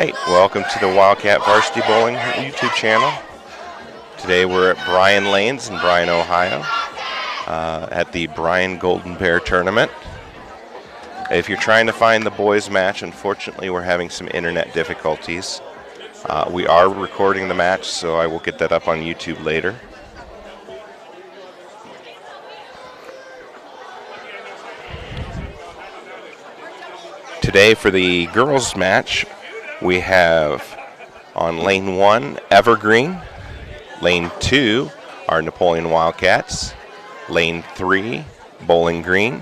right, welcome to the Wildcat Varsity Bowling YouTube channel. Today we're at Bryan Lanes in Bryan, Ohio, at the Bryan Golden Bear Tournament. If you're trying to find the boys match, unfortunately we're having some internet difficulties. We are recording the match, so I will get that up on YouTube later. Today for the girls match, we have on lane 1, Evergreen. Lane 2 are Napoleon Wildcats. Lane 3, Bowling Green.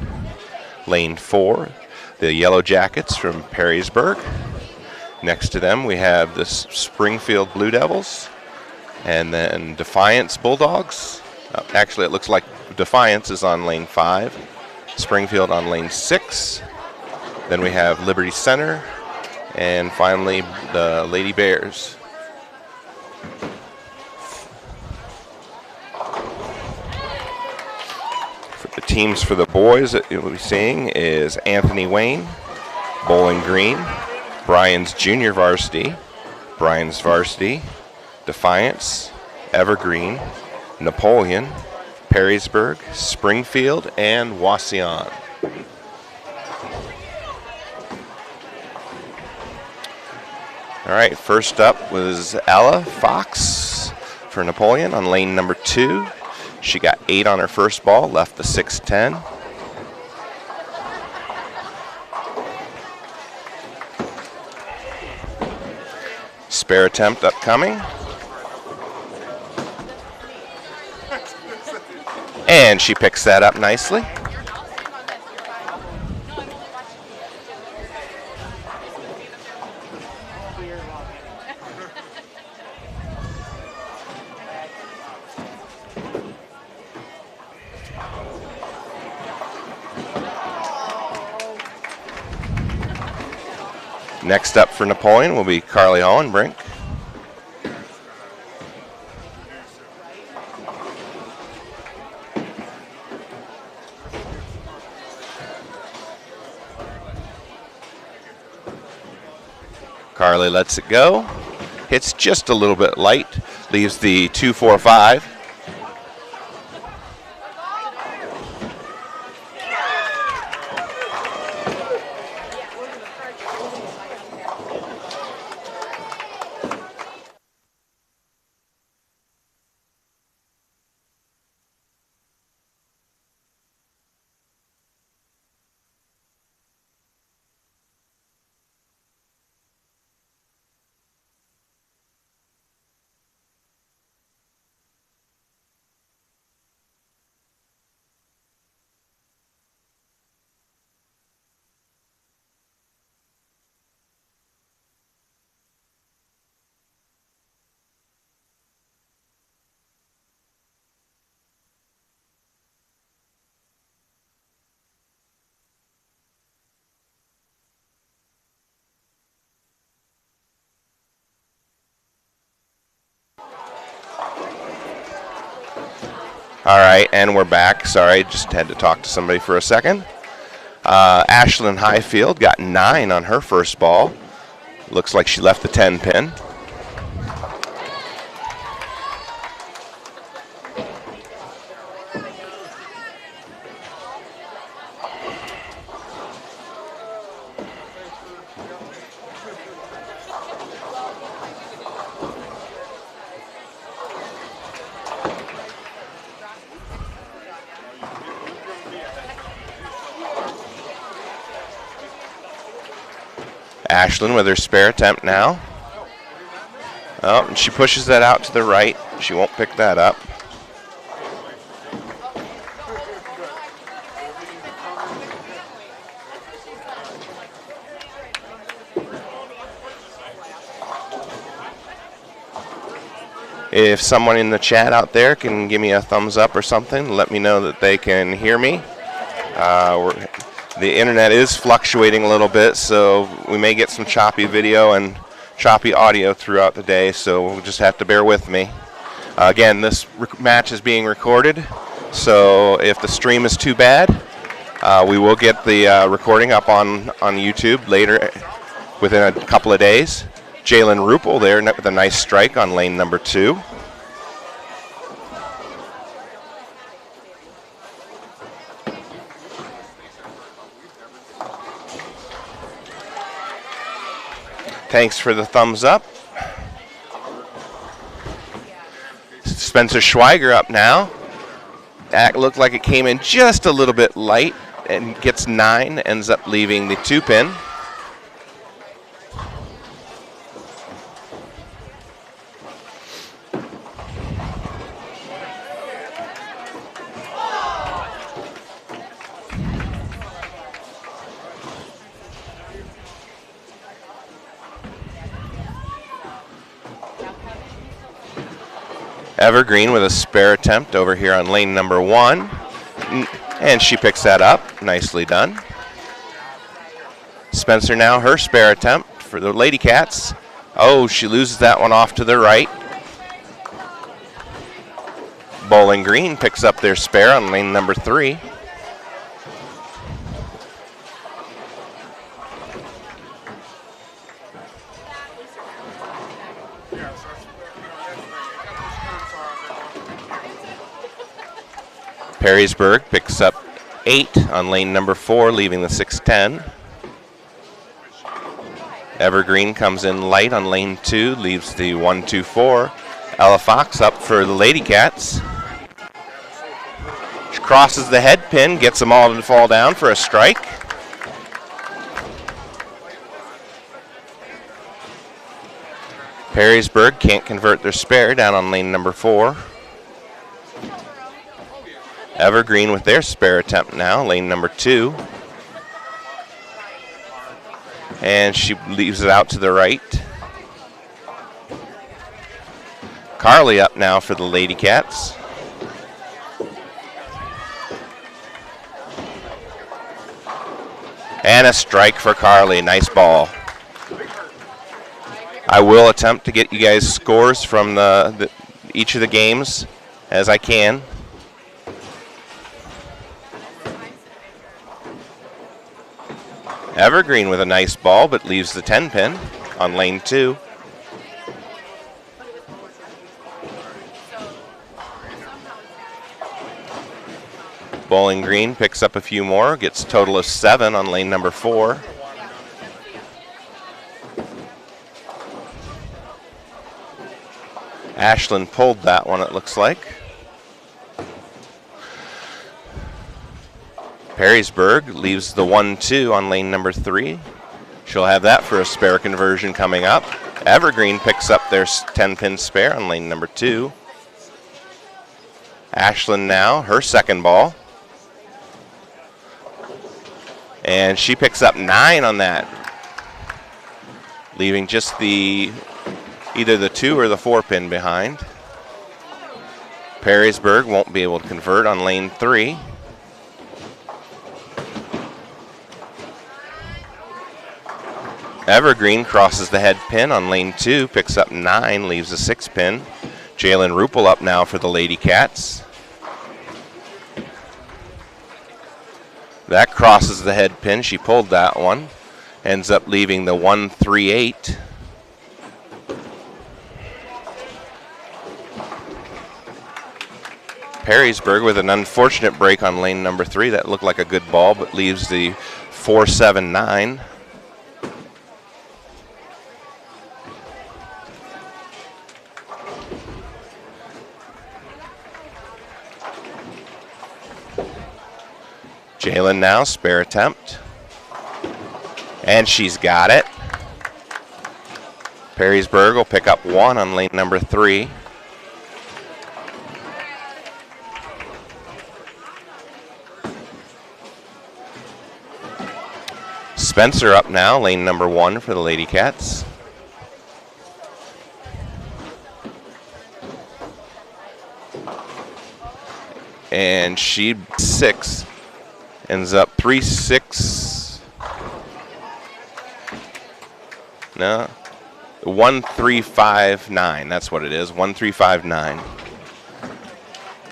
Lane 4, the Yellow Jackets from Perrysburg. Next to them we have the Springfield Blue Devils. And then Defiance Bulldogs. Actually, it looks like Defiance is on lane 5. Springfield on lane 6. Then we have Liberty Center, and finally the Lady Bears. For the teams for the boys that you'll be seeing is Anthony Wayne, Bowling Green, Bryan's Junior Varsity, Bryan's Varsity, Defiance, Evergreen, Napoleon, Perrysburg, Springfield, and Wauseon. All right, first up was Ella Fox for Napoleon on lane number 2. She got 8 on her first ball, left the 6-10. Spare attempt upcoming. And she picks that up nicely. Next up for Napoleon will be Carly Hollenbrink. Carly lets it go. Hits just a little bit light. Leaves the 2-4-5. All right, and we're back. Sorry, just had to talk to somebody for a second. Ashlyn Highfield got 9 on her first ball. Looks like she left the 10 pin. Ashlyn with her spare attempt now. Oh, and she pushes that out to the right. She won't pick that up. If someone in the chat out there can give me a thumbs up or something, let me know that they can hear me. The internet is fluctuating a little bit, so we may get some choppy video and choppy audio throughout the day, so we'll just have to bear with me. Again, this match is being recorded, so if the stream is too bad, we will get the recording up on YouTube later within a couple of days. Jalen Rupel there with a nice strike on lane number 2. Thanks for the thumbs up. Spencer Schweiger up now. That looked like it came in just a little bit light and gets 9, ends up leaving the 2-pin. Evergreen with a spare attempt over here on lane number 1. And she picks that up. Nicely done. Spencer now, her spare attempt for the Lady Cats. Oh, she loses that one off to the right. Bowling Green picks up their spare on lane number 3. Perrysburg picks up 8 on lane number 4, leaving the 6-10. Evergreen comes in light on lane 2, leaves the 1-2-4. Ella Fox up for the Lady Cats. She crosses the head pin, gets them all to fall down for a strike. Perrysburg can't convert their spare down on lane number 4. Evergreen with their spare attempt now, lane number 2. And she leaves it out to the right. Carly up now for the Lady Cats. And a strike for Carly, nice ball. I will attempt to get you guys scores from each of the games as I can. Evergreen with a nice ball, but leaves the 10-pin on lane 2. Bowling Green picks up a few more, gets a total of 7 on lane number 4. Ashland pulled that one, it looks like. Perrysburg leaves the 1-2 on lane number 3. She'll have that for a spare conversion coming up. Evergreen picks up their 10-pin spare on lane number 2. Ashland now, her second ball. And she picks up 9 on that, leaving just either the 2 or the 4-pin behind. Perrysburg won't be able to convert on lane 3. Evergreen crosses the head pin on lane 2, picks up 9, leaves a 6-pin. Jalen Rupel up now for the Lady Cats. That crosses the head pin. She pulled that one. Ends up leaving the 1-3-8. Perrysburg with an unfortunate break on lane number 3. That looked like a good ball, but leaves the 4-7-9. Jalen now, spare attempt. And she's got it. Perrysburg will pick up 1 on lane number 3. Spencer up now, lane number 1 for the Lady Cats. And she 6. Ends up 3-6. No. 1-3-5-9. That's what it is. 1-3-5-9.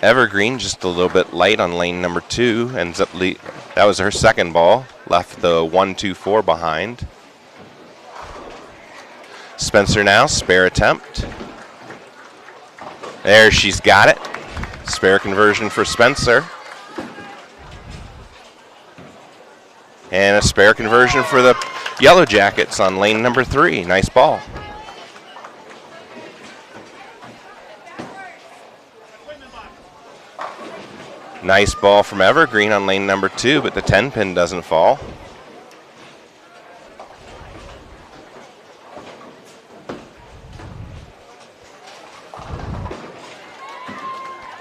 Evergreen just a little bit light on lane number 2. Ends up that was her second ball. Left the 1-2-4 behind. Spencer now, spare attempt. There, she's got it. Spare conversion for Spencer. And a spare conversion for the Yellow Jackets on lane number 3. Nice ball. Nice ball from Evergreen on lane number 2, but the 10-pin doesn't fall.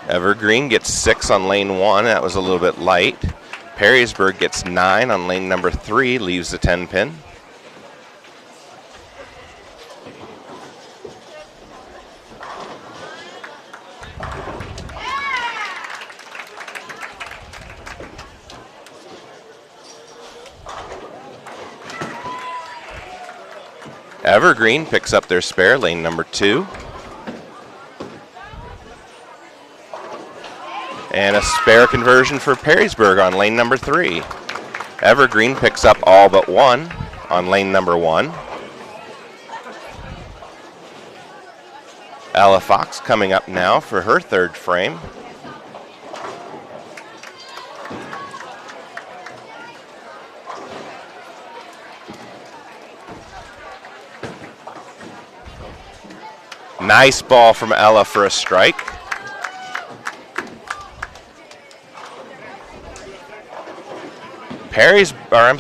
Evergreen gets 6 on lane 1. That was a little bit light. Perrysburg gets 9 on lane number 3, leaves the 10-pin. Evergreen picks up their spare, lane number 2. And a spare conversion for Perrysburg on lane number 3. Evergreen picks up all but 1 on lane number 1. Ella Fox coming up now for her 3rd frame. Nice ball from Ella for a strike.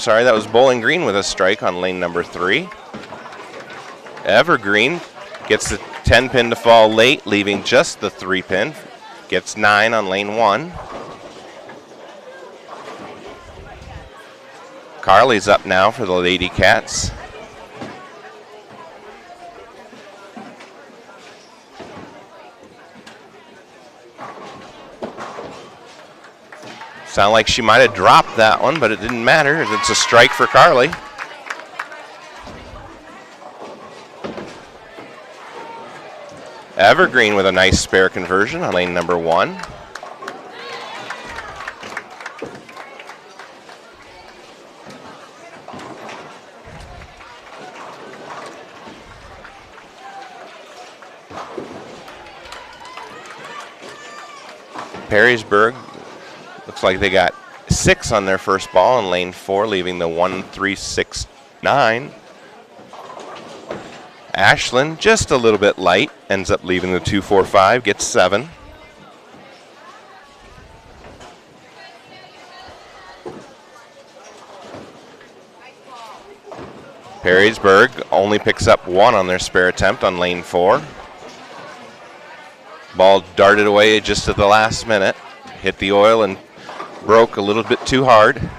That was Bowling Green with a strike on lane number 3. Evergreen gets the 10-pin to fall late, leaving just the 3-pin. Gets 9 on lane 1. Carly's up now for the Lady Cats. Sound like she might have dropped that one, but it didn't matter. It's a strike for Carly. Evergreen with a nice spare conversion on lane number 1. Perrysburg looks like they got 6 on their first ball in lane 4, leaving the 1-3-6-9. Ashland just a little bit light, ends up leaving the 2-4-5, gets 7. Perrysburg only picks up 1 on their spare attempt on lane 4. Ball darted away just at the last minute, hit the oil and broke a little bit too hard.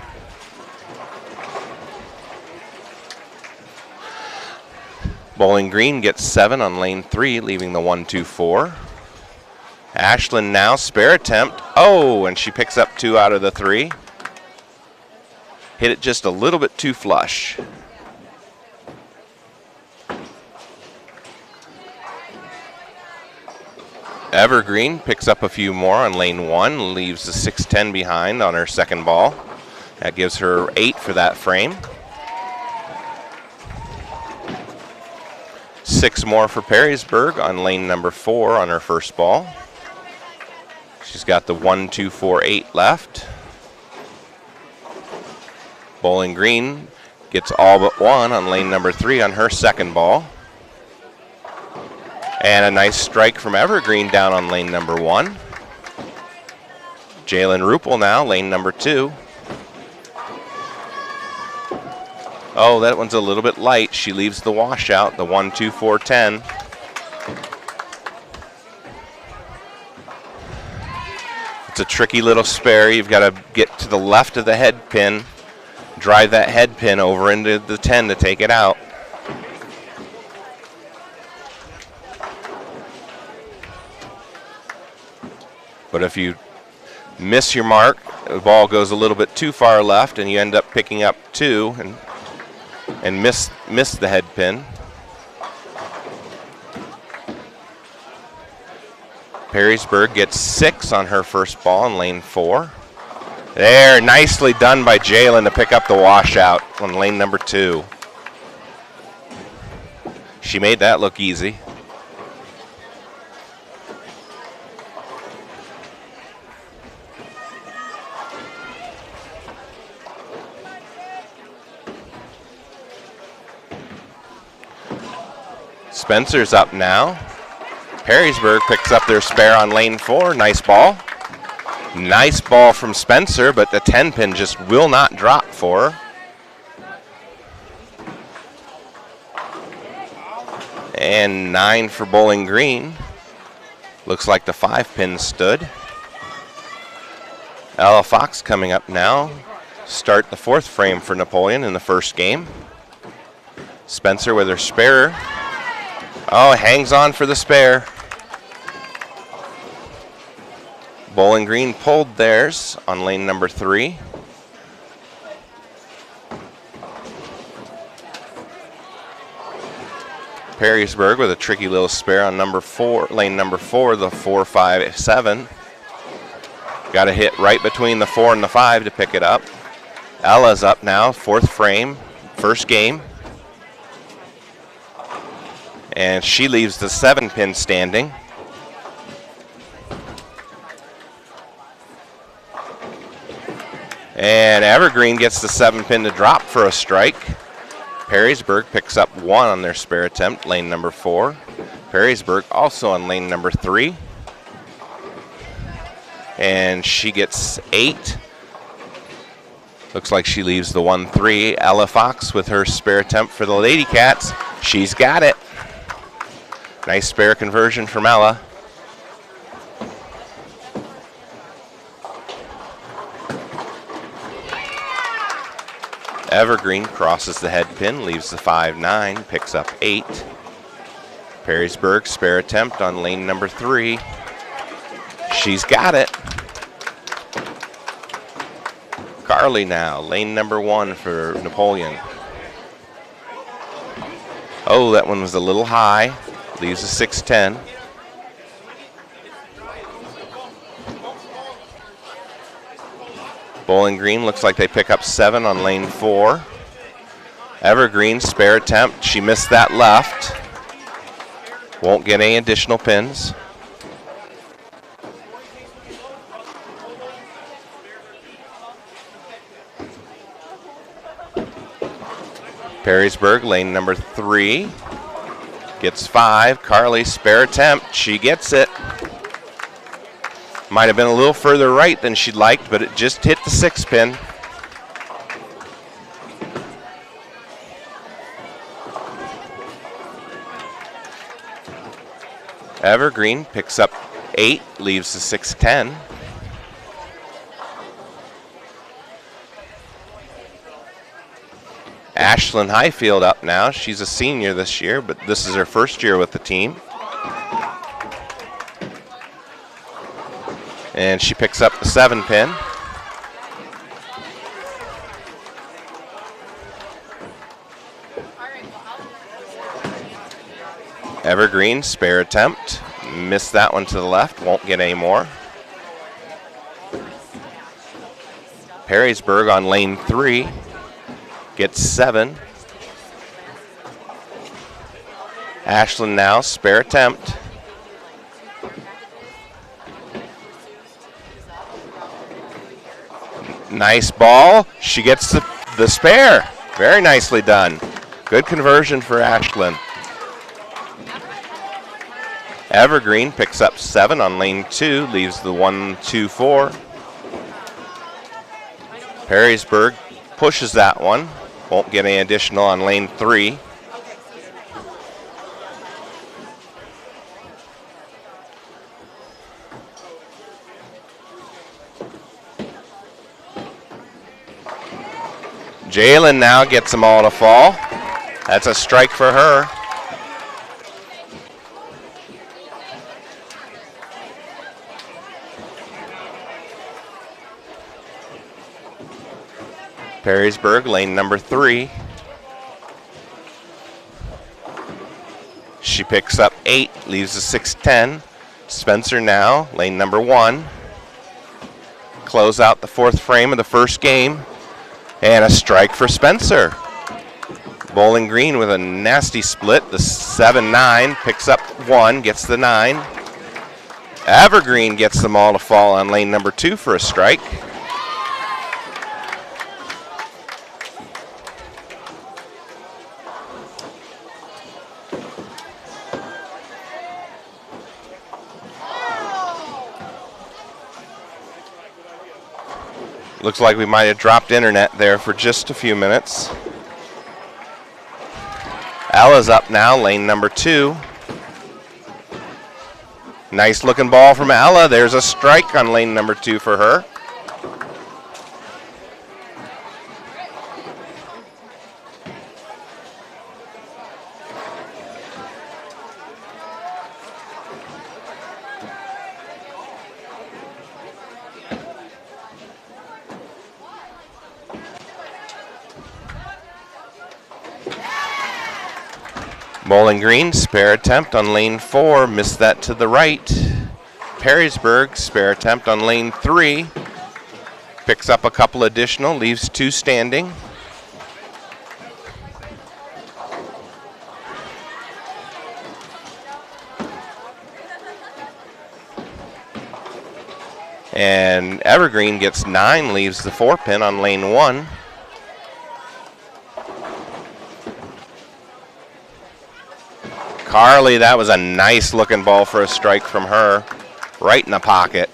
Bowling Green gets 7 on lane 3, leaving the 1-2-4. Ashland now spare attempt. Oh, and she picks up 2 out of the 3. Hit it just a little bit too flush. Evergreen picks up a few more on lane 1, leaves the 6-10 behind on her second ball. That gives her 8 for that frame. 6 more for Perrysburg on lane number 4 on her first ball. She's got the 1-2-4-8 left. Bowling Green gets all but 1 on lane number 3 on her second ball. And a nice strike from Evergreen down on lane number 1. Jalen Rupel now, lane number 2. Oh, that one's a little bit light. She leaves the washout, the 1-2-4-10. It's a tricky little spare. You've got to get to the left of the head pin, drive that head pin over into the 10 to take it out. But if you miss your mark, the ball goes a little bit too far left and you end up picking up 2 and miss the head pin. Perrysburg gets 6 on her first ball in lane 4. There, nicely done by Jalen to pick up the washout on lane number 2. She made that look easy. Spencer's up now. Perrysburg picks up their spare on lane 4. Nice ball. Nice ball from Spencer, but the 10-pin just will not drop for her. And 9 for Bowling Green. Looks like the 5-pin stood. Ella Fox coming up now. Start the 4th frame for Napoleon in the first game. Spencer with her spare. Oh, hangs on for the spare. Bowling Green pulled theirs on lane number 3. Perrysburg with a tricky little spare on number 4, lane number 4, the 4, 5, 7. Got to hit right between the 4 and the 5 to pick it up. Ella's up now, 4th frame, first game. And she leaves the 7-pin standing. And Evergreen gets the 7-pin to drop for a strike. Perrysburg picks up 1 on their spare attempt, lane number 4. Perrysburg also on lane number 3. And she gets 8. Looks like she leaves the 1-3. Ella Fox with her spare attempt for the Lady Cats. She's got it. Nice spare conversion from Ella. Evergreen crosses the head pin, leaves the 5-9, picks up 8. Perrysburg spare attempt on lane number 3. She's got it. Carly now, lane number 1 for Napoleon. Oh, that one was a little high. Leaves a 6-10. Bowling Green looks like they pick up 7 on lane 4. Evergreen spare attempt. She missed that left. Won't get any additional pins. Perrysburg, lane number 3. Gets 5. Carly spare attempt. She gets it. Might have been a little further right than she'd liked, but it just hit the 6-pin. Evergreen picks up 8, leaves the 6-10. Ashlyn Highfield up now. She's a senior this year, but this is her first year with the team. And she picks up the 7-pin. Evergreen, spare attempt. Missed that one to the left, won't get any more. Perrysburg on lane 3. Gets 7. Ashlyn now, spare attempt. Nice ball. She gets the spare. Very nicely done. Good conversion for Ashlyn. Evergreen picks up 7 on lane 2, leaves the 1-2-4. Perrysburg pushes that one. Won't get any additional on lane 3. Jalen now gets them all to fall. That's a strike for her. Perrysburg, lane number 3. She picks up 8, leaves a 6-10. Spencer now, lane number 1. Close out the 4th frame of the first game. And a strike for Spencer. Bowling Green with a nasty split. The 7-9 picks up 1, gets the 9. Evergreen gets them all to fall on lane number 2 for a strike. Looks like we might have dropped internet there for just a few minutes. Ella's up now, lane number 2. Nice looking ball from Ella. There's a strike on lane number 2 for her. Bowling Green, spare attempt on lane 4, missed that to the right. Perrysburg, spare attempt on lane 3, picks up a couple additional, leaves 2 standing. And Evergreen gets 9, leaves the 4-pin on lane 1. Carly, that was a nice looking ball for a strike from her, right in the pocket.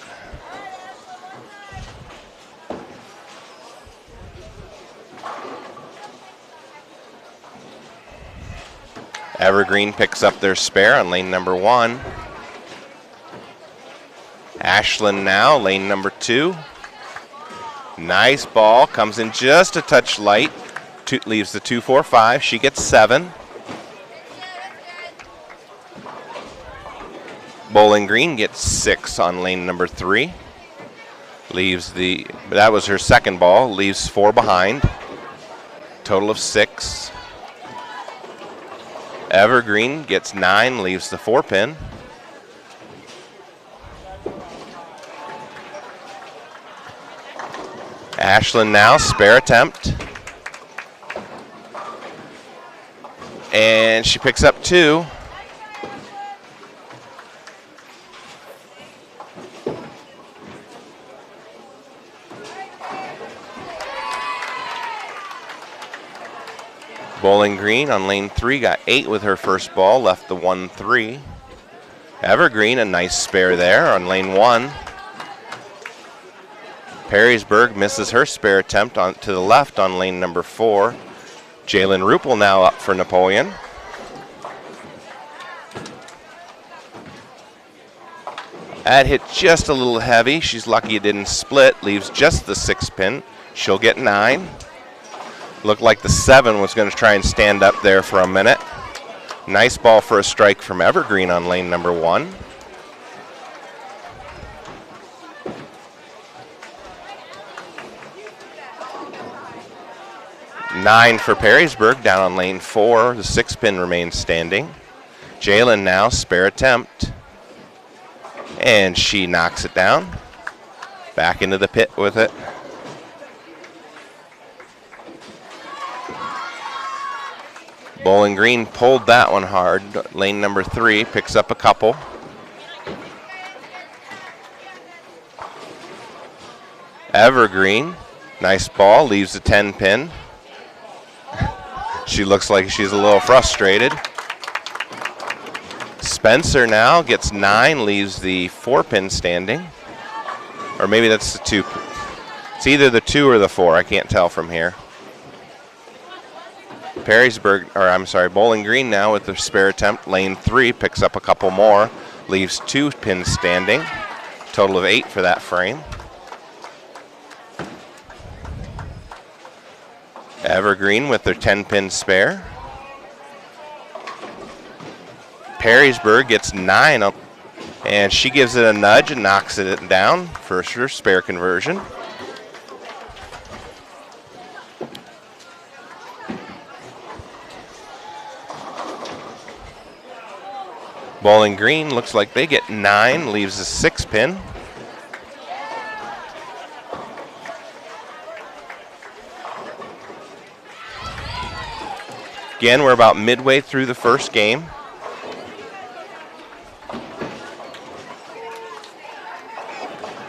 Evergreen picks up their spare on lane number 1. Ashland now, lane number 2. Nice ball, comes in just a touch light, leaves the 2-4-5, she gets 7. Bowling Green gets 6 on lane number 3. That was her second ball, leaves 4 behind. Total of 6. Evergreen gets 9, leaves the 4-pin. Ashland now, spare attempt. And she picks up 2. Bowling Green on lane 3 got 8 with her first ball, left the 1-3. Evergreen, a nice spare there on lane 1. Perrysburg misses her spare attempt to the left on lane number 4. Jalen Rupel now up for Napoleon. That hit just a little heavy. She's lucky it didn't split, leaves just the 6-pin. She'll get 9. Looked like the 7 was going to try and stand up there for a minute. Nice ball for a strike from Evergreen on lane number 1. Nine for Perrysburg down on lane 4. The 6-pin remains standing. Jalen now, spare attempt. And she knocks it down. Back into the pit with it. Bowling Green pulled that one hard. Lane number 3 picks up a couple. Evergreen, nice ball, leaves the 10-pin. She looks like she's a little frustrated. Spencer now gets 9, leaves the 4-pin standing. Or maybe that's the 2. It's either the 2 or the 4. I can't tell from here. Bowling Green now with the spare attempt. Lane 3 picks up a couple more, leaves 2 pins standing. Total of 8 for that frame. Evergreen with their 10-pin spare. Perrysburg gets 9, and she gives it a nudge and knocks it down for her spare conversion. Bowling Green looks like they get 9, leaves a 6-pin. Again, we're about midway through the first game.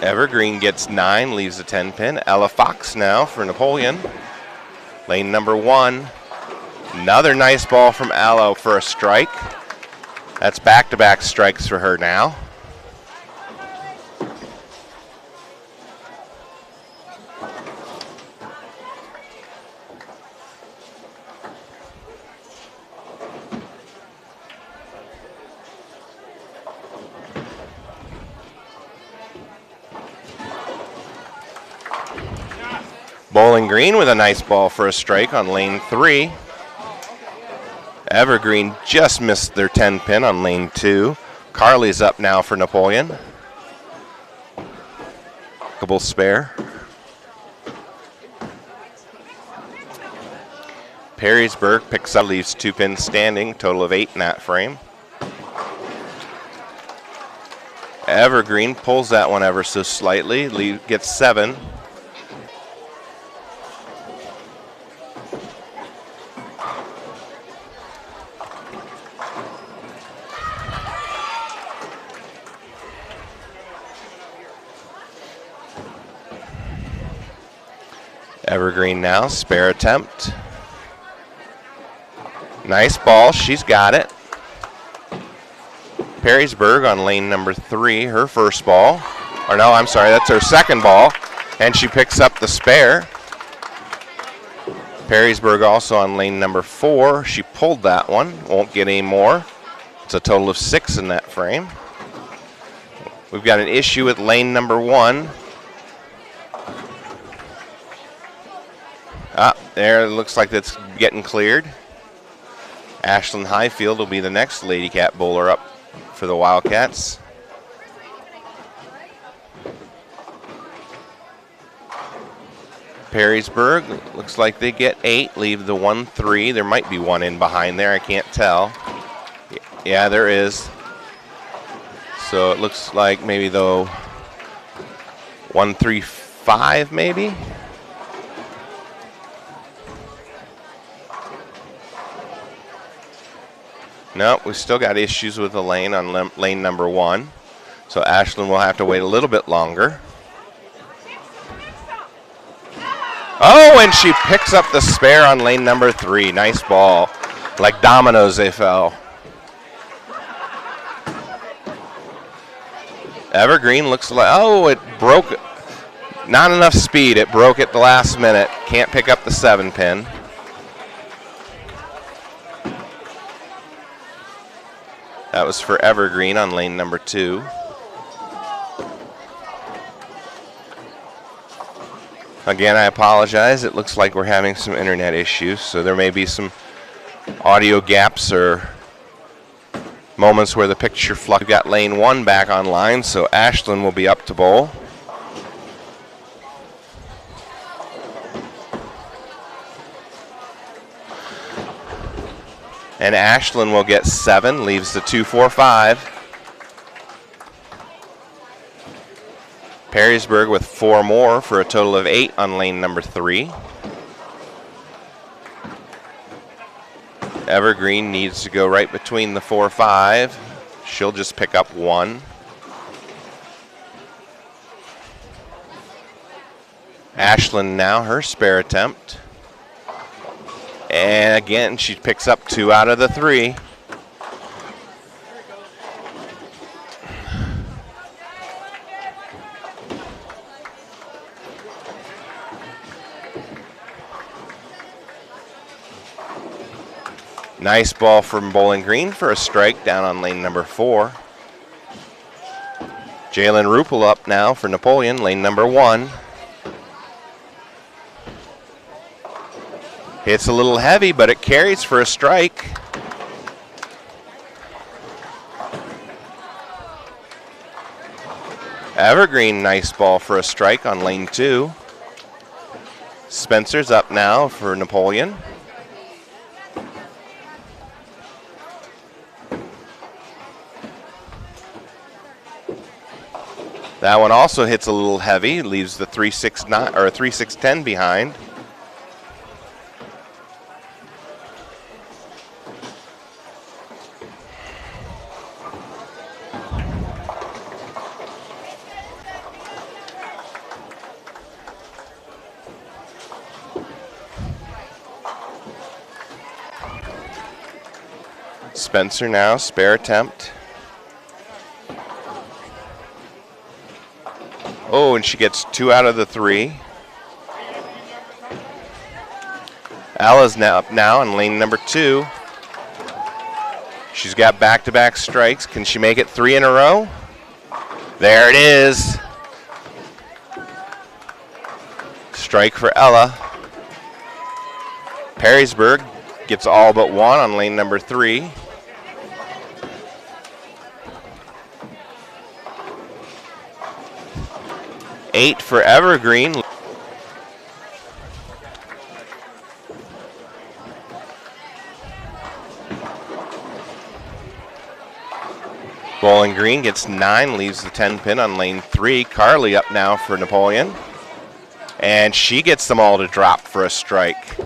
Evergreen gets 9, leaves a 10 pin. Ella Fox now for Napoleon. Lane number 1. Another nice ball from Ella for a strike. That's back-to-back strikes for her now. Bowling Green with a nice ball for a strike on lane 3. Evergreen just missed their 10 pin on lane 2. Carly's up now for Napoleon. Couple spare. Perrysburg picks up, leaves 2 pins standing, total of 8 in that frame. Evergreen pulls that one ever so slightly, gets 7. Evergreen now, spare attempt. Nice ball, she's got it. Perrysburg on lane number 3, her first ball. Or no, I'm sorry, that's her second ball. And she picks up the spare. Perrysburg also on lane number 4. She pulled that one, won't get any more. It's a total of 6 in that frame. We've got an issue with lane number 1. There, it looks like that's getting cleared. Ashlyn Highfield will be the next Lady Cat bowler up for the Wildcats. Perrysburg, looks like they get 8, leave the 1-3. There might be one in behind there, I can't tell. Yeah, there is. So it looks like maybe the 1-3-5 maybe? No, we still got issues with the lane on lane number 1. So Ashlyn will have to wait a little bit longer. Oh, and she picks up the spare on lane number 3. Nice ball. Like dominoes they fell. Evergreen looks like, oh, it broke. Not enough speed. It broke at the last minute. Can't pick up the 7 pin. That was for Evergreen on lane number 2. Again, I apologize. It looks like we're having some internet issues, so there may be some audio gaps or moments where the picture fluctuates. We've got lane 1 back online, so Ashlyn will be up to bowl. And Ashlyn will get 7, leaves the 2-4-5. Perrysburg with 4 more for a total of 8 on lane number 3. Evergreen needs to go right between the 4-5. She'll just pick up 1. Ashlyn now, her spare attempt. And again, she picks up 2 out of the 3. Nice ball from Bowling Green for a strike down on lane number 4. Jalen Rupel up now for Napoleon, lane number 1. Hits a little heavy, but it carries for a strike. Evergreen, nice ball for a strike on lane 2. Spencer's up now for Napoleon. That one also hits a little heavy, leaves the 3-6-9 or 3-6-10 behind. Spencer now, spare attempt. Oh, and she gets 2 out of the 3. Ella's now up now in lane number 2. She's got back-to-back strikes. Can she make it 3 in a row? There it is. Strike for Ella. Perrysburg gets all but 1 on lane number 3. Eight for Evergreen. Bowling Green gets 9, leaves the 10 pin on lane 3. Carly up now for Napoleon. And she gets them all to drop for a strike.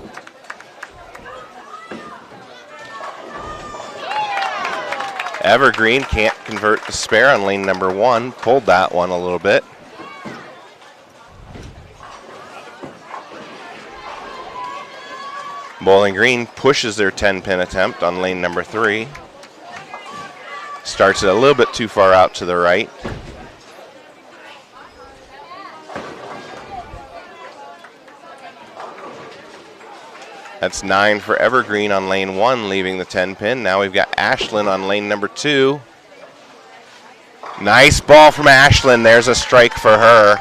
Evergreen can't convert the spare on lane number 1. Pulled that one a little bit. Bowling Green pushes their 10 pin attempt on lane number 3. Starts it a little bit too far out to the right. That's 9 for Evergreen on lane 1, leaving the 10 pin. Now we've got Ashlyn on lane number 2. Nice ball from Ashlyn. There's a strike for her.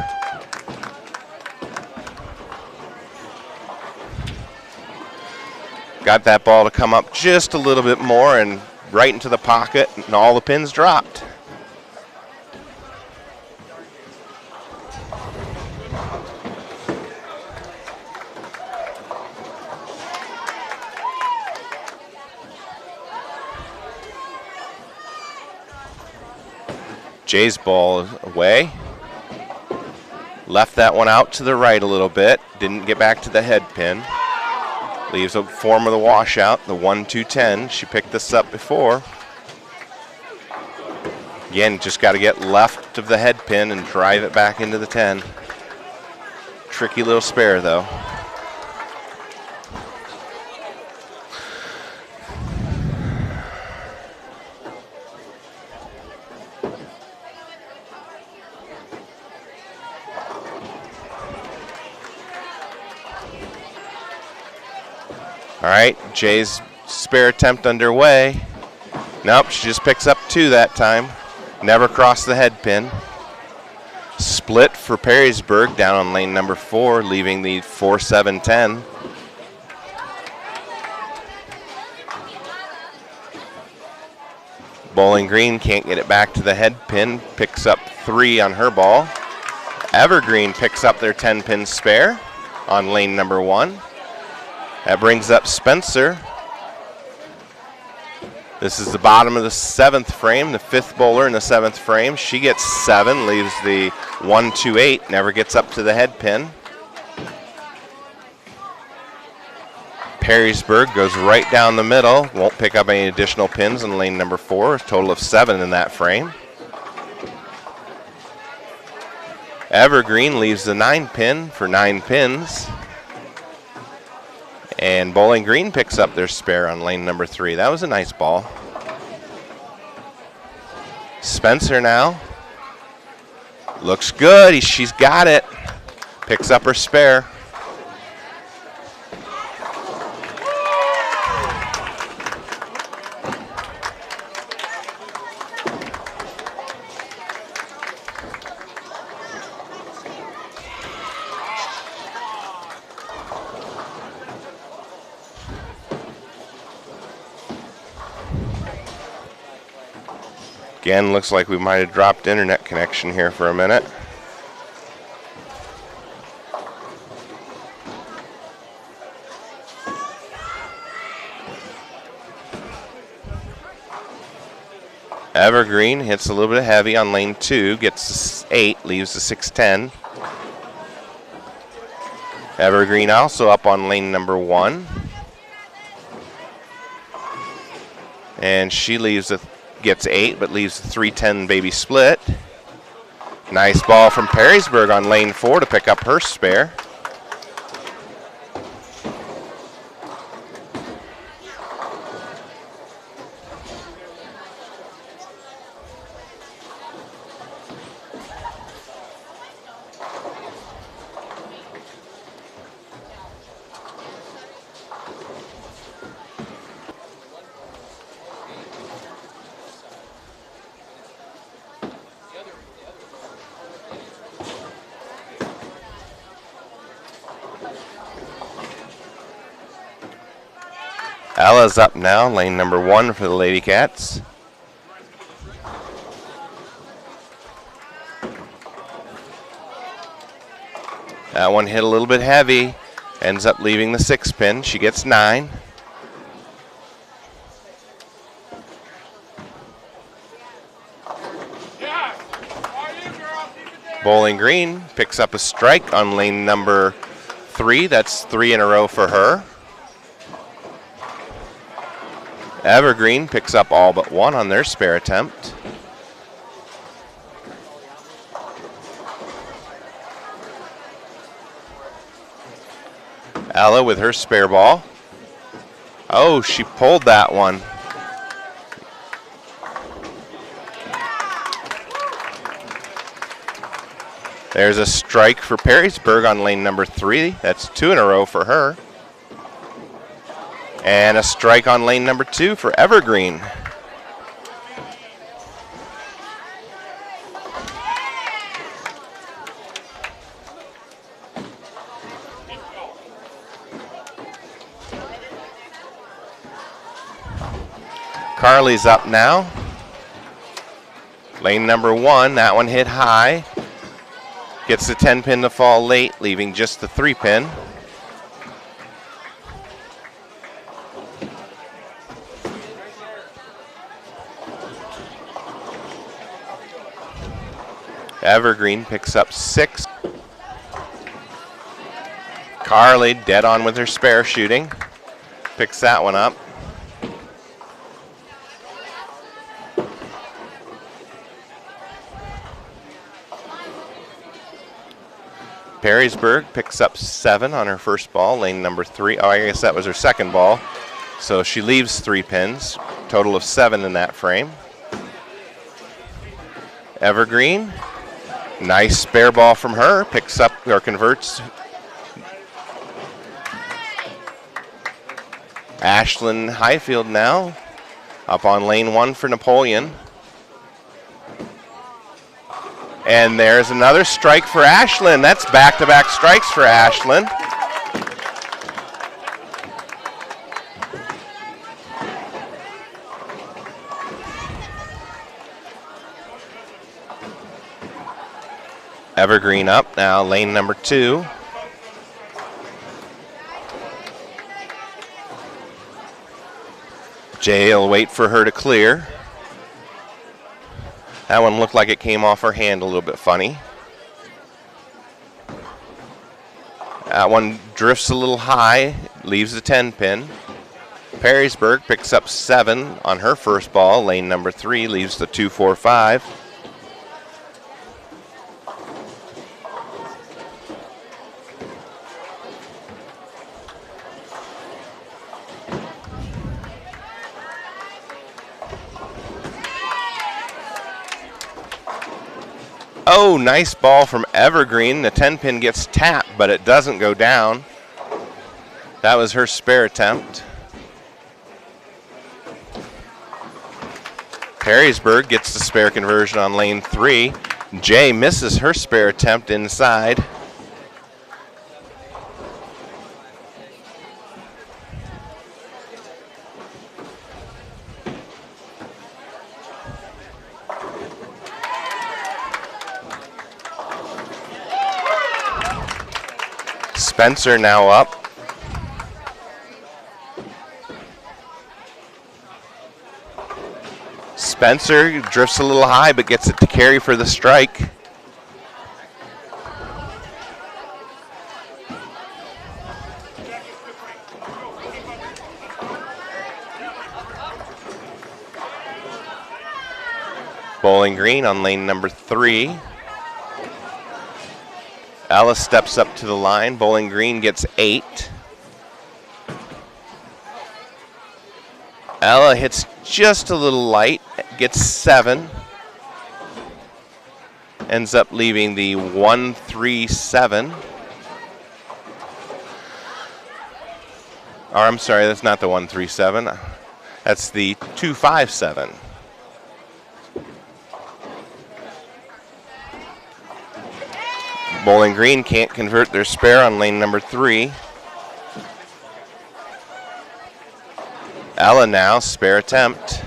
Got that ball to come up just a little bit more and right into the pocket, and all the pins dropped. Jay's ball is away. Left that one out to the right a little bit. Didn't get back to the head pin. Leaves a form of the washout, the 1-2-10. She picked this up before. Again, just got to get left of the head pin and drive it back into the 10. Tricky little spare, though. All right, Jay's spare attempt underway. Nope, she just picks up 2 that time. Never crossed the head pin. Split for Perrysburg down on lane number 4, leaving the 4-7-10. Bowling Green can't get it back to the head pin. Picks up 3 on her ball. Evergreen picks up their 10-pin spare on lane number 1. That brings up Spencer. This is the bottom of the 7th frame, the 5th bowler in the 7th frame. She gets 7, leaves the 1-2-8, never gets up to the head pin. Perrysburg goes right down the middle, won't pick up any additional pins in lane number 4, a total of 7 in that frame. Evergreen leaves the 9 pin for 9 pins. And Bowling Green picks up their spare on lane number 3. That was a nice ball. Spencer now. Looks good. She's got it. Picks up her spare. Again, looks like we might have dropped internet connection here for a minute. Evergreen hits a little bit heavy on lane 2, gets 8, leaves the 6-10. Evergreen also up on lane number 1. And she leaves the gets 8, but leaves the 3-10 baby split. Nice ball from Perrysburg on lane 4 to pick up her spare. Ella's up now, lane number 1 for the Lady Cats. That one hit a little bit heavy, ends up leaving the 6 pin. She gets 9. Bowling Green picks up a strike on lane number 3. That's 3 in a row for her. Evergreen picks up all but 1 on their spare attempt. Ella with her spare ball. Oh, she pulled that one. There's a strike for Perrysburg on lane number 3. That's 2 in a row for her. And a strike on lane number 2 for Evergreen. Carly's up now. Lane number 1, that one hit high. Gets the 10 pin to fall late, leaving just the 3 pin. Evergreen picks up 6. Carly dead on with her spare shooting. Picks that one up. Perrysburg picks up 7 on her first ball, lane number 3. Oh, I guess that was her second ball. So she leaves 3 pins, total of 7 in that frame. Evergreen, nice spare ball from her, picks up or converts. Ashlyn Highfield now up on lane 1 for Napoleon. And there's another strike for Ashlyn. That's back-to-back strikes for Ashlyn. Evergreen up now, lane number 2. Jay will wait for her to clear. That one looked like it came off her hand a little bit funny. That one drifts a little high, leaves the 10 pin. Perrysburg picks up 7 on her first ball. Lane number 3 leaves the 2-4-5. Oh, nice ball from Evergreen. The 10 pin gets tapped, but it doesn't go down. That was her spare attempt. Perrysburg gets the spare conversion on lane 3. Jay misses her spare attempt inside. Spencer now up. Spencer drifts a little high but gets it to carry for the strike. Bowling Green on lane number 3. Alice steps up to the line. Bowling Green gets 8. Ella hits just a little light, gets 7. Ends up leaving the 1-3-7. Or I'm sorry, that's not the 1-3-7. That's the 2-5-7. Bowling Green can't convert their spare on lane number 3. Ella now, spare attempt.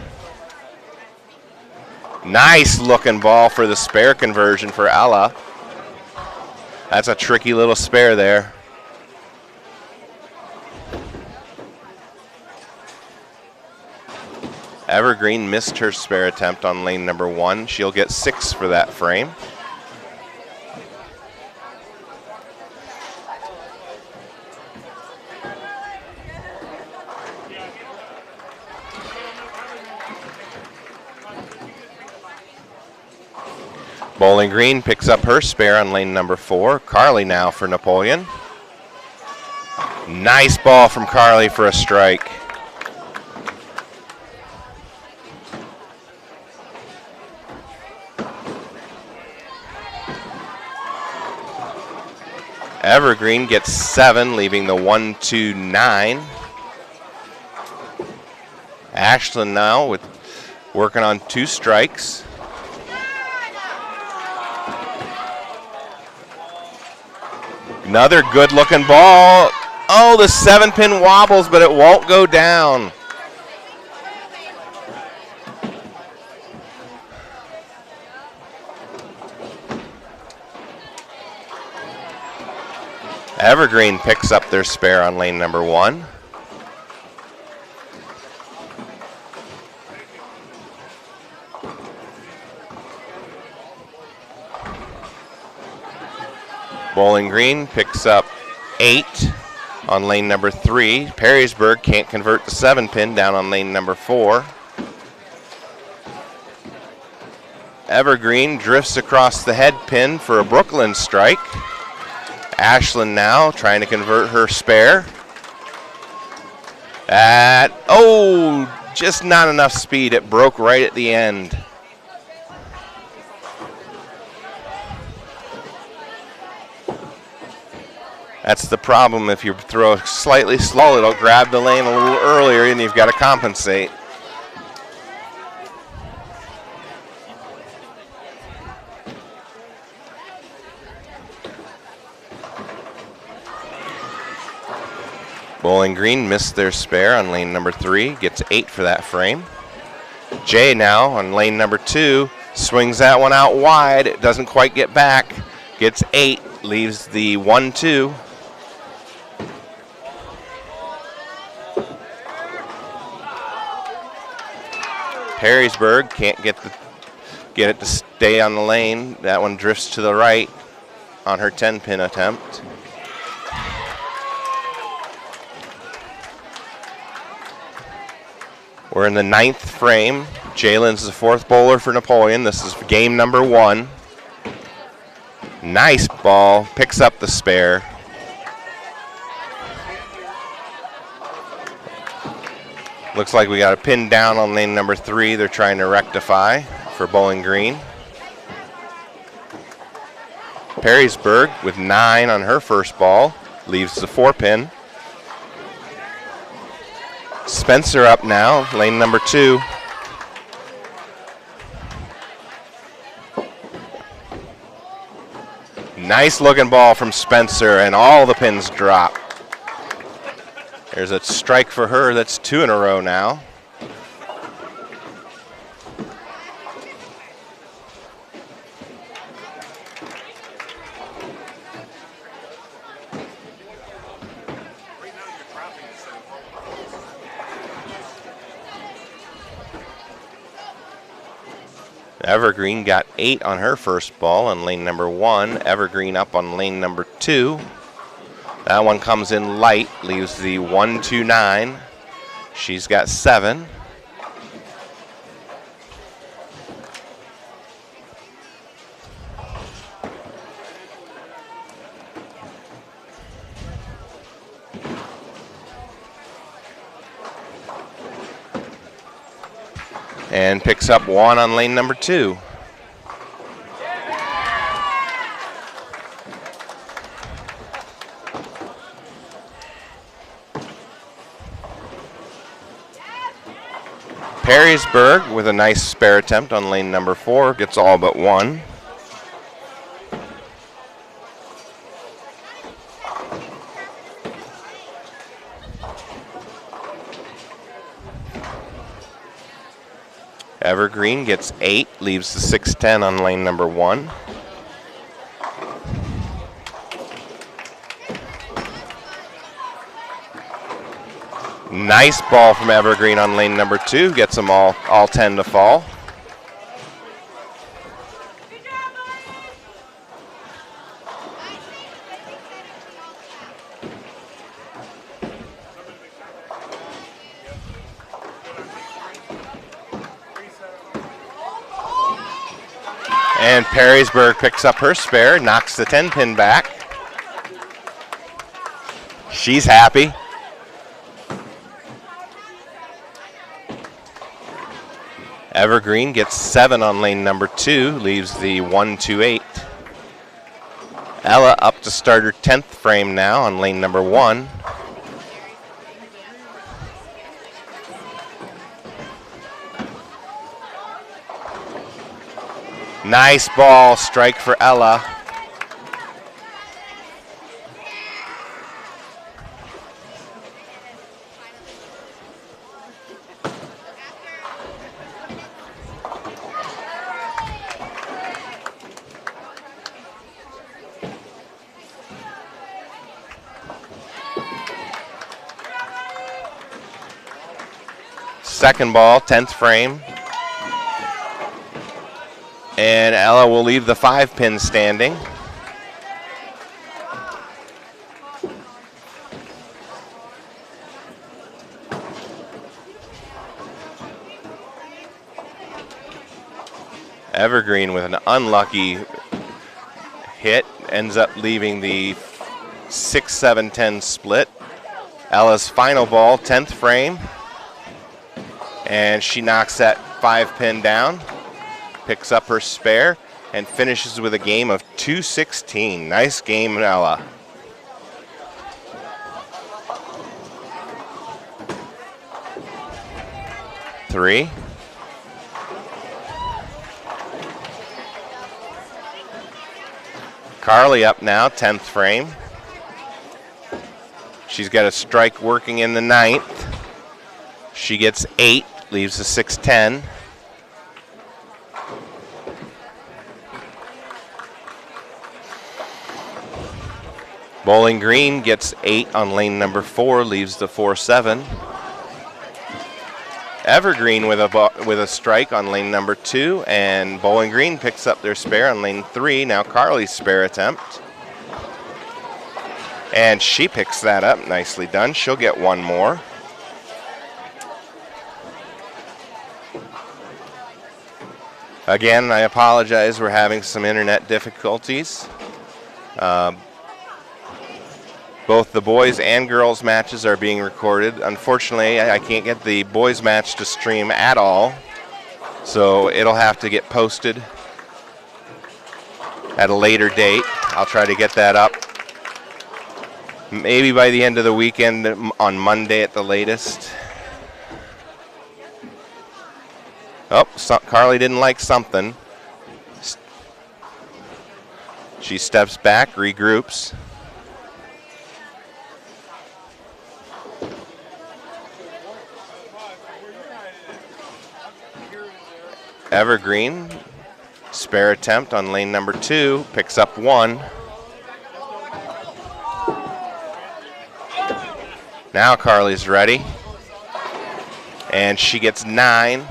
Nice looking ball for the spare conversion for Ella. That's a tricky little spare there. Evergreen missed her spare attempt on lane number 1. She'll get 6 for that frame. Bowling Green picks up her spare on lane number 4. Carly now for Napoleon. Nice ball from Carly for a strike. Evergreen gets 7, leaving the 1-2-9. Ashland now with working on 2 strikes. Another good looking ball. Oh, the 7-pin wobbles, but it won't go down. Evergreen picks up their spare on lane number 1. Bowling Green picks up 8 on lane number 3. Perrysburg can't convert the 7-pin down on lane number 4. Evergreen drifts across the head pin for a Brooklyn strike. Ashland now trying to convert her spare. Just not enough speed. It broke right at the end. That's the problem. If you throw slightly slow, it'll grab the lane a little earlier and you've got to compensate. Bowling Green missed their spare on lane number 3, gets 8 for that frame. Jay now on lane number 2, swings that one out wide. It doesn't quite get back, gets 8, leaves the 1-2. Perrysburg can't get it to stay on the lane. That one drifts to the right on her 10-pin attempt. We're in the 9th frame. Jalen's the 4th bowler for Napoleon. This is game number 1. Nice ball, picks up the spare. Looks like we got a pin down on lane number 3. They're trying to rectify for Bowling Green. Perrysburg with 9 on her first ball, leaves the 4-pin. Spencer up now, lane number 2. Nice looking ball from Spencer, and all the pins drop. There's a strike for her. That's 2 in a row now. Evergreen got 8 on her first ball on lane number 1. Evergreen up on lane number 2. That one comes in light, leaves the 1-2-9. She's got 7. And picks up 1 on lane number 2. Perrysburg with a nice spare attempt on lane number 4, gets all but 1. Evergreen gets 8, leaves the 6-10 on lane number 1. Nice ball from Evergreen on lane number 2, gets them all 10 to fall. And Perrysburg picks up her spare, knocks the 10-pin back. She's happy. Evergreen gets 7 on lane number 2, leaves the 1-2-8. Ella up to start her 10th frame now on lane number 1. Nice ball, strike for Ella. Second ball, 10th frame. And Ella will leave the 5-pin standing. Evergreen with an unlucky hit ends up leaving the 6-7-10 split. Ella's final ball, 10th frame. And she knocks that 5-pin down. Picks up her spare and finishes with a game of 2-16. Nice game, Ella. Three. Carly up now, 10th frame. She's got a strike working in the 9th. She gets 8, leaves the 6-10. Bowling Green gets 8 on lane number 4, leaves the 4-7. Evergreen with a strike on lane number 2, and Bowling Green picks up their spare on lane 3. Now Carly's spare attempt. And she picks that up, nicely done. She'll get one more. Again, I apologize, we're having some internet difficulties. Both the boys and girls matches are being recorded. Unfortunately, I can't get the boys match to stream at all, so it'll have to get posted at a later date. I'll try to get that up maybe by the end of the weekend on Monday at the latest. Oh, Carly didn't like something. She steps back, regroups. Evergreen, spare attempt on lane number 2, picks up 1. Now Carly's ready. And she gets 9.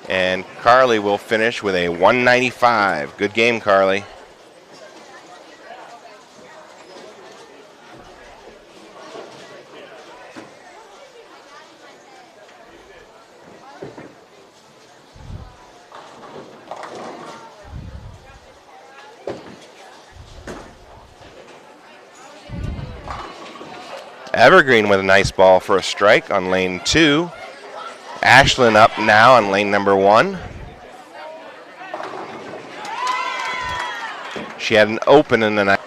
And Carly will finish with a 195. Good game, Carly. Evergreen with a nice ball for a strike on lane 2. Ashlyn up now on lane number 1. She had an open in the night.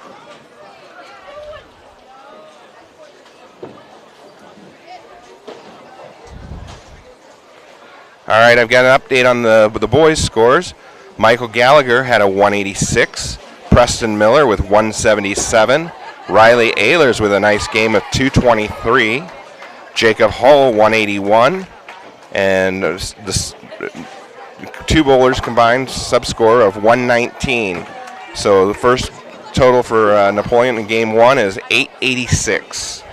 All right, I've got an update on the boys' scores. Michael Gallagher had a 186. Preston Miller with 177. Riley Ehlers with a nice game of 223. Jacob Hull 181. And two bowlers combined sub score of 119. So the first total for Napoleon in game one is 886.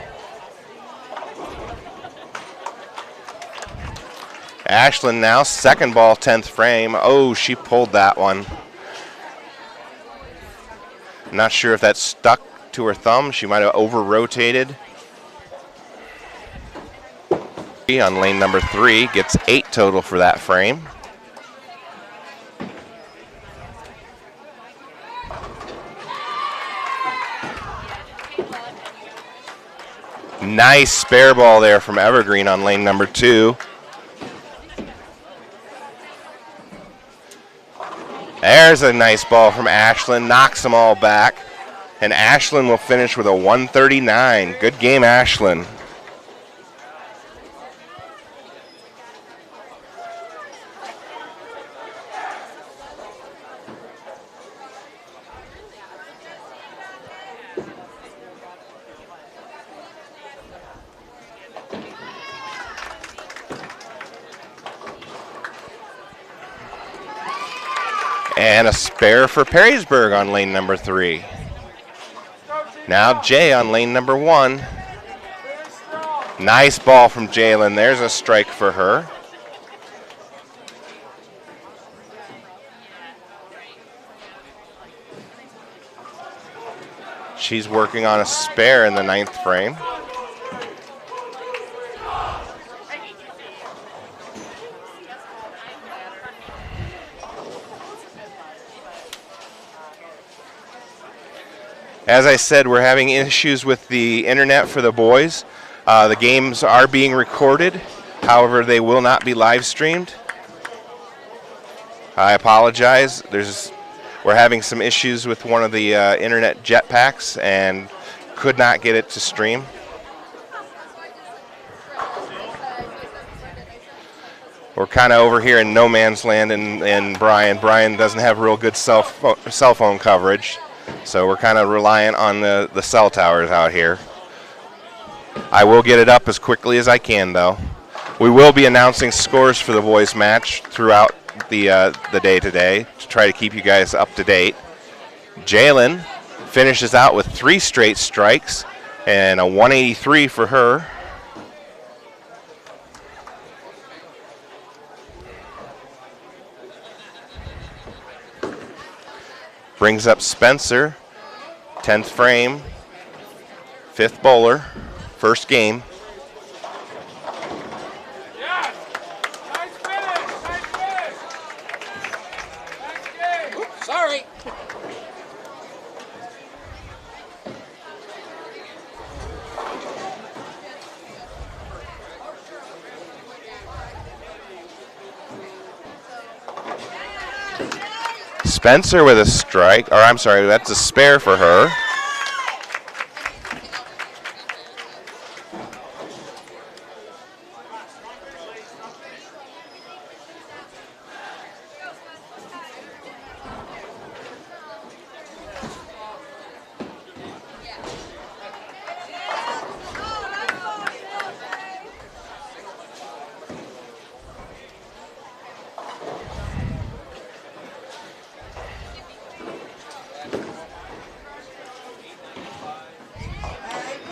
Ashlyn now, second ball, 10th frame. Oh, she pulled that one. Not sure if that stuck to her thumb. She might have over-rotated. On lane number 3, gets 8 total for that frame. Nice spare ball there from Evergreen on lane number 2. There's a nice ball from Ashlyn, knocks them all back. And Ashlyn will finish with a 139. Good game, Ashlyn. And a spare for Perrysburg on lane number 3. Now Jay on lane number 1. Nice ball from Jalen. There's a strike for her. She's working on a spare in the 9th frame. As I said, we're having issues with the internet for the boys. The games are being recorded. However, they will not be live streamed. I apologize. We're having some issues with one of the internet jetpacks and could not get it to stream. We're kind of over here in no man's land in Bryan. Bryan doesn't have real good cell phone coverage. So we're kind of reliant on the cell towers out here. I will get it up as quickly as I can, though. We will be announcing scores for the boys match throughout the day today to try to keep you guys up to date. Jalen finishes out with 3 straight strikes and a 183 for her. Brings up Spencer, 10th frame, 5th bowler, first game. Yeah. Nice finish. Nice finish. Nice game. Oops, sorry. Spencer with a strike, or I'm sorry, that's a spare for her.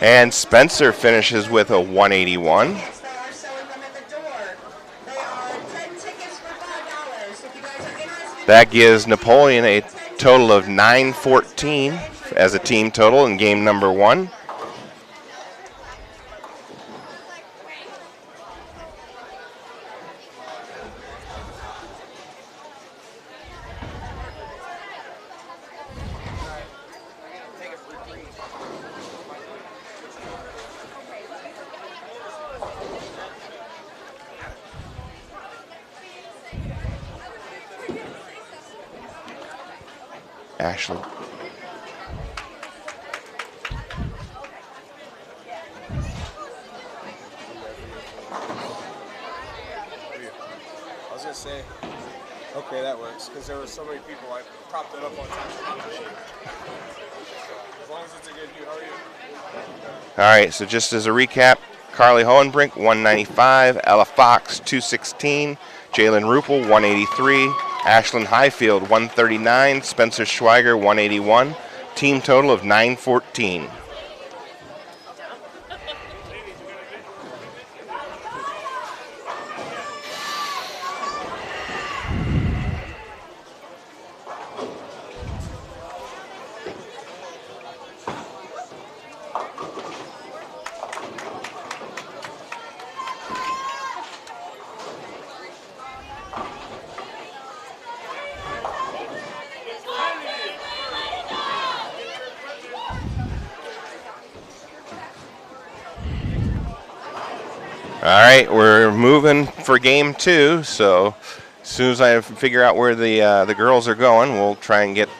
And Spencer finishes with a 181. That gives Napoleon a total of 914 as a team total in game number 1. Ashley. I was going to say, okay, that works, because there were so many people, I propped it up on time. As long as it's a good view, how are you? All right, so just as a recap, Carly Hohenbrink, 195. Ella Fox, 216. Jalen Rupel, 183. Ashlyn Highfield, 139. Spencer Schweiger, 181. Team total of 914. All right, we're moving for game 2. So as soon as I figure out where the girls are going, we'll try and get.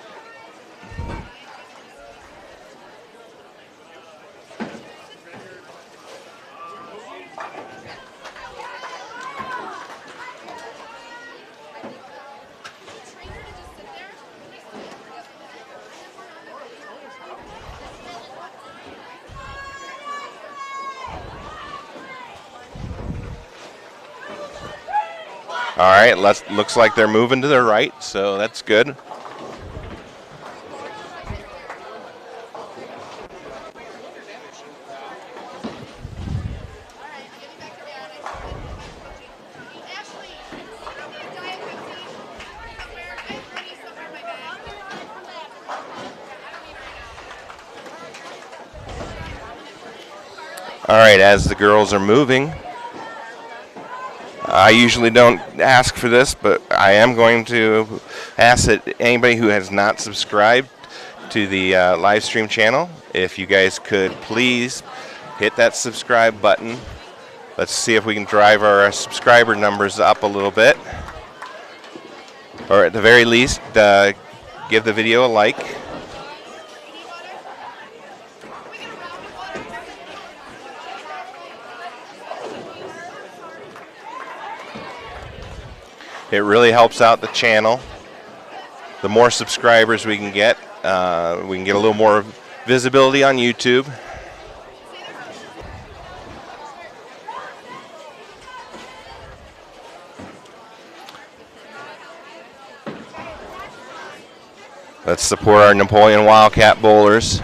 All right, looks like they're moving to the right, so that's good. All right, as the girls are moving, I usually don't ask for this, but I am going to ask that anybody who has not subscribed to the live stream channel, if you guys could please hit that subscribe button. Let's see if we can drive our subscriber numbers up a little bit. Or at the very least, give the video a like. It really helps out the channel. The more subscribers we can get a little more visibility on YouTube. Let's support our Napoleon Wildcat bowlers.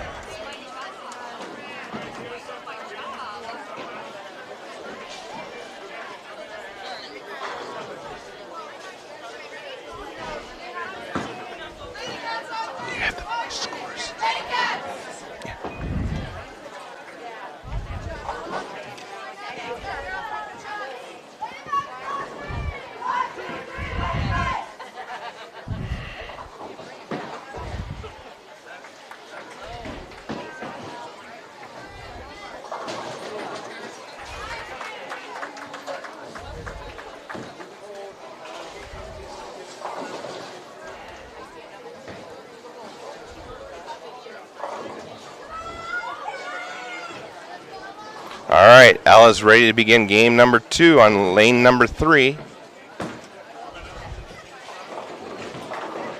All right, Ella's ready to begin game number 2 on lane number 3.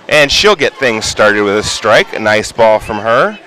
And she'll get things started with a strike. A nice ball from her.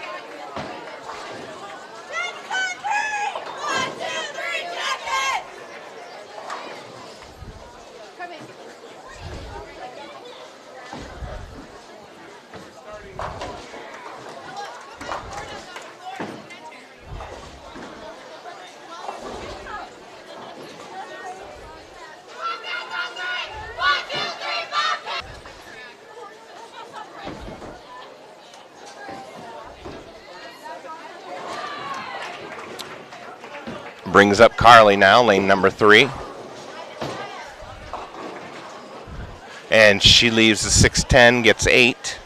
Brings up Carly now, lane number 3. And she leaves the 6-10, gets 8.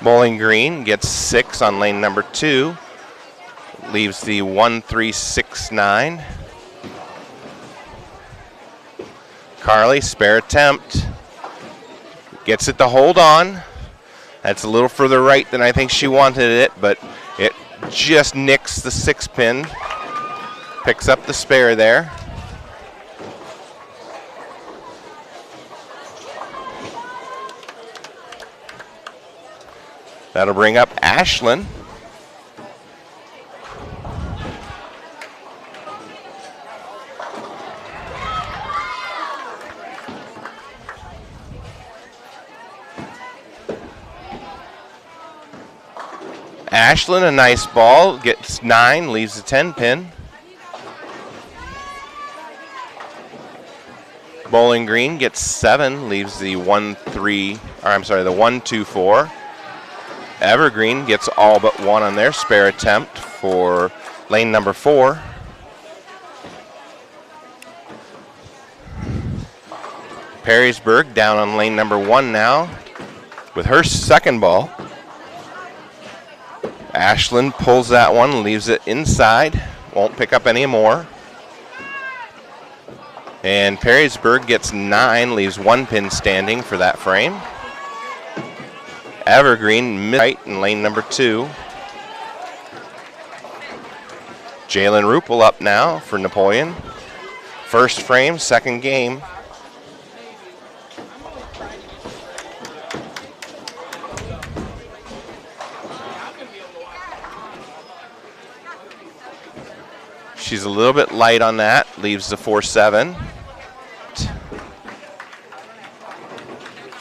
Bowling Green gets 6 on lane number 2. Leaves the 1-3-6-9. Carly, spare attempt. Gets it to hold on. That's a little further right than I think she wanted it, but it just nicks the 6 pin. Picks up the spare there. That'll bring up Ashlyn. Ashlyn, a nice ball, gets 9, leaves the 10 pin. Bowling Green gets 7, leaves the 1-2-4. Evergreen gets all but 1 on their spare attempt for lane number 4. Perrysburg down on lane number 1 now with her second ball. Ashlyn pulls that one, leaves it inside, won't pick up any more. And Perrysburg gets 9, leaves 1 pin standing for that frame. Evergreen right in lane number 2. Jalen Rupel up now for Napoleon. First frame, second game. She's a little bit light on that, leaves the 4-7.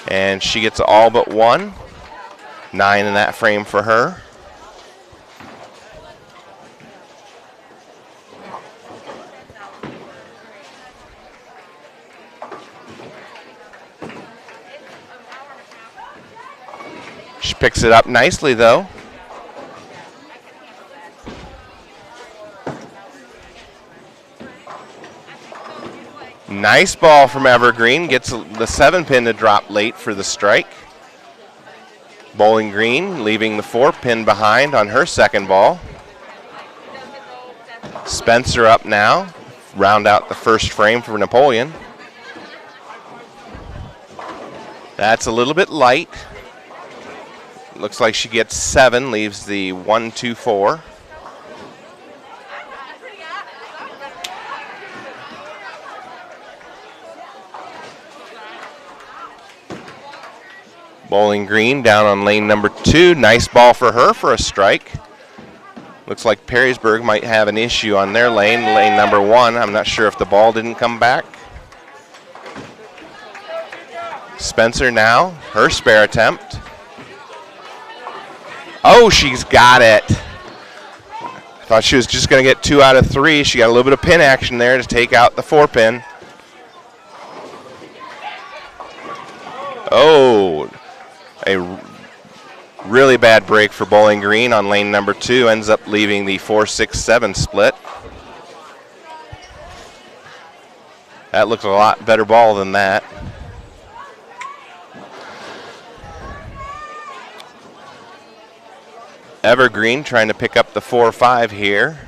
And she gets all but 1. 9 in that frame for her. She picks it up nicely though. Nice ball from Evergreen, gets the 7 pin to drop late for the strike. Bowling Green leaving the 4 pin behind on her second ball. Spencer up now, round out the first frame for Napoleon. That's a little bit light. Looks like she gets 7, leaves the 1-2-4. Bowling Green down on lane number 2. Nice ball for her for a strike. Looks like Perrysburg might have an issue on their lane, lane number 1. I'm not sure if the ball didn't come back. Spencer now, her spare attempt. Oh, she's got it. I thought she was just going to get 2 out of 3. She got a little bit of pin action there to take out the 4 pin. Oh, a really bad break for Bowling Green on lane number 2. Ends up leaving the 4-6-7 split. That looks a lot better ball than that. Evergreen trying to pick up the 4-5 here.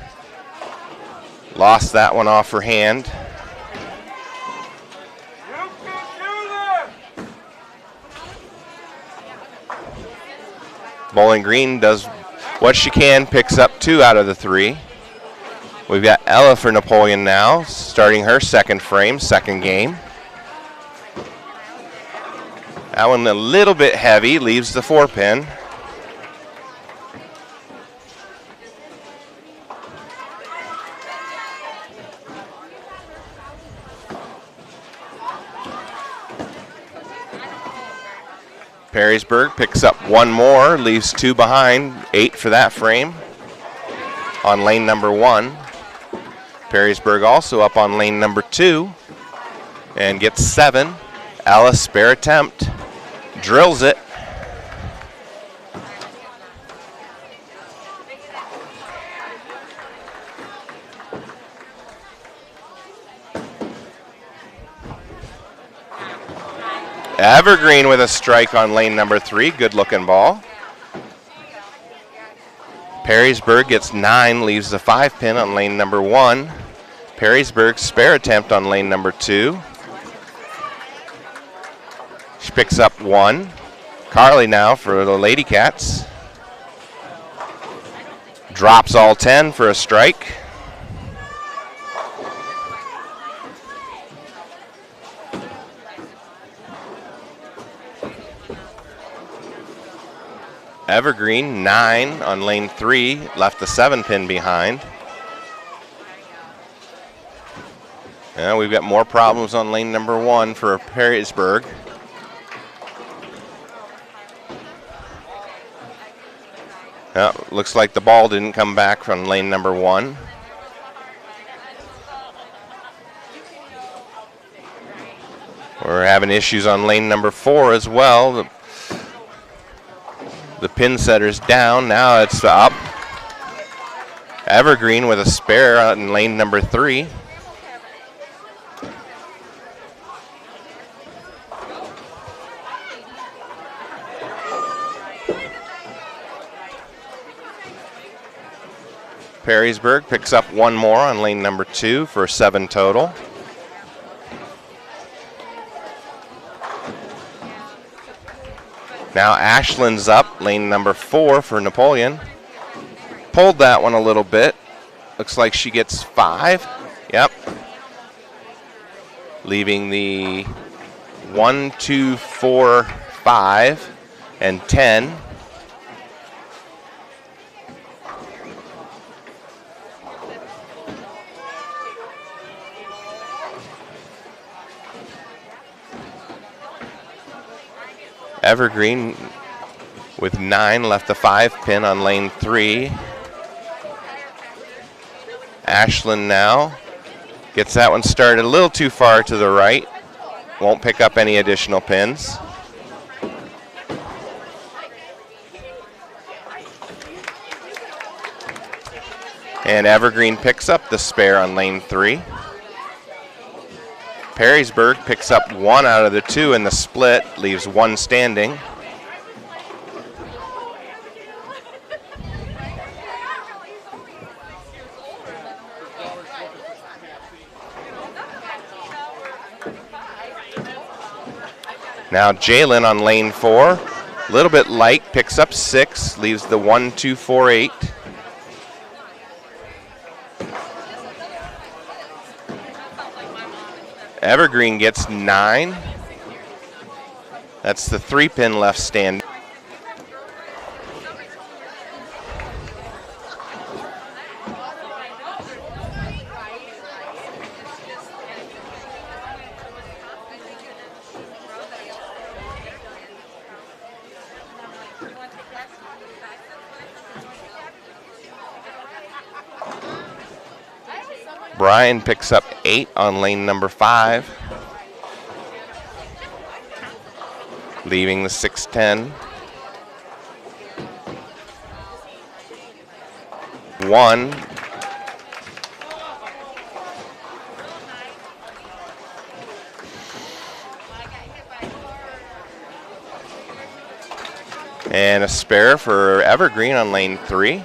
Lost that one off her hand. Bowling Green does what she can, picks up 2 out of the 3. We've got Ella for Napoleon now, starting her second frame, second game. That one a little bit heavy, leaves the 4 pin. Perrysburg picks up 1 more, leaves 2 behind, 8 for that frame on lane number 1. Perrysburg also up on lane number 2 and gets 7. Alice spare attempt, drills it. Evergreen with a strike on lane number 3. Good looking ball. Perrysburg gets 9, leaves the 5 pin on lane number 1. Perrysburg's spare attempt on lane number 2. She picks up 1. Carly now for the Lady Cats. Drops all 10 for a strike. Evergreen, 9 on lane 3, left the 7 pin behind. And we've got more problems on lane number 1 for Perrysburg. Looks like the ball didn't come back from lane number 1. We're having issues on lane number 4 as well. The pin setter's down, now it's up. Evergreen with a spare on lane number 3. Perrysburg picks up one more on lane number 2 for 7 total. Now Ashland's up, lane number 4 for Napoleon. Pulled that one a little bit. Looks like she gets 5. Yep. Leaving the 1, 2, 4, 5, and 10. Evergreen with 9 left the 5 pin on lane 3. Ashland now gets that one started a little too far to the right. Won't pick up any additional pins. And Evergreen picks up the spare on lane 3. Perrysburg picks up 1 out of the 2 in the split, leaves 1 standing. Now Jalen on lane 4, a little bit light, picks up 6, leaves the 1, 2, 4, 8. Evergreen gets 9. That's the 3 pin left standing. Bryan picks up 8 on lane number 5, leaving the 6-10. 1. And a spare for Evergreen on lane 3.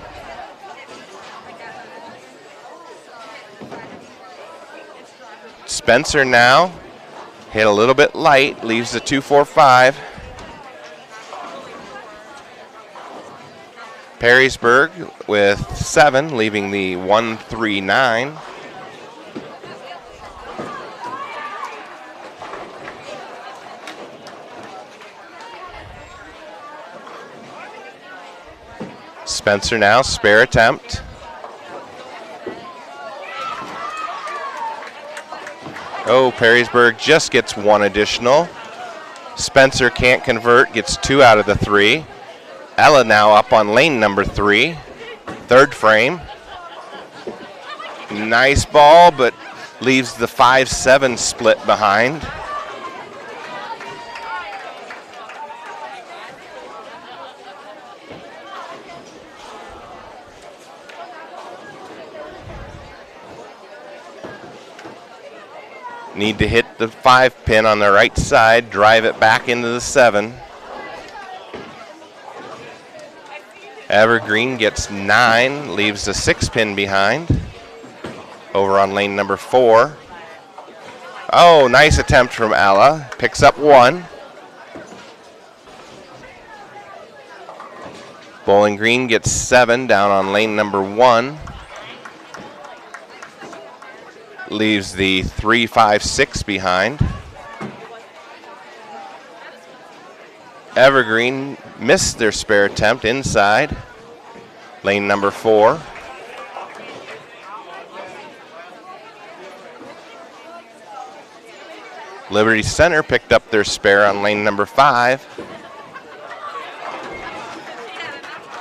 Spencer now hit a little bit light, leaves the 2-4-5. Perrysburg with 7, leaving the 1-3-9. Spencer now, spare attempt. Oh, Perrysburg just gets 1 additional. Spencer can't convert, gets 2 out of the 3. Ella now up on lane number 3, 3rd frame. Nice ball, but leaves the 5-7 split behind. Need to hit the 5 pin on the right side, drive it back into the 7. Evergreen gets 9, leaves the 6 pin behind. Over on lane number 4. Oh, nice attempt from Ella. Picks up 1. Bowling Green gets 7 down on lane number 1. Leaves the 3-5-6 behind. Evergreen missed their spare attempt inside. Lane number 4. Liberty Center picked up their spare on lane number 5.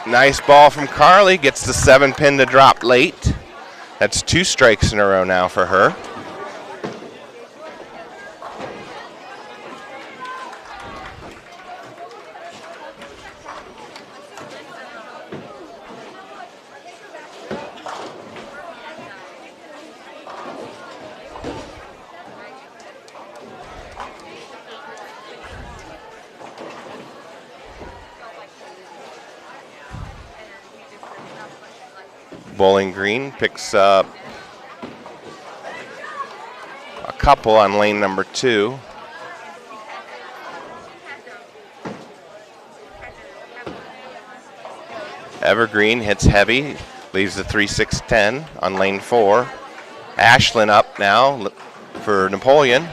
Nice ball from Carly, gets the 7-pin to drop late. That's 2 strikes in a row now for her. Bowling Green picks up a couple on lane number 2. Evergreen hits heavy, leaves the 3-6-10 on lane 4. Ashlyn up now for Napoleon.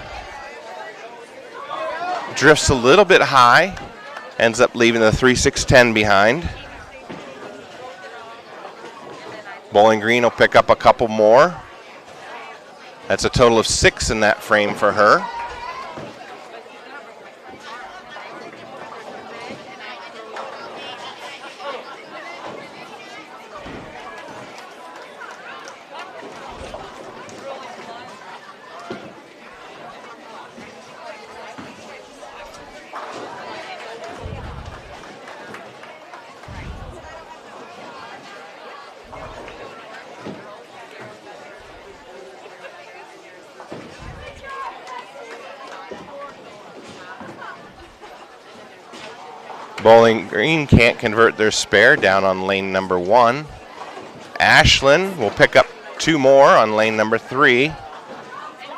Drifts a little bit high, ends up leaving the 3-6-10 behind. Bowling Green will pick up a couple more. That's a total of 6 in that frame for her. Bowling Green can't convert their spare down on lane number 1. Ashlyn will pick up 2 more on lane number 3,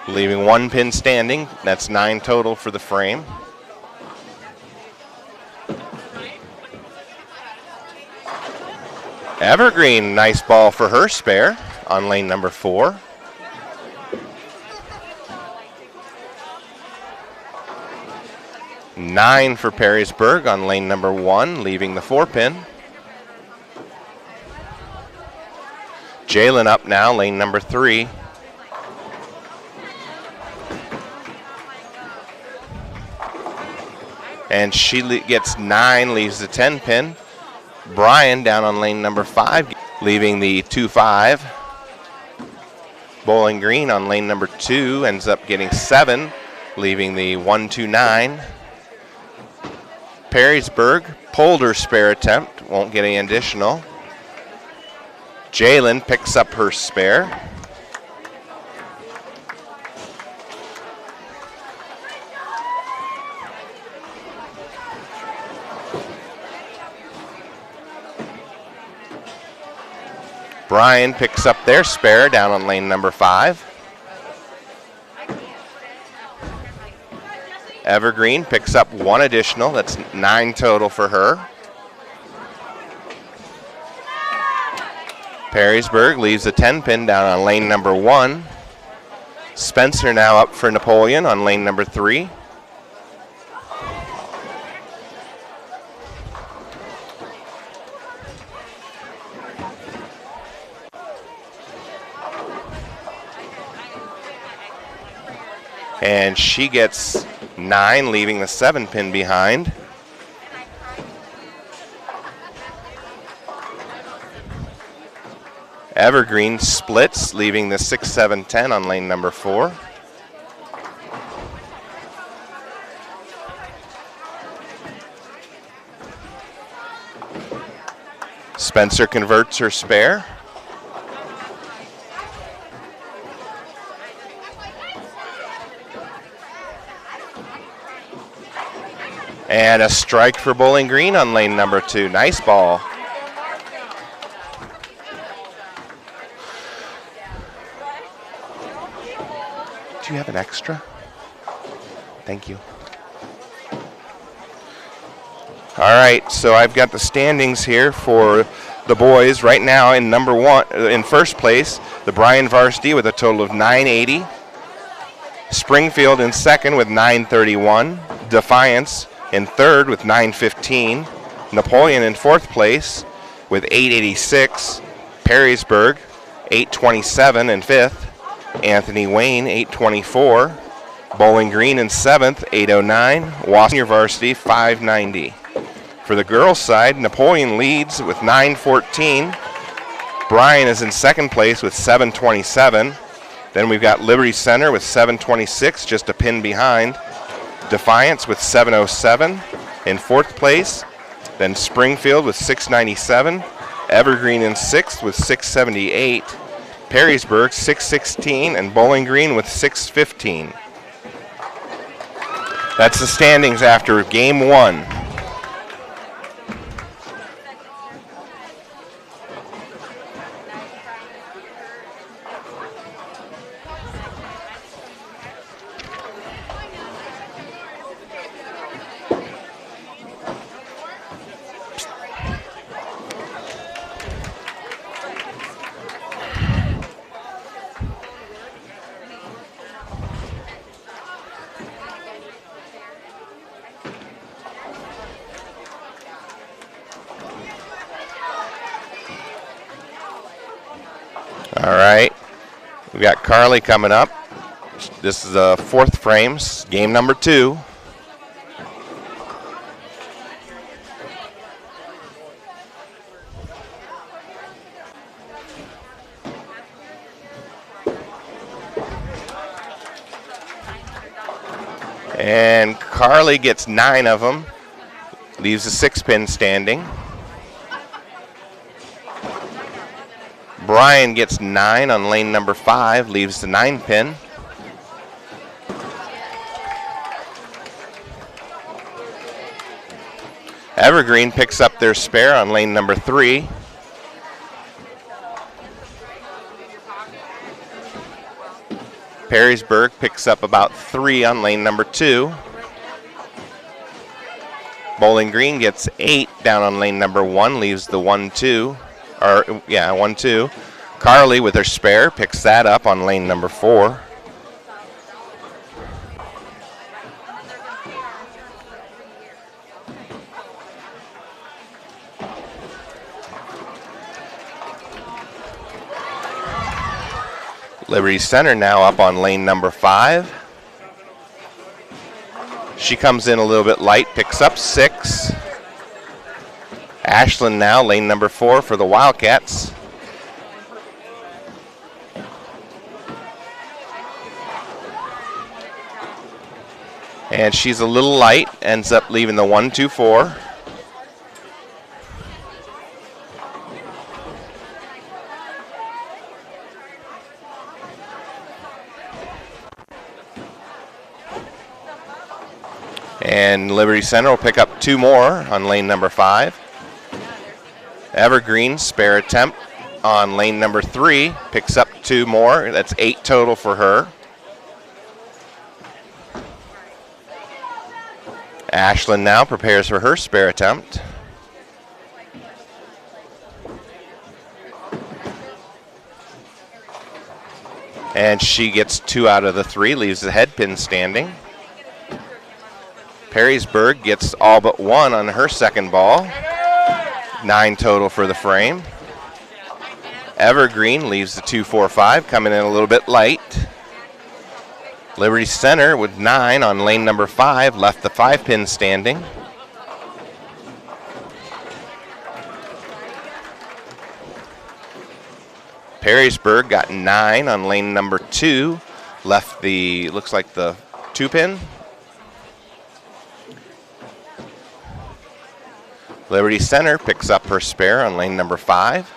leaving 1 pin standing. That's 9 total for the frame. Evergreen, nice ball for her spare on lane number 4. Nine for Perrysburg on lane number 1, leaving the 4-pin. Jalen up now, lane number 3. And she gets 9, leaves the 10-pin. Bryan down on lane number 5, leaving the 2-5. Bowling Green on lane number 2 ends up getting 7, leaving the 1-2-9. Perrysburg pulled her spare attempt, won't get any additional. Jalen picks up her spare. Bryan picks up their spare down on lane number 5. Evergreen picks up 1 additional. That's 9 total for her. Perrysburg leaves a 10-pin down on lane number 1. Spencer now up for Napoleon on lane number 3. And she gets 9, leaving the 7-pin behind. Evergreen splits, leaving the 6-7-10 on lane number 4. Spencer converts her spare. And a strike for Bowling Green on lane number 2. Nice ball. Do you have an extra? Thank you. All right, so I've got the standings here for the boys right now. In number 1, in first place, the Bryan varsity with a total of 980. Springfield in second with 931. Defiance In third with 9:15. Napoleon in fourth place with 8:86. Perrysburg 8:27 in fifth. Anthony Wayne 8:24. Bowling Green in seventh 8:09. Wasson Varsity 5:90. For the girls' side, Napoleon leads with 9:14. Bryan is in second place with 7:27. Then we've got Liberty Center with 7:26, just a pin behind. Defiance with 7:07 in fourth place. Then Springfield with 6:97. Evergreen in sixth with 6:78. Perrysburg 6:16, and Bowling Green with 6:15. That's the standings after game one. All right, we got Carly coming up. This is the fourth frames, game number 2. And Carly gets 9 of them, leaves a 6-pin standing. Bryan gets 9 on lane number 5, leaves the 9-pin. Evergreen picks up their spare on lane number 3. Perrysburg picks up about 3 on lane number 2. Bowling Green gets 8 down on lane number 1, leaves the 1-2. 1-2. Carly with her spare picks that up on lane number 4. Liberty Center now up on lane number 5. She comes in a little bit light, picks up 6. Ashland now, lane number 4 for the Wildcats. And she's a little light, ends up leaving the 1-2-4. And Liberty Center will pick up 2 more on lane number 5. Evergreen, spare attempt on lane number 3, picks up 2 more. That's 8 total for her. Ashland now prepares for her spare attempt. And she gets 2 out of the 3, leaves the head pin standing. Perrysburg gets all but 1 on her second ball. 9 total for the frame. Evergreen leaves the 2-4-5, coming in a little bit light. Liberty Center with 9 on lane number 5, left the 5-pin standing. Perrysburg got 9 on lane number 2, left the, looks like the 2-pin. Liberty Center picks up her spare on lane number 5.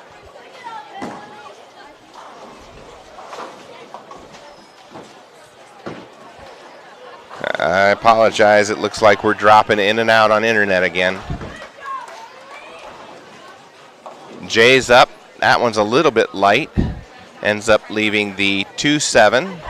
I apologize, it looks like we're dropping in and out on internet again. Jay's up, that one's a little bit light, ends up leaving the 2-7.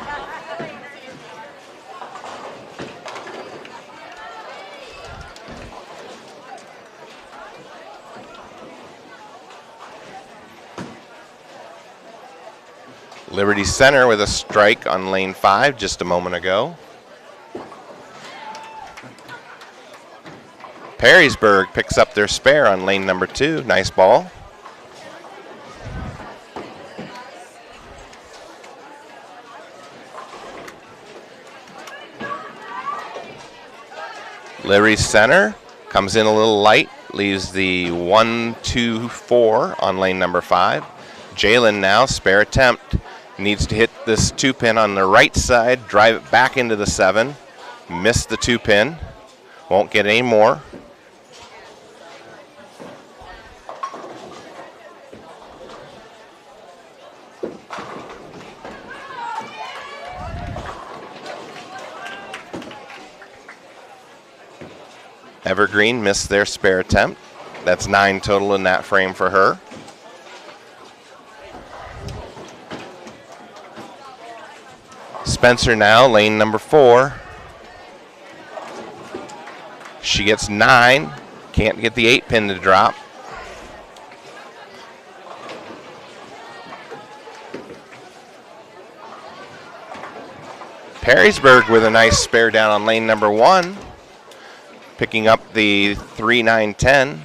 Liberty Center with a strike on lane 5 just a moment ago. Perrysburg picks up their spare on lane number 2. Nice ball. Liberty Center comes in a little light, leaves the 1-2-4 on lane number 5. Jalen now, spare attempt, needs to hit this 2-pin on the right side, drive it back into the 7. Missed the 2-pin, won't get any more. Evergreen missed their spare attempt. That's 9 total in that frame for her. Spencer now, lane number 4. She gets 9, can't get the 8-pin to drop. Perrysburg with a nice spare down on lane number 1. Picking up the 3-9-10.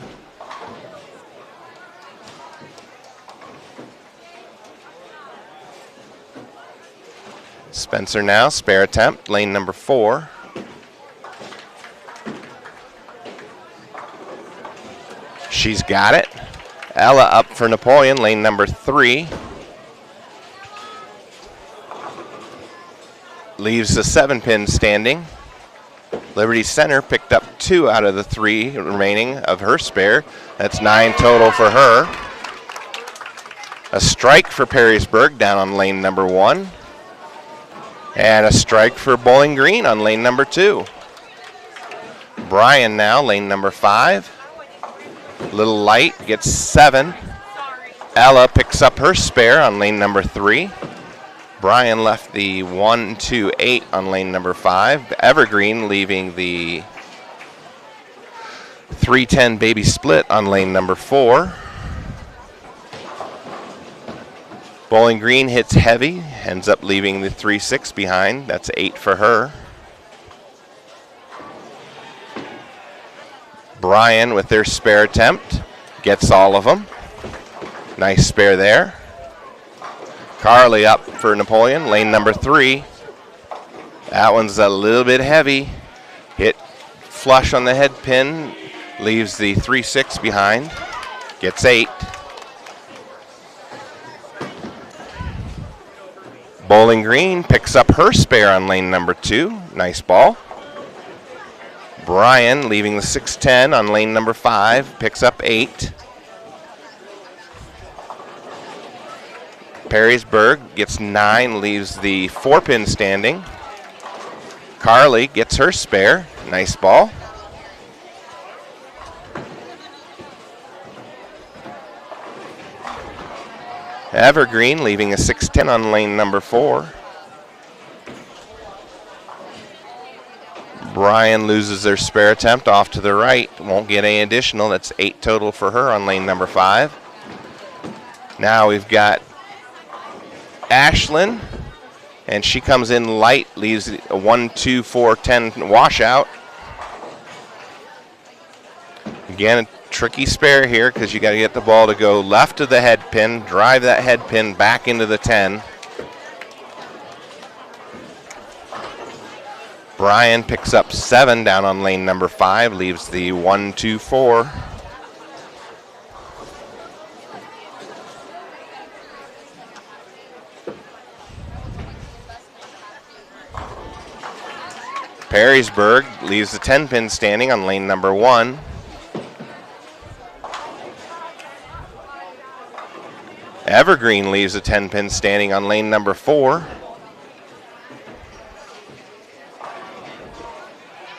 Spencer now, spare attempt, lane number 4. She's got it. Ella up for Napoleon, lane number 3. Leaves the 7-pin standing. Liberty Center picked up 2 out of the 3 remaining of her spare. That's 9 total for her. A strike for Perrysburg down on lane number 1. And a strike for Bowling Green on lane number 2. Bryan now, lane number 5. Little light, gets 7. Ella picks up her spare on lane number 3. Bryan left the 1-2-8 on lane number 5. Evergreen leaving the 3-10 baby split on lane number 4. Bowling Green hits heavy, ends up leaving the 3-6 behind. That's 8 for her. Bryan with their spare attempt gets all of them. Nice spare there. Carly up for Napoleon, lane number 3. That one's a little bit heavy. Hit flush on the head pin, leaves the 3-6 behind. Gets 8. Bowling Green picks up her spare on lane number 2. Nice ball. Bryan leaving the 6-10 on lane number 5, picks up 8. Perrysburg gets 9, leaves the 4-pin standing. Carly gets her spare. Nice ball. Evergreen leaving a 6-10 on lane number 4. Bryan loses their spare attempt off to the right. Won't get any additional. That's 8 total for her on lane number 5. Now we've got Ashlyn, and she comes in light, leaves a 1-2-4-10 washout. Again, a tricky spare here because you got to get the ball to go left of the head pin, drive that head pin back into the 10. Bryan picks up 7 down on lane number 5, leaves the 1-2-4. Perrysburg leaves the 10-pin standing on lane number 1. Evergreen leaves a 10-pin standing on lane number 4.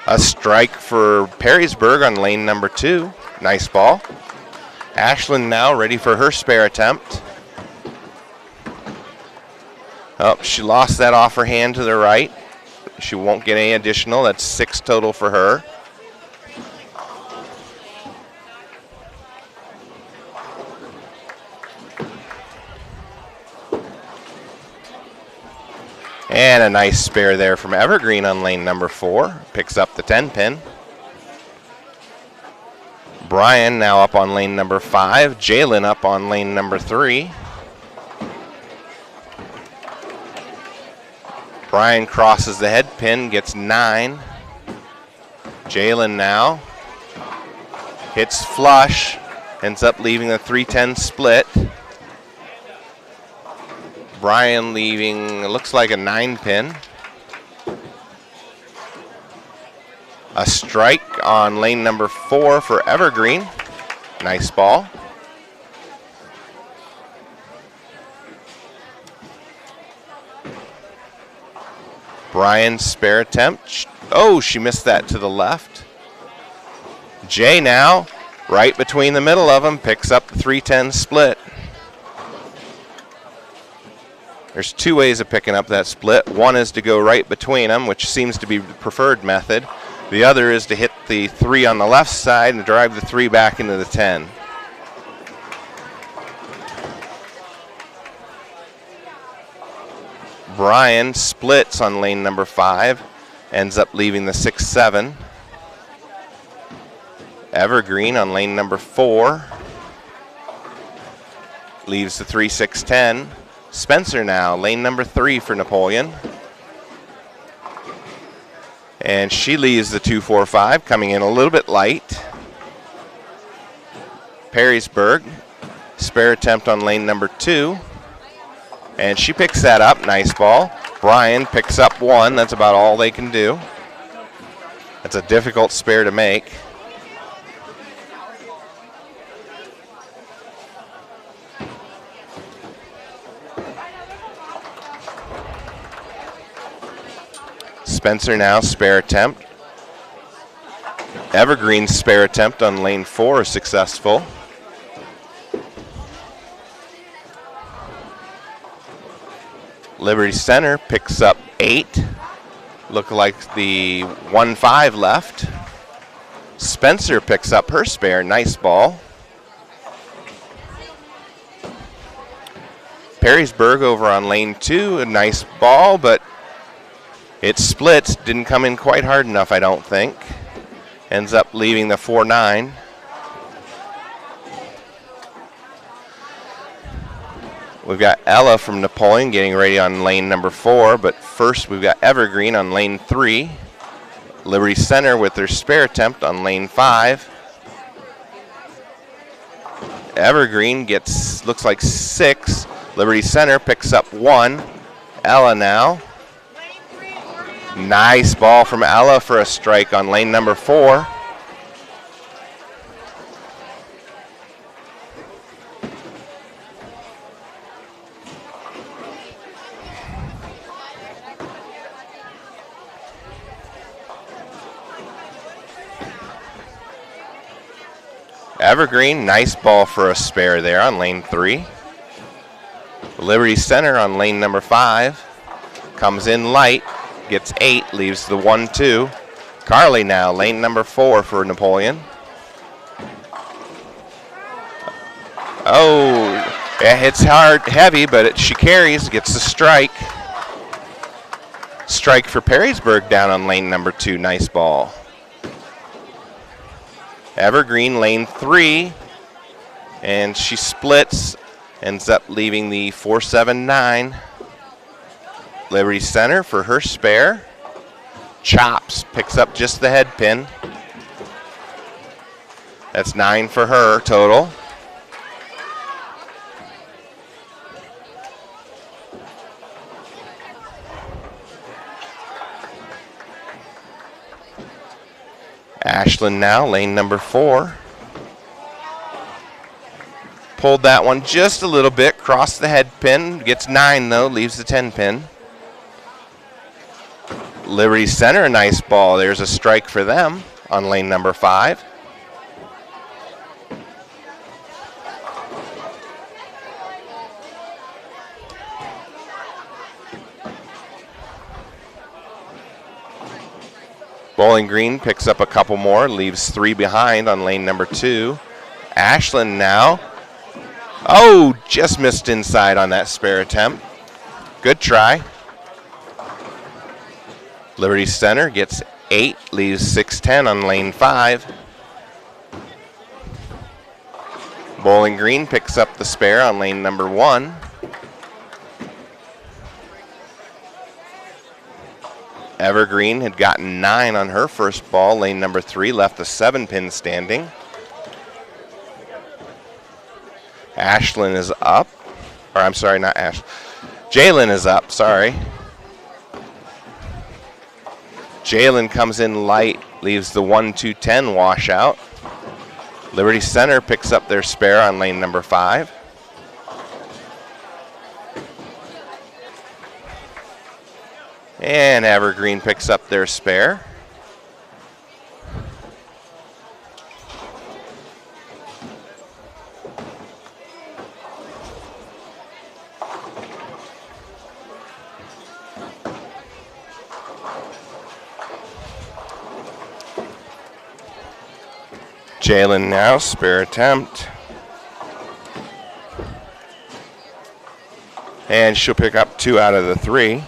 A strike for Perrysburg on lane number 2. Nice ball. Ashlyn now ready for her spare attempt. Oh, she lost that off her hand to the right. She won't get any additional. That's 6 total for her. And a nice spare there from Evergreen on lane number 4. Picks up the 10-pin. Bryan now up on lane number 5. Jalen up on lane number 3. Bryan crosses the head pin, gets 9. Jalen now hits flush, ends up leaving the 310 split. Bryan leaving, looks like a 9 pin. A strike on lane number 4 for Evergreen. Nice ball. Bryan's spare attempt. Oh, she missed that to the left. Jay now, right between the middle of them, picks up the 310 split. There's 2 ways of picking up that split. One is to go right between them, which seems to be the preferred method. The other is to hit the 3 on the left side and drive the 3 back into the 10. Bryan splits on lane number 5, ends up leaving the 6-7. Evergreen on lane number 4, leaves the 3-6-10. Spencer now, lane number 3 for Napoleon. And she leaves the 2-4-5, coming in a little bit light. Perrysburg, spare attempt on lane number 2. And she picks that up, nice ball. Bryan picks up 1, that's about all they can do. That's a difficult spare to make. Spencer now, spare attempt. Evergreen's spare attempt on lane 4 is successful. Liberty Center picks up 8. Look like the 1-5 left. Spencer picks up her spare, nice ball. Perrysburg over on lane 2, a nice ball, but it splits, didn't come in quite hard enough, I don't think. Ends up leaving the 4-9. We've got Ella from Napoleon getting ready on lane number 4, but first we've got Evergreen on lane 3. Liberty Center with their spare attempt on lane 5. Evergreen gets, looks like 6. Liberty Center picks up 1. Ella now. Nice ball from Ella for a strike on lane number 4. Evergreen, nice ball for a spare there on lane 3. Liberty Center on lane number 5. Comes in light, gets 8, leaves the 1-2. Carly now, lane number 4 for Napoleon. Oh, it hits hard, heavy, but she carries, gets the strike. Strike for Perrysburg down on lane number 2, nice ball. Evergreen, lane 3, and she splits, ends up leaving the 4-7-9. Liberty Center for her spare. Chops, picks up just the head pin. That's 9 for her total. Ashland now, lane number 4. Pulled that one just a little bit, crossed the head pin, gets 9 though, leaves the 10 pin. Liberty Center, a nice ball. There's a strike for them on lane number 5. Bowling Green picks up a couple more, leaves 3 behind on lane number 2. Ashland now. Oh, just missed inside on that spare attempt. Good try. Liberty Center gets 8, leaves 6-10 on lane 5. Bowling Green picks up the spare on lane number 1. Evergreen had gotten 9 on her first ball. Lane number 3 left a 7-pin standing. Ashlyn is up. Or I'm sorry, not Ash. Jalen is up, sorry. Jalen comes in light, leaves the 1-2-10 washout. Liberty Center picks up their spare on lane number 5. And Evergreen picks up their spare. Jalen now, spare attempt. And she'll pick up 2 out of the 3.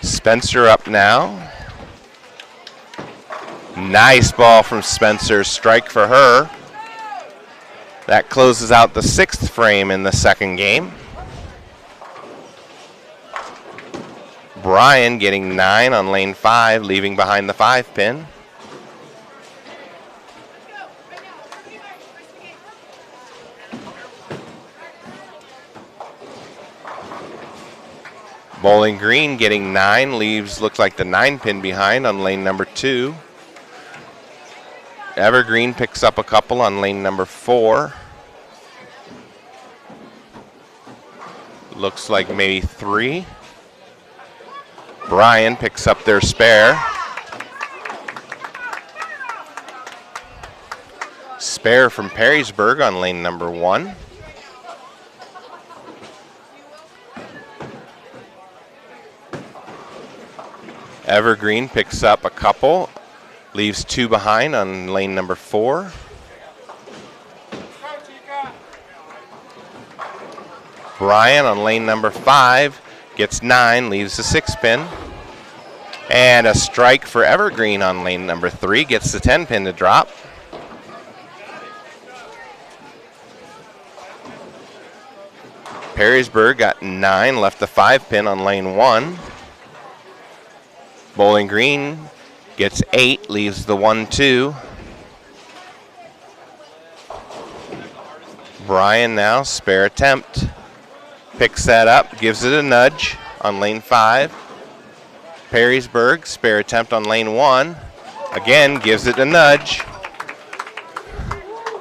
Spencer up now. Nice ball from Spencer, strike for her. That closes out the 6th frame in the second game. Bryan getting 9 on lane 5, leaving behind the 5-pin. Bowling Green getting 9, looks like the 9-pin behind on lane number 2. Evergreen picks up a couple on lane number 4. Looks like maybe 3. Bryan picks up their spare. Spare from Perrysburg on lane number 1. Evergreen picks up a couple, leaves 2 behind on lane number 4. Bryan on lane number 5 gets 9, leaves a 6-pin. And a strike for Evergreen on lane number 3, gets the 10-pin to drop. Perrysburg got 9, left the 5-pin on lane 1. Bowling Green gets 8, leaves the 1-2. Bryan now, spare attempt. Picks that up, gives it a nudge on lane 5. Perrysburg, spare attempt on lane 1. Again, gives it a nudge.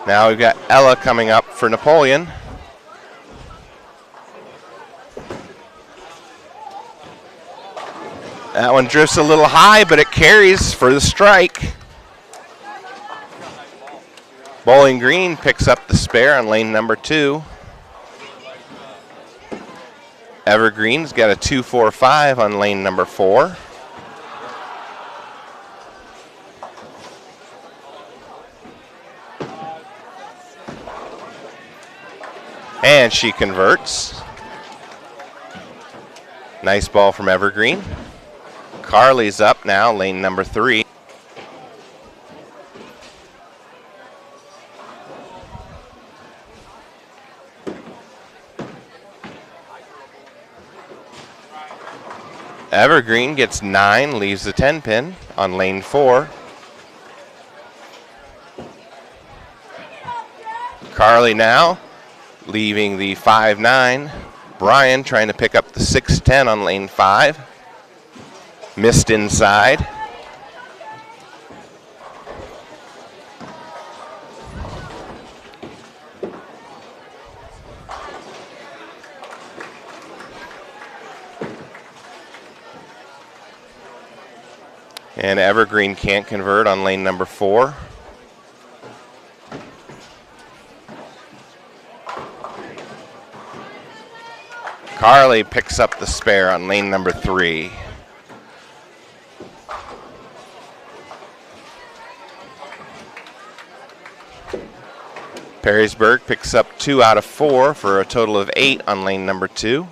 Now we've got Ella coming up for Napoleon. That one drifts a little high, but it carries for the strike. Bowling Green picks up the spare on lane number 2. Evergreen's got a 2-4-5 on lane number 4. And she converts. Nice ball from Evergreen. Carly's up now, lane number 3. Evergreen gets 9, leaves the 10-pin on lane 4. Carly now, leaving the 5-9. Bryan trying to pick up the 6-10 on lane 5. Missed inside. And Evergreen can't convert on lane number 4. Carly picks up the spare on lane number 3. Perrysburg picks up 2 out of 4 for a total of 8 on lane number 2.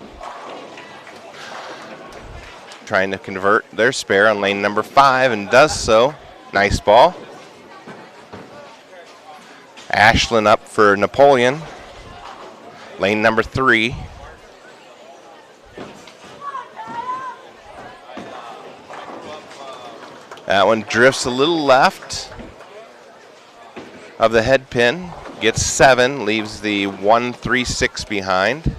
Trying to convert their spare on lane number 5 and does so. Nice ball. Ashlyn up for Napoleon. Lane number 3. That one drifts a little left of the head pin. Gets 7, leaves the 1-3-6 behind.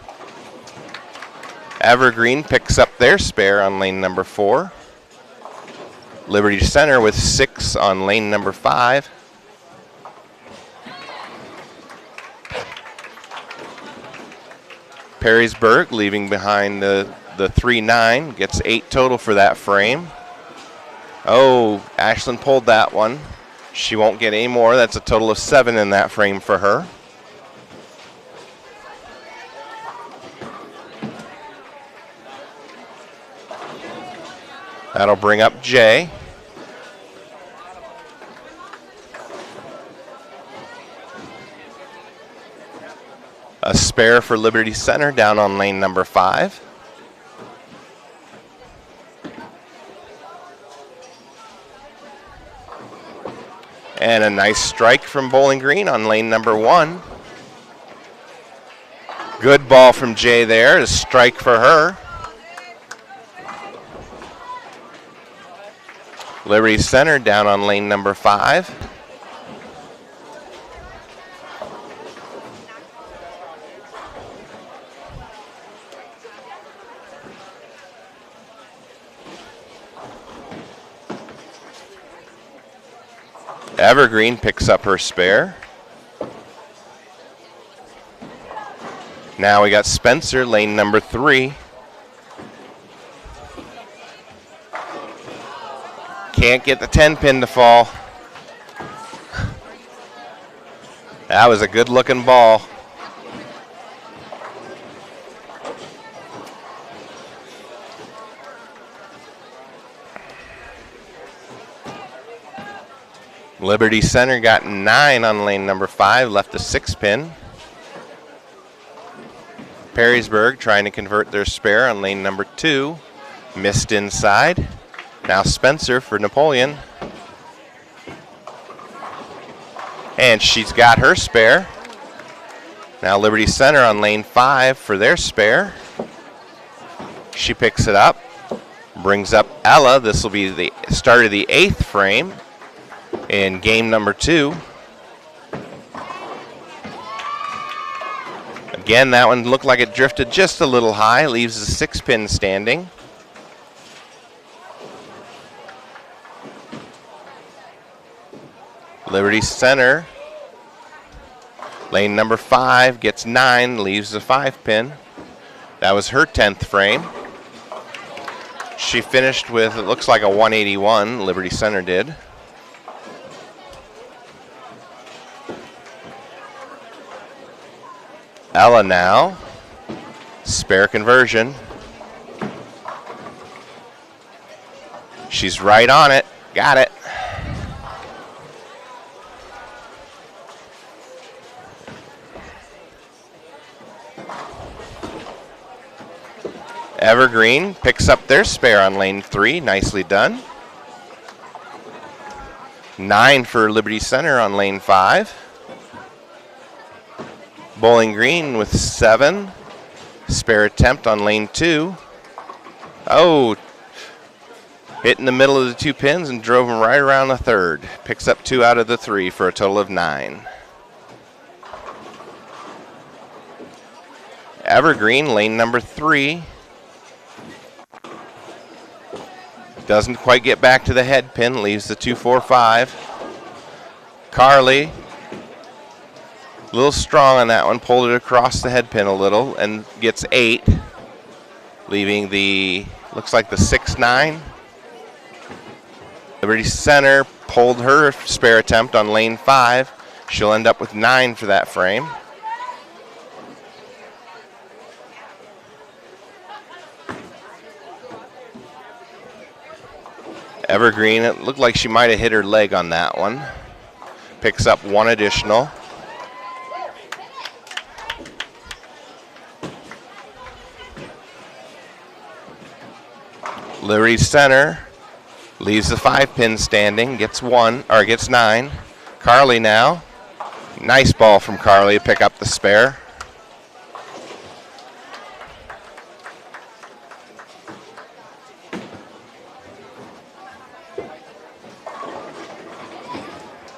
Evergreen picks up their spare on lane number 4. Liberty Center with 6 on lane number 5. Perrysburg leaving behind the 3-9, gets 8 total for that frame. Oh, Ashlyn pulled that one. She won't get any more. That's a total of 7 in that frame for her. That'll bring up Jay. A spare for Liberty Center down on lane number 5. And a nice strike from Bowling Green on lane number 1. Good ball from Jay there, a strike for her. Liberty Center down on lane number 5. Evergreen picks up her spare. Now we got Spencer, lane number 3. Can't get the 10 pin to fall. That was a good looking ball. Liberty Center got 9 on lane number 5, left a 6 pin. Perrysburg trying to convert their spare on lane number 2, missed inside. Now Spencer for Napoleon. And she's got her spare. Now Liberty Center on lane 5 for their spare. She picks it up, brings up Ella. This will be the start of the 8th frame in game number 2. Again, that one looked like it drifted just a little high, leaves the 6 pin standing. Liberty Center, lane number 5, gets 9, leaves the 5 pin. That was her 10th frame. She finished with, it looks like a 181, Liberty Center did. Ella now, spare conversion. She's right on it, got it. Evergreen picks up their spare on lane 3, nicely done. 9 for Liberty Center on lane 5. Bowling Green with 7. Spare attempt on lane 2. Oh, hit in the middle of the 2 pins and drove him right around the 3rd. Picks up 2 out of the 3 for a total of 9. Evergreen, lane number 3. Doesn't quite get back to the head pin, leaves the 2-4-5. Carly, a little strong on that one, pulled it across the head pin a little and gets 8, leaving the, looks like the 6-9. Liberty Center pulled her spare attempt on lane 5. She'll end up with 9 for that frame. Evergreen, it looked like she might have hit her leg on that one. Picks up one additional. Liberty Center leaves the 5-pin standing, gets 9. Carly now. Nice ball from Carly to pick up the spare.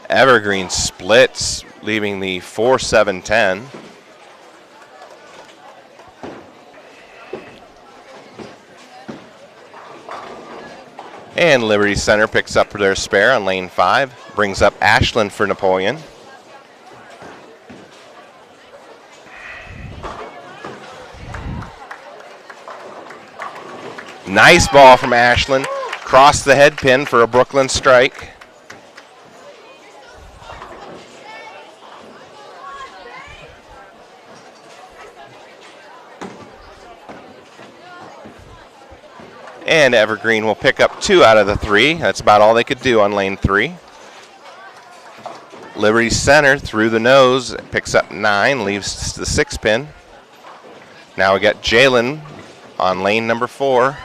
Evergreen splits, leaving the 4-7-10. And Liberty Center picks up their spare on lane 5. Brings up Ashland for Napoleon. Nice ball from Ashland. Cross the head pin for a Brooklyn strike. And Evergreen will pick up 2 out of the 3. That's about all they could do on lane 3. Liberty Center through the nose, picks up 9, leaves the 6-pin. Now we got Jalen on lane number 4.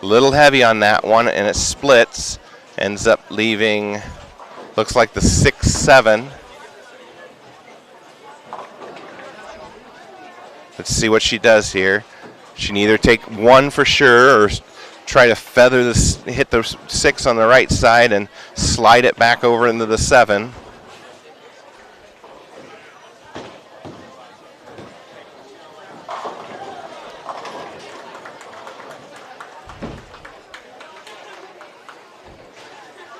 A little heavy on that one, and it splits. Ends up leaving, looks like the 6-7. Let's see what she does here. She can either take 1 for sure or try to feather this, hit the 6 on the right side and slide it back over into the 7.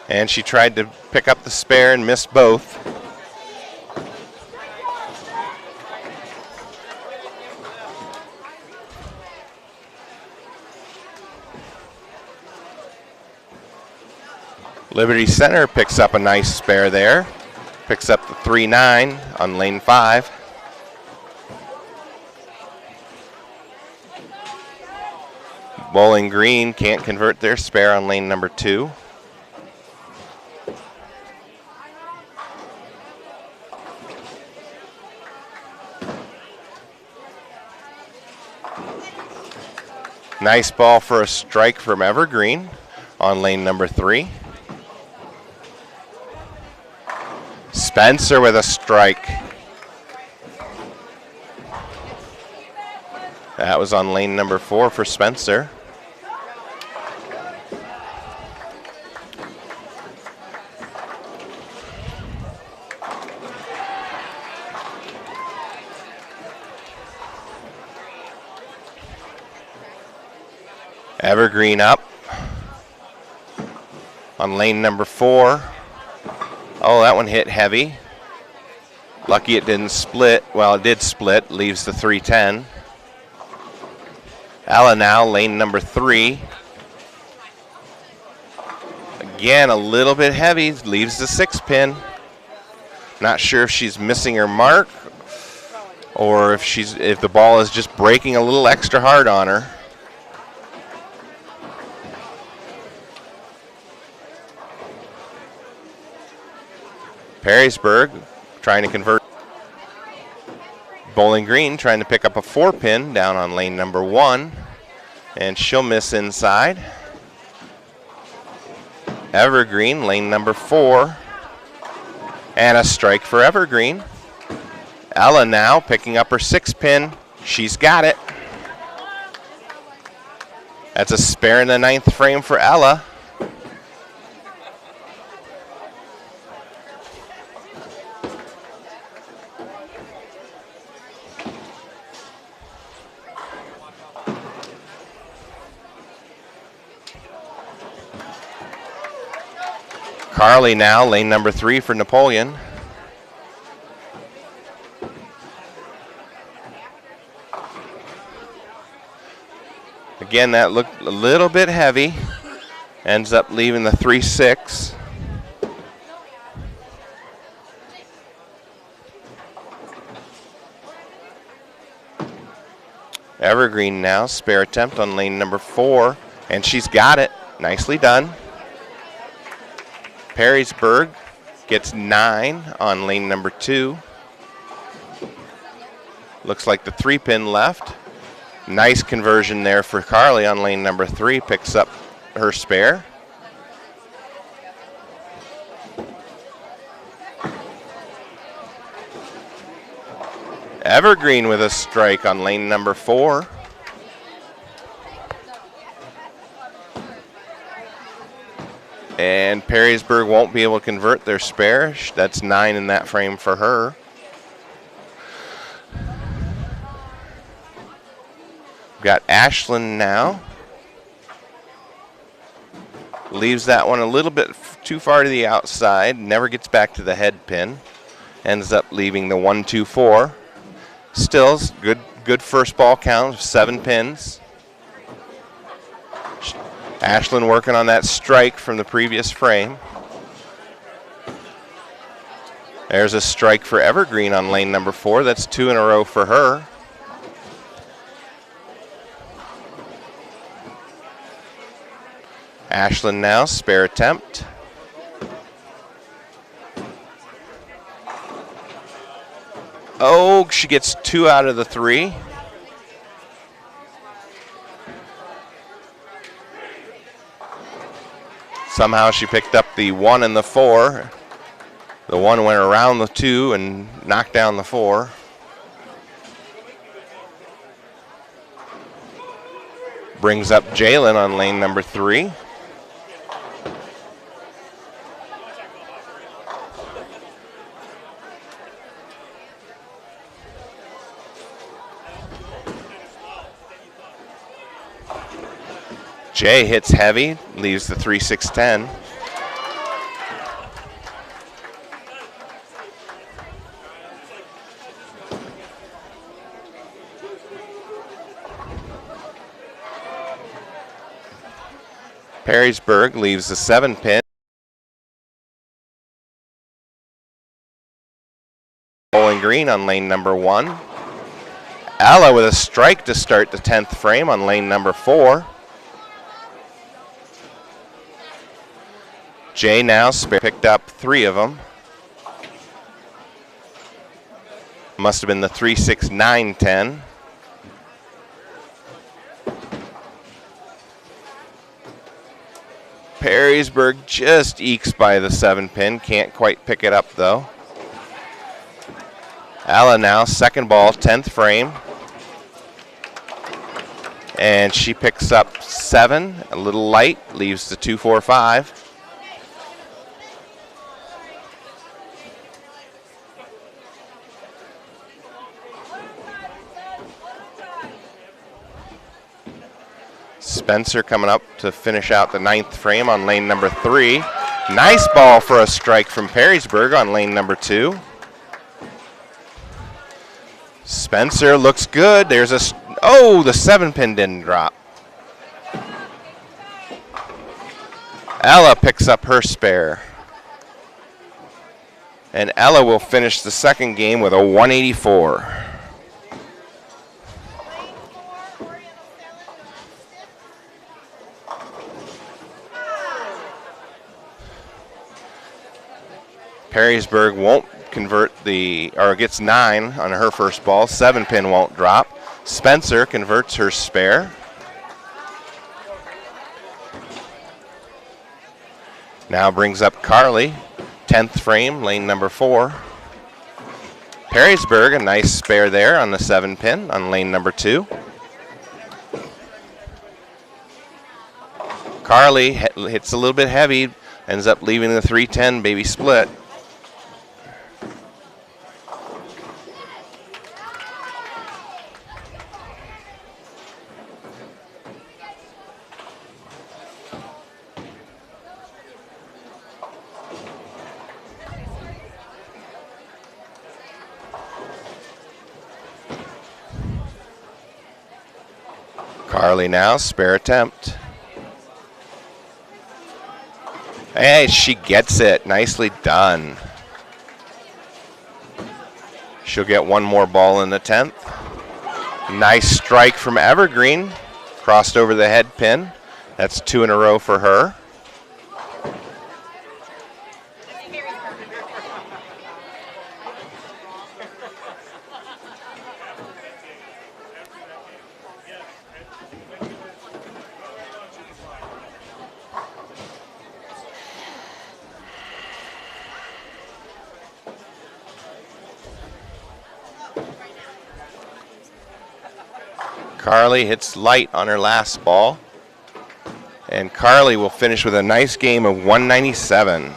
And she tried to pick up the spare and missed both. Liberty Center picks up a nice spare there. Picks up the 3-9 on lane 5. Bowling Green can't convert their spare on lane number 2. Nice ball for a strike from Evergreen on lane number 3. Spencer with a strike. That was on lane number 4 for Spencer. Evergreen up on lane number 4. Oh, that one hit heavy. Lucky it didn't split. Well, it did split. Leaves the 3-10. Ella now, lane number 3. Again, a little bit heavy. Leaves the 6-pin. Not sure if she's missing her mark or if the ball is just breaking a little extra hard on her. Perrysburg trying to convert. Bowling Green trying to pick up a 4-pin down on lane number 1. And she'll miss inside. Evergreen, lane number 4. And a strike for Evergreen. Ella now picking up her 6-pin. She's got it. That's a spare in the 9th frame for Ella. Carly now, lane number 3 for Napoleon. Again, that looked a little bit heavy. Ends up leaving the 3-6. Evergreen now, spare attempt on lane number 4, and she's got it. Nicely done. Perrysburg gets 9 on lane number 2. Looks like the 3-pin left. Nice conversion there for Carly on lane number 3, picks up her spare. Evergreen with a strike on lane number 4. And Perrysburg won't be able to convert their spare. That's 9 in that frame for her. We've got Ashland now. Leaves that one a little bit too far to the outside. Never gets back to the head pin. Ends up leaving the 1-2-4. Still good first ball count, 7 pins. Ashland working on that strike from the previous frame. There's a strike for Evergreen on lane number 4. That's 2 in a row for her. Ashland now, spare attempt. Oh, she gets 2 out of the 3. Somehow she picked up the 1 and the 4. The 1 went around the 2 and knocked down the 4. Brings up Jalen on lane number 3. Jay hits heavy, leaves the 3-6-10. Perrysburg leaves the 7-pin. Bowling Green on lane number 1. Alla with a strike to start the 10th frame on lane number 4. Jay now picked up 3 of them. Must have been the 3-6-9-10. Perrysburg just ekes by the 7-pin. Can't quite pick it up though. Alla now, second ball, 10th frame. And she picks up 7, a little light, leaves the 2-4-5. Spencer coming up to finish out the 9th frame on lane number 3. Nice ball for a strike from Perrysburg on lane number 2. Spencer looks good. There's a, oh, the 7-pin didn't drop. Ella picks up her spare. And Ella will finish the second game with a 184. Perrysburg won't convert or gets 9 on her first ball. 7-pin won't drop. Spencer converts her spare. Now brings up Carly, 10th frame, lane number 4. Perrysburg, a nice spare there on the 7-pin on lane number 2. Carly hits a little bit heavy, ends up leaving the 3-10 baby split. Carly now, spare attempt. Hey, she gets it. Nicely done. She'll get one more ball in the 10th. Nice strike from Evergreen. Crossed over the head pin. That's 2 in a row for her. Carly hits light on her last ball. And Carly will finish with a nice game of 197.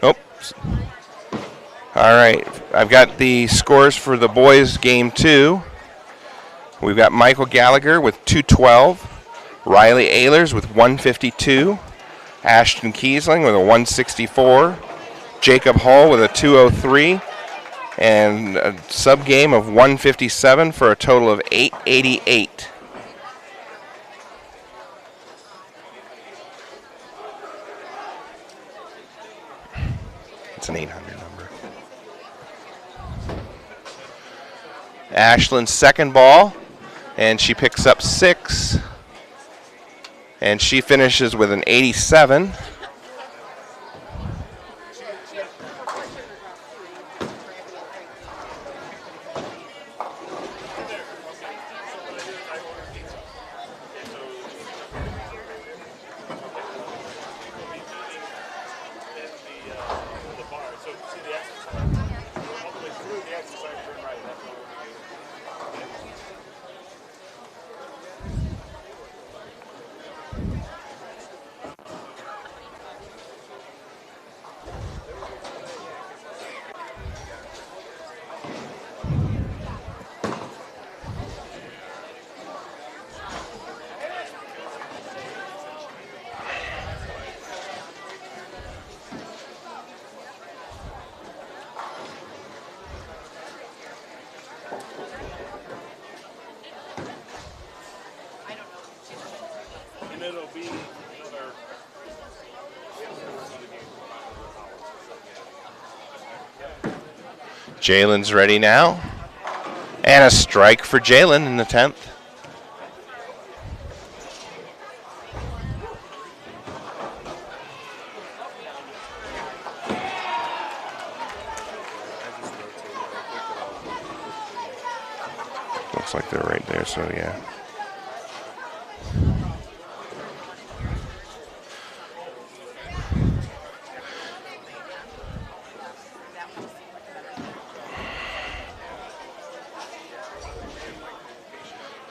Oops. All right, I've got the scores for the boys' game 2. We've got Michael Gallagher with 212, Riley Ehlers with 152, Ashton Kiesling with a 164, Jacob Hull with a 203, and a sub game of 157 for a total of 888. It's an 800 number. Ashland's second ball, and she picks up 6, and she finishes with an 87. Jalen's ready now. And a strike for Jalen in the 10th. Looks like they're right there, so yeah.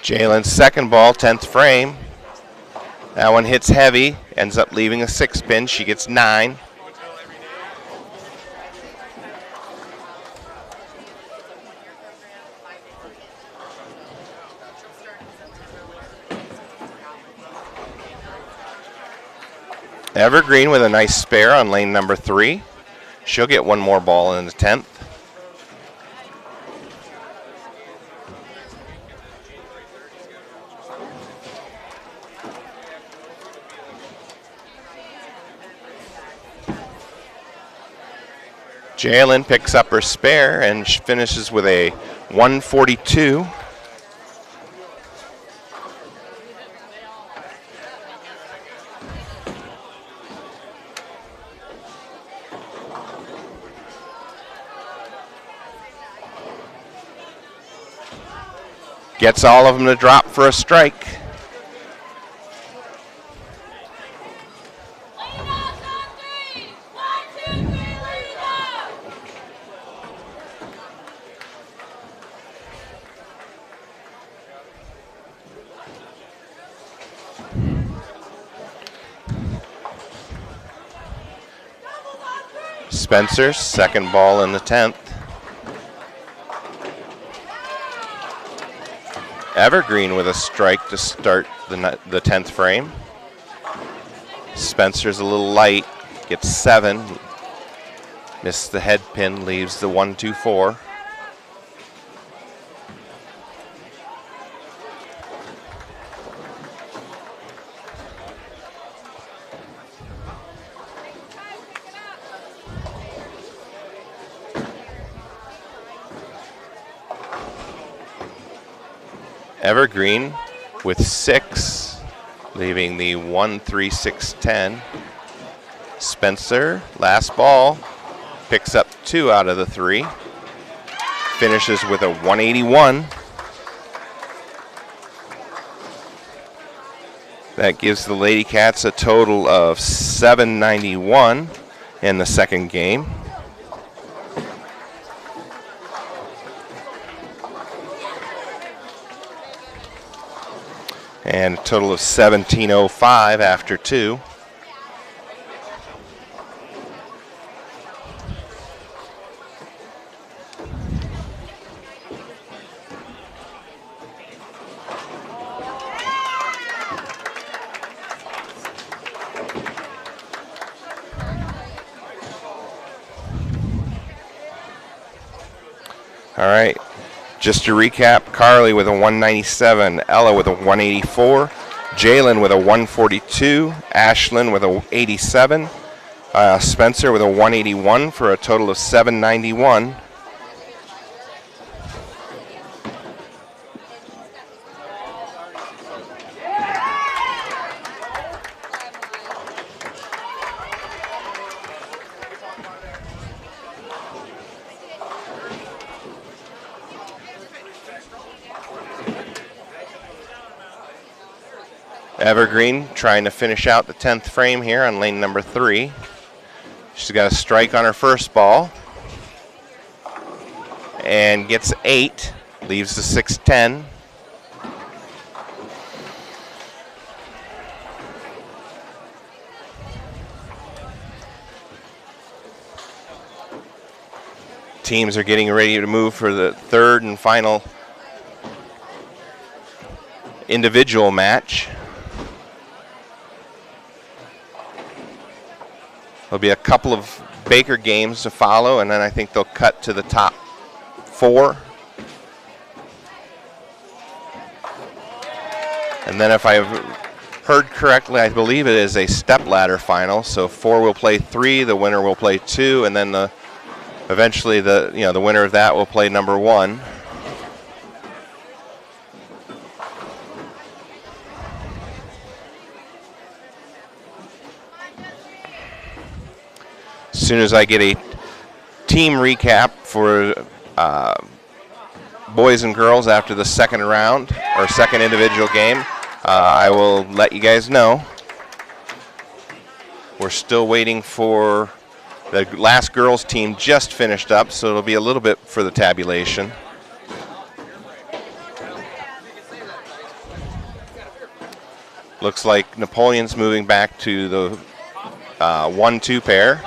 Jalen's second ball, 10th frame. That one hits heavy, ends up leaving a 6 pin. She gets 9. Evergreen with a nice spare on lane number 3. She'll get one more ball in the 10th. Jalen picks up her spare and finishes with a 142. Gets all of them to drop for a strike. Spencer, second ball in the 10th. Evergreen with a strike to start the 10th frame. Spencer's a little light, gets 7. Missed the head pin, leaves the 1-2-4. Evergreen with 6, leaving the 1-3-6-10. Spencer, last ball, picks up 2 out of the 3. Finishes with a 181. That gives the Lady Cats a total of 791 in the second game. And a total of 1705 after 2. All right, just to recap, Carly with a 197, Ella with a 184, Jalen with a 142, Ashlyn with a 87, Spencer with a 181 for a total of 791. Evergreen trying to finish out the 10th frame here on lane number 3. She's got a strike on her first ball and gets 8, leaves the 6-10. Teams are getting ready to move for the third and final individual match. There'll be a couple of Baker games to follow, and then I think they'll cut to the top 4. And then if I've heard correctly, I believe it is a stepladder final. So 4 will play 3, the winner will play 2, and then eventually the winner of that will play number 1. As soon as I get a team recap for boys and girls after the second round or second individual game, I will let you guys know. We're still waiting for the last girls team just finished up, so it'll be a little bit for the tabulation. Looks like Napoleon's moving back to the 1-2 pair.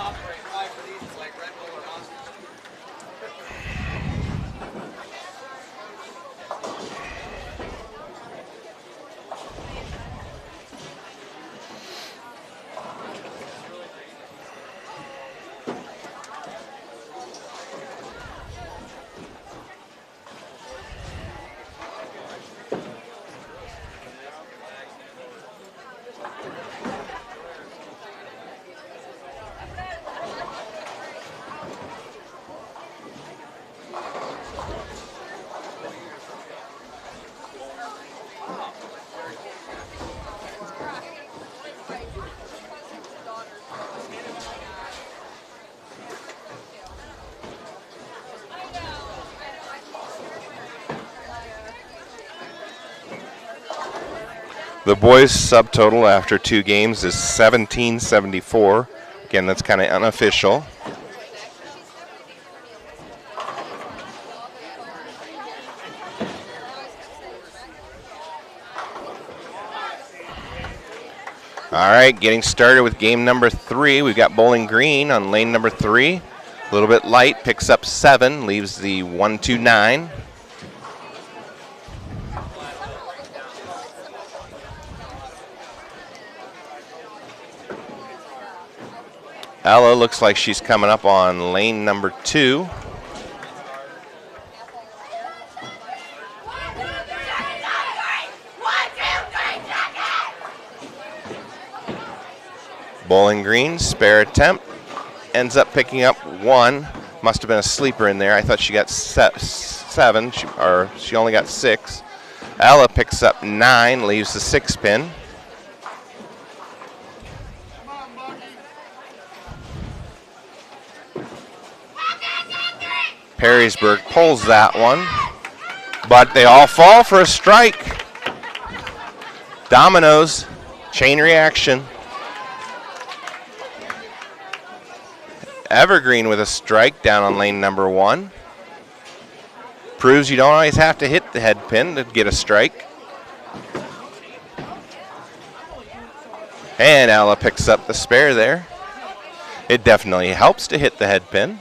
The boys' subtotal after 2 games is 1774. Again, that's kind of unofficial. All right, getting started with game number 3. We've got Bowling Green on lane number 3. A little bit light, picks up 7, leaves the 1-2-9. Ella looks like she's coming up on lane number 2. Bowling Green, spare attempt, ends up picking up 1. Must have been a sleeper in there. I thought she got 7, she only got 6. Ella picks up 9, leaves the 6 pin. Perrysburg pulls that one, but they all fall for a strike. Dominoes, chain reaction. Evergreen with a strike down on lane number 1. Proves you don't always have to hit the head pin to get a strike. And Ella picks up the spare there. It definitely helps to hit the head pin.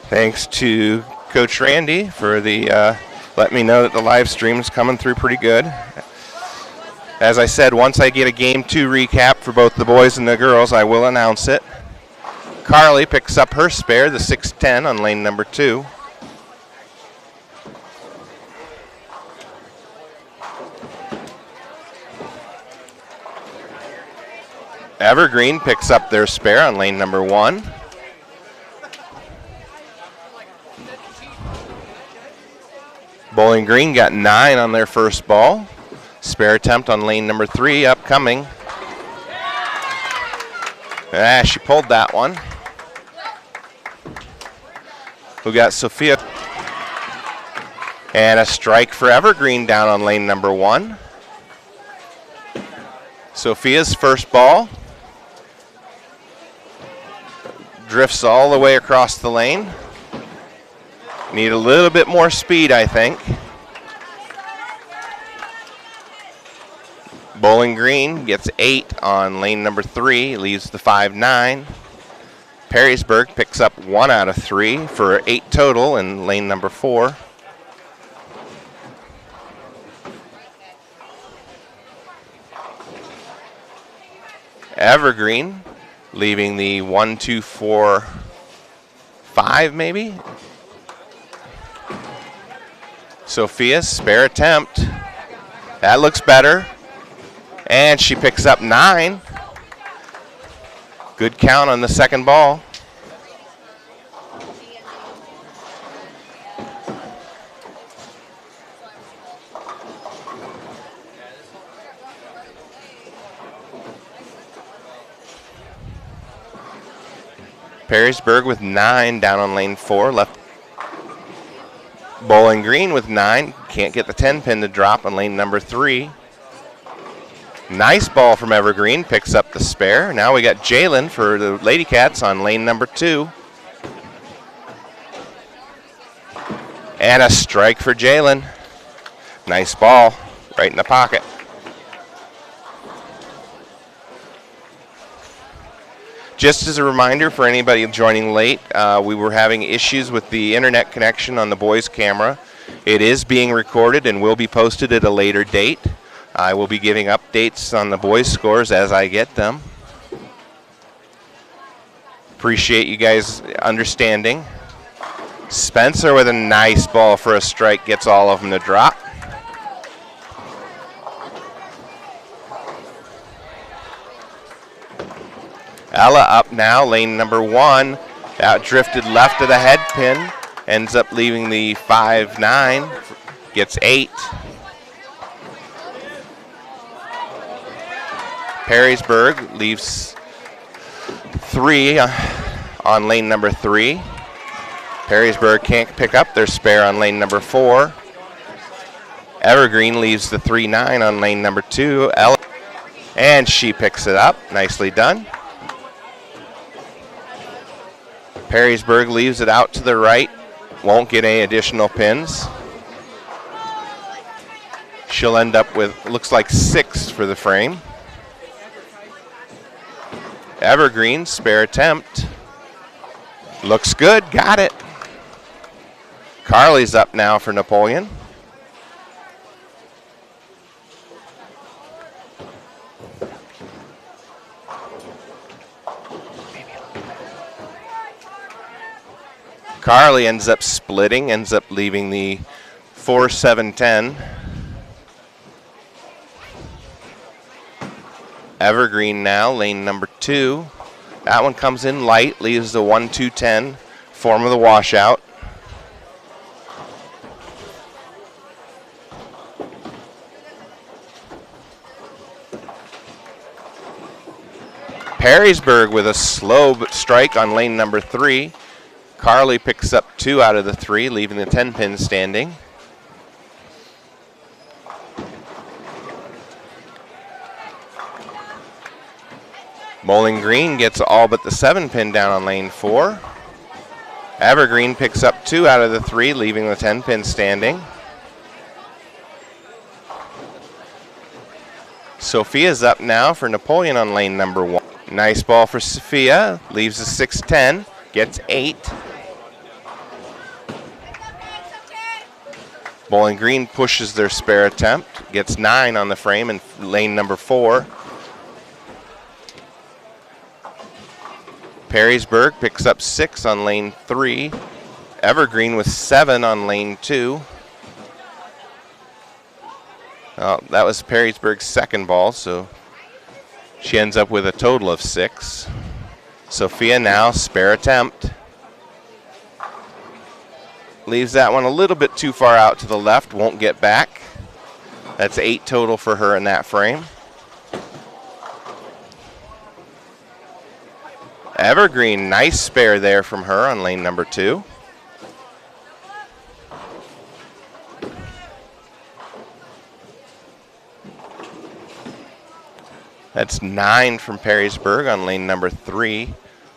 Thanks to Coach Randy for the let me know that the live stream is coming through pretty good. As I said, once I get a game 2 recap for both the boys and the girls, I will announce it. Carly picks up her spare, the 6-10 on lane number 2. Evergreen picks up their spare on lane number 1. Bowling Green got 9 on their first ball. Spare attempt on lane number 3 upcoming. She pulled that one. We got Sophia. And a strike for Evergreen down on lane number 1. Sophia's first ball. Drifts all the way across the lane. Need a little bit more speed, I think. Bowling Green gets 8 on lane number 3, leaves the 5-9. Perrysburg picks up 1 out of 3 for 8 total in lane number 4. Evergreen leaving the 1-2-4-5 maybe. Sophia's spare attempt. That looks better. And she picks up 9. Good count on the second ball. Perrysburg with 9 down on lane 4. Left. Bowling Green with 9. Can't get the 10 pin to drop on lane number 3. Nice ball from Evergreen. Picks up the spare. Now we got Jalen for the Lady Cats on lane number 2. And a strike for Jalen. Nice ball. Right in the pocket. Just as a reminder for anybody joining late, we were having issues with the internet connection on the boys' camera. It is being recorded and will be posted at a later date. I will be giving updates on the boys' scores as I get them. Appreciate you guys understanding. Spencer with a nice ball for a strike, gets all of them to drop. Ella up now, lane number 1. Out drifted left of the head pin, ends up leaving the 5-9, gets 8. Perrysburg leaves 3 on lane number 3. Perrysburg can't pick up their spare on lane number 4. Evergreen leaves the 3-9 on lane number 2. Ella, and she picks it up. Nicely done. Perrysburg leaves it out to the right. Won't get any additional pins. She'll end up with, looks like 6 for the frame. Evergreen, spare attempt. Looks good, got it. Carly's up now for Napoleon. Carly ends up splitting, ends up leaving the 4-7-10. Evergreen now, lane number 2. That one comes in light, leaves the 1-2-10, form of the washout. Perrysburg with a slow strike on lane number 3. Carly picks up 2 out of the 3, leaving the 10 pin standing. Bowling Green gets all but the 7 pin down on lane 4. Evergreen picks up 2 out of the 3, leaving the 10 pin standing. Sophia's up now for Napoleon on lane number 1. Nice ball for Sophia, leaves the 6-10, gets 8. Bowling Green pushes their spare attempt, gets 9 on the frame in lane number 4. Perrysburg picks up 6 on lane 3. Evergreen with 7 on lane 2. That was Perrysburg's second ball, so she ends up with a total of 6. Sophia now, spare attempt. Leaves that one a little bit too far out to the left, won't get back. That's 8 total for her in that frame. Evergreen, nice spare there from her on lane number 2. That's 9 from Perrysburg on lane number 3,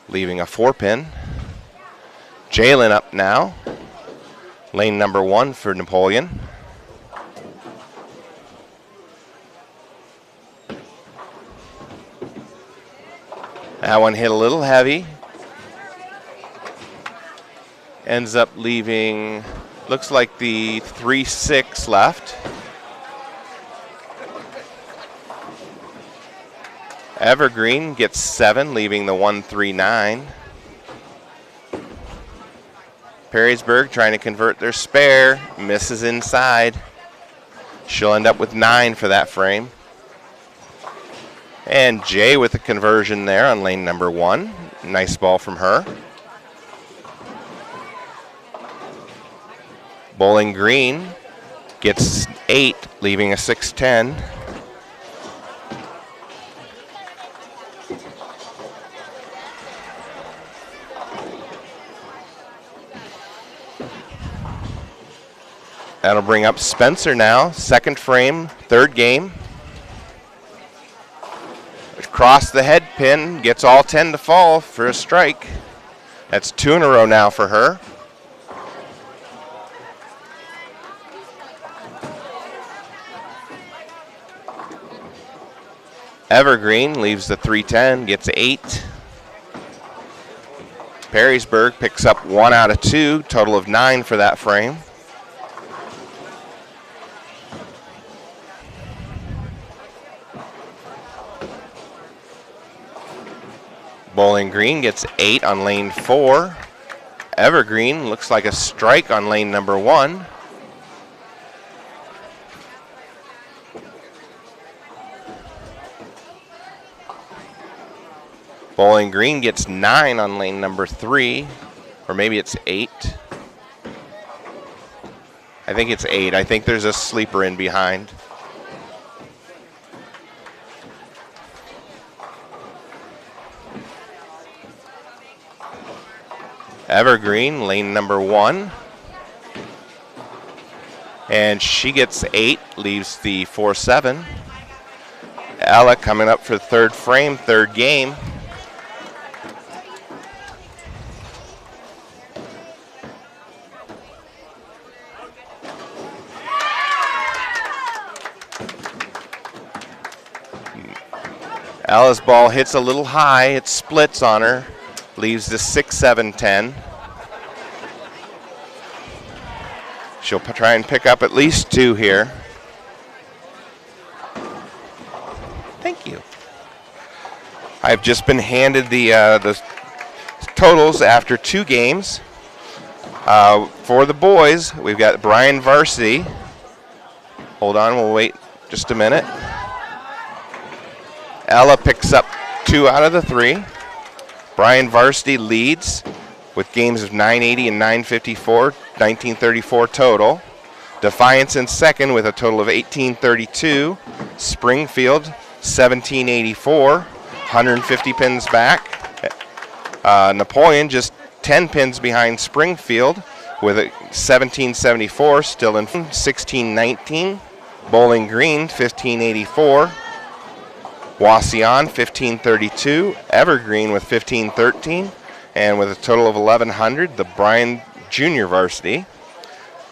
leaving a 4 pin. Jalen up now. Lane number 1 for Napoleon. That one hit a little heavy. Ends up leaving, looks like the 3-6 left. Evergreen gets 7, leaving the 1-3-9. Perrysburg trying to convert their spare, misses inside. She'll end up with 9 for that frame. And Jay with the conversion there on lane number 1. Nice ball from her. Bowling Green gets 8, leaving a 6-10. That'll bring up Spencer now, second frame, third game. Across the head pin, gets all 10 to fall for a strike. That's 2 in a row now for her. Evergreen leaves the 3-10, gets 8. Perrysburg picks up 1 out of 2, total of 9 for that frame. Bowling Green gets 8 on lane 4. Evergreen looks like a strike on lane number 1. Bowling Green gets 9 on lane number 3, or maybe it's 8. I think it's 8. I think there's a sleeper in behind. Evergreen, lane number 1. And she gets 8, leaves the 4-7. Ella coming up for the third frame, third game. Ella's ball hits a little high. It splits on her. Leaves the 6-7-10. She'll try and pick up at least 2 here. Thank you. I've just been handed the totals after 2 games. For the boys, we've got Bryan varsity. Hold on, we'll wait just a minute. Ella picks up 2 out of the 3. Bryan varsity leads with games of 980 and 954, 1934 total. Defiance in second with a total of 1832. Springfield 1784, 150 pins back. Napoleon just 10 pins behind Springfield with a 1774, still in 1619. Bowling Green 1584. Wasion 1532, Evergreen with 1513, and with a total of 1100, the Bryan Junior varsity.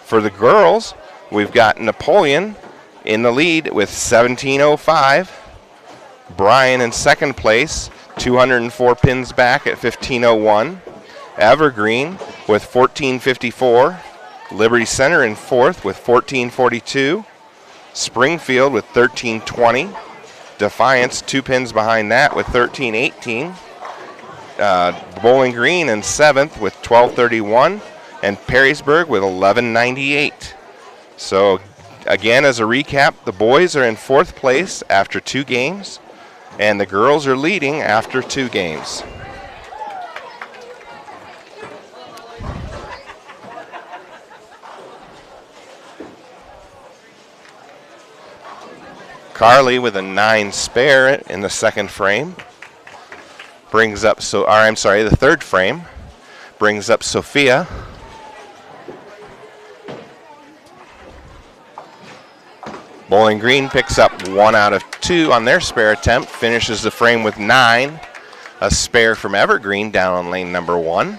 For the girls, we've got Napoleon in the lead with 1705. Bryan in second place, 204 pins back at 1501. Evergreen with 1454. Liberty Center in fourth with 1442. Springfield with 1320. Defiance 2 pins behind that with 1318. Bowling Green in 7th with 1231. And Perrysburg with 1198. So again, as a recap, the boys are in 4th place after 2 games. And the girls are leading after 2 games. Carly with a 9 spare in the second frame brings up the third frame brings up Sophia. Bowling Green picks up 1 out of 2 on their spare attempt, finishes the frame with 9. A spare from Evergreen down on lane number 1.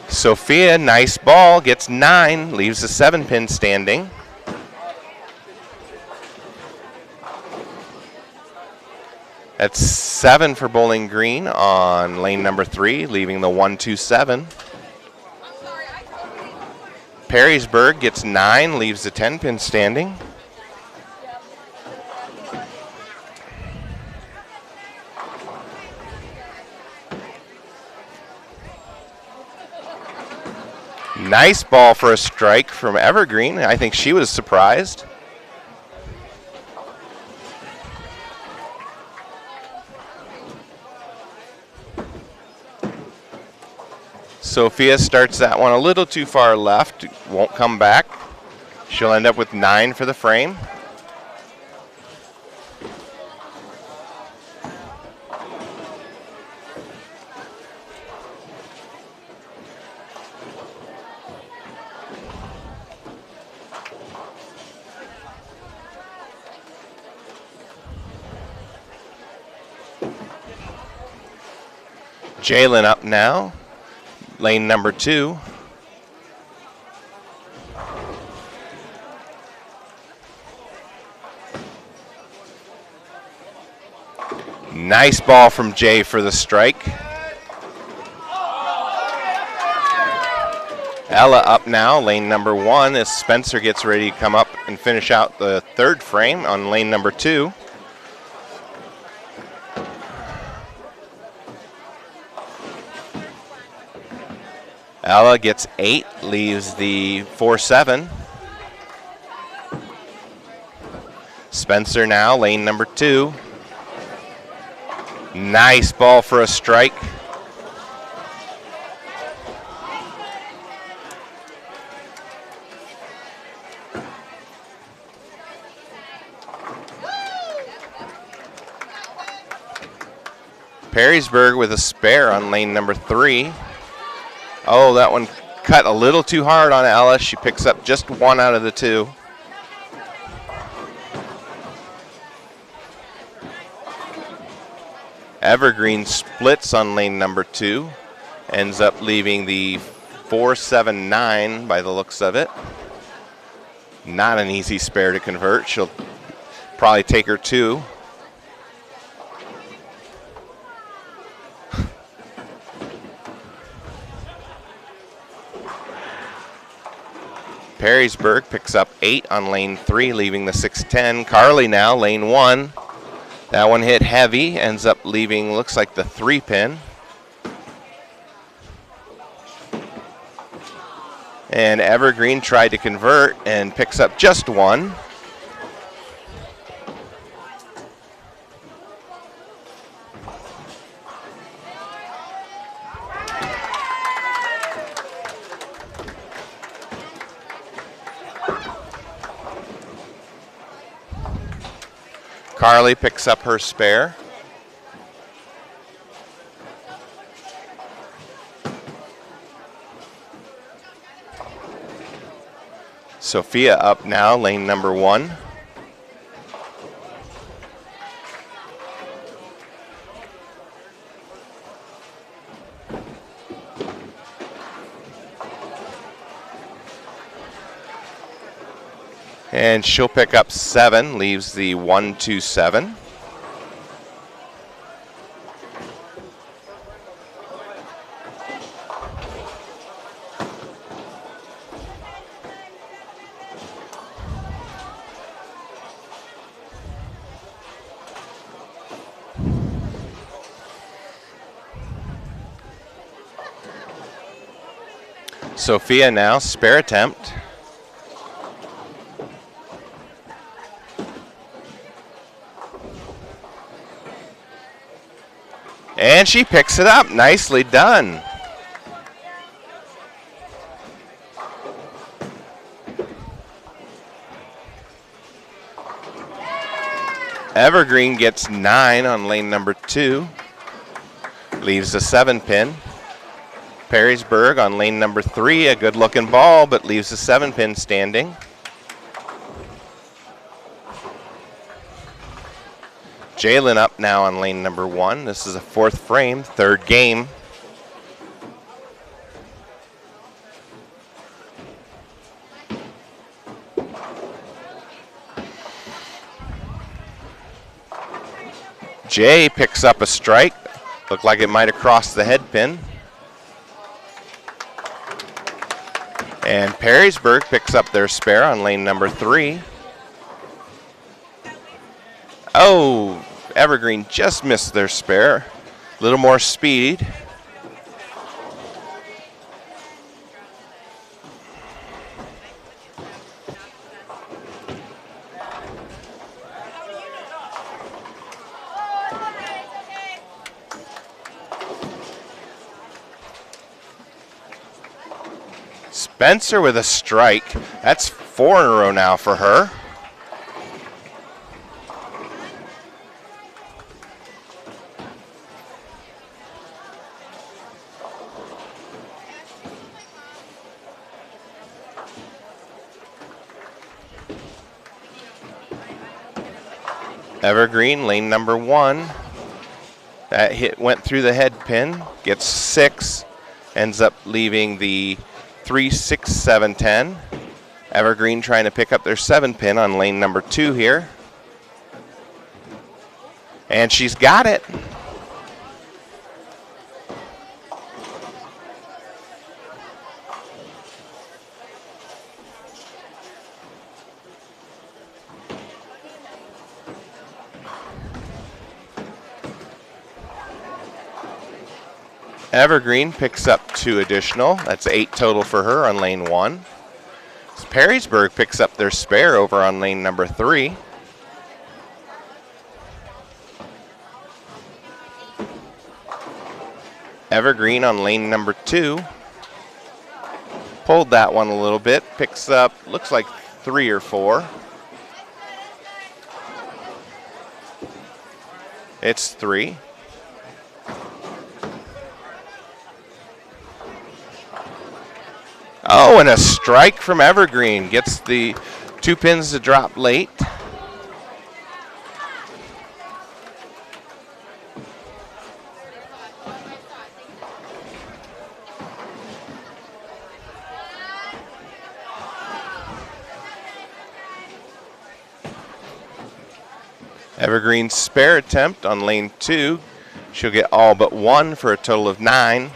Sophia, nice ball, gets 9, leaves the 7-pin standing. That's 7 for Bowling Green on lane number 3, leaving the 1-2-7. Perrysburg gets 9, leaves the 10-pin standing. Nice ball for a strike from Evergreen. I think she was surprised. Sophia starts that one a little too far left, won't come back. She'll end up with 9 for the frame. Jalen up now, lane number 2. Nice ball from Jay for the strike. Ella up now, lane number 1, as Spencer gets ready to come up and finish out the third frame on lane number 2. Ella gets 8, leaves the 4-7. Spencer now, lane number 2. Nice ball for a strike. Perrysburg with a spare on lane number 3. Oh, that one cut a little too hard on Ella. She picks up just 1 out of the 2. Evergreen splits on lane number 2. Ends up leaving the 4-7-9 by the looks of it. Not an easy spare to convert. She'll probably take her 2. Perrysburg picks up 8 on lane 3, leaving the 6-10. Carly now, lane 1. That one hit heavy, ends up leaving, looks like the 3-pin. And Evergreen tried to convert and picks up just 1. Carly picks up her spare. Sophia up now, lane number 1. And she'll pick up 7, leaves the 1-2-7. Sophia now, spare attempt. And she picks it up. Nicely done. Evergreen gets 9 on lane number 2. Leaves a 7-pin. Perrysburg on lane number 3, a good looking ball, but leaves a 7-pin standing. Jalen up now on lane number 1. This is a 4th frame, 3rd game. Jay picks up a strike. Looked like it might have crossed the head pin. And Perrysburg picks up their spare on lane number 3. Oh, Evergreen just missed their spare. A little more speed. Spencer with a strike. That's 4 in a row now for her. Evergreen, lane number 1. That hit went through the head pin, gets 6, ends up leaving the 3, 6, 7, 10. Evergreen trying to pick up their 7-pin on lane number 2 here. And she's got it. Evergreen picks up 2 additional. That's 8 total for her on lane 1. Perrysburg picks up their spare over on lane number 3. Evergreen on lane number 2. Pulled that one a little bit. Picks up, looks like 3 or 4. It's 3. Oh, and a strike from Evergreen. Gets the 2 pins to drop late. Evergreen's spare attempt on lane 2. She'll get all but 1 for a total of 9.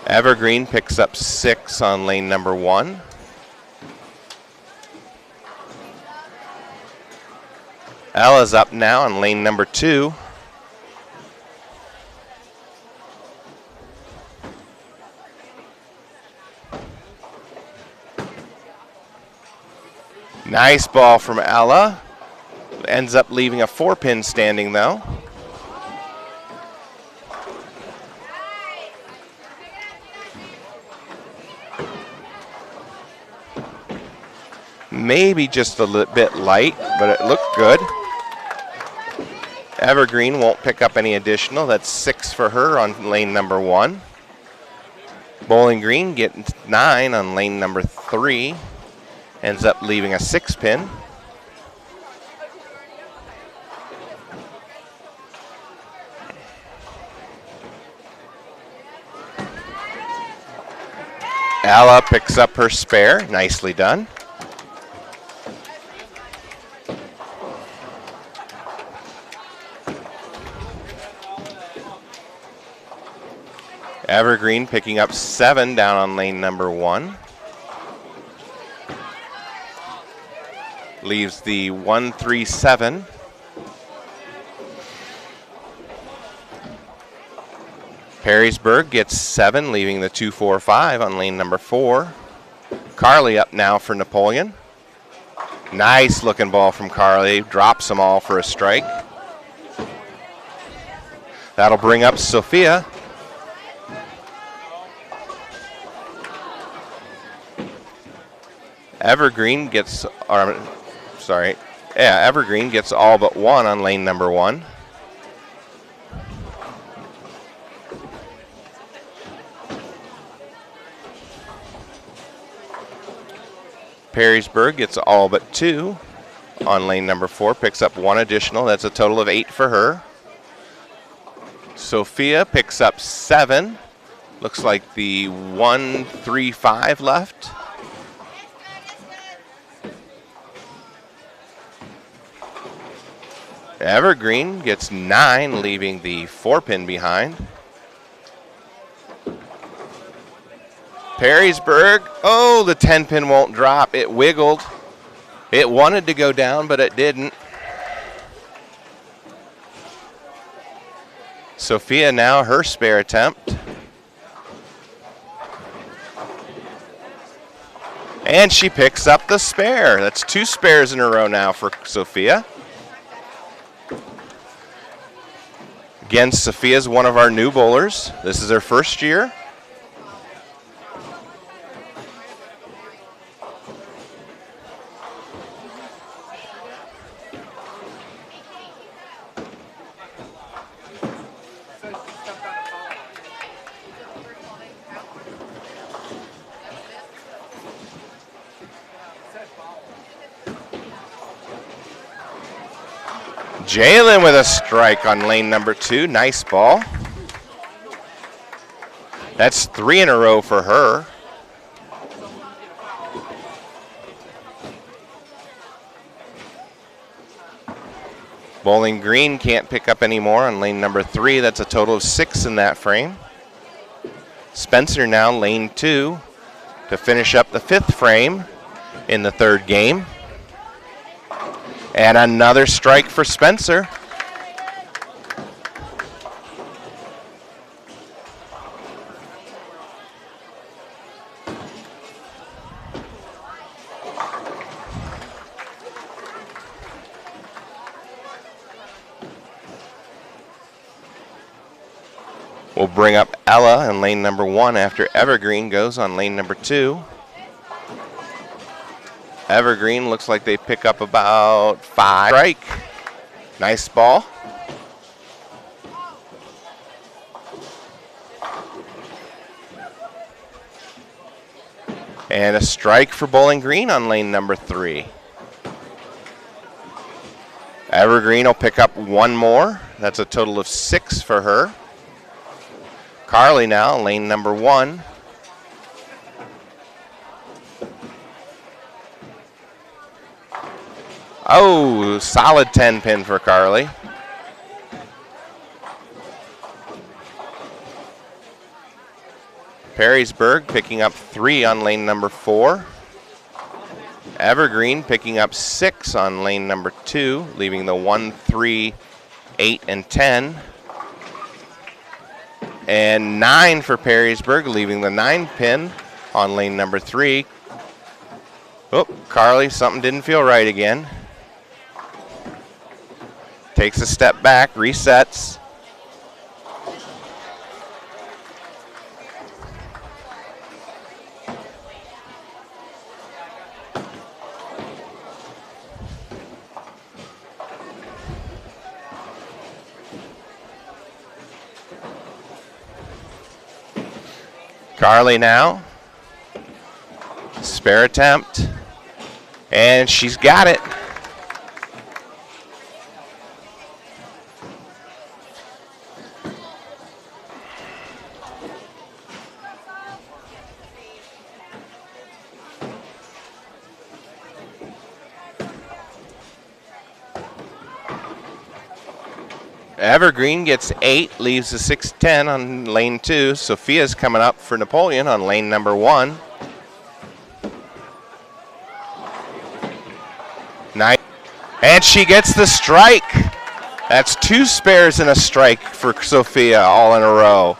Evergreen picks up 6 on lane number 1. Ella's up now on lane number 2. Nice ball from Ella. Ends up leaving a 4-pin standing though. Maybe just a little bit light, but it looked good. Evergreen won't pick up any additional. That's 6 for her on lane number 1. Bowling Green getting 9 on lane number 3. Ends up leaving a 6-pin. Ella picks up her spare. Nicely done. Evergreen picking up 7 down on lane number 1. Leaves the 1-3-7. Perrysburg gets 7, leaving the 2-4-5 on lane number 4. Carly up now for Napoleon. Nice looking ball from Carly. Drops them all for a strike. That'll bring up Sophia. Evergreen gets, Evergreen gets all but 1 on lane number 1. Perrysburg gets all but 2 on lane number 4, picks up 1 additional. That's a total of 8 for her. Sophia picks up 7. Looks like the 1-3-5 left. Evergreen gets 9, leaving the 4-pin behind. Perrysburg, oh, the 10-pin won't drop. It wiggled. It wanted to go down, but it didn't. Sophia now her spare attempt. And she picks up the spare. That's 2 spares in a row now for Sophia. Again, Sophia's one of our new bowlers. This is her first year. Jalen with a strike on lane number 2. Nice ball. That's 3 in a row for her. Bowling Green can't pick up any more on lane number 3. That's a total of 6 in that frame. Spencer now lane 2 to finish up the 5th frame in the 3rd game. And another strike for Spencer. We'll bring up Ella in lane number 1 after Evergreen goes on lane number 2. Evergreen looks like they pick up about 5. Strike. Nice ball. And a strike for Bowling Green on lane number 3. Evergreen will pick up 1 more. That's a total of 6 for her. Carly now, lane number 1. Oh, solid 10 pin for Carly. Perrysburg picking up 3 on lane number 4. Evergreen picking up 6 on lane number 2, leaving the 1, 3, 8, and 10. And 9 for Perrysburg, leaving the 9 pin on lane number 3. Oh, Carly, something didn't feel right again. Takes a step back, resets. Carly now, spare attempt, and she's got it. Evergreen gets 8, leaves the 6-10 on lane 2. Sophia's coming up for Napoleon on lane number 1. Nice. And she gets the strike. That's 2 spares and a strike for Sophia all in a row.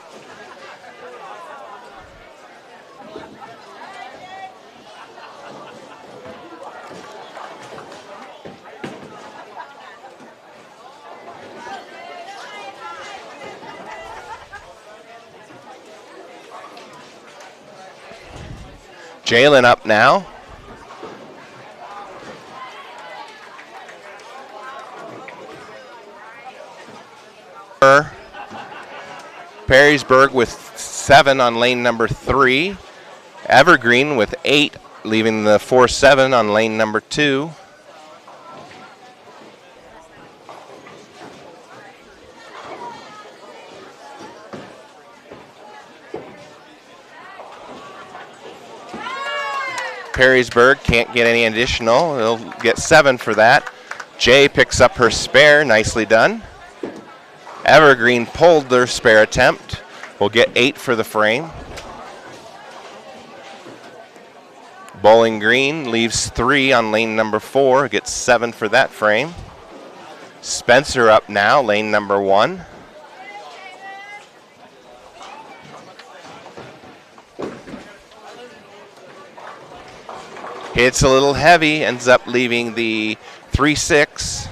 Jalen up now. Perrysburg with 7 on lane number 3. Evergreen with 8, leaving the 4-7 on lane number 2. Perrysburg can't get any additional. They'll get 7 for that. Jay picks up her spare. Nicely done. Evergreen pulled their spare attempt. We'll get 8 for the frame. Bowling Green leaves 3 on lane number 4. Gets 7 for that frame. Spencer up now, lane number 1. Hits a little heavy, ends up leaving the 3-6.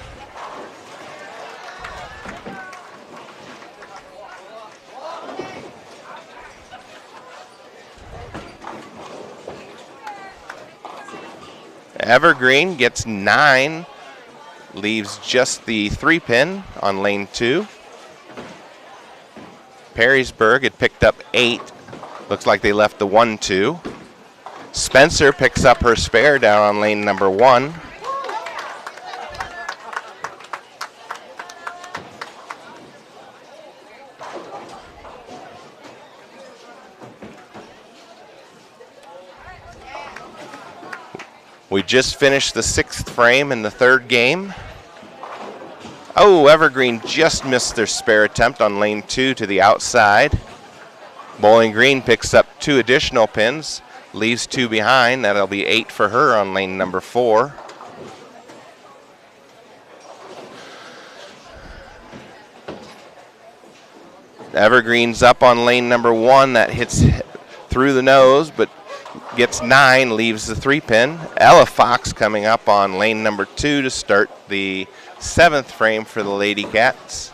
Evergreen gets 9, leaves just the 3 pin on lane 2. Perrysburg had picked up 8. Looks like they left the 1-2. Spencer picks up her spare down on lane number 1. We just finished the 6th frame in the 3rd game. Oh, Evergreen just missed their spare attempt on lane 2 to the outside. Bowling Green picks up 2 additional pins, leaves 2 behind. That'll be 8 for her on lane number 4. Evergreen's up on lane number 1. That hits through the nose, but gets 9, leaves the 3 pin. Ella Fox coming up on lane number 2 to start the 7th frame for the Lady Cats.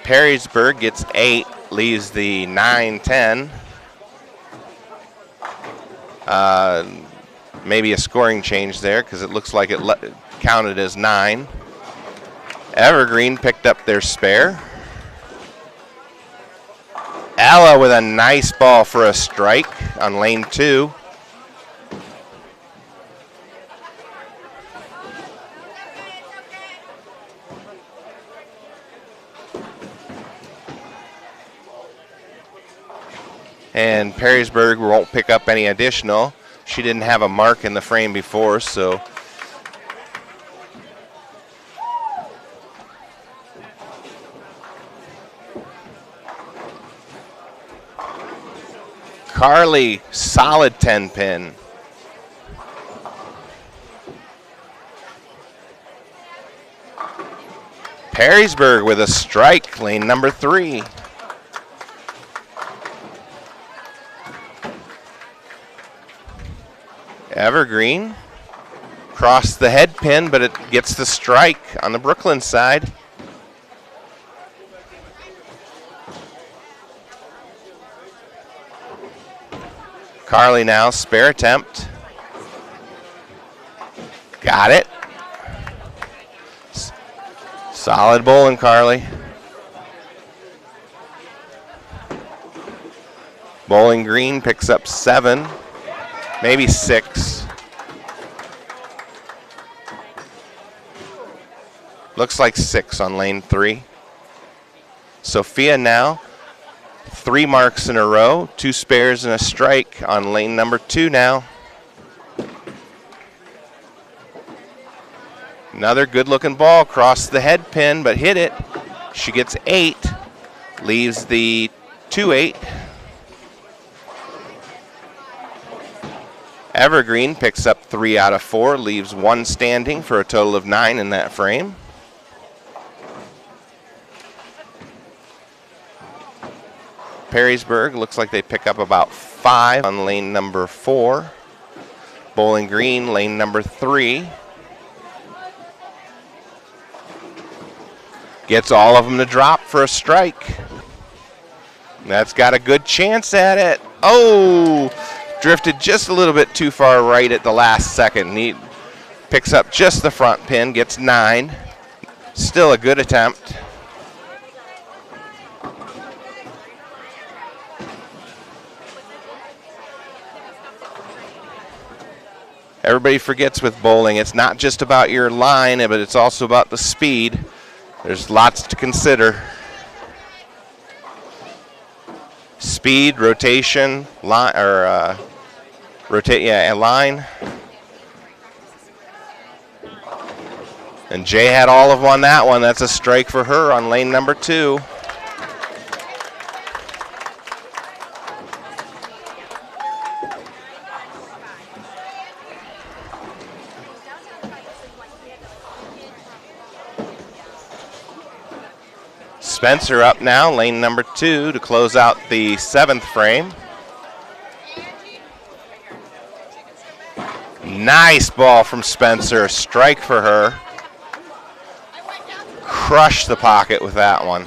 Perrysburg gets 8, leaves the 9-10. Maybe a scoring change there because it looks like it counted as 9. Evergreen picked up their spare. Ella with a nice ball for a strike on lane 2. And Perrysburg won't pick up any additional. She didn't have a mark in the frame before, so Carly, solid 10 pin. Perrysburg with a strike, lane number 3. Evergreen crossed the head pin, but it gets the strike on the Brooklyn side. Carly now, spare attempt. Got it. Solid bowling, Carly. Bowling Green picks up 7, maybe 6. Looks like 6 on lane 3. Sophia now, 3 marks in a row, 2 spares and a strike on lane number 2 now. Another good-looking ball across the head pin, but hit it. She gets 8, leaves the 2-8. Evergreen picks up 3 out of 4, leaves 1 standing for a total of 9 in that frame. Perrysburg looks like they pick up about 5 on lane number 4. Bowling Green, lane number 3. Gets all of them to drop for a strike. That's got a good chance at it. Oh, drifted just a little bit too far right at the last second. He picks up just the front pin, gets 9. Still a good attempt. Everybody forgets with bowling, it's not just about your line, but it's also about the speed. There's lots to consider. Speed, rotation, line, or line. And Jay had all of them on that one. That's a strike for her on lane number 2. Spencer up now, lane number 2 to close out the 7th frame. Nice ball from Spencer, strike for her. Crushed the pocket with that one.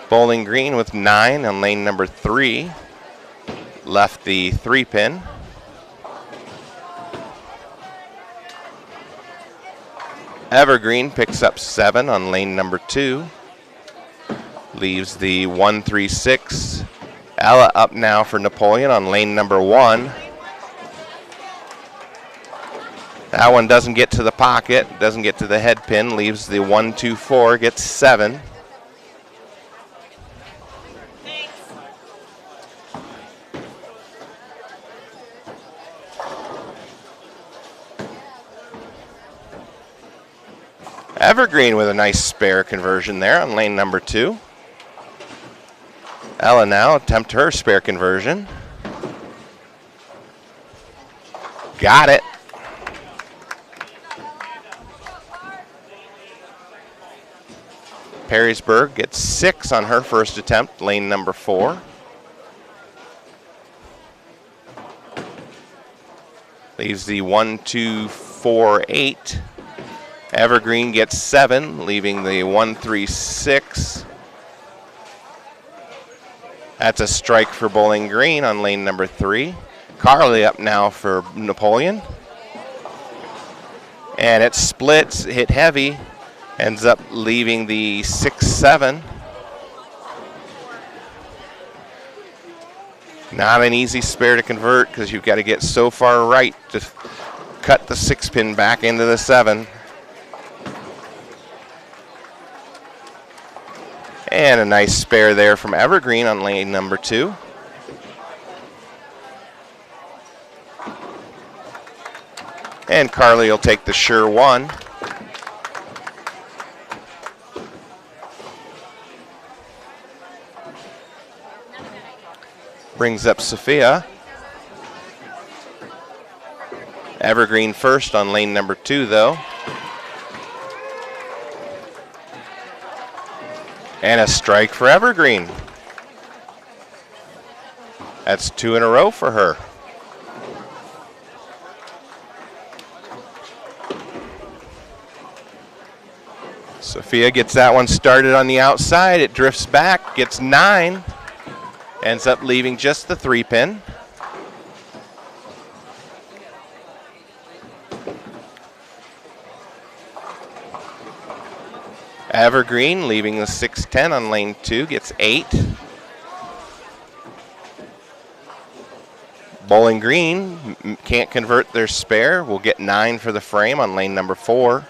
Bowling Green with 9 on lane number 3. Left the 3 pin. Evergreen picks up 7 on lane number 2. Leaves the 1-3-6. Ella up now for Napoleon on lane number 1. That one doesn't get to the pocket, doesn't get to the head pin, leaves the 1-2-4, gets 7. Evergreen with a nice spare conversion there on lane number 2. Ella now attempt her spare conversion. Got it. Perrysburg gets 6 on her first attempt, lane number 4. Leaves the 1, 2, 4, 8. Evergreen gets 7, leaving the 1, 3, 6. That's a strike for Bowling Green on lane number 3. Carly up now for Napoleon. And it splits, hit heavy, ends up leaving the 6, 7. Not an easy spare to convert because you've got to get so far right to cut the 6 pin back into the 7. And a nice spare there from Evergreen on lane number 2. And Carly will take the sure 1. Brings up Sophia. Evergreen first on lane number 2 though. And a strike for Evergreen. That's 2 in a row for her. Sophia gets that one started on the outside. It drifts back, gets 9. Ends up leaving just the 3 pin. Evergreen leaving the 6-10 on lane 2, gets 8. Bowling Green can't convert their spare, will get 9 for the frame on lane number 4.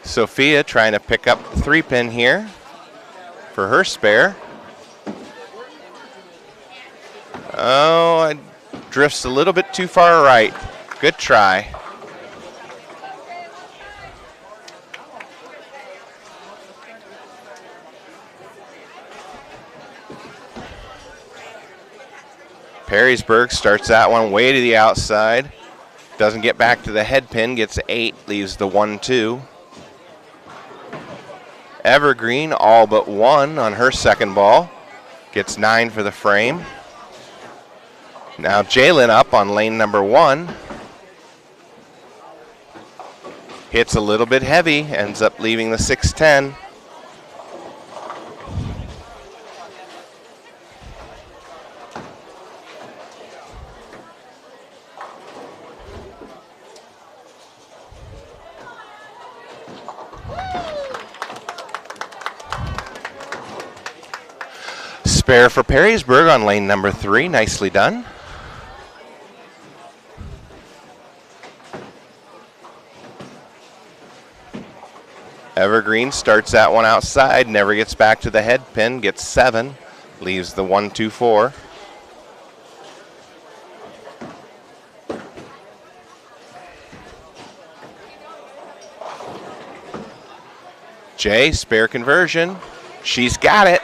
Sophia trying to pick up the 3 pin here for her spare. Oh, it drifts a little bit too far right. Good try. Perrysburg starts that one way to the outside. Doesn't get back to the head pin, gets 8, leaves the 1, 2. Evergreen all but 1 on her second ball. Gets 9 for the frame. Now Jalen up on lane number 1. Hits a little bit heavy, ends up leaving the 6-10. Spare for Perrysburg on lane number 3, nicely done. Evergreen starts that one outside, never gets back to the head pin, gets 7, leaves the 1, 2, 4. Jay, spare conversion. She's got it.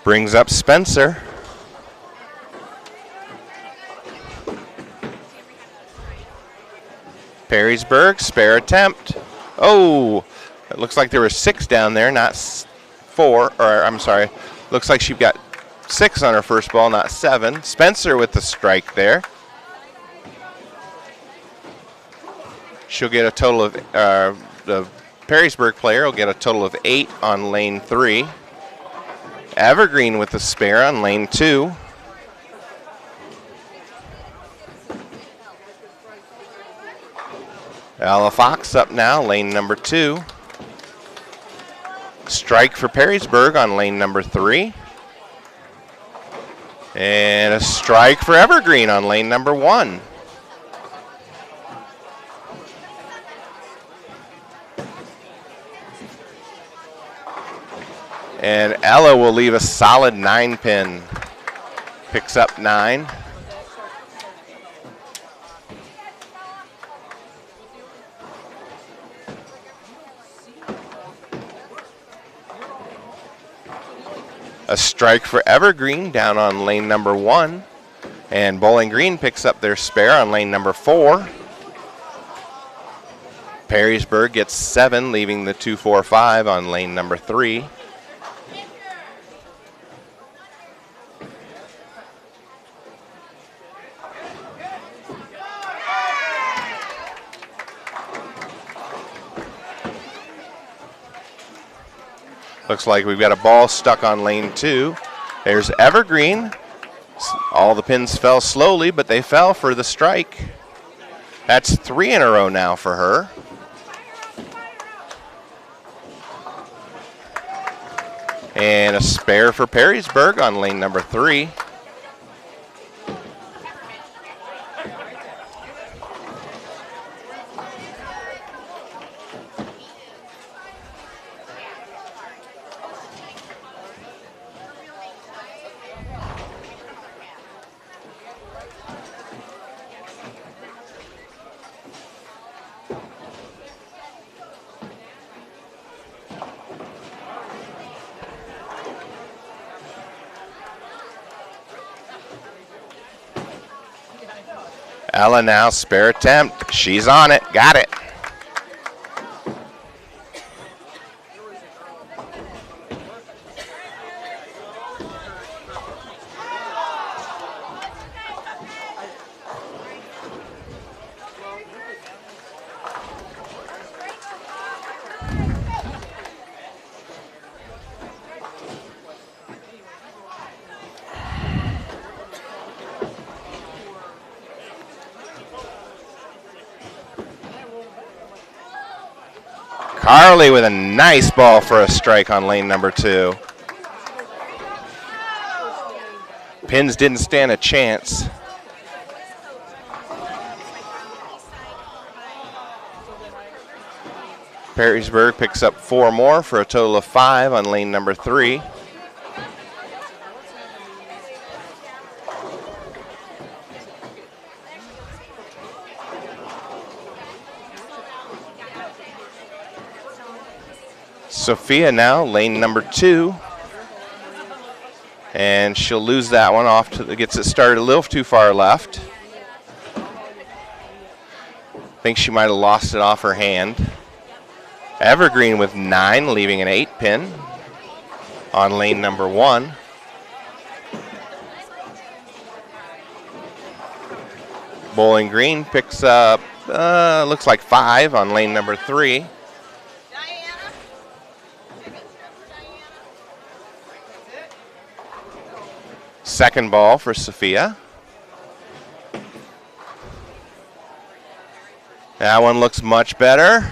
Brings up Spencer. Perrysburg, spare attempt. Oh, it looks like there were 6 down there, not 4. Or I'm sorry, looks like she got 6 on her first ball, not 7. Spencer with the strike there. She'll get a total of, the Perrysburg player will get a total of 8 on lane 3. Evergreen with the spare on lane 2. Ella Fox up now, lane number 2. Strike for Perrysburg on lane number 3. And a strike for Evergreen on lane number 1. And Ella will leave a solid 9-pin. Picks up 9. A strike for Evergreen down on lane number 1. And Bowling Green picks up their spare on lane number 4. Perrysburg gets 7, leaving the 2-4-5 on lane number 3. Looks like we've got a ball stuck on lane 2. There's Evergreen. All the pins fell slowly, but they fell for the strike. That's 3 in a row now for her. And a spare for Perrysburg on lane number 3. Ella now, spare attempt. She's on it. Got it. Carly with a nice ball for a strike on lane number 2. Pins didn't stand a chance. Perrysburg picks up 4 more for a total of 5 on lane number 3. Sophia now, lane number 2. And she'll lose that one off to gets it started a little too far left. Think she might have lost it off her hand. Evergreen with 9, leaving an 8-pin on lane number 1. Bowling Green picks up, looks like 5 on lane number 3. Second ball for Sophia. That one looks much better.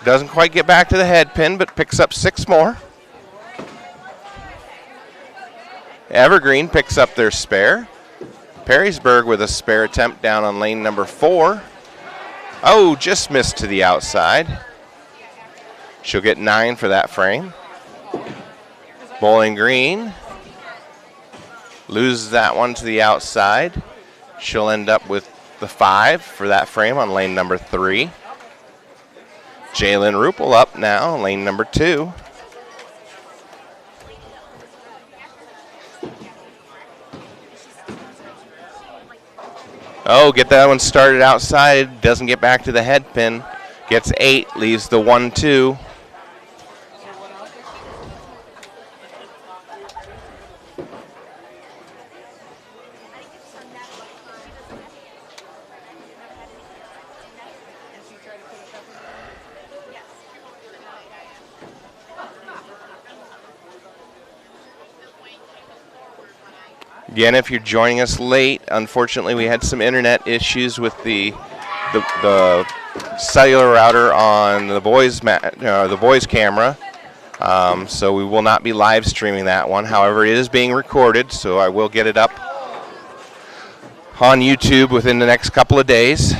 Doesn't quite get back to the head pin, but picks up 6 more. Evergreen picks up their spare. Perrysburg with a spare attempt down on lane number 4. Oh, just missed to the outside. She'll get 9 for that frame. Bowling Green loses that one to the outside. She'll end up with the 5 for that frame on lane number 3. Jalen Rupel up now, lane number 2. Oh, get that one started outside. Doesn't get back to the head pin. Gets 8, leaves the 1-2. Again, if you're joining us late, unfortunately we had some internet issues with the cellular router on the boys camera, so we will not be live streaming that one. However, it is being recorded, so I will get it up on YouTube within the next couple of days.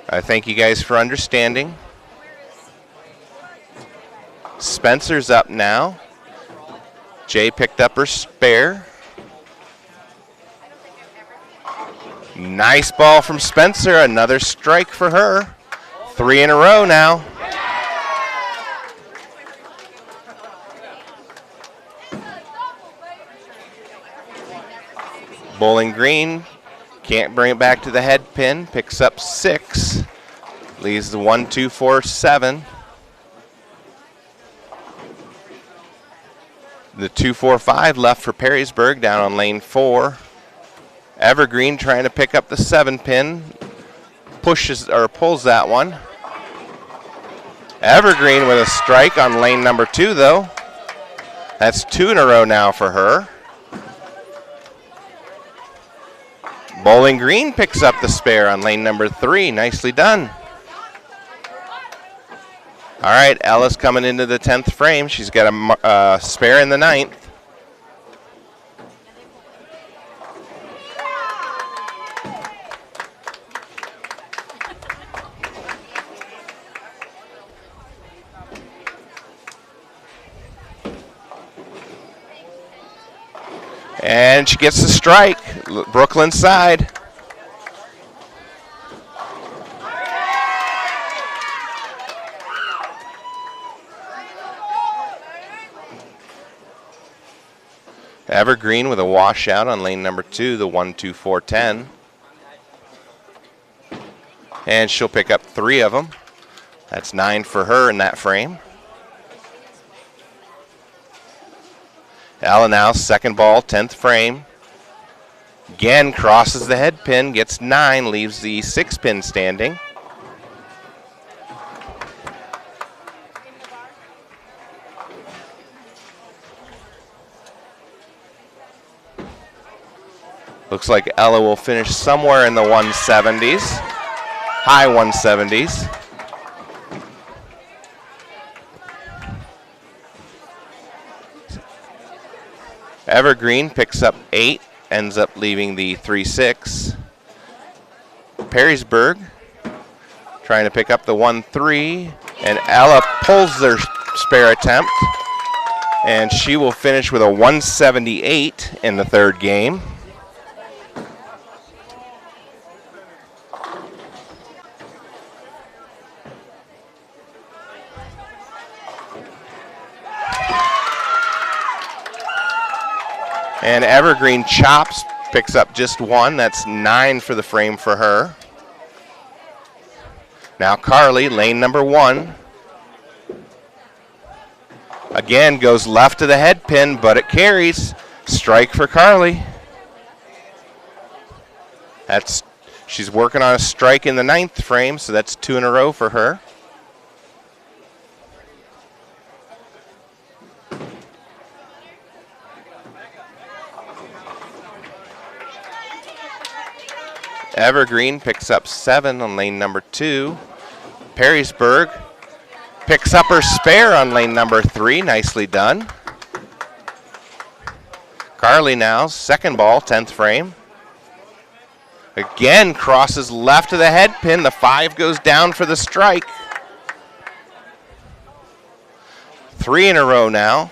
I thank you guys for understanding. Spencer's up now. Jay picked up her spare. Nice ball from Spencer. Another strike for her. 3 in a row now. Bowling Green can't bring it back to the head pin. Picks up 6. Leaves the 1, 2, 4, 7. The 2, 4, 5 left for Perrysburg down on lane 4. Evergreen trying to pick up the 7 pin. Pushes or pulls that one. Evergreen with a strike on lane number 2 though. That's 2 in a row now for her. Bowling Green picks up the spare on lane number 3. Nicely done. All right, Ella's coming into the 10th frame. She's got a spare in the 9th. And she gets the strike. Brooklyn side. Evergreen with a washout on lane number 2, the 1, 2, 4, 10. And she'll pick up 3 of them. That's 9 for her in that frame. Ella now, second ball, 10th frame. Again, crosses the head pin, gets 9, leaves the 6 pin standing. Looks like Ella will finish somewhere in the 170s, high 170s. Evergreen picks up 8, ends up leaving the 3-6. Perrysburg trying to pick up the 1-3, and Ella pulls their spare attempt, and she will finish with a 178 in the 3rd game. And Evergreen chops, picks up just 1. That's 9 for the frame for her. Now Carly, lane number 1. Again, goes left to the head pin, but it carries. Strike for Carly. She's working on a strike in the 9th frame, so that's 2 in a row for her. Evergreen picks up 7 on lane number 2. Perrysburg picks up her spare on lane number 3. Nicely done. Carly now, second ball, 10th frame. Again, crosses left to the head pin. The 5 goes down for the strike. 3 in a row now.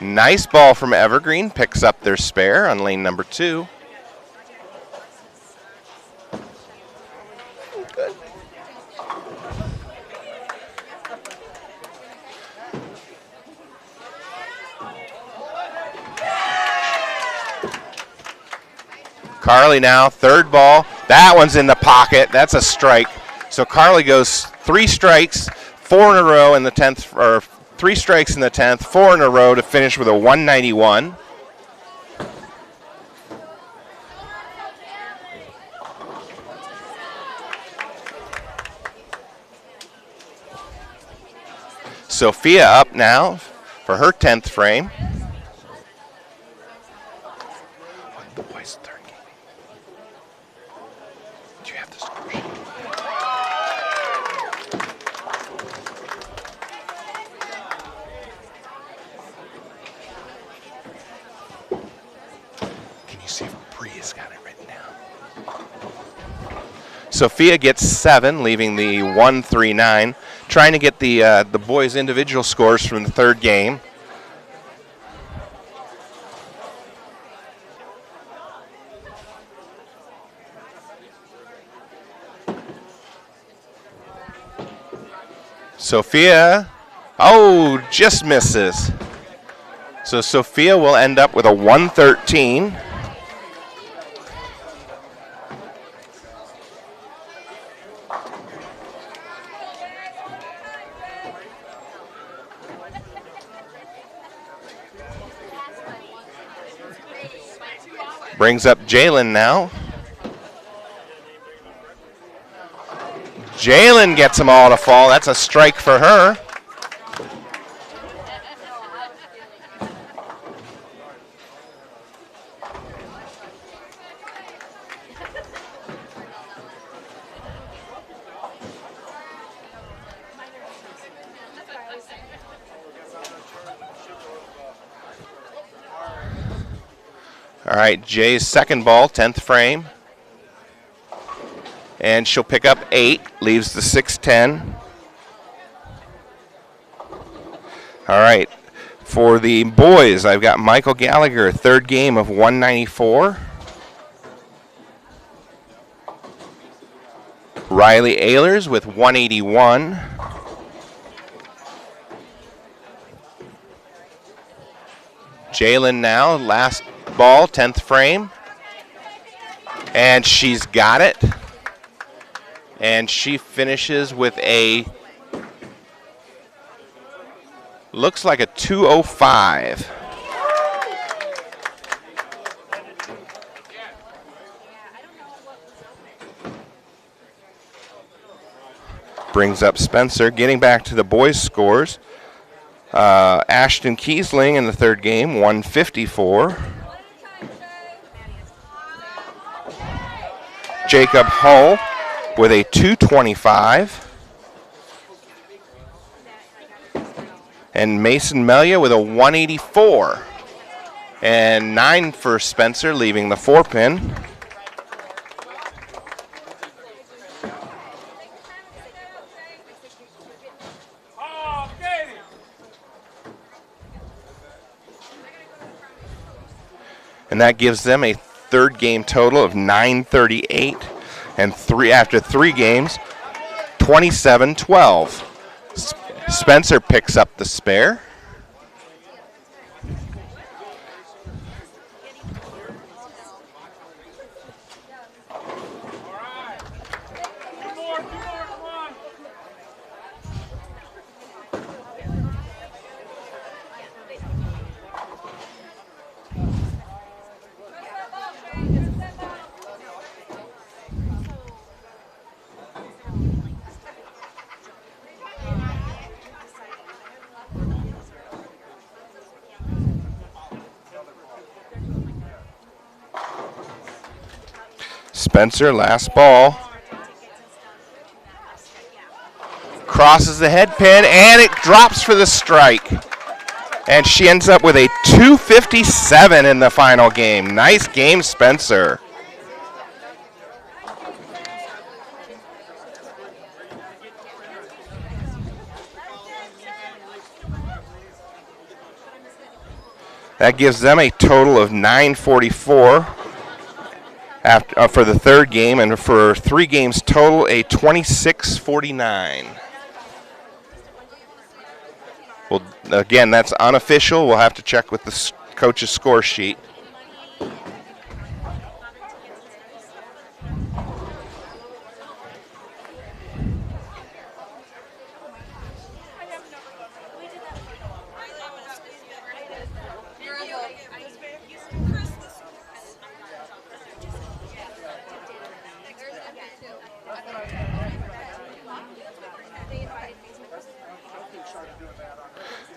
Nice ball from Evergreen, picks up their spare on lane number 2. Good. Carly now, 3rd ball. That one's in the pocket. That's a strike. So Carly goes 3 strikes, 4 in a row in the 10th, or 3 strikes in the 10th, 4 in a row to finish with a 191. Sophia up now for her 10th frame. The boys' 3rd game. Do you have the score sheet? Sophia gets 7, leaving the 1-3-9. Trying to get the boys' individual scores from the third game. Sophia, oh, just misses. So Sophia will end up with a 113. Brings up Jalen now. Jalen gets them all to fall. That's a strike for her. All right, Jay's second ball, 10th frame. And she'll pick up 8, leaves the 6-10. All right, for the boys, I've got Michael Gallagher, third game of 194. Riley Ehlers with 181. Jalen now, last ball, 10th frame. And she's got it. And she finishes with a, looks like a 205. Brings up Spencer. Getting back to the boys' scores. Ashton Kiesling in the third game, 154. Jacob Hull with a 225. And Mason Melia with a 184. And 9 for Spencer, leaving the 4-pin. And that gives them a third game total of 938. And after 3 games, 27-12. Spencer picks up the spare. Spencer, last ball. Crosses the head pin, and it drops for the strike. And she ends up with a 257 in the final game. Nice game, Spencer. That gives them a total of 944. For the third game, and for 3 games total, a 26-49. Well, again, that's unofficial. We'll have to check with the coach's score sheet.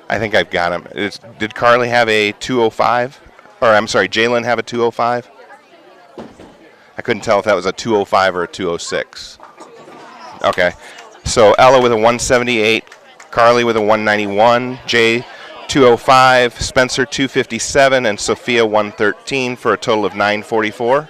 I think I've got him. Did Carly have a 205? Or I'm sorry, Jalen have a 205? I couldn't tell if that was a 205 or a 206. Okay. So Ella with a 178, Carly with a 191, Jay 205, Spencer 257, and Sophia 113 for a total of 944.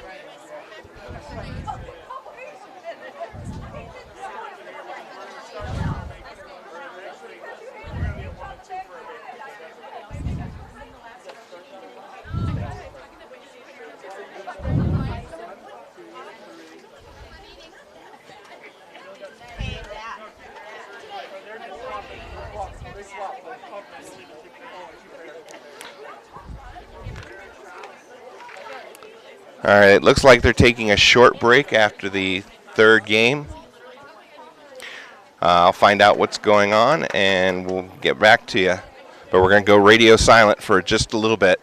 All right, it looks like they're taking a short break after the third game. I'll find out what's going on and we'll get back to you. But we're going to go radio silent for just a little bit.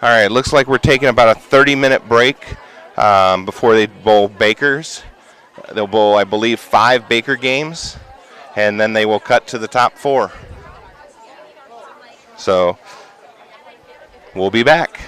All right, looks like we're taking about a 30-minute break before they bowl Bakers. They'll bowl, I believe, 5 Baker games, and then they will cut to the top 4. So we'll be back.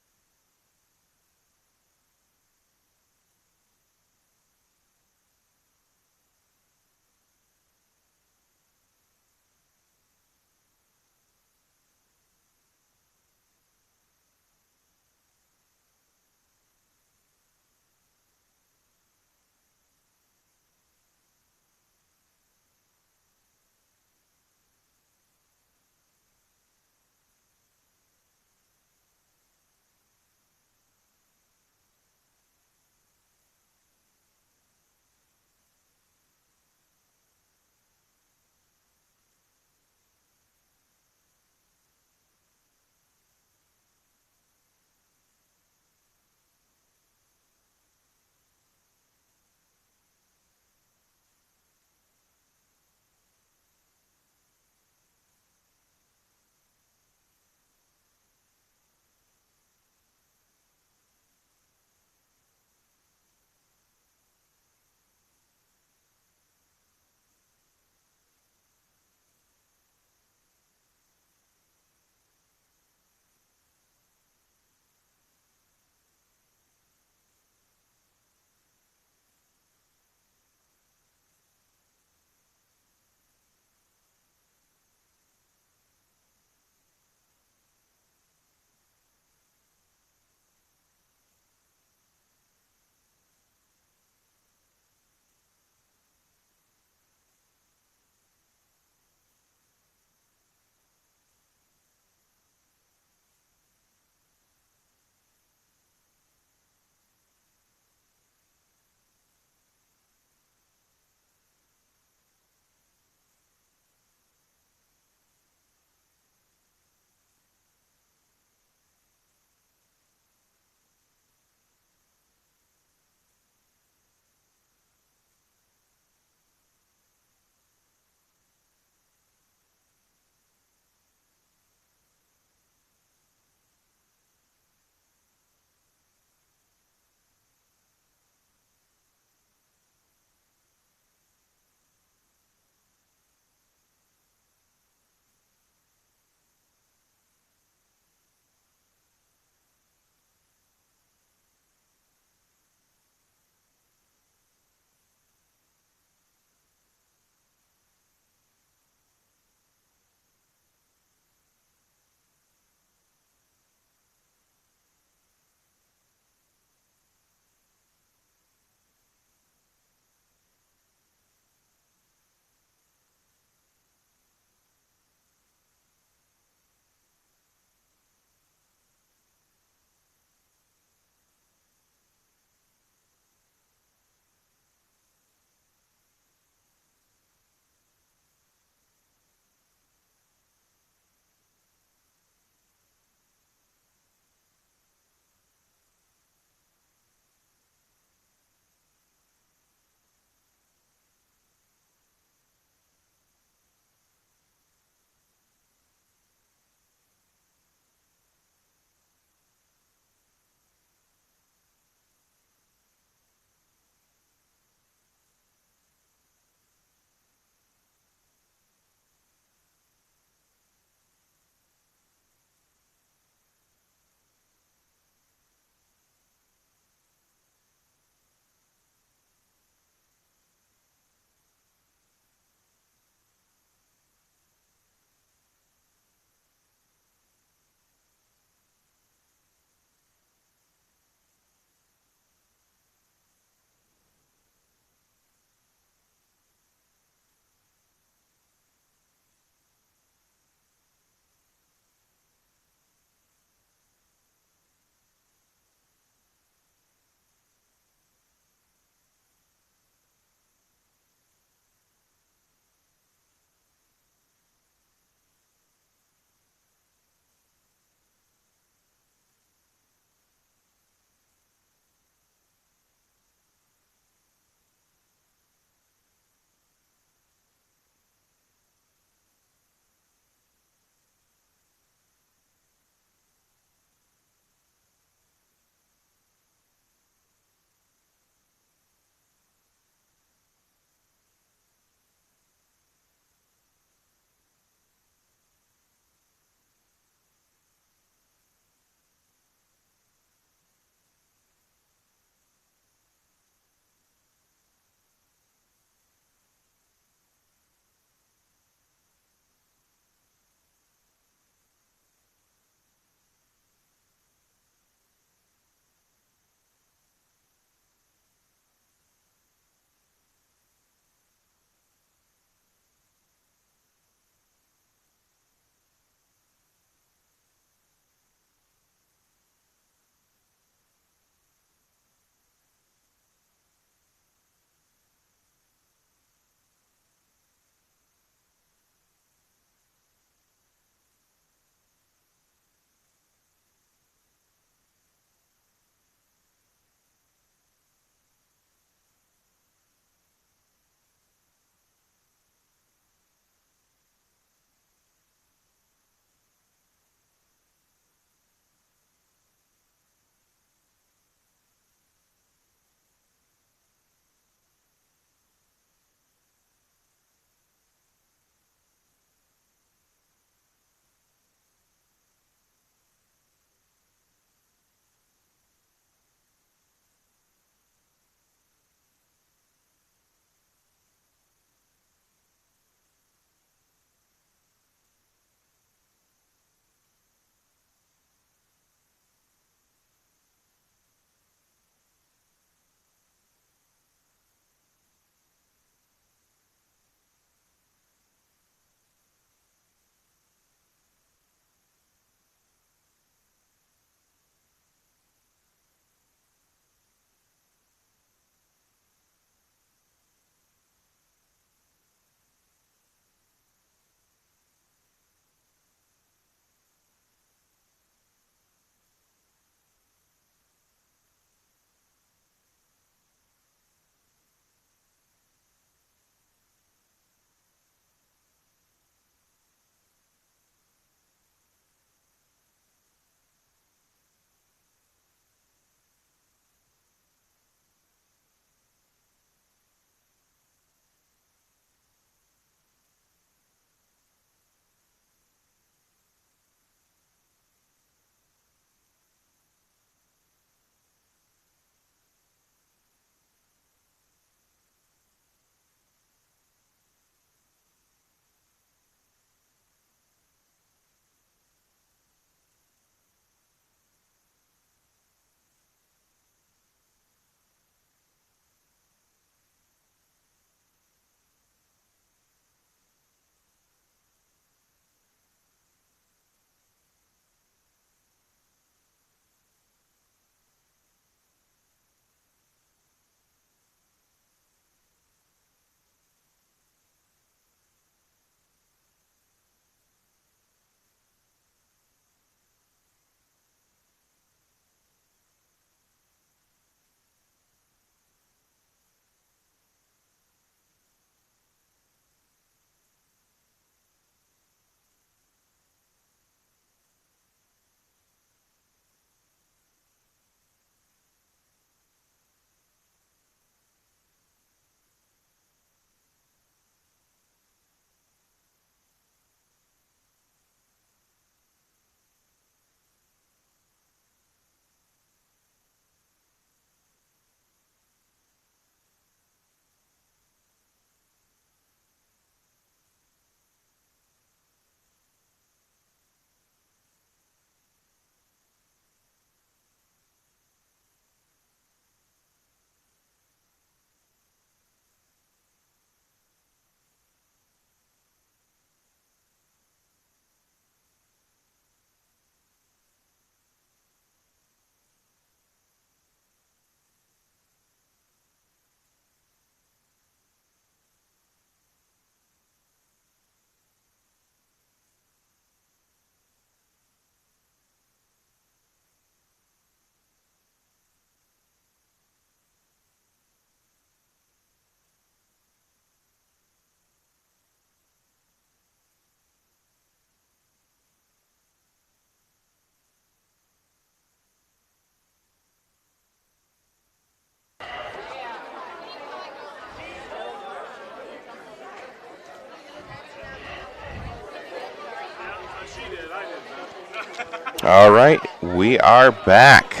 All right, we are back.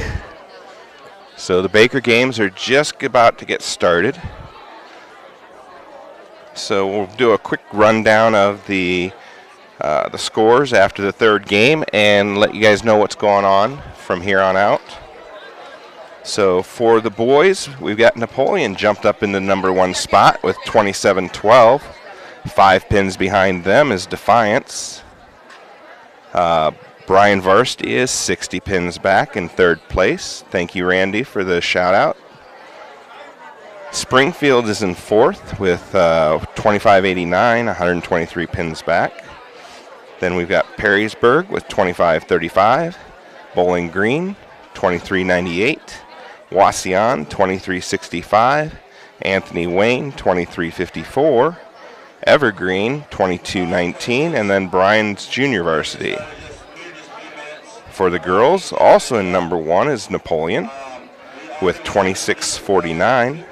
So the Baker games are just about to get started. So we'll do a quick rundown of the scores after the third game and let you guys know what's going on from here on out. So for the boys, we've got Napoleon jumped up in the number 1 spot with 27-12. 5 pins behind them is Defiance. Bryan Varsity is 60 pins back in 3rd place. Thank you, Randy, for the shout out. Springfield is in 4th with 25-89, 123 pins back. Then we've got Perrysburg with 25-35. Bowling Green, 23-98. Wauseon, 23-65. Anthony Wayne, 23-54. Evergreen, 22-19. And then Bryan's Junior Varsity. For the girls, also in number 1 is Napoleon with 26-49.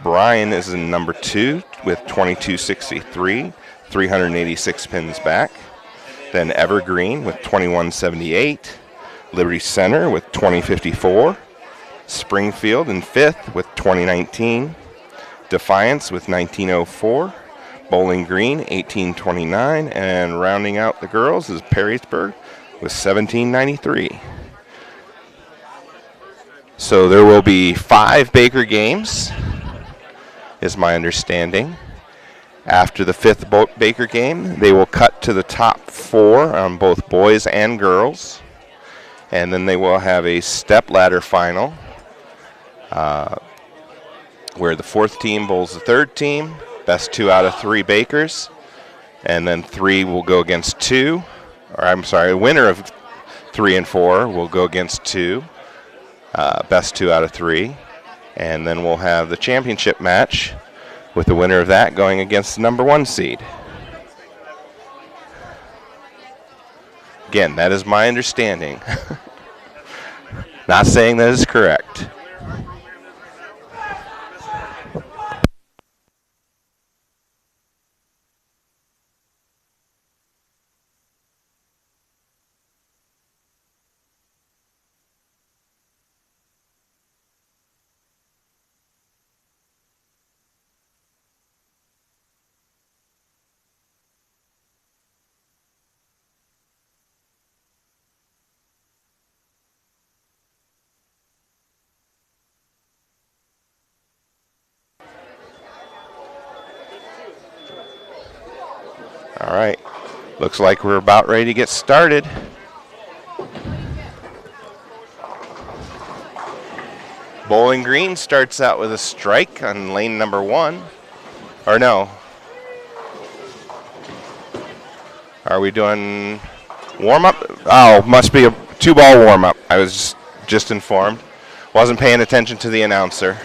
Bryan is in number 2 with 22-63, 386 pins back. Then Evergreen with 21-78. Liberty Center with 20-54. Springfield in 5th with 20-19. Defiance with 19-04. Bowling Green 18-29. And rounding out the girls is Perrysburg with 17-93. So there will be 5 Baker games, is my understanding. After the 5th Baker game, they will cut to the top 4 on both boys and girls. And then they will have a stepladder final where the 4th team bowls the 3rd team, best 2 out of 3 Bakers, and then 3 will go against 2. Or I'm sorry, the winner of 3 and 4 will go against 2, best 2 out of 3. And then we'll have the championship match with the winner of that going against the number 1 seed. Again, that is my understanding. Not saying that is correct. All right, looks like we're about ready to get started. Bowling Green starts out with a strike on lane number 1. Or no. Are we doing warm-up? Oh, must be a 2-ball warm-up. I was just informed. Wasn't paying attention to the announcer.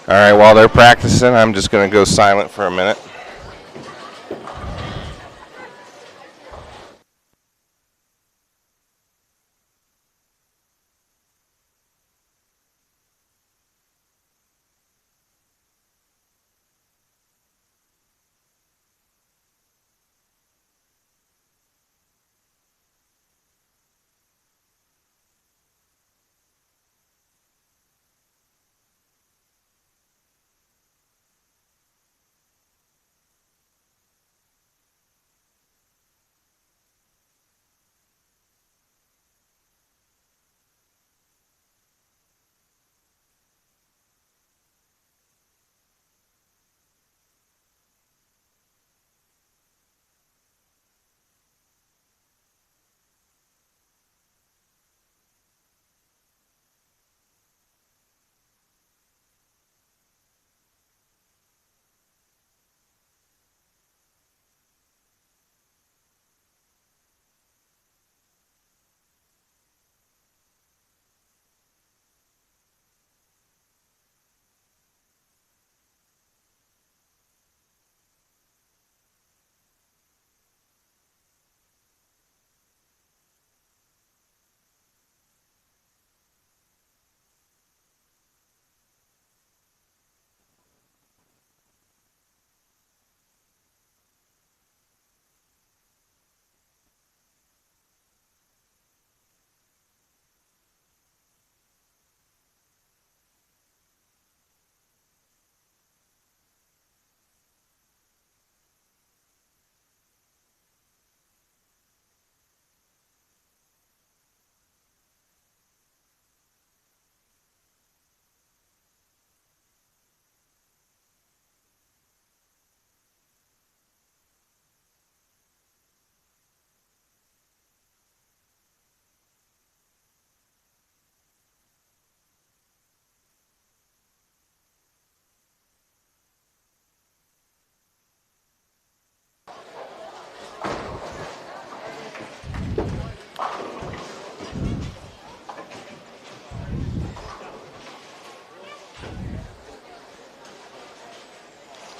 All right, while they're practicing, I'm just going to go silent for a minute.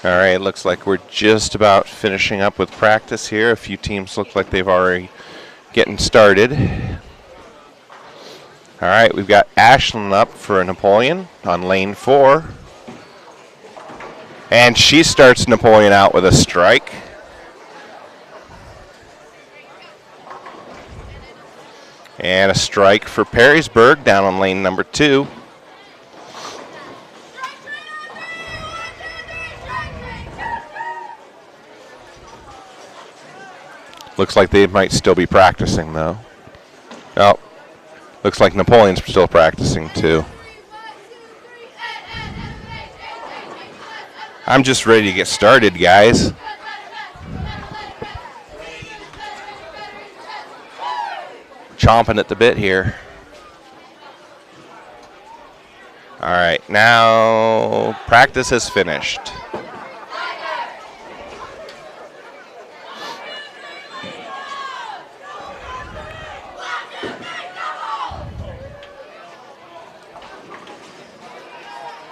All right, looks like we're just about finishing up with practice here. A few teams look like they've already getting started. All right, we've got Ashlyn up for Napoleon on lane 4. And she starts Napoleon out with a strike. And a strike for Perrysburg down on lane number 2. Looks like they might still be practicing, though. Oh, looks like Napoleon's still practicing, too. I'm just ready to get started, guys. Chomping at the bit here. All right, now practice is finished.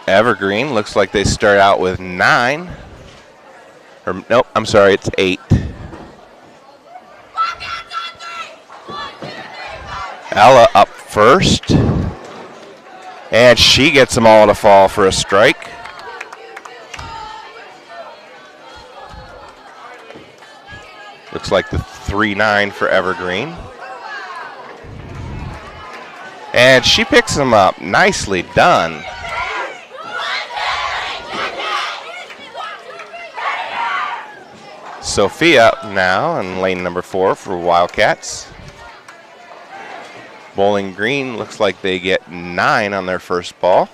Evergreen looks like they start out with 9. Or nope, I'm sorry, it's 8. Ella up first. And she gets them all to fall for a strike. Looks like the 3-9 for Evergreen. And she picks them up. Nicely done. Sophia up now in lane number 4 for Wildcats. Bowling Green looks like they get 9 on their first ball.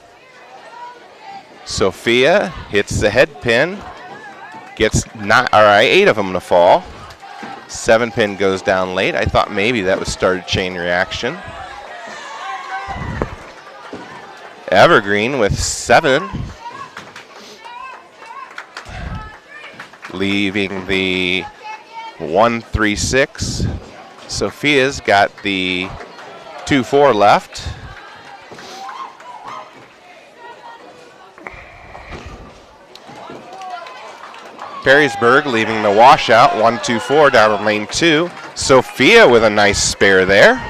Sophia hits the head pin, gets 8 of them to fall. 7 pin goes down late. I thought maybe that was started chain reaction. Evergreen with 7. Leaving the 1-3-6. Sophia's got the 2-4 left. Perrysburg leaving the washout, 1-2-4 down in lane 2. Sophia with a nice spare there.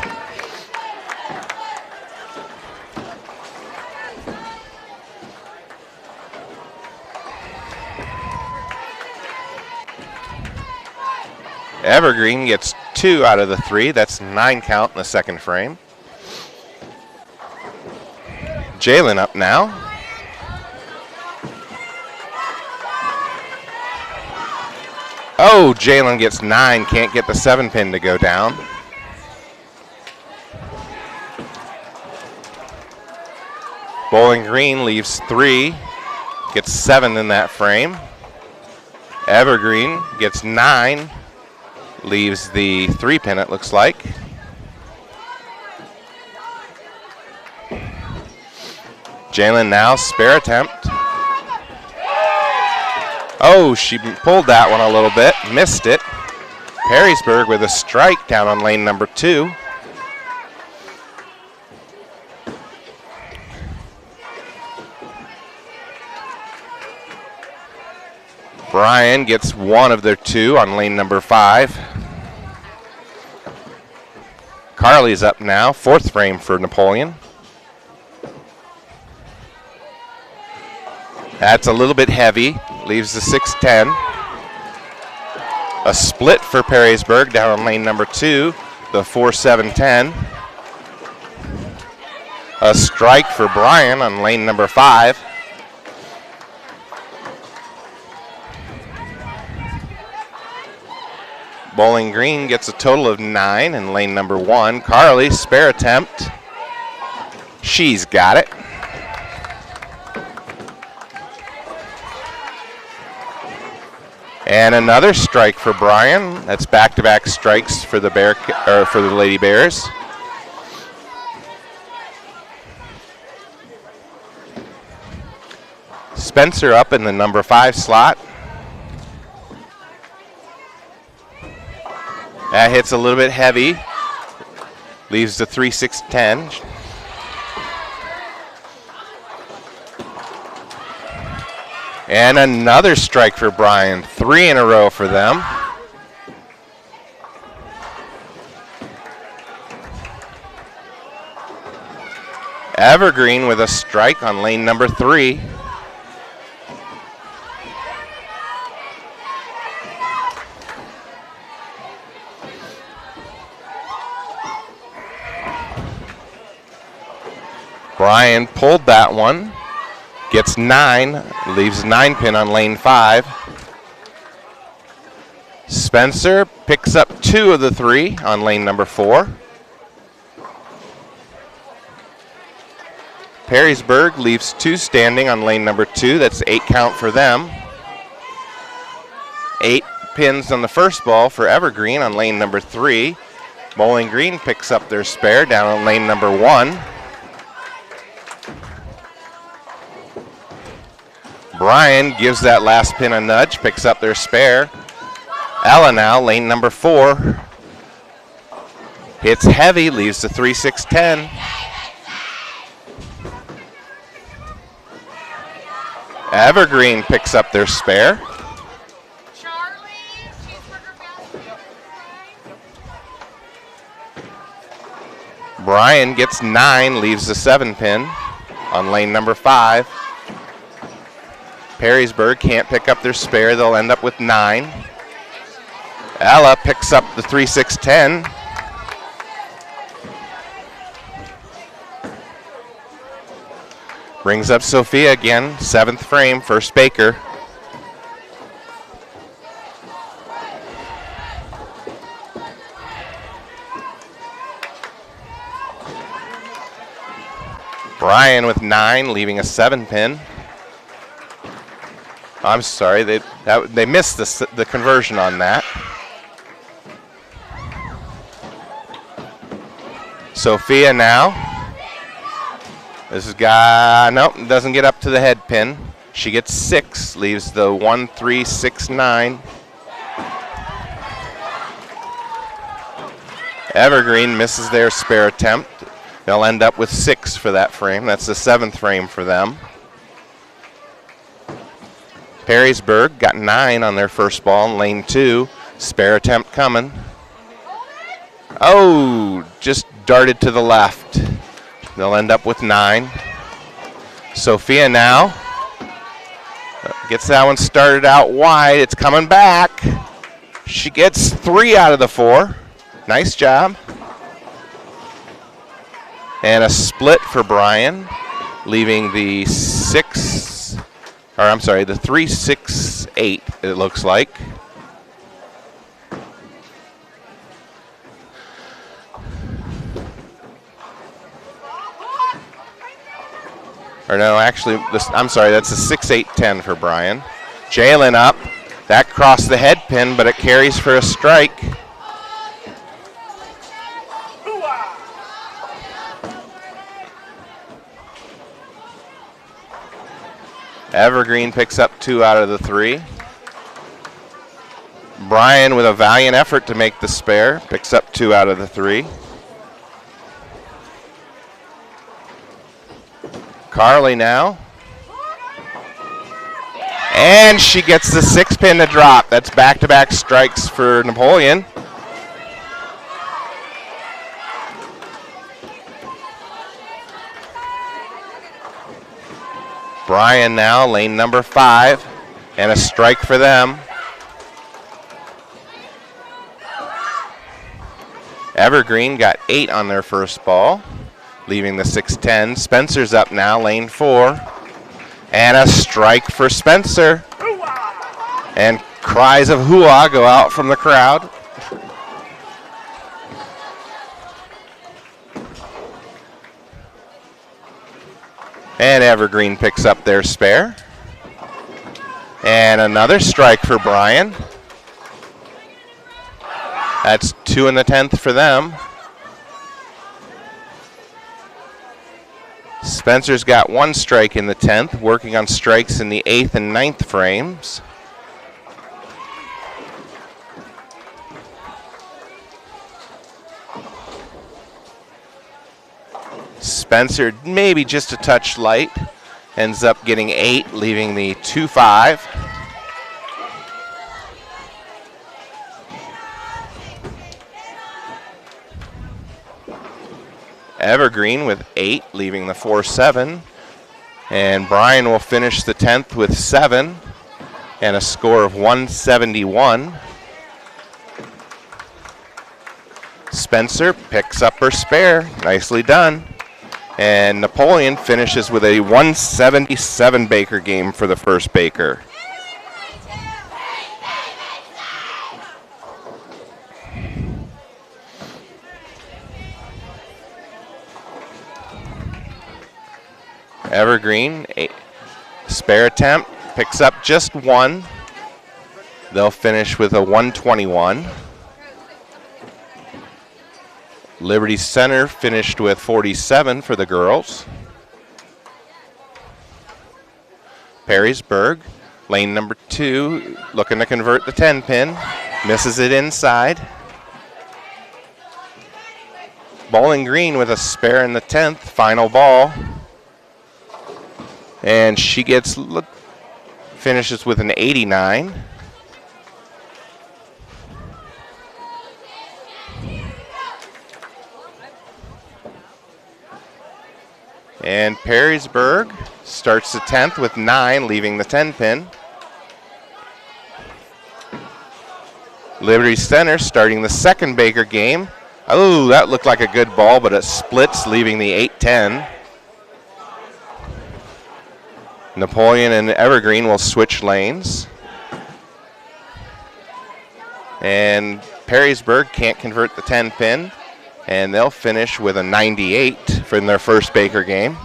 Evergreen gets 2 out of the 3. That's 9 count in the second frame. Jalen up now. Oh, Jalen gets 9, can't get the 7 pin to go down. Bowling Green leaves 3, gets 7 in that frame. Evergreen gets 9, leaves the 3 pin, it looks like. Jalen now, spare attempt. Oh, she pulled that one a little bit, missed it. Perrysburg with a strike down on lane number 2. Bryan gets 1 of their 2 on lane number 5. Carly's up now, 4th frame for Napoleon. That's a little bit heavy, leaves the 6-10. A split for Perrysburg down on lane number 2, the 4-7-10. A strike for Bryan on lane number 5. Bowling Green gets a total of 9 in lane number 1. Carly, spare attempt. She's got it. And another strike for Bryan. That's back-to-back strikes for the Lady Bears. Spencer up in the number 5 slot. That hits a little bit heavy. Leaves the 3-6-10. And another strike for Bryan. 3 in a row for them. Evergreen with a strike on lane number 3. Bryan pulled that one. Gets 9, leaves 9 pin on lane 5. Spencer picks up 2 of the 3 on lane number 4. Perrysburg leaves 2 standing on lane number 2. That's 8 count for them. 8 pins on the first ball for Evergreen on lane number 3. Bowling Green picks up their spare down on lane number 1. Bryan gives that last pin a nudge, picks up their spare. Ella now, lane number 4. Hits heavy, leaves the 3-6-10. Evergreen picks up their spare. Bryan gets 9, leaves the 7 pin on lane number 5. Perrysburg can't pick up their spare. They'll end up with 9. Ella picks up the 3-6-10. Brings up Sophia again, 7th frame, first Baker. Bryan with 9, leaving a 7 pin. I'm sorry, they missed the conversion on that. Sophia now. This is nope, doesn't get up to the head pin. She gets 6, leaves the 1-3-6-9. Evergreen misses their spare attempt. They'll end up with 6 for that frame. That's the 7th frame for them. Perrysburg got 9 on their first ball in lane 2. Spare attempt coming. Oh, just darted to the left. They'll end up with 9. Sophia now gets that one started out wide. It's coming back. She gets 3 out of the 4. Nice job. And a split for Bryan, leaving the 3-6-8, it looks like. Or no, actually, I'm sorry, that's a 6-8-10 for Bryan. Jalen up. That crossed the head pin, but it carries for a strike. Evergreen picks up 2 out of the 3. Bryan, with a valiant effort to make the spare, picks up 2 out of the 3. Carly now. And she gets the 6 pin to drop. That's back-to-back strikes for Napoleon. Bryan now, lane number 5, and a strike for them. Evergreen got 8 on their first ball, leaving the 6-10. Spencer's up now, lane 4, and a strike for Spencer. And cries of hoo-ah go out from the crowd. And Evergreen picks up their spare. And another strike for Bryan. That's 2 in the 10th for them. Spencer's got 1 strike in the 10th, working on strikes in the 8th and 9th frames. Spencer maybe just a touch light, ends up getting 8, leaving the 2-5. Evergreen with 8, leaving the 4-7. And Bryan will finish the 10th with 7 and a score of 171. Spencer picks up her spare. Nicely done. And Napoleon finishes with a 177 Baker game for the first Baker. Evergreen, a spare attempt, picks up just 1. They'll finish with a 121. Liberty Center finished with 47 for the girls. Perrysburg, lane number 2, looking to convert the 10 pin. Misses it inside. Bowling Green with a spare in the 10th, final ball. And she finishes with an 89. And Perrysburg starts the 10th with 9, leaving the 10 pin. Liberty Center starting the second Baker game. Oh, that looked like a good ball, but it splits, leaving the 8-10. Napoleon and Evergreen will switch lanes. And Perrysburg can't convert the 10 pin. And they'll finish with a 98 from their first Baker game.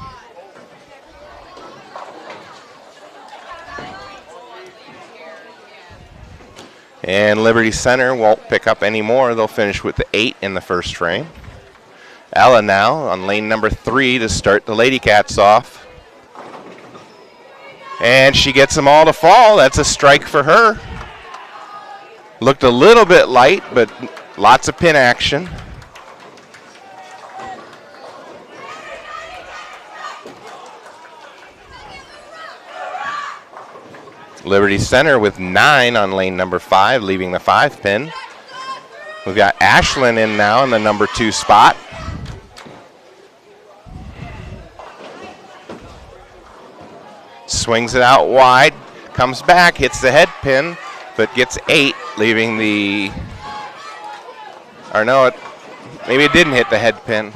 And Liberty Center won't pick up any more. They'll finish with the 8 in the first frame. Ella now on lane number 3 to start the Lady Cats off. And she gets them all to fall. That's a strike for her. Looked a little bit light, but lots of pin action. Liberty Center with 9 on lane number 5, leaving the 5 pin. We've got Ashlyn in now in the number 2 spot. Swings it out wide, comes back, hits the head pin, but gets 8, leaving the, or no, maybe it didn't hit the head pin.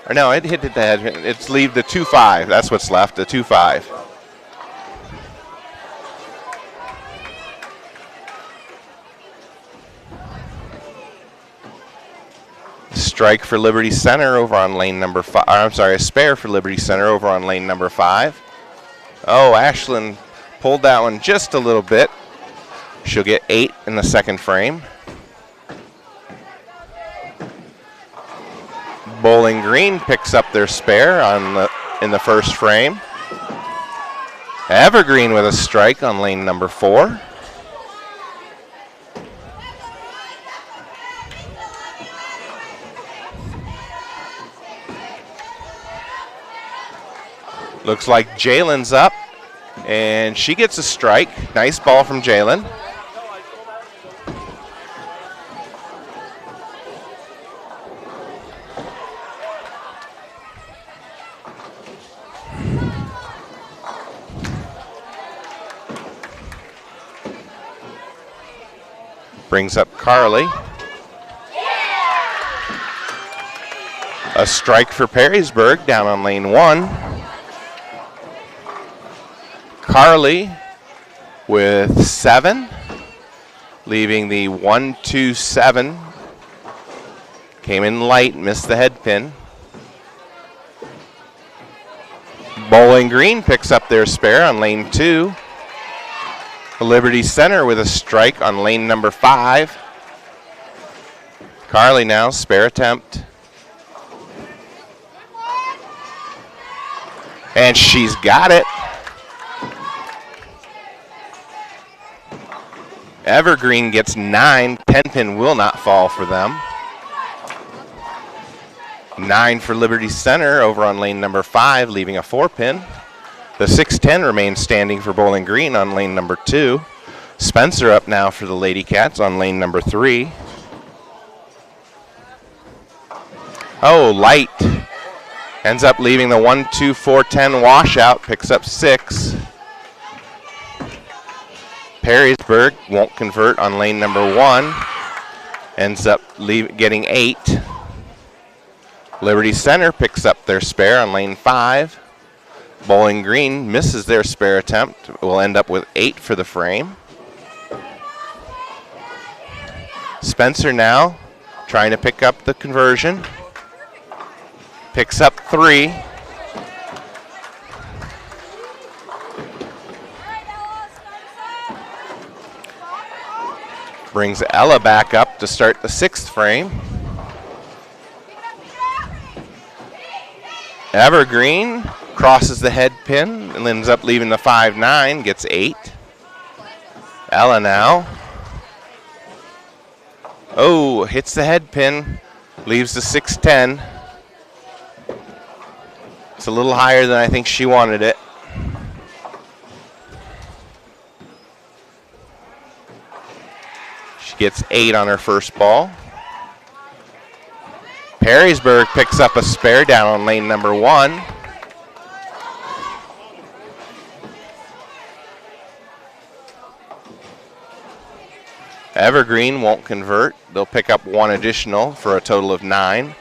Or no, it hit the head pin. It's leave the 2-5. That's what's left, the 2-5. Strike for Liberty Center over on lane number 5. I'm sorry, a spare for Liberty Center over on lane number 5. Oh, Ashlyn pulled that one just a little bit. She'll get 8 in the second frame. Bowling Green picks up their spare in the first frame. Evergreen with a strike on lane number 4. Looks like Jalen's up, and she gets a strike. Nice ball from Jalen. Brings up Carly. A strike for Perrysburg down on lane 1. Carly with 7, leaving the 1-2-7. Came in light, missed the head pin. Bowling Green picks up their spare on lane 2. Liberty Center with a strike on lane number 5. Carly now, spare attempt. And she's got it. Evergreen gets 9. 10 pin will not fall for them. 9 for Liberty Center over on lane number 5, leaving a 4 pin. The 6-10 remains standing for Bowling Green on lane number 2. Spencer up now for the Lady Cats on lane number 3. Oh, light. Ends up leaving the 1-2-4-10 washout, picks up 6. Perrysburg won't convert on lane number 1. Ends up getting 8. Liberty Center picks up their spare on lane 5. Bowling Green misses their spare attempt. Will end up with 8 for the frame. Spencer now trying to pick up the conversion. Picks up 3. Brings Ella back up to start the 6th frame. Evergreen crosses the head pin and ends up leaving the 5-9, gets 8. Ella now. Oh, hits the head pin, leaves the 6-10. It's a little higher than I think she wanted it. She gets 8 on her first ball. Perrysburg picks up a spare down on lane number 1. Evergreen won't convert. They'll pick up 1 additional for a total of 9.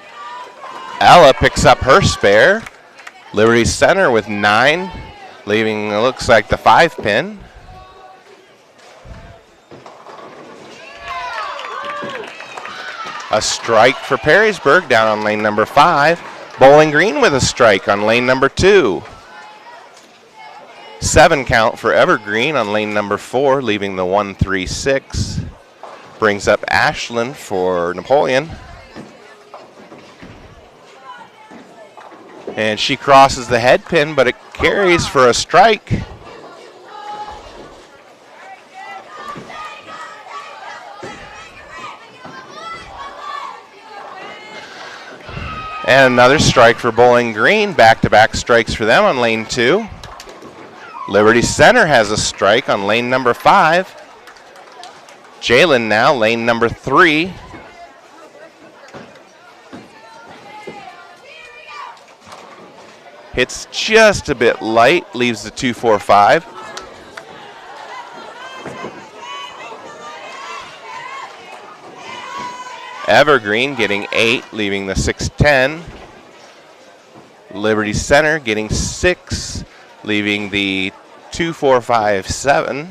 Ella picks up her spare. Liberty Center with 9, leaving it looks like the 5 pin. A strike for Perrysburg down on lane number 5. Bowling Green with a strike on lane number 2. 7 count for Evergreen on lane number 4, leaving the 1-3-6. Brings up Ashlyn for Napoleon. And she crosses the head pin, but it carries for a strike. And another strike for Bowling Green. Back-to-back strikes for them on lane 2. Liberty Center has a strike on lane number 5. Jalen now, lane number 3. Hits just a bit light, leaves the 2-4-5. Evergreen getting 8, leaving the 6-10. Liberty Center getting 6, leaving the 2-4-5-7.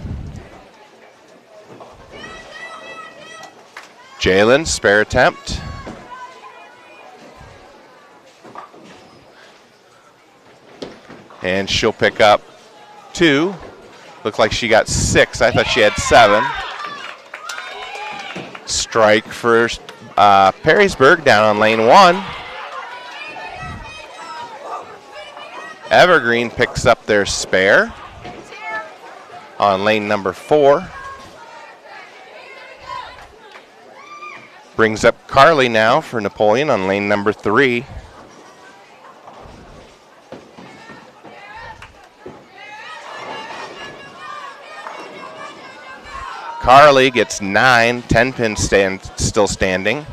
Jalen, spare attempt. And she'll pick up 2. Looked like she got 6. I thought she had 7. Strike for Perrysburg down on lane 1. Evergreen picks up their spare on lane number 4. Brings up Carly now for Napoleon on lane number 3. Carly gets 9, 10 pin still standing.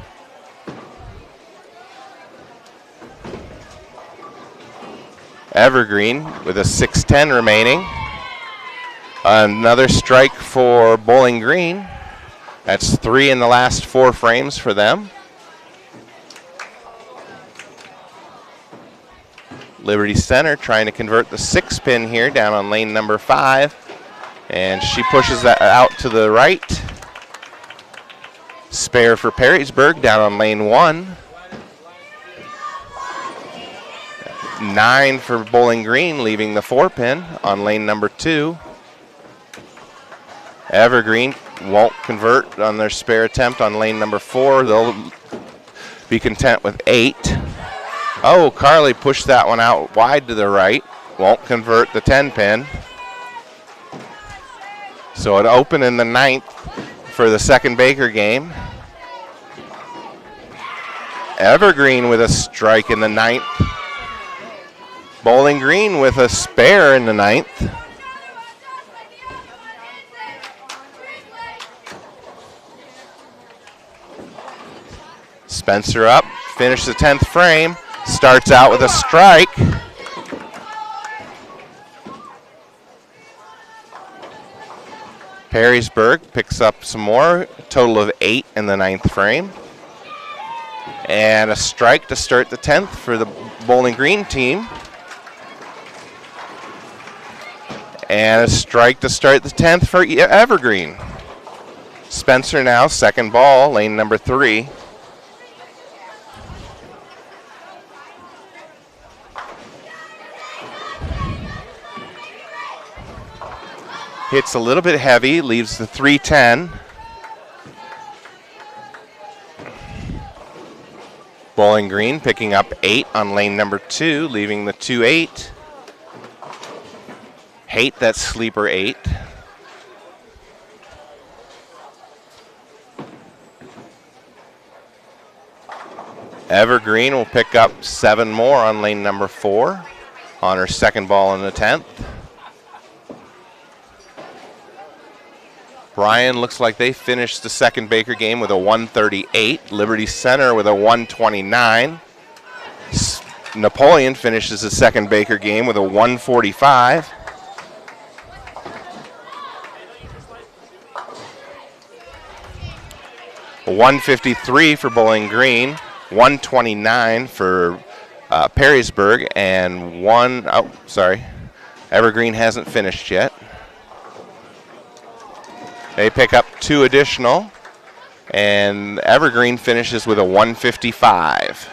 Evergreen with a 6-10 remaining. Another strike for Bowling Green. That's 3 in the last 4 frames for them. Liberty Center trying to convert the 6 pin here down on lane number 5. And she pushes that out to the right. Spare for Perrysburg down on lane 1. 9 for Bowling Green, leaving the 4 pin on lane number 2. Evergreen won't convert on their spare attempt on lane number 4. They'll be content with 8. Oh, Carly pushed that one out wide to the right. Won't convert the 10 pin. So it opened in the 9th for the second Baker game. Evergreen with a strike in the 9th. Bowling Green with a spare in the 9th. Spencer up, finished the 10th frame, starts out with a strike. Perrysburg picks up some more, total of 8 in the 9th frame. And a strike to start the 10th for the Bowling Green team. And a strike to start the 10th for Evergreen. Spencer now, second ball, lane number 3. Hits a little bit heavy, leaves the 3-10. Bowling Green picking up 8 on lane number 2, leaving the 2-8. Hate that sleeper 8. Evergreen will pick up 7 more on lane number 4 on her second ball in the 10th. Bryan looks like they finished the second Baker game with a 138. Liberty Center with a 129. Napoleon finishes the second Baker game with a 145. A 153 for Bowling Green, 129 for Perrysburg, and Evergreen hasn't finished yet. They pick up 2 additional, and Evergreen finishes with a 155.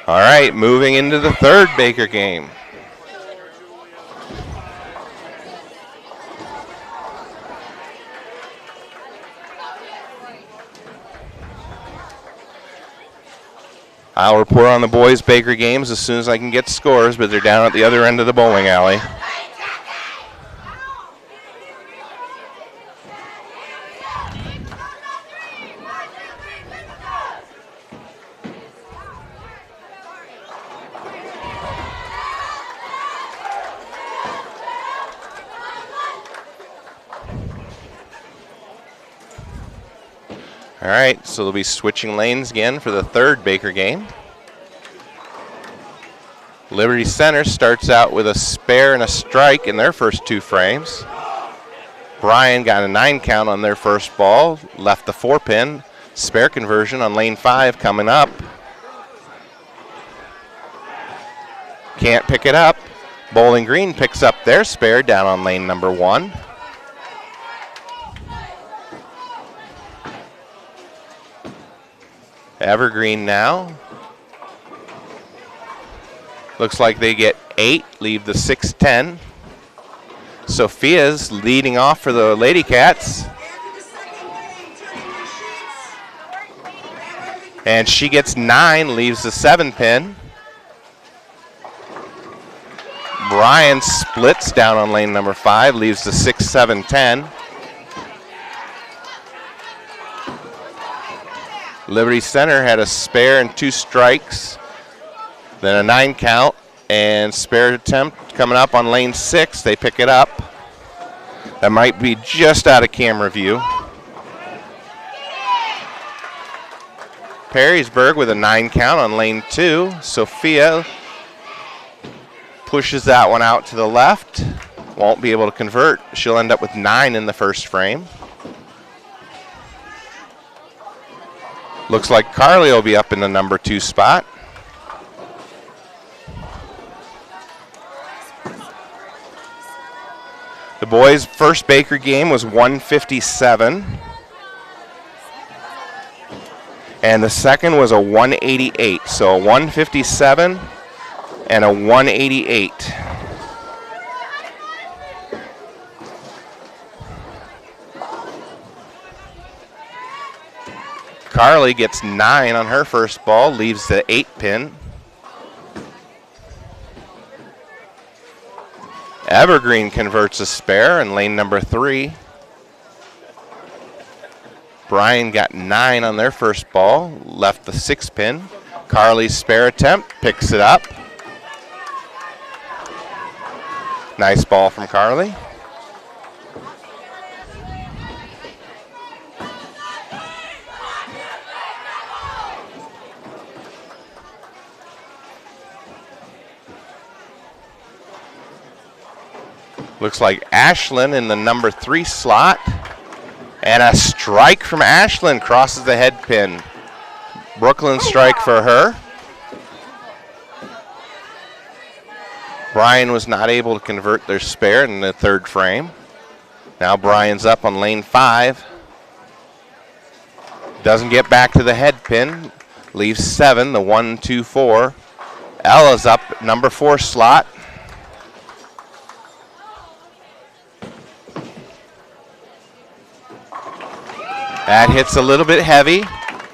All right, moving into the third Baker game. I'll report on the boys' Baker games as soon as I can get scores, but they're down at the other end of the bowling alley. All right, so they'll be switching lanes again for the third Baker game. Liberty Center starts out with a spare and a strike in their first 2 frames. Bryan got a 9 count on their first ball, left the 4-pin. Spare conversion on lane 5 coming up. Can't pick it up. Bowling Green picks up their spare down on lane number 1. Evergreen now. Looks like they get 8, leave the 6-10. Sophia's leading off for the Lady Cats. And she gets 9, leaves the 7-pin. Bryan splits down on lane number 5, leaves the 6, 7, 10. Liberty Center had a spare and 2 strikes, then a 9 count, and spare attempt coming up on lane 6. They pick it up. That might be just out of camera view. Perrysburg with a 9 count on lane 2. Sophia pushes that one out to the left. Won't be able to convert. She'll end up with 9 in the first frame. Looks like Carly will be up in the number 2 spot. The boys' first Baker game was 157. And the second was a 188. So a 157 and a 188. Carly gets 9 on her first ball, leaves the 8-pin. Evergreen converts a spare in lane number 3. Bryan got 9 on their first ball, left the 6-pin. Carly's spare attempt, picks it up. Nice ball from Carly. Looks like Ashlyn in the number 3 slot. And a strike from Ashlyn crosses the head pin. Brooklyn strike for her. Bryan was not able to convert their spare in the third frame. Now Bryan's up on lane 5. Doesn't get back to the head pin. Leaves 7, the 1, 2, 4. Ella's up number 4 slot. That hits a little bit heavy.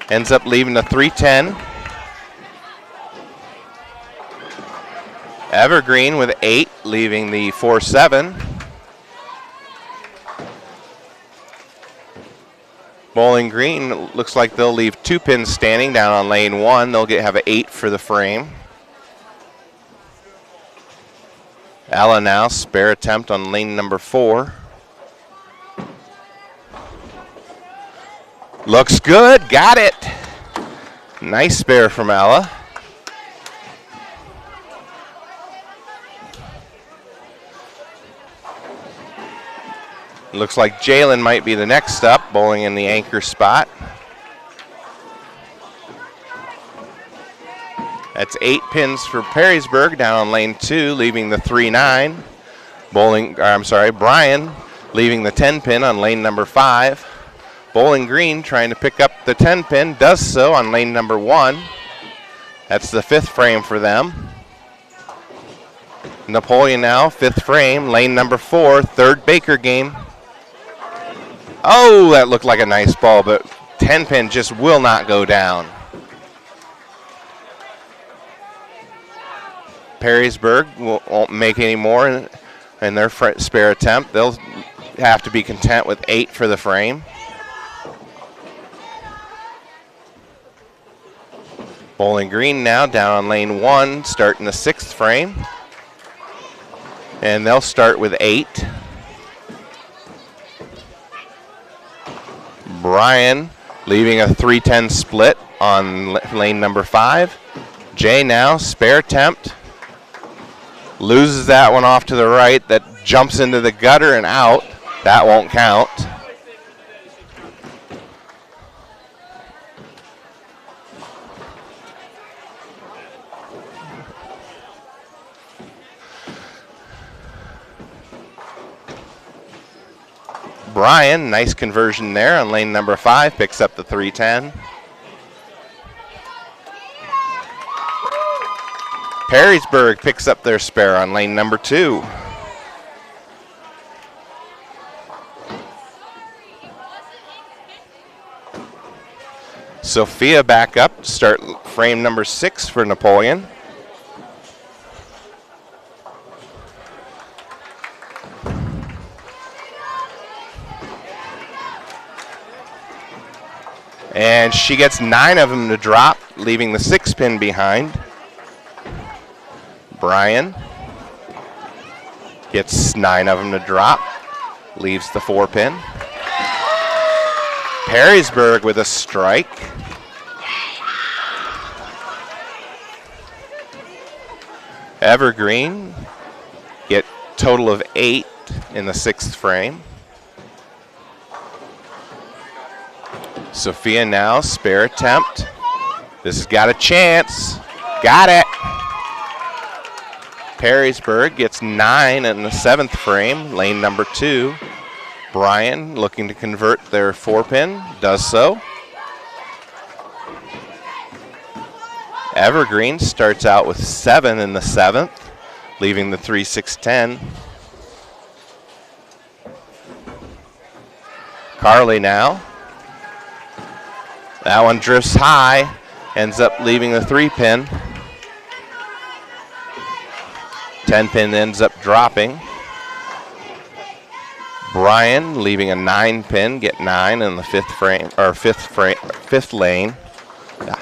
Ends up leaving the 310. Evergreen with 8, leaving the 4-7. Bowling Green looks like they'll leave 2 pins standing down on lane 1. They'll have an 8 for the frame. Ella now, spare attempt on lane number 4. Looks good, got it. Nice spare from Ella. Looks like Jalen might be the next up, bowling in the anchor spot. That's 8 pins for Perrysburg down on lane 2, leaving the 3-9. Bryan leaving the 10 pin on lane number 5. Bowling Green trying to pick up the 10 pin, does so on lane number 1. That's the 5th frame for them. Napoleon now, 5th frame, lane number 4, third Baker game. Oh, that looked like a nice ball, but 10 pin just will not go down. Perrysburg won't make any more in their spare attempt. They'll have to be content with 8 for the frame. Bowling Green now down on lane 1, starting the 6th frame. And they'll start with 8. Bryan Leaving a 3-10 split on lane number 5. Jay now, spare attempt. Loses that one off to the right. That jumps into the gutter and out. That won't count. Bryan, nice conversion there on lane number 5, picks up the 3-10. Perrysburg picks up their spare on lane number 2. Sophia back up to start frame number 6 for Napoleon. And she gets 9 of them to drop, leaving the 6-pin behind. Bryan gets 9 of them to drop, leaves the 4-pin. Perrysburg with a strike. Evergreen get total of 8 in the 6th frame. Sophia now, spare attempt. This has got a chance. Got it. Perrysburg gets 9 in the 7th frame, lane number 2. Bryan looking to convert their 4-pin, does so. Evergreen starts out with 7 in the 7th, leaving the 3-6-10. Carly now. That one drifts high, ends up leaving the 3-pin. 10-pin ends up dropping. Bryan leaving a 9-pin, get 9 in the 5th frame or 5th lane. Yeah.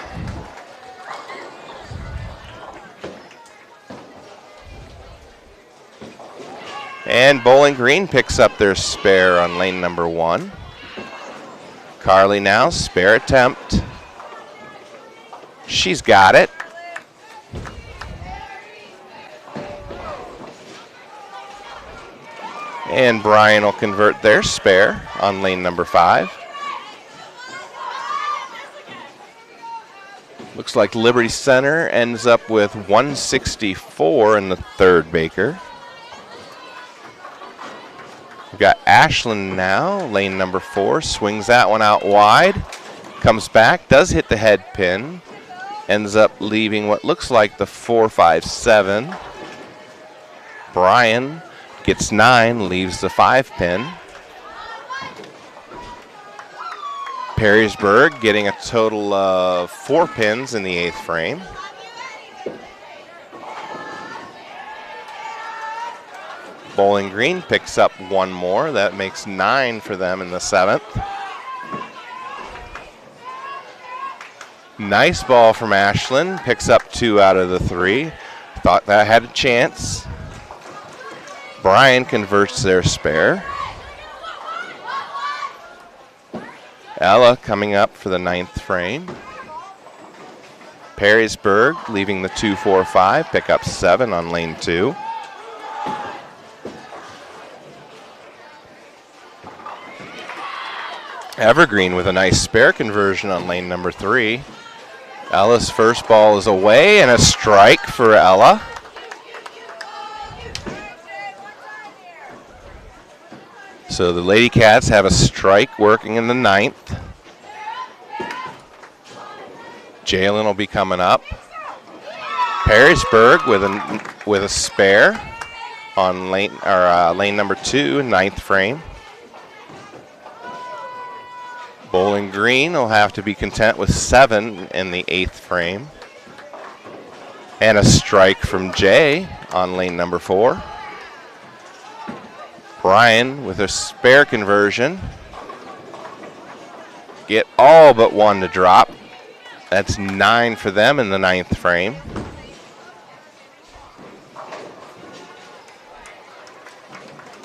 And Bowling Green picks up their spare on lane number 1. Carly now, spare attempt. She's got it. And Bryan will convert their spare on lane number 5. Looks like Liberty Center ends up with 164 in the 3rd Baker. We've got Ashland now, lane number 4, swings that one out wide, comes back, does hit the head pin, ends up leaving what looks like the 4-5-7. Bryan gets 9, leaves the 5-pin. Perrysburg getting a total of 4 pins in the 8th frame. Bowling Green picks up 1 more. That makes 9 for them in the 7th. Nice ball from Ashland. Picks up 2 out of the 3. Thought that had a chance. Bryan converts their spare. Ella coming up for the 9th frame. Perrysburg leaving the 2-4-5. Pick up 7 on lane 2. Evergreen with a nice spare conversion on lane number 3. Ella's first ball is away and a strike for Ella. So the Lady Cats have a strike working in the 9th. Jalen will be coming up. Perrysburg with a spare on lane number 2, 9th frame. Bowling Green will have to be content with 7 in the 8th frame. And a strike from Jay on lane number 4. Bryan with a spare conversion. Get all but 1 to drop. That's 9 for them in the 9th frame.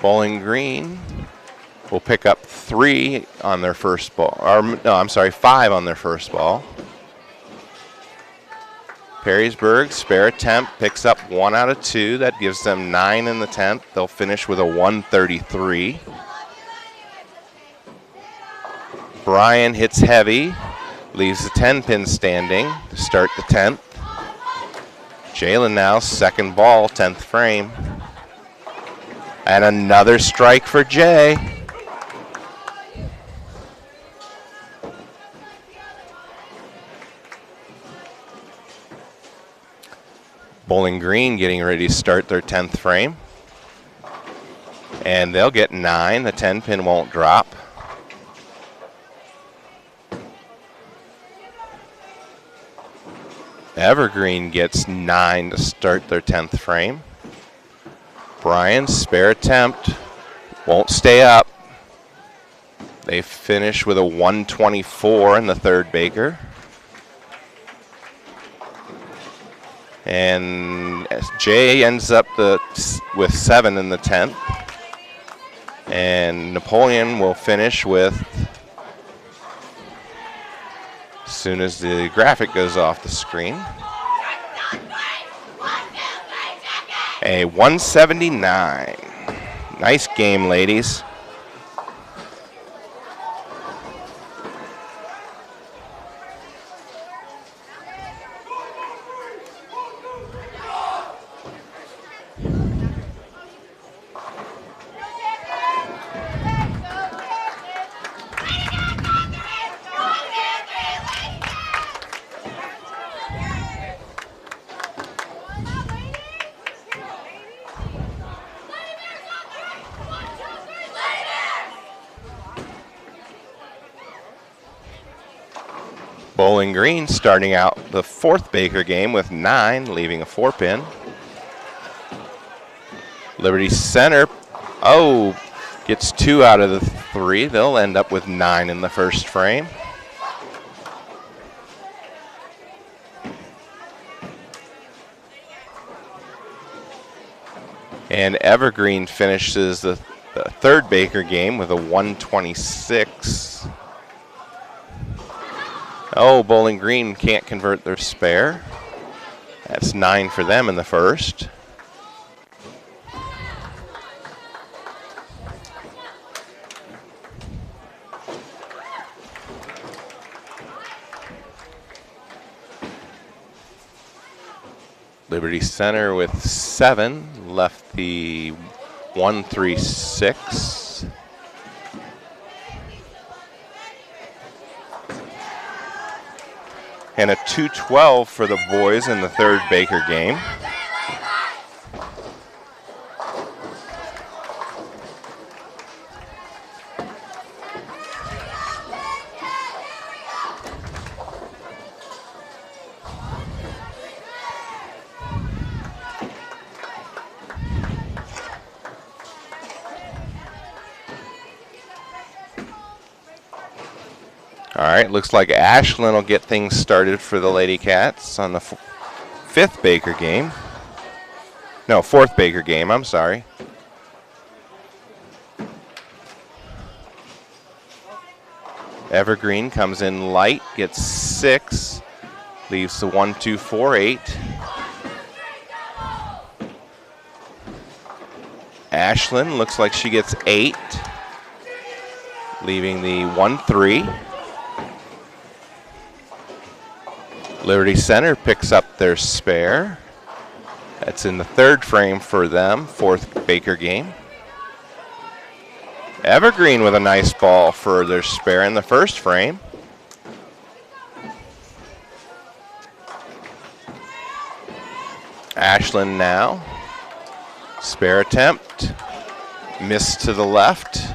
Bowling Green will pick up 3 on their first ball. Or, no, I'm sorry, 5 on their first ball. Perrysburg, spare attempt, picks up 1 out of 2. That gives them 9 in the 10th. They'll finish with a 133. Bryan hits heavy, leaves the 10-pin standing to start the 10th. Jalen now, second ball, 10th frame. And another strike for Jay. Bowling Green getting ready to start their 10th frame. And they'll get 9. The 10-pin won't drop. Evergreen gets 9 to start their 10th frame. Bryan, spare attempt, won't stay up. They finish with a 124 in the third Baker. And Jay ends up with 7 in the 10th. And Napoleon will finish with, as soon as the graphic goes off the screen, a 179. Nice game, ladies. Bowling Green starting out the fourth Baker game with 9, leaving a 4-pin. Liberty Center, gets 2 out of the 3. They'll end up with 9 in the first frame. And Evergreen finishes the third Baker game with a 126. Bowling Green can't convert their spare. That's 9 for them in the first. Liberty Center with 7, left the 136. And a 212 for the boys in the third Baker game. All right, looks like Ashland will get things started for the Lady Cats on the fifth Baker game. No, fourth Baker game, I'm sorry. Evergreen comes in light, gets 6, leaves the 1, 2, 4, 8. Ashland looks like she gets 8, leaving the 1, 3. Liberty Center picks up their spare. That's in the third frame for them, fourth Baker game. Evergreen with a nice ball for their spare in the first frame. Ashland now. Spare attempt. Miss to the left.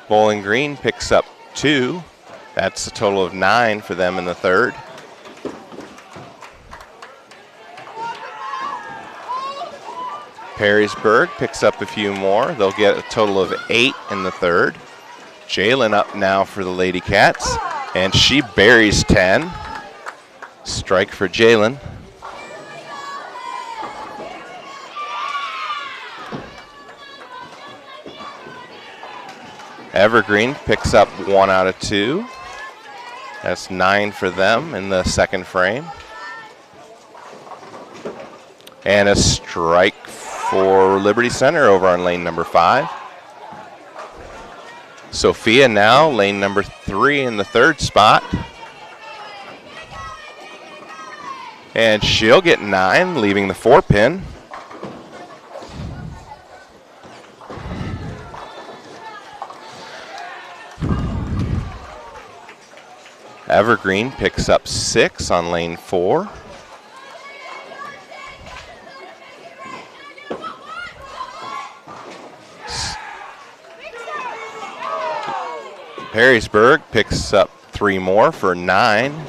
Bowling Green picks up 2. That's a total of 9 for them in the third. Perrysburg picks up a few more. They'll get a total of 8 in the third. Jalen up now for the Lady Cats, and she buries 10. Strike for Jalen. Evergreen picks up 1 out of 2. That's 9 for them in the second frame. And a strike for Liberty Center over on lane number 5. Sophia now, lane number 3 in the third spot. And she'll get 9, leaving the 4-pin. Evergreen picks up 6 on lane 4. Perrysburg picks up 3 more for 9.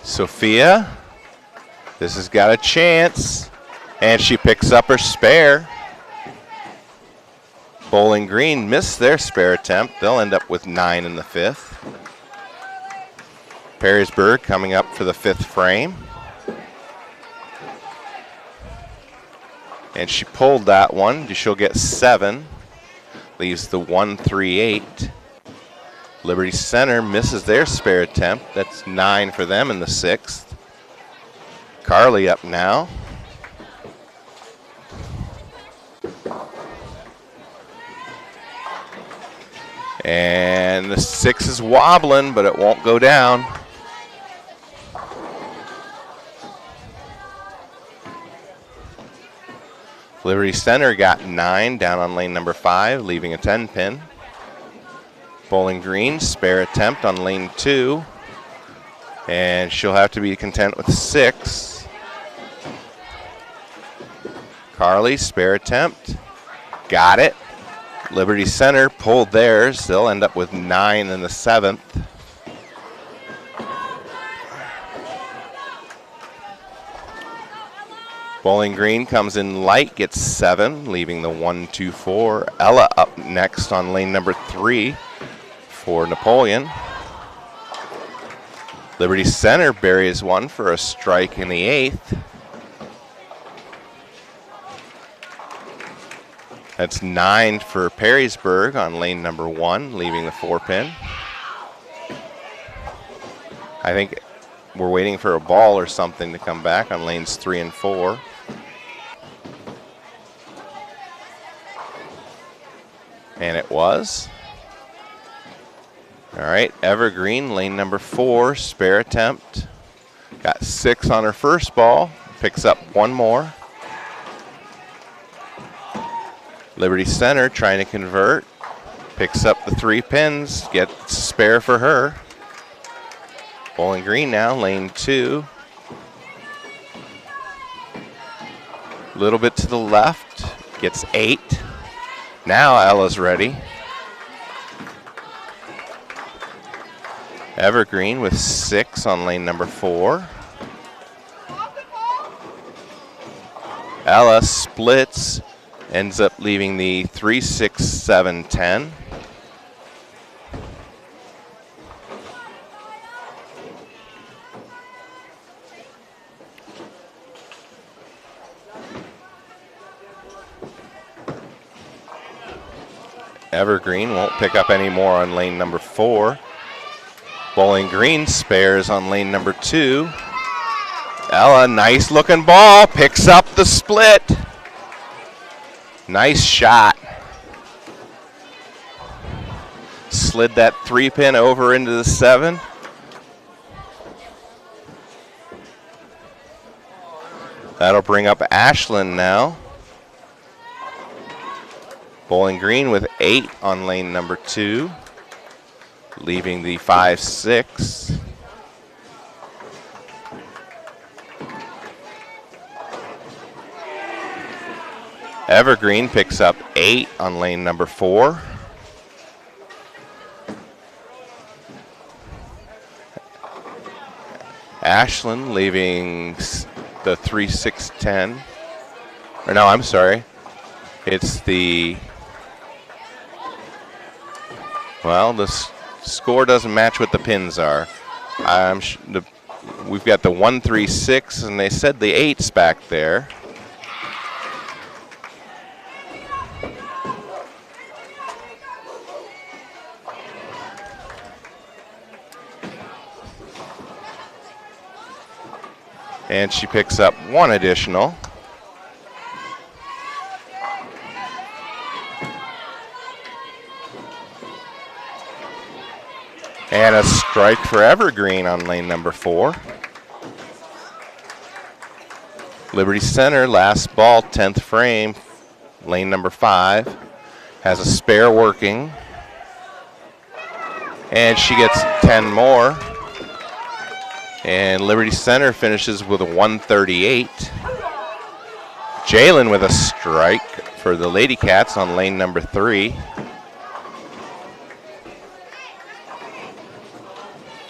Sophia, this has got a chance, and she picks up her spare. Bowling Green missed their spare attempt. They'll end up with 9 in the 5th. Perrysburg coming up for the 5th frame. And she pulled that one. She'll get 7. Leaves the 1-3-8. Liberty Center misses their spare attempt. That's 9 for them in the 6th. Carly up now. And the 6 is wobbling, but it won't go down. Liberty Center got 9 down on lane number 5, leaving a 10-pin. Bowling Green, spare attempt on lane 2. And she'll have to be content with 6. Carly, spare attempt. Got it. Liberty Center pulled theirs. They'll end up with 9 in the 7th. Bowling Green comes in light, gets 7, leaving the 1-2-4. Ella up next on lane number 3 for Napoleon. Liberty Center buries 1 for a strike in the 8th. That's 9 for Perrysburg on lane number 1, leaving the 4-pin. I think we're waiting for a ball or something to come back on lanes 3 and 4. And it was. All right, Evergreen, lane number 4, spare attempt. Got 6 on her first ball, picks up 1 more. Liberty Center trying to convert, picks up the 3 pins, gets spare for her. Bowling Green now, lane 2. A little bit to the left, gets 8. Now Ella's ready. Evergreen with 6 on lane number 4. Ella splits, ends up leaving the 3, 6, 7, 10. Evergreen won't pick up any more on lane number 4. Bowling Green spares on lane number 2. Ella, nice looking ball, picks up the split. Nice shot. Slid that 3-pin over into the 7. That'll bring up Ashland now. Bowling Green with 8 on lane number 2, leaving the 5, 6. Evergreen picks up 8 on lane number 4. Ashland leaving the 3, 6, 10. Or no, I'm sorry. It's the Well, the score doesn't match what the pins are. We've got the 136, and they said the 8's back there. And she picks up one additional. And a strike for Evergreen on lane number 4. Liberty Center, last ball, 10th frame, lane number 5. Has a spare working. And she gets 10 more. And Liberty Center finishes with a 138. Jalen with a strike for the Lady Cats on lane number 3.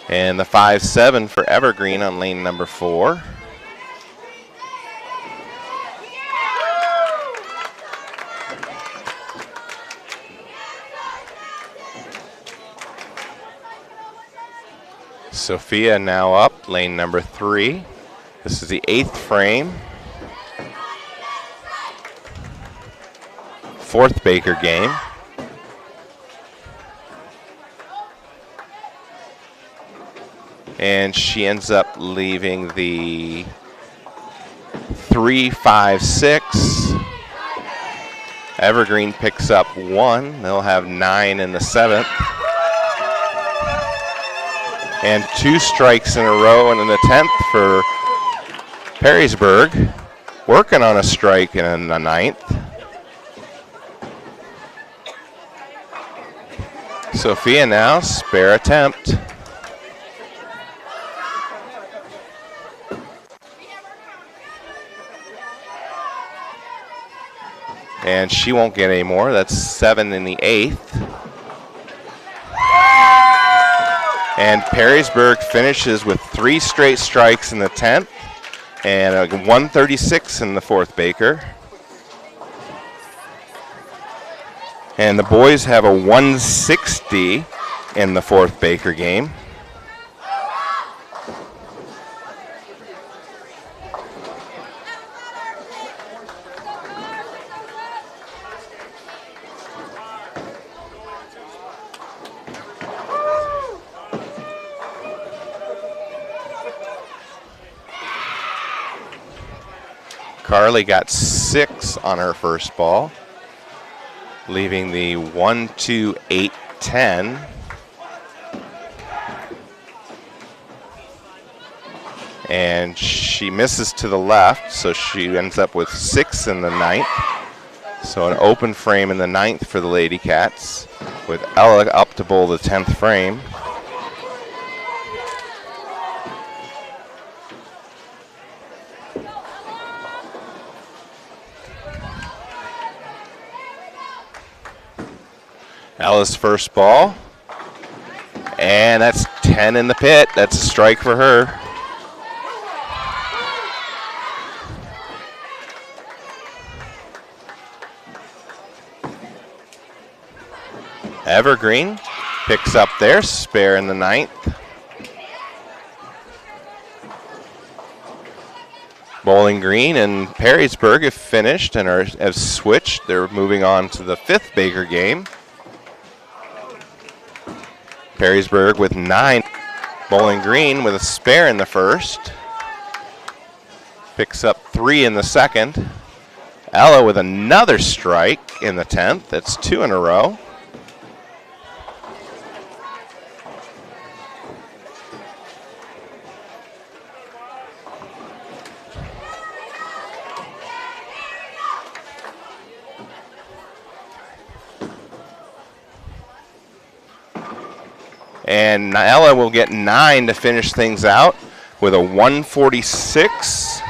And the 5-7 for Evergreen on lane number 4. Sophia now up, lane number 3. This is the 8th frame. 4th Baker game. And she ends up leaving the 3-5-6. Evergreen picks up 1. They'll have 9 in the 7th. And 2 strikes in a row, and in the 10th for Perrysburg. Working on a strike in the 9th. Sophia now, spare attempt. And she won't get any more. That's 7 in the 8th. And Perrysburg finishes with 3 straight strikes in the 10th and a 136 in the 4th Baker. And the boys have a 160 in the 4th Baker game. Carly got 6 on her first ball, leaving the 1-2-8-10. And she misses to the left, so she ends up with 6 in the 9th. So an open frame in the 9th for the Lady Cats, with Ella up to bowl the 10th frame. Ella's first ball, and that's 10 in the pit. That's a strike for her. Evergreen picks up their spare in the 9th. Bowling Green and Perrysburg have finished and have switched. They're moving on to the 5th Baker game. Perrysburg with 9. Bowling Green with a spare in the 1st. Picks up 3 in the 2nd. Ella with another strike in the 10th. That's 2 in a row. And Ella will get 9 to finish things out with a 146.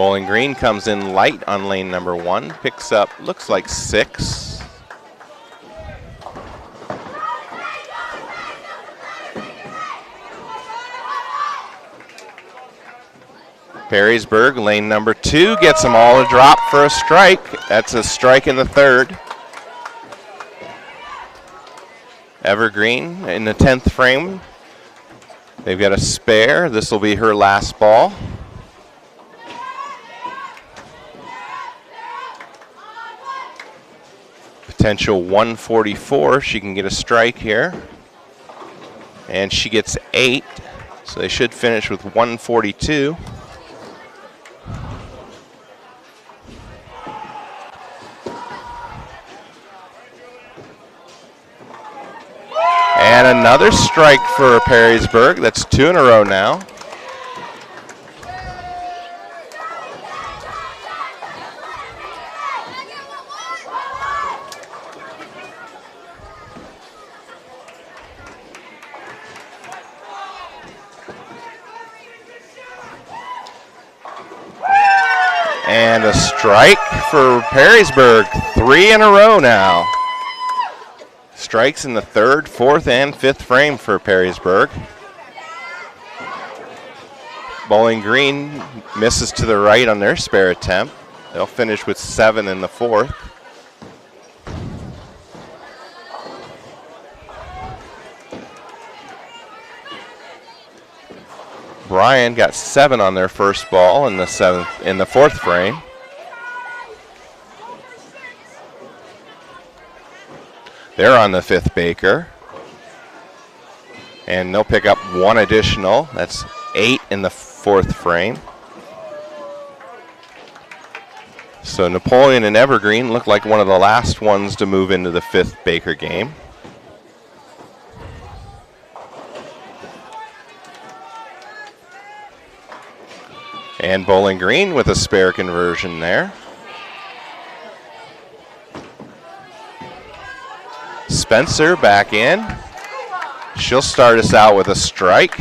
Bowling Green comes in light on lane number 1, picks up, looks like 6. Perrysburg, lane number 2, gets them all a drop for a strike. That's a strike in the 3rd. Evergreen in the 10th frame. They've got a spare. This will be her last ball. Potential 144. She can get a strike here. And she gets 8. So they should finish with 142. And another strike for Perrysburg. That's 2 in a row now. And a strike for Perrysburg. 3 in a row now. Strikes in the 3rd, 4th, and 5th frame for Perrysburg. Bowling Green misses to the right on their spare attempt. They'll finish with 7 in the 4th. Bryan got 7 on their first ball in the 4th frame. They're on the 5th Baker. And they'll pick up 1 additional. That's 8 in the 4th frame. So Napoleon and Evergreen look like one of the last ones to move into the 5th Baker game. And Bowling Green with a spare conversion there. Spencer back in. She'll start us out with a strike.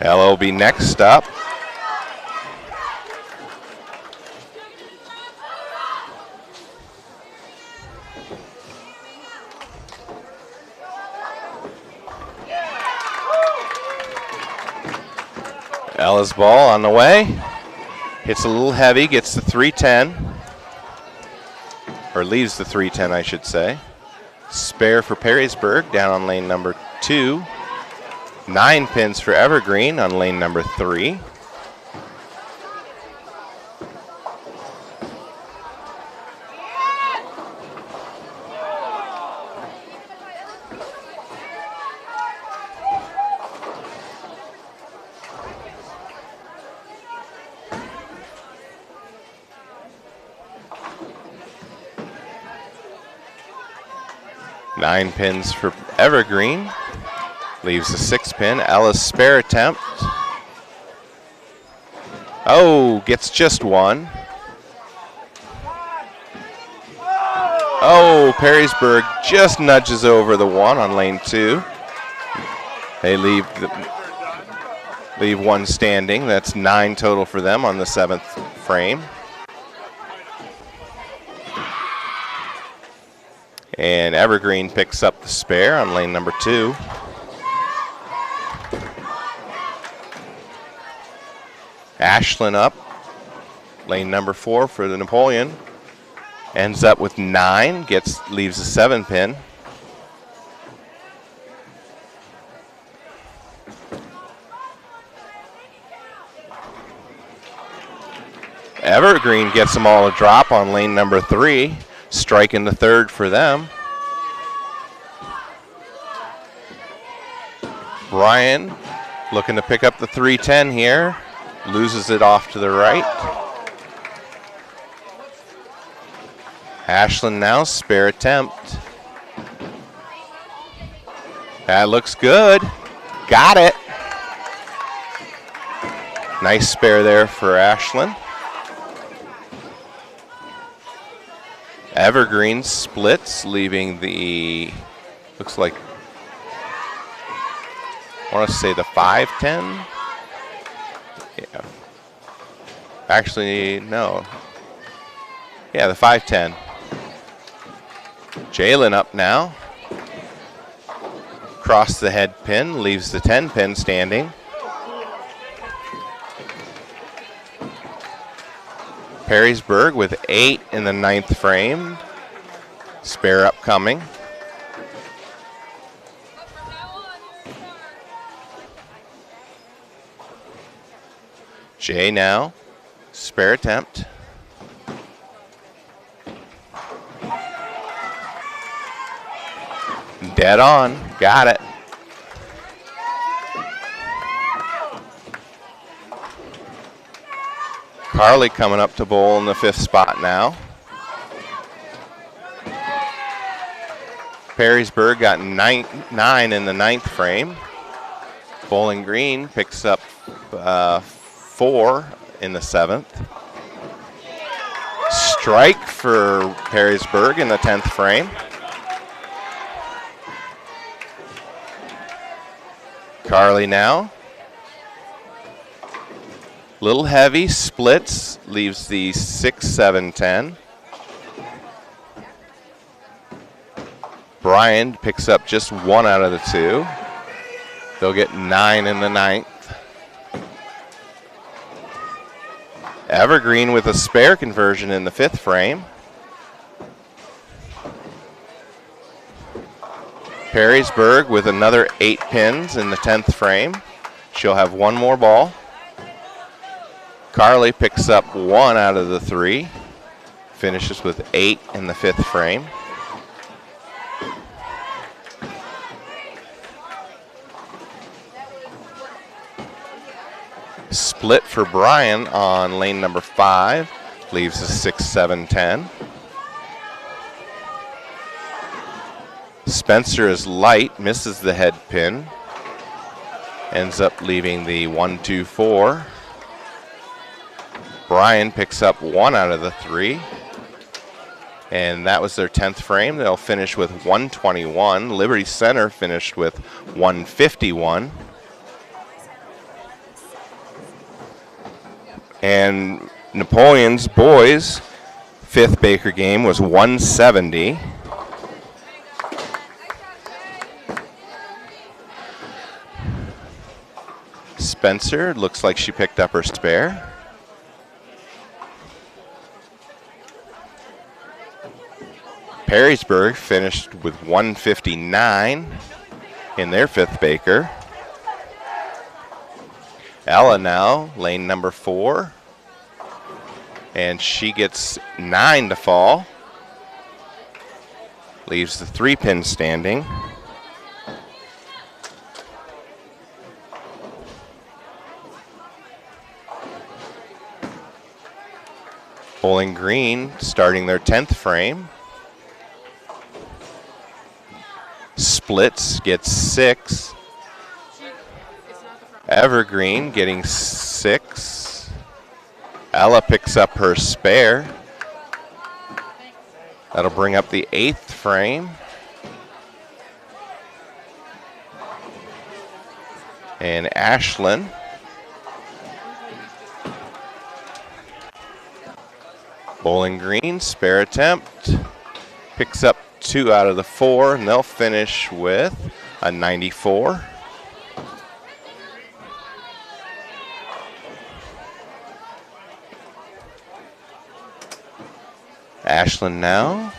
Ella will be next up. Ella's ball on the way. Hits a little heavy, gets the 310. Or leaves the 310, I should say. Spare for Perrysburg down on lane number 2. 9 pins for Evergreen on lane number 3. Nine pins for Evergreen. Leaves a 6 pin. Ella's spare attempt. Oh, gets just 1. Oh, Perrysburg just nudges over the 1 on lane 2. They leave 1 standing. That's 9 total for them on the 7th frame. And Evergreen picks up the spare on lane number 2. Ashlyn up, lane number 4 for the Napoleon. Ends up with 9, leaves a 7 pin. Evergreen gets them all a drop on lane number 3. Strike in the 3rd for them. Bryan looking to pick up the 310 here. Loses it off to the right. Ashlyn now, spare attempt. That looks good. Got it. Nice spare there for Ashlyn. Evergreen splits, leaving the, looks like, I want to say the 510. Yeah. Actually, no. Yeah, the 5-10. Jalen up now. Cross the head pin, leaves the 10 pin standing. Perrysburg with 8 in the 9th frame. Spare upcoming. Jay now, spare attempt. Dead on, got it. Carly coming up to bowl in the 5th spot now. Perrysburg got 9 in the 9th frame. Bowling Green picks up 4 in the 7th. Strike for Perrysburg in the 10th frame. Carly now. Little heavy, splits, leaves the 6, 7, 10. Bryan picks up just 1 out of the 2. They'll get 9 in the 9th. Evergreen with a spare conversion in the 5th frame. Perrysburg with another 8 pins in the 10th frame. She'll have 1 more ball. Carly picks up 1 out of the 3. Finishes with 8 in the 5th frame. Split for Bryan on lane number 5. Leaves a 6, 7, 10. Spencer is light, misses the head pin. Ends up leaving the 1, 2, 4. Bryan picks up 1 out of the 3. And that was their 10th frame. They'll finish with 121. Liberty Center finished with 151. And Napoleon's boys' 5th Baker game was 170. Spencer, looks like she picked up her spare. Perrysburg finished with 159 in their 5th Baker. Ella now, lane number 4. And she gets 9 to fall. Leaves the 3 pin standing. Bowling Green starting their 10th frame. Splits, gets 6. Evergreen getting 6. Ella picks up her spare. That'll bring up the 8th frame. And Ashlyn Bowling Green, spare attempt. Picks up 2 out of the 4, and they'll finish with a 94. Ashlyn now.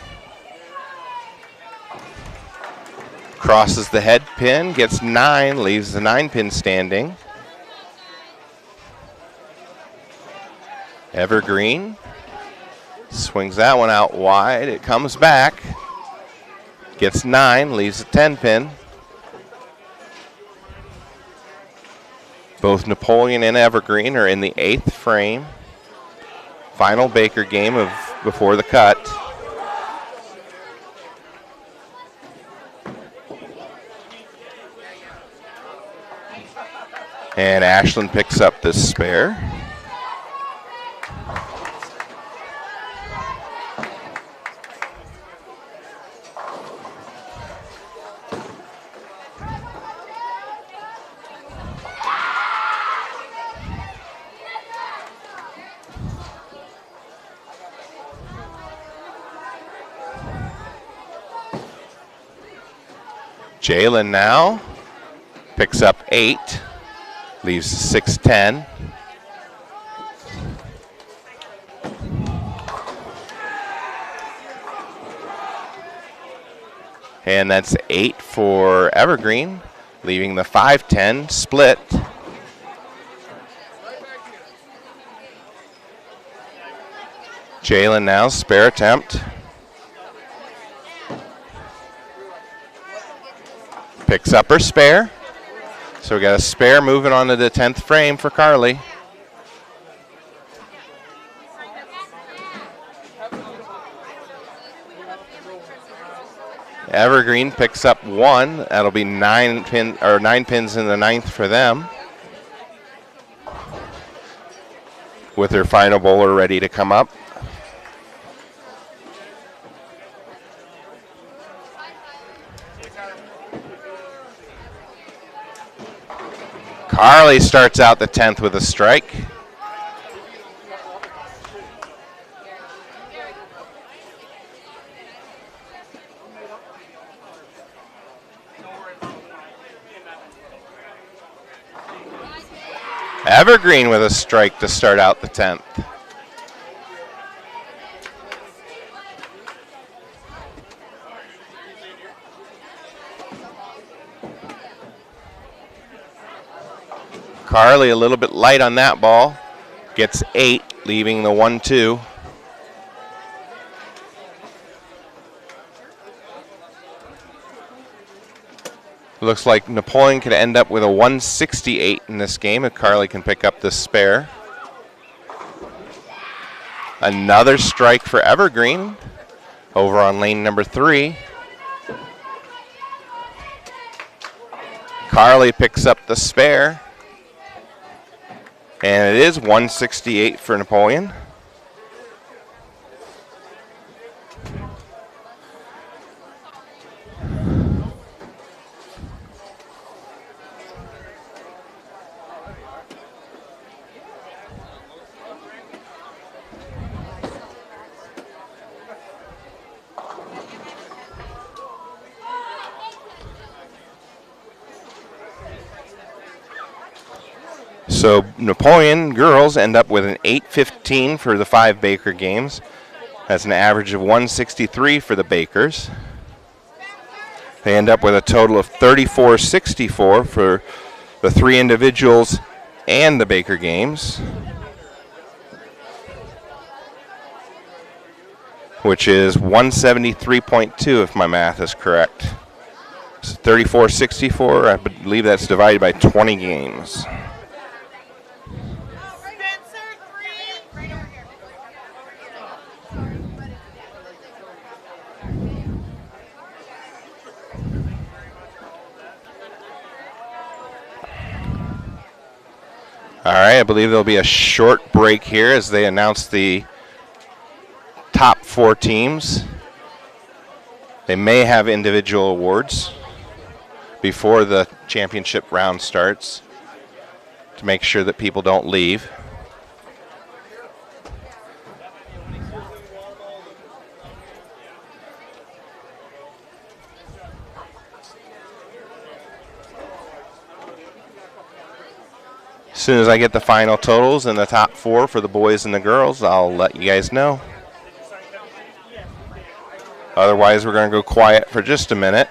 Crosses the head pin, gets 9, leaves the 9 pin standing. Evergreen swings that one out wide. It comes back. Gets 9, leaves a 10 pin. Both Napoleon and Evergreen are in the 8th frame. Final Baker game of before the cut. And Ashlyn picks up this spare. Jalen now picks up 8, leaves 6-10. And that's 8 for Evergreen, leaving the 5-10 split. Jalen now, spare attempt. Picks up her spare. So we got a spare moving on to the 10th frame for Carly. Evergreen picks up 1. That'll be 9 pins in the 9th for them. With their final bowler ready to come up. Carly starts out the 10th with a strike. Evergreen with a strike to start out the 10th. Carly a little bit light on that ball. Gets 8, leaving the 1-2. Looks like Napoleon could end up with a 168 in this game if Carly can pick up this spare. Another strike for Evergreen over on lane number 3. Carly picks up the spare. And it is 168 for Napoleon. So Napoleon girls end up with an 8-15 for the 5 Baker games. That's an average of 163 for the Bakers. They end up with a total of 34-64 for the 3 individuals and the Baker games, which is 173.2 if my math is correct. So 34-64, I believe that's divided by 20 games. All right, I believe there'll be a short break here as they announce the top 4 teams. They may have individual awards before the championship round starts to make sure that people don't leave. As soon as I get the final totals and the top 4 for the boys and the girls, I'll let you guys know. Otherwise, we're going to go quiet for just a minute.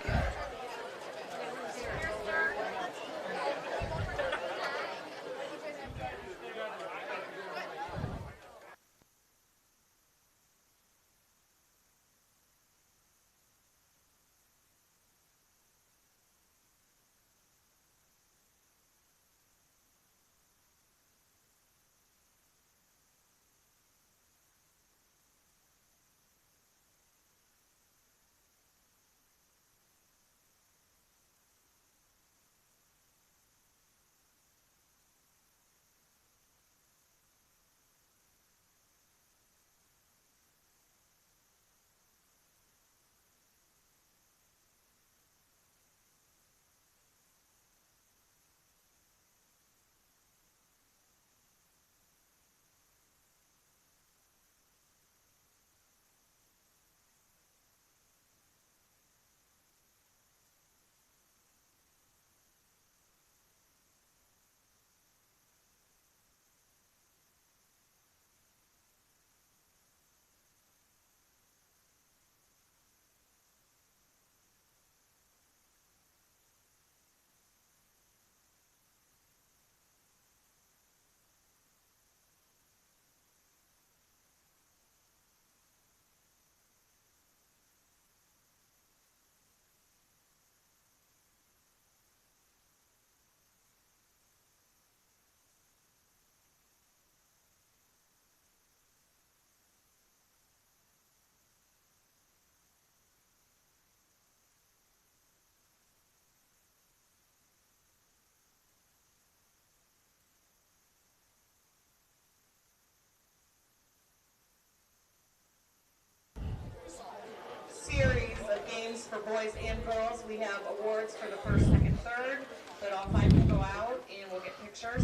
boys and girls, we have awards for the first, second, third, but all 5 will go out and we'll get pictures.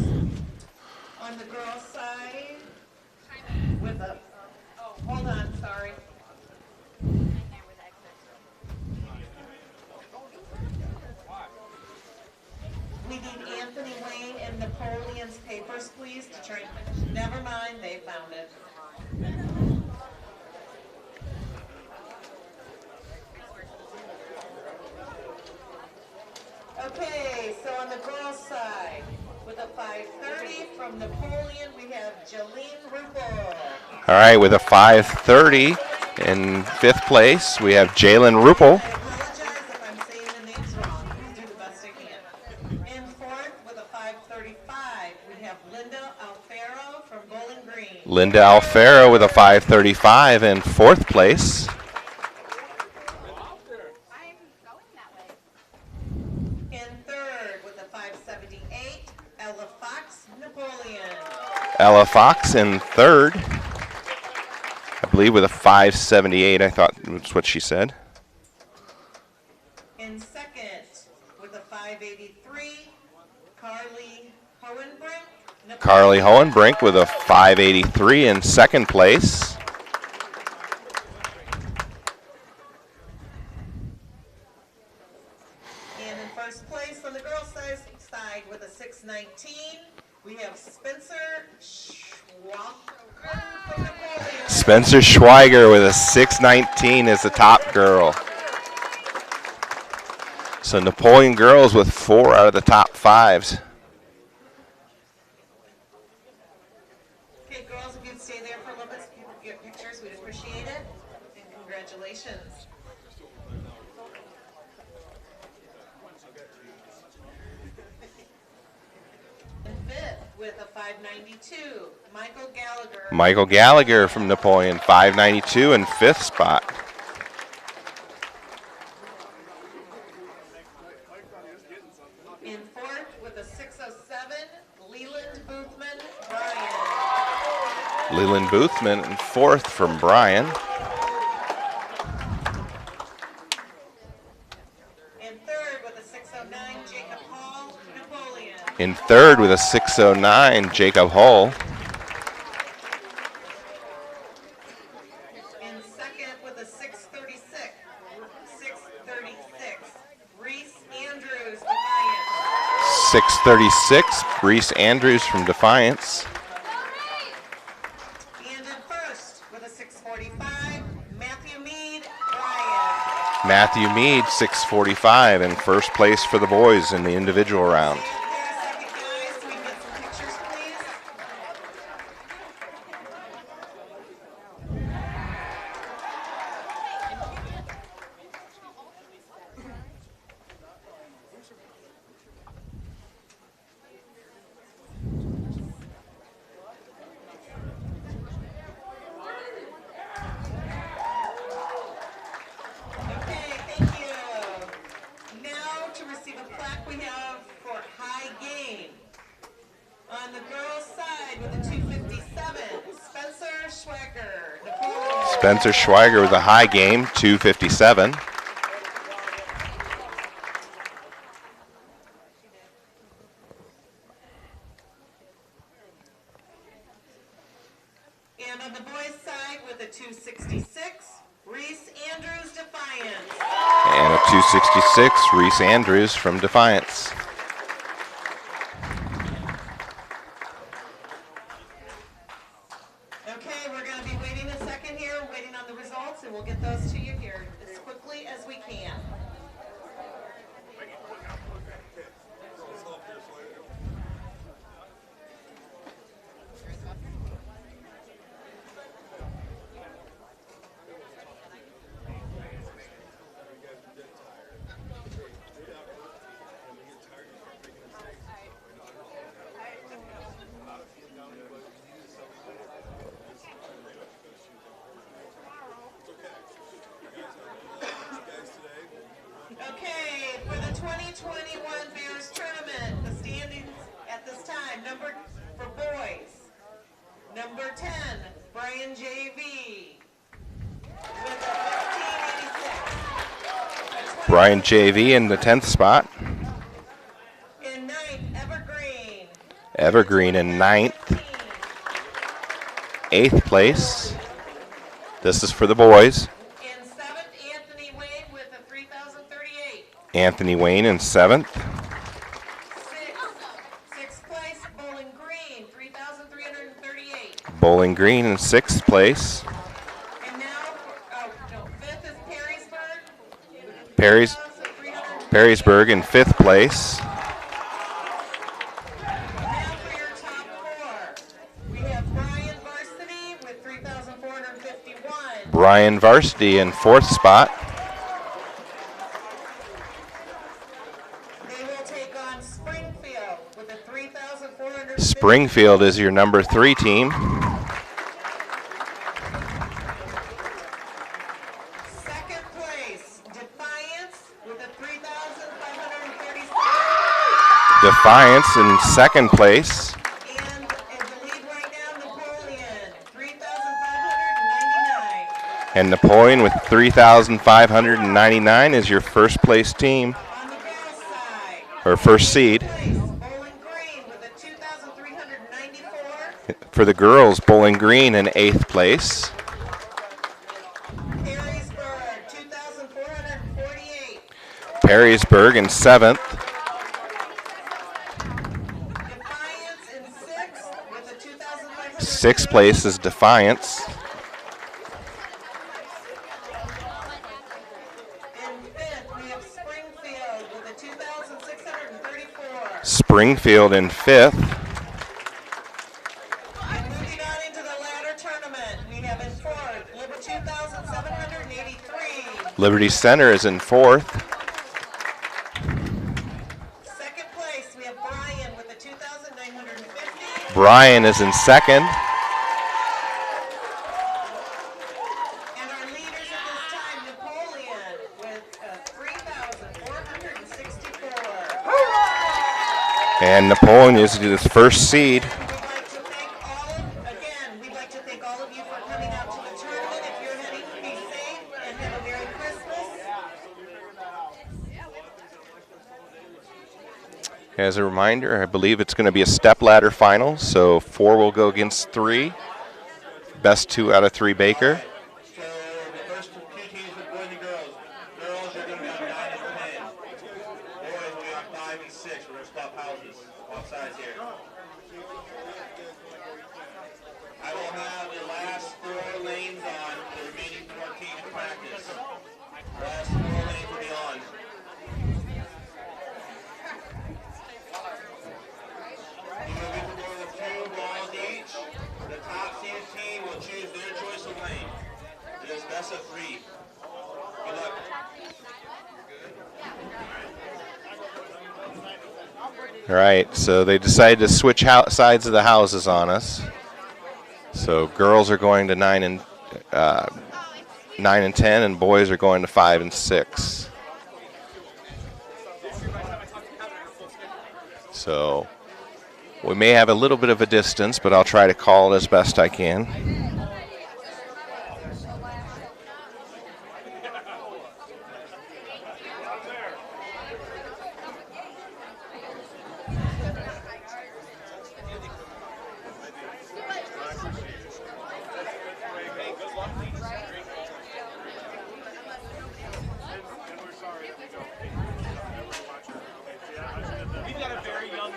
On the girls' side, with a, oh, hold on, sorry. We need Anthony Wayne and Napoleon's papers, please, to try. Never mind, they found it. Okay, so on the girls' side, with a 530 from Napoleon, we have Jolene Rupel. All right, with a 530 in 5th place, we have Jalen Rupel. I apologize if I'm saying the names wrong. I'll do the best I can. In 4th, with a 535, we have Linda Alfaro from Bowling Green. Linda Alfaro with a 535 in 4th place. In 3rd, with a 578, Ella Fox, Napoleon. Ella Fox in 3rd. I believe with a 578, I thought was what she said. In 2nd, with a 583, Carly Hohenbrink. Carly Hohenbrink with a 583 in 2nd place. And in 1st place on the girls' side with a 619, we have Spencer Schwager from Napoleon. Spencer Schweiger with a 619 as the top girl. So Napoleon Girls with 4 out of the top 5s. Okay, girls, if you'd stay there for a little bit so people can get pictures, we'd appreciate it. And congratulations. In 5th, with a 592, Michael Gallagher. Michael Gallagher from Napoleon, 592 in 5th spot. In 4th, with a 607, Leland Boothman, Bryan. Leland Boothman in 4th from Bryan. In 3rd, with a 609, Jacob Hall, Napoleon. In 3rd with a 609, Jacob Hull. In 2nd, with a 636, Reese Andrews, Defiance. 636, Reese Andrews from Defiance. And in 1st, with a 645, Matthew Mead, Bryan. Matthew Mead, 645 in 1st place for the boys in the individual round. Stay up there a second, guys, so we can get some pictures, please. Okay, thank you. Now to receive a plaque we have for high gain. On the girls' side with a 257, Spencer Schwager, Napoleon. Spencer Schweiger with a high game, 257. And on the boys' side with a 266, Reese Andrews, Defiance. And a 266, Reese Andrews from Defiance. Okay, we're going to be waiting a second here, waiting on the results, and we'll get those to you here as quickly as we can. Okay, for the 2021 Bears Tournament, the standings at this time, for boys, number 10, Bryan JV, with a 1586. A Bryan JV in the 10th spot. In ninth, Evergreen. Evergreen in 9th. 8th place. This is for the boys. In seventh, Anthony Wayne with a 3,038. Anthony Wayne in 7th. Sixth place, Bowling Green, 3,338. Bowling Green in 6th place. And now, fifth is Perrysburg. Perrysburg in 5th place. Now for your top four. We have Bryan Varsity with 3,451. Bryan Varsity in 4th spot. They will take on Springfield with a 3,450. Springfield is your number 3 team. Second place, Defiance with a 3,536. Defiance in 2nd place. And in the lead right now, Napoleon, 3,599. And Napoleon with 3,599 is your first place team, On the girls' side, or first seed. place, Bowling Green with a 2,394. For the girls, Bowling Green in 8th place. Perrysburg, 2,448. Perrysburg in 7th. Defiance in sixth with a 2,500. 6th place is Defiance. In fifth, we have Springfield with a 2,634. Springfield in 5th. And moving on into the ladder tournament, we have in fourth, Liberty 2,783. Liberty Center is in 4th. Second place, we have Bryan with a 2,950. Bryan is in 2nd. And our leaders at this time, Napoleon with 3,464. And Napoleon is his first seed. We'd like to thank all of you for coming out to the tournament. If you're heading, be safe and have a Merry Christmas. As a reminder, I believe it's going to be a stepladder final, so 4 will go against 3. Best 2 out of 3 Baker. So the first two teams with boys and girls. Girls are going to be on 9 and 10. Boys will be on 5 and 6. We're going to swap houses. Both sides here. I will have the last 4 lanes on the remaining 4 teams practice. Last 4 lanes will be on. You will get to go with 2 balls each. The top seeded team will choose their choice of lane. It is best of 3. Good luck. All right, so they decided to switch sides of the houses on us. So girls are going to 9 and 10, and boys are going to 5 and 6. So we may have a little bit of a distance, but I'll try to call it as best I can. We've got a very young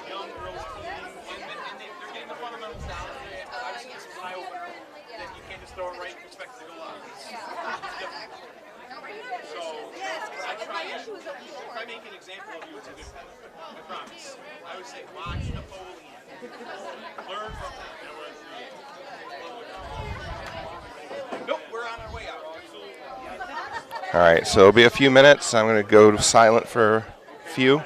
girls team, and they're getting the fundamentals down. And obviously, it's an eye opener that you can't just throw it right and expect it to go out. It's different. So if I make an example of you, it's a good one. I promise. I would say watch Napoleon. Learn from them. Nope, we're on our way out. All right, so it'll be a few minutes. I'm going to go silent for a few.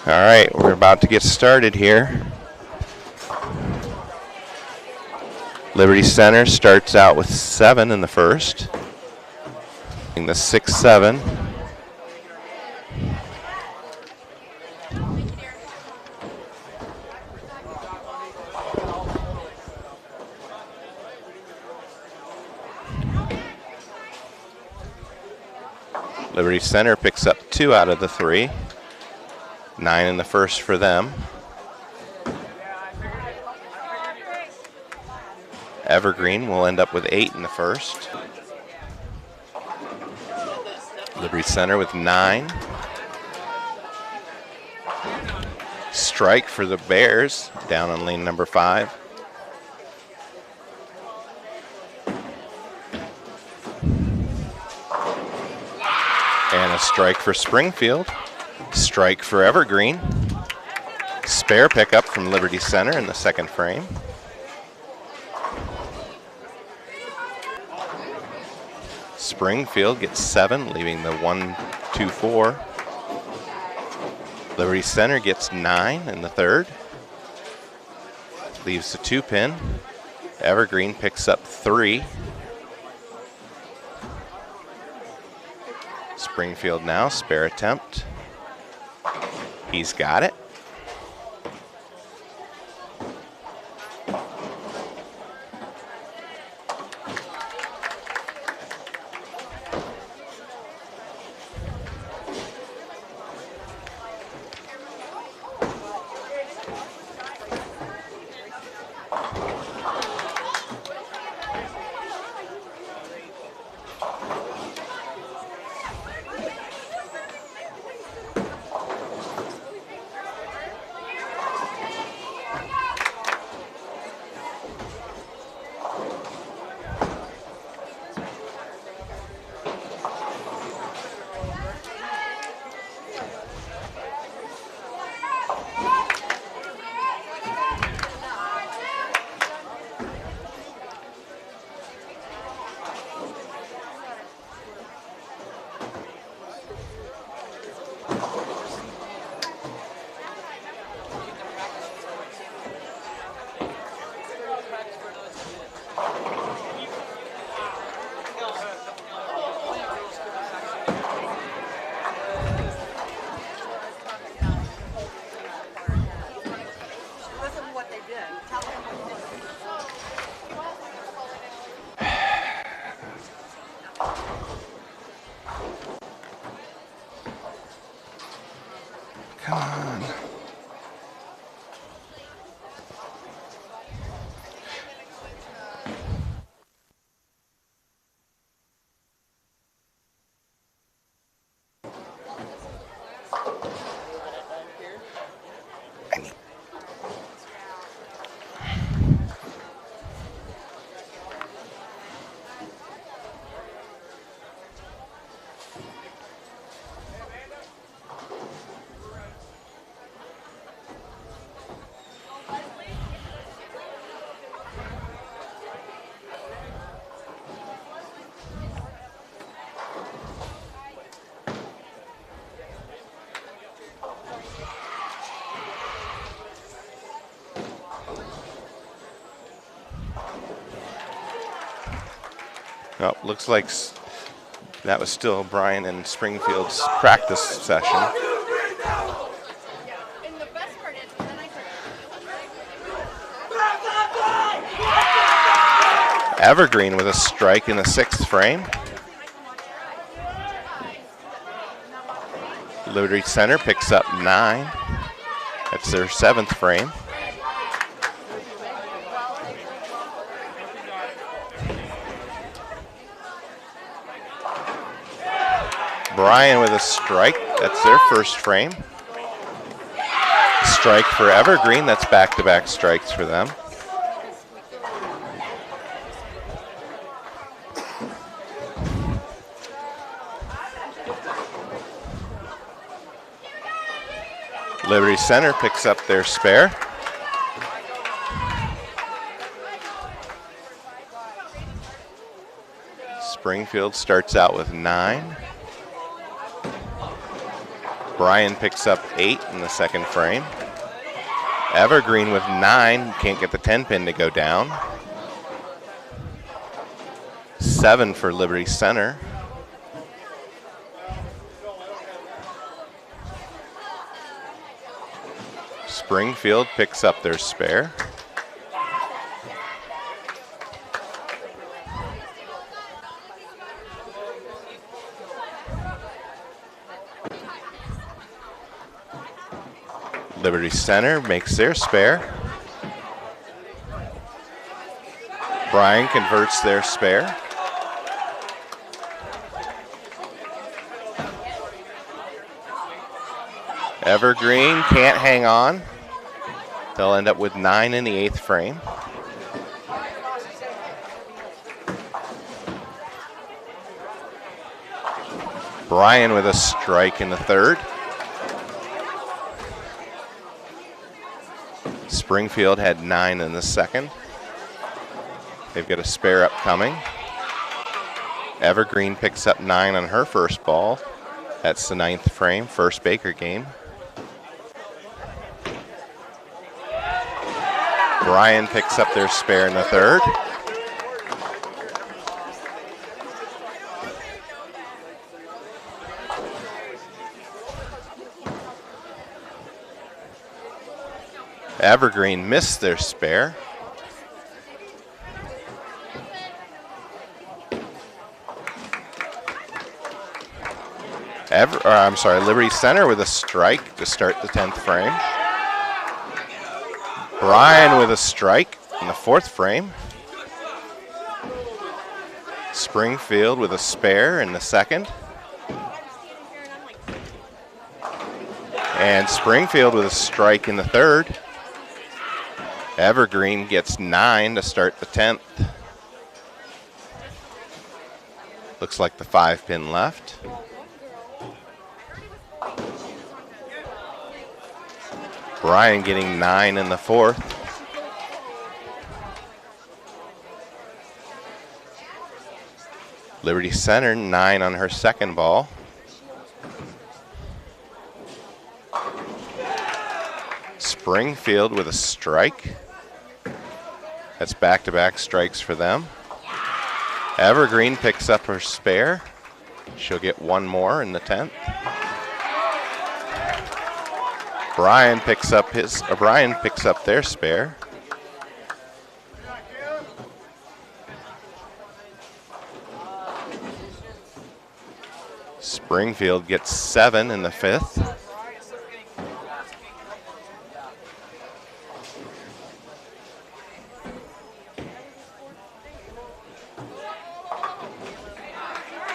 All right, we're about to get started here. Liberty Center starts out with 7 in the first. In the 6-7. Liberty Center picks up 2 out of the 3. 9 in the first for them. Evergreen will end up with 8 in the first. Liberty Center with 9. Strike for the Bears down on lane number 5. And a strike for Springfield. Strike for Evergreen. Spare pickup from Liberty Center in the second frame. Springfield gets 7, leaving the 1-2-4. Liberty Center gets 9 in the third. Leaves the 2-pin. Evergreen picks up 3. Springfield now, spare attempt. He's got it. Come on. Oh, looks like that was still Bryan and Springfield's practice session. Evergreen with a strike in the 6th frame. Liberty Center picks up 9. That's their 7th frame. Bryan with a strike. That's their first frame. Strike for Evergreen. That's back-to-back strikes for them. Liberty Center picks up their spare. Springfield starts out with 9. Bryan picks up 8 in the second frame. Evergreen with 9, can't get the 10 pin to go down. 7 for Liberty Center. Springfield picks up their spare. Liberty Center makes their spare. Bryan converts their spare. Evergreen can't hang on. They'll end up with 9 in the 8th frame. Bryan with a strike in the 3rd. Springfield had 9 in the 2nd. They've got a spare upcoming. Evergreen picks up 9 on her first ball. That's the 9th frame, first Baker game. Bryan picks up their spare in the 3rd. Evergreen missed their spare. Liberty Center with a strike to start the 10th frame. Bryan with a strike in the 4th frame. Springfield with a spare in the 2nd. And Springfield with a strike in the 3rd. Evergreen gets 9 to start the 10th. Looks like the 5 pin left. Bryan getting 9 in the 4th. Liberty Center 9 on her second ball. Springfield with a strike. That's back-to-back strikes for them. Evergreen picks up her spare. She'll get 1 more in the 10th. Bryan picks up their spare. Springfield gets 7 in the 5th.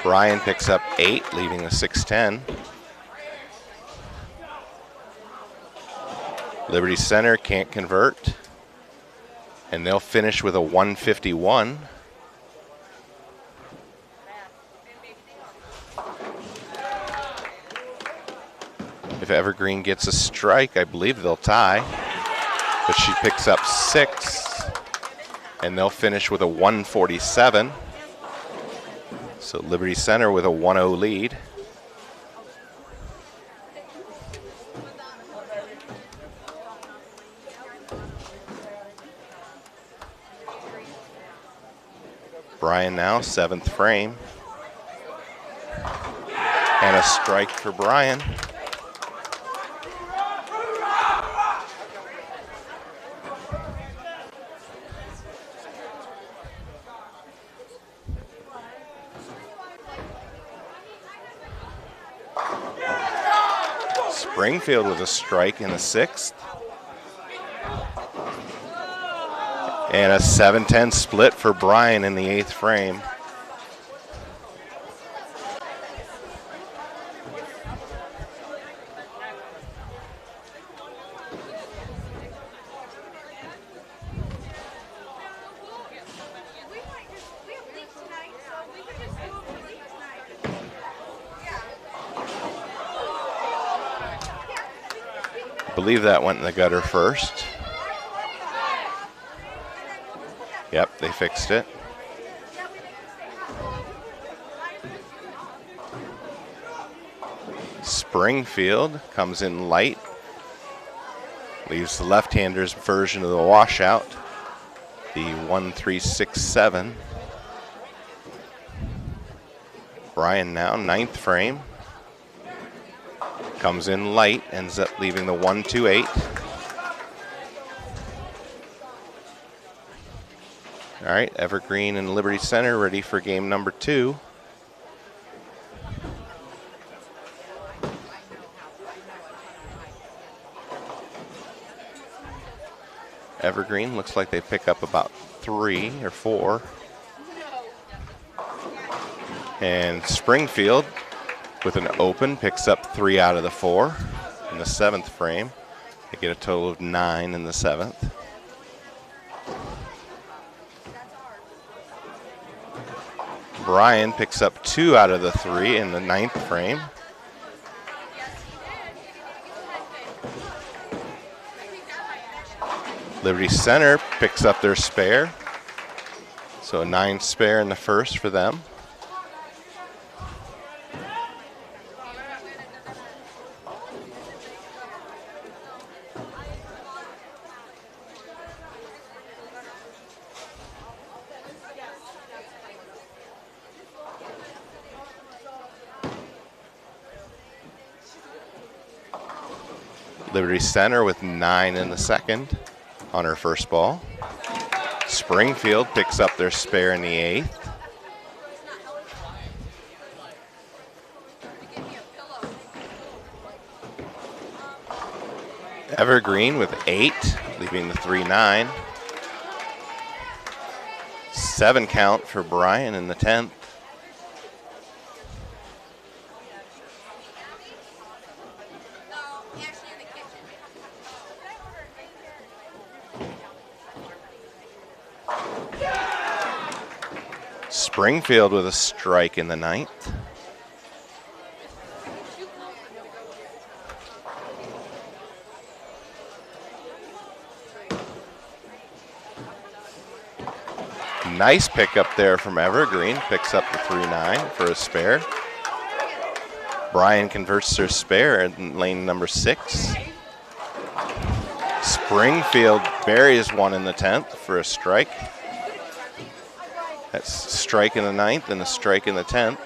Bryan picks up 8, leaving the 6-10. Liberty Center can't convert, and they'll finish with a 151. If Evergreen gets a strike, I believe they'll tie, but she picks up 6, and they'll finish with a 147. So Liberty Center with a 1-0 lead. Bryan now, 7th frame. And a strike for Bryan. Springfield with a strike in the 6th. And a 7-10 split for Bryan in the 8th frame. I believe that went in the gutter first. Yep, they fixed it. Springfield comes in light. Leaves the left-hander's version of the washout, the 1-3-6-7. Bryan now, 9th frame. Comes in light, ends up leaving the 1-2-8. All right, Evergreen and Liberty Center ready for game number 2. Evergreen looks like they pick up about 3 or 4. And Springfield, with an open, picks up 3 out of the 4 in the 7th frame. They get a total of 9 in the 7th. Bryan picks up 2 out of the 3 in the 9th frame. Liberty Center picks up their spare. So a 9 spare in the 1st for them. Liberty Center with 9 in the 2nd on her first ball. Springfield picks up their spare in the 8th. Evergreen with 8, leaving the 3-9. 7 count for Bryan in the 10th. Springfield with a strike in the 9th. Nice pickup there from Evergreen. Picks up the 3-9 for a spare. Bryan converts their spare in lane number 6. Springfield buries 1 in the 10th for a strike. That's strike in the 9th and a strike in the 10th.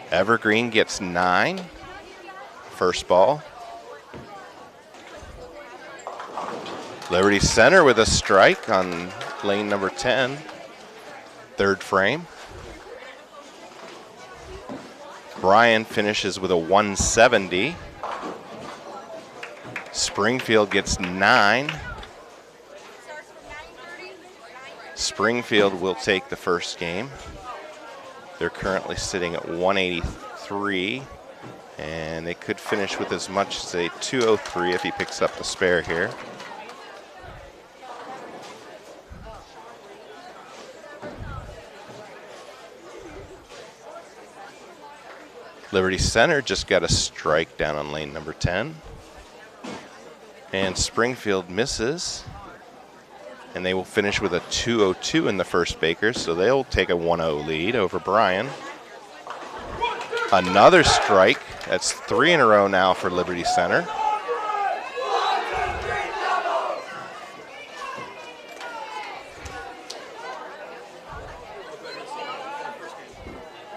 Evergreen gets 9. First ball. Liberty Center with a strike on lane number 10. 3rd frame. Bryan finishes with a 170. Springfield gets 9. Springfield will take the first game. They're currently sitting at 183, and they could finish with as much as a 203 if he picks up the spare here. Liberty Center just got a strike down on lane number 10. And Springfield misses. And they will finish with a 202 in the first Bakers, so they'll take a 1-0 lead over Bryan. Another strike. That's 3 in a row now for Liberty Center.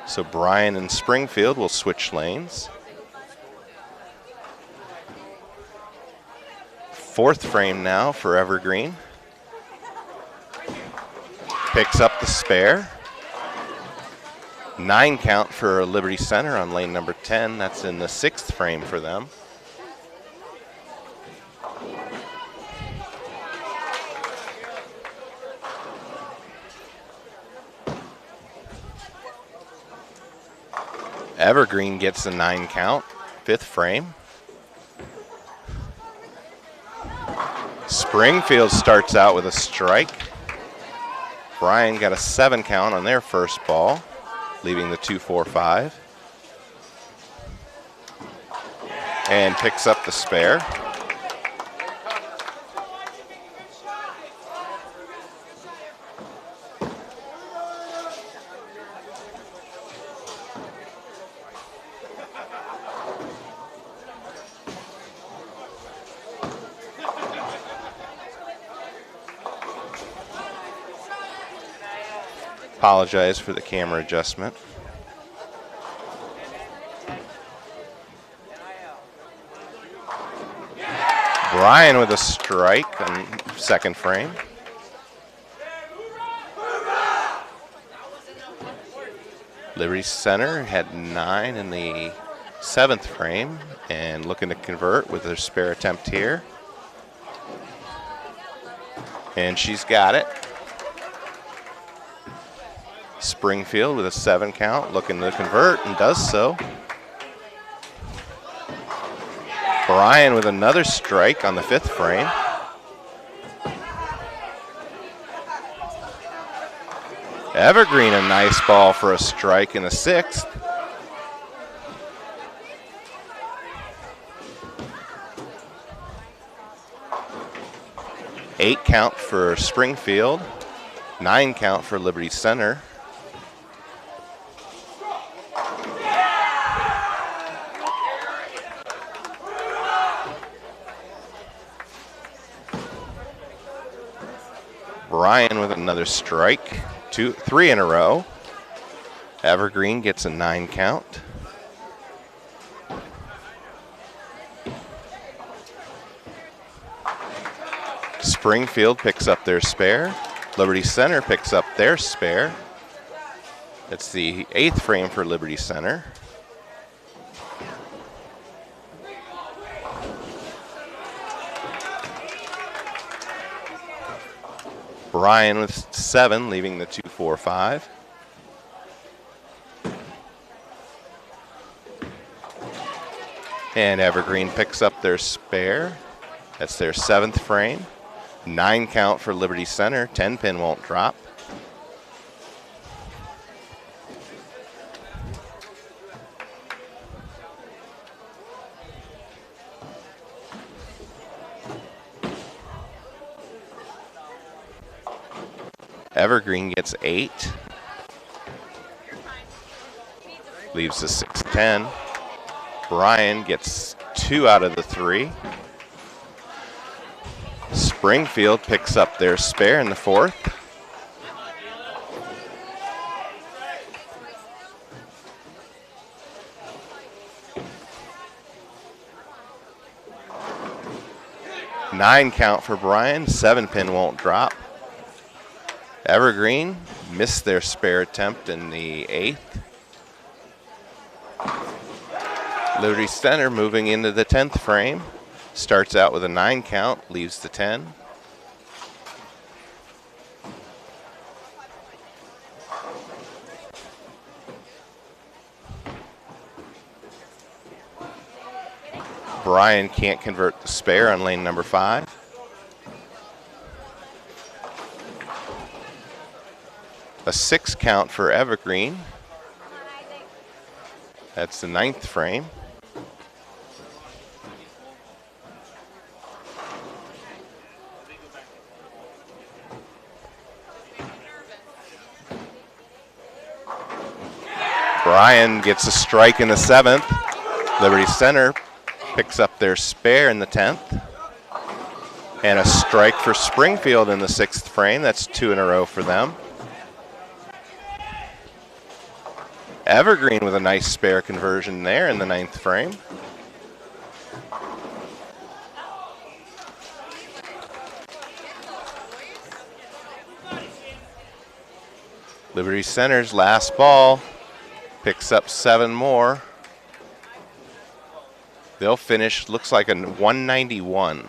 So Bryan and Springfield will switch lanes. 4th frame now for Evergreen. Picks up the spare. 9 count for Liberty Center on lane number 10. That's in the 6th frame for them. Evergreen gets a 9 count, 5th frame. Springfield starts out with a strike. Bryan got a 7 count on their first ball, leaving the 2-4-5. And picks up the spare. Apologize for the camera adjustment. Bryan with a strike on second frame. Liberty Center had 9 in the 7th frame and looking to convert with their spare attempt here. And she's got it. Springfield with a 7 count looking to convert and does so. Bryan with another strike on the 5th frame. Evergreen a nice ball for a strike in the 6th. Eight count for Springfield, 9 count for Liberty Center. Bryan with another strike, 3 in a row. Evergreen gets a 9 count. Springfield picks up their spare. Liberty Center picks up their spare. It's the 8th frame for Liberty Center. Bryan with 7, leaving the 2-4-5. And Evergreen picks up their spare. That's their 7th frame. 9 count for Liberty Center. 10 pin won't drop. Evergreen gets 8. Leaves the 6-10. Bryan gets 2 out of the 3. Springfield picks up their spare in the 4th. Nine count for Bryan. 7 pin won't drop. Evergreen missed their spare attempt in the 8th. Liberty Center moving into the 10th frame. Starts out with a 9 count, leaves the 10. Bryan can't convert the spare on lane number 5. A 6 count for Evergreen. That's the 9th frame. Bryan gets a strike in the 7th. Liberty Center picks up their spare in the 10th. And a strike for Springfield in the 6th frame. That's 2 in a row for them. Evergreen with a nice spare conversion there in the 9th frame. Liberty Center's last ball picks up 7 more. They'll finish, looks like a 191.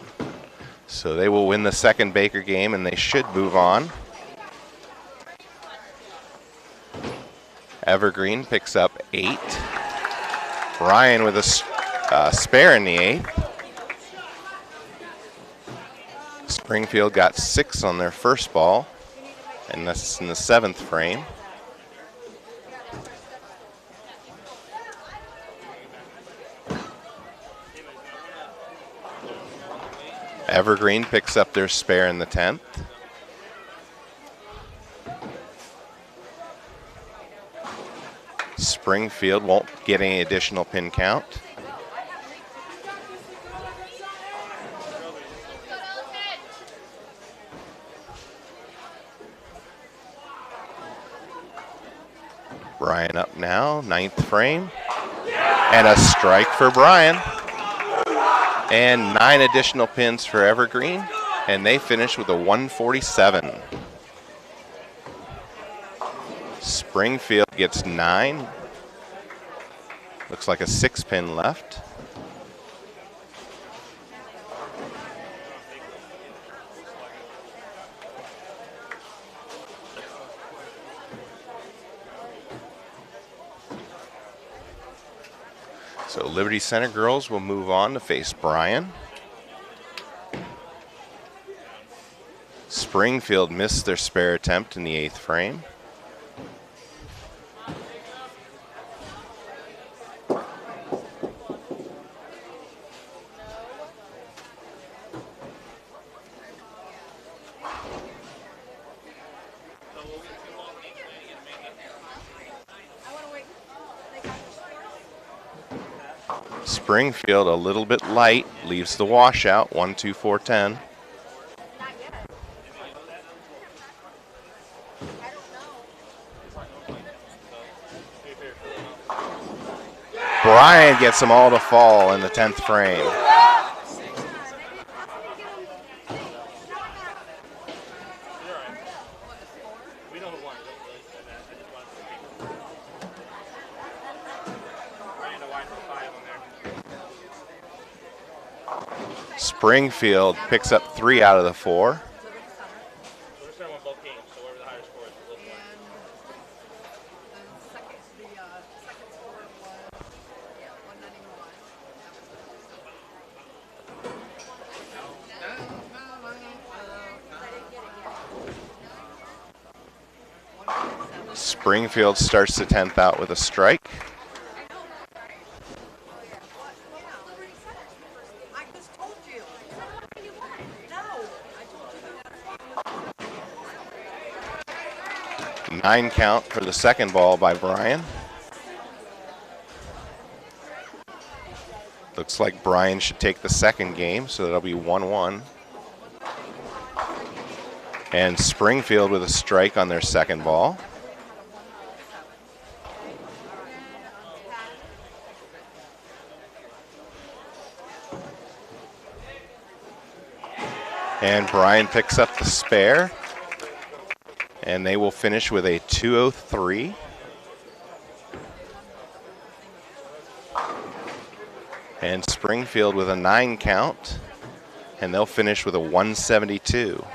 So they will win the second Baker game and they should move on. Evergreen picks up 8. Bryan with a spare in the 8th. Springfield got 6 on their first ball, and that's in the 7th frame. Evergreen picks up their spare in the 10th. Springfield won't get any additional pin count. Bryan up now, 9th frame. And a strike for Bryan. And 9 additional pins for Evergreen. And they finish with a 147. Springfield gets 9. Looks like a 6-pin left. So Liberty Center girls will move on to face Bryan. Springfield missed their spare attempt in the 8th frame. Springfield a little bit light, leaves the washout, 1-2-4-10. Bryan gets them all to fall in the 10th frame. Springfield picks up 3 out of the 4. Springfield starts the 10th out with a strike. Nine count for the second ball by Bryan. Looks like Bryan should take the second game, so that'll be 1-1. And Springfield with a strike on their second ball. And Bryan picks up the spare. And they will finish with a 203. And Springfield with a 9 count. And they'll finish with a 172.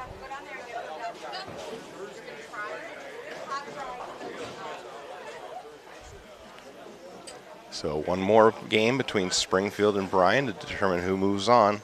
So one more game between Springfield and Bryan to determine who moves on.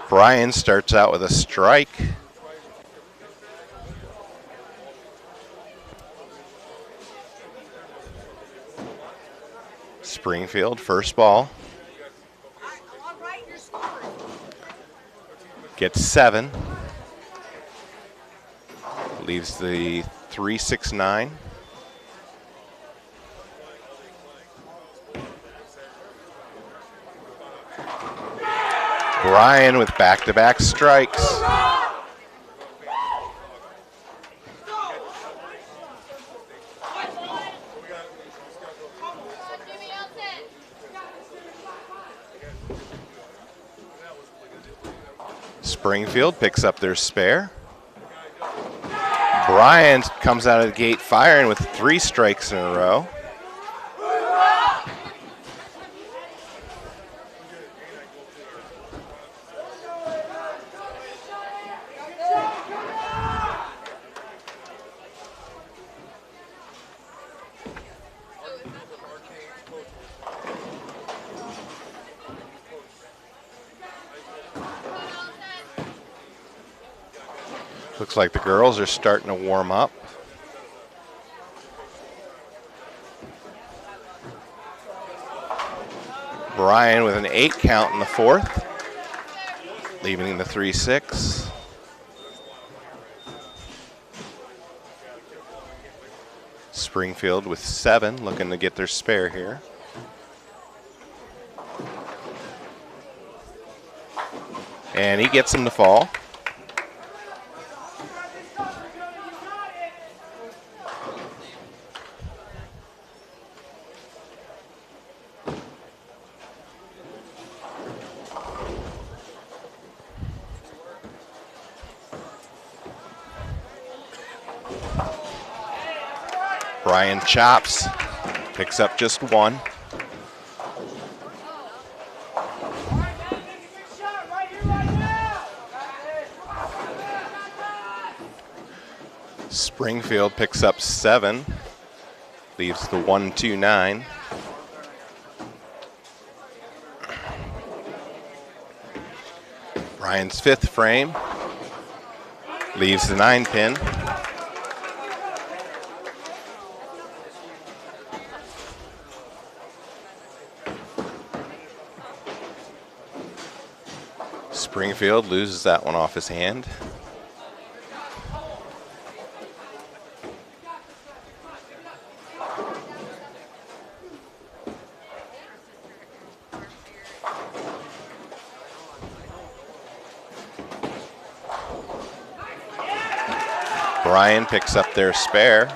Bryan starts out with a strike. Springfield, first ball. Gets 7. Leaves the 3-6-9. Bryan with back-to-back strikes. Springfield picks up their spare. Bryan comes out of the gate firing with 3 strikes in a row. Looks like the girls are starting to warm up. Bryan with an 8 count in the fourth, leaving the 3-6. Springfield with 7, looking to get their spare here. And he gets him to fall. Bryan chops, picks up just 1. Springfield picks up 7, leaves the 1-2-9. Bryan's 5th frame, leaves the 9-pin. Springfield loses that one off his hand. Bryan picks up their spare.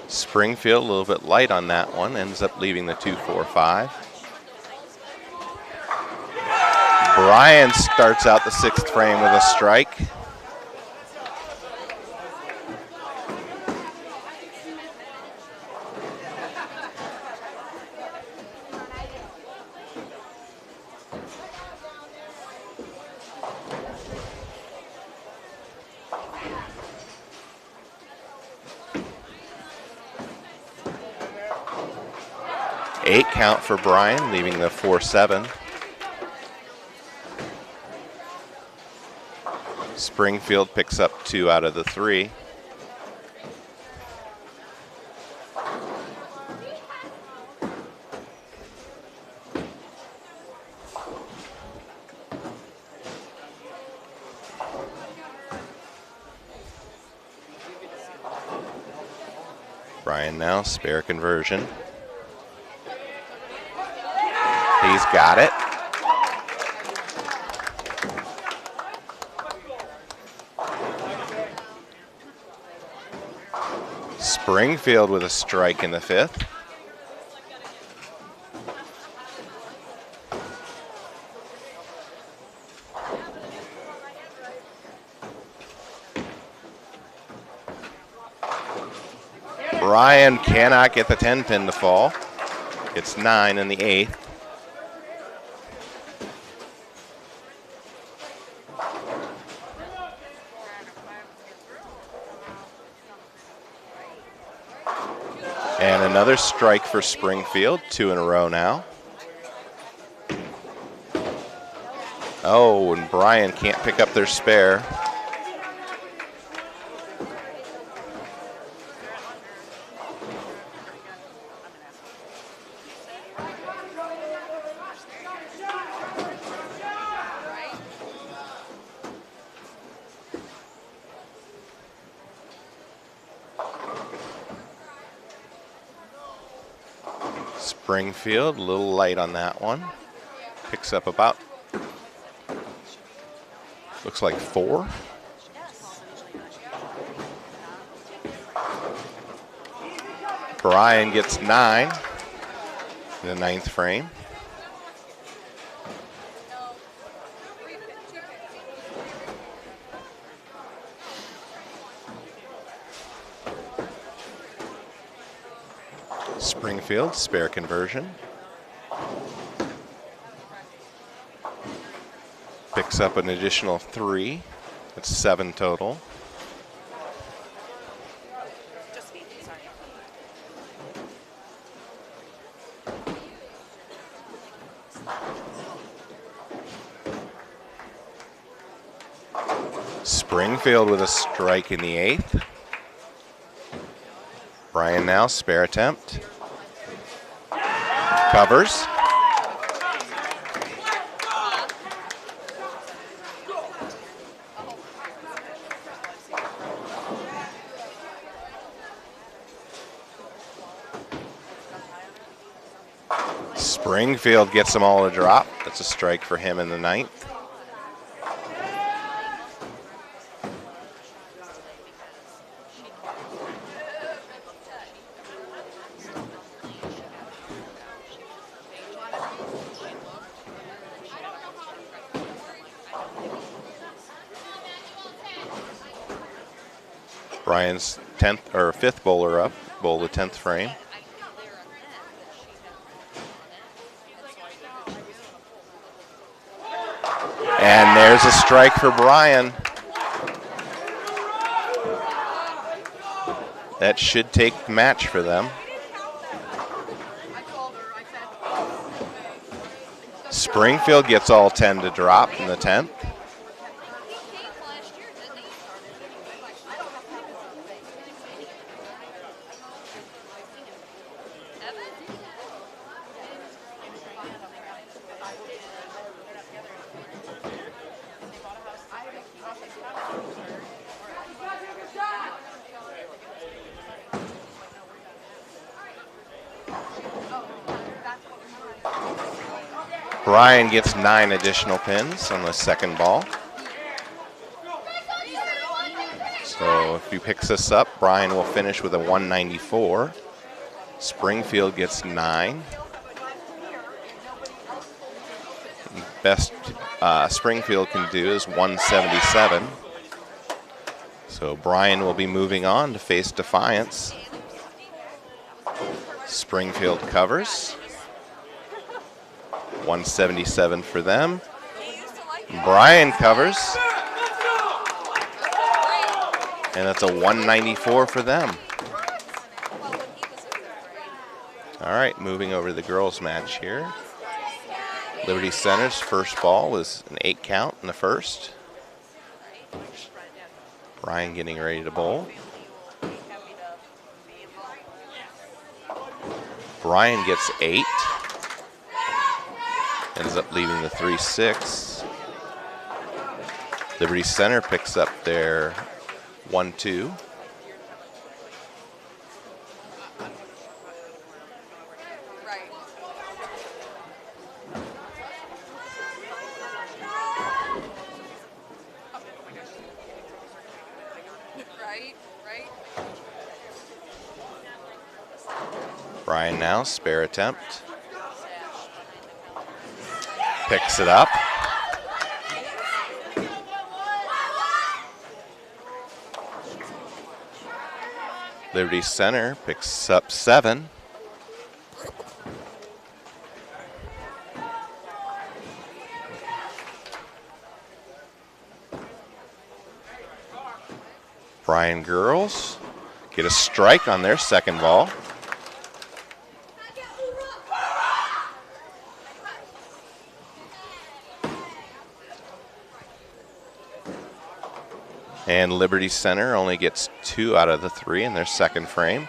Springfield a little bit light on that one, ends up leaving the 2-4-5. Bryan starts out the 6th frame with a strike. Eight count for Bryan, leaving the 4-7. Springfield picks up 2 out of the 3. Bryan now, spare conversion. He's got it. Springfield with a strike in the 5th. Bryan cannot get the 10-pin to fall. It's 9 in the 8th. And another strike for Springfield, 2 in a row now. Oh, and Bryan can't pick up their spare. Springfield, a little light on that one. Picks up about, looks like 4. Bryan gets 9 in the 9th frame. Springfield, spare conversion. Picks up an additional 3. It's 7 total. Springfield with a strike in the 8th. Bryan now, spare attempt. Covers. Springfield gets them all to drop. That's a strike for him in the 9th. Bryan's 10th or 5th bowler up, bowl the 10th frame. And there's a strike for Bryan. That should take the match for them. Springfield gets all 10 to drop in the 10th. Bryan gets 9 additional pins on the second ball. So if he picks this up, Bryan will finish with a 194. Springfield gets 9. Best Springfield can do is 177. So Bryan will be moving on to face Defiance. Springfield covers. 177 for them. Bryan covers. And that's a 194 for them. All right, moving over to the girls' match here. Liberty Center's first ball was an 8 count in the first. Bryan getting ready to bowl. Bryan gets 8. Ends up leaving the 3-6. Liberty Center picks up their 1-2. Bryan now, spare attempt. Picks it up. Liberty Center picks up 7. Bryan Girls get a strike on their second ball. And Liberty Center only gets 2 out of the 3 in their second frame.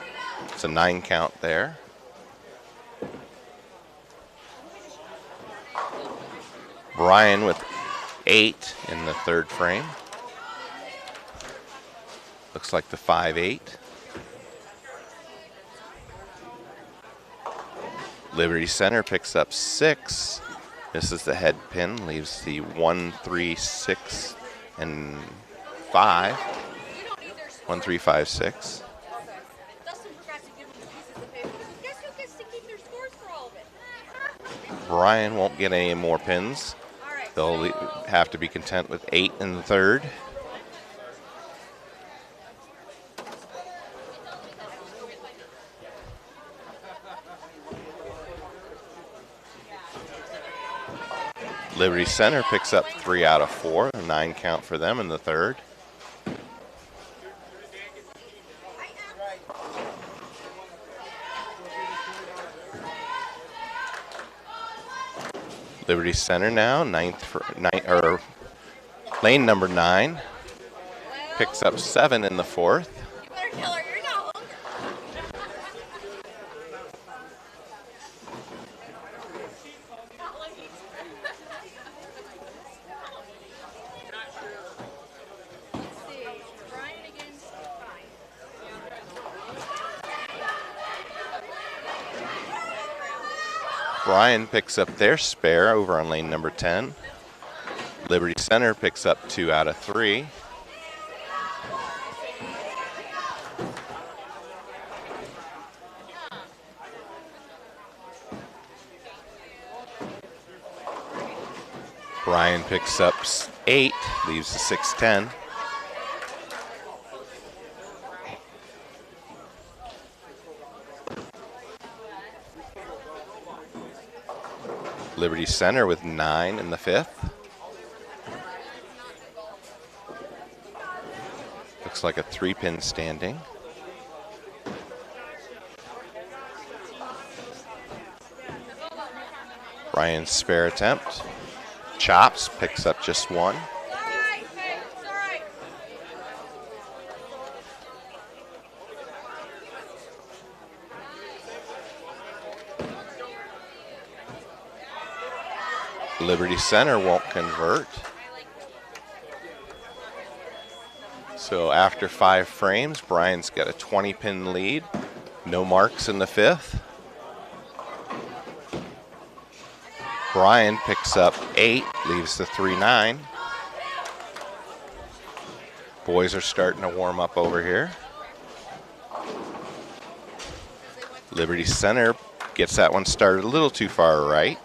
It's a 9 count there. Bryan with 8 in the third frame. Looks like the 5-8. Liberty Center picks up 6. Misses the head pin, leaves the 1, 3, 6, and 5. 1, 3, 5, 6. Bryan won't get any more pins. They'll have to be content with 8 in the third. Liberty Center picks up 3 out of 4, a 9 count for them in the third. Liberty Center now, lane number 9, picks up 7 in the fourth. You better tell her you're not hungry. Let's see. Bryan against Bryan. Bryan picks up their spare over on lane number 10. Liberty Center picks up 2 out of 3. Bryan picks up 8, leaves the 6-10. Liberty Center with 9 in the fifth. Looks like a 3-pin standing. Bryan's spare attempt. Chops, picks up just 1. Liberty Center won't convert. So after 5 frames, Bryan's got a 20-pin lead. No marks in the fifth. Bryan picks up 8, leaves the 3-9. Boys are starting to warm up over here. Liberty Center gets that one started a little too far right.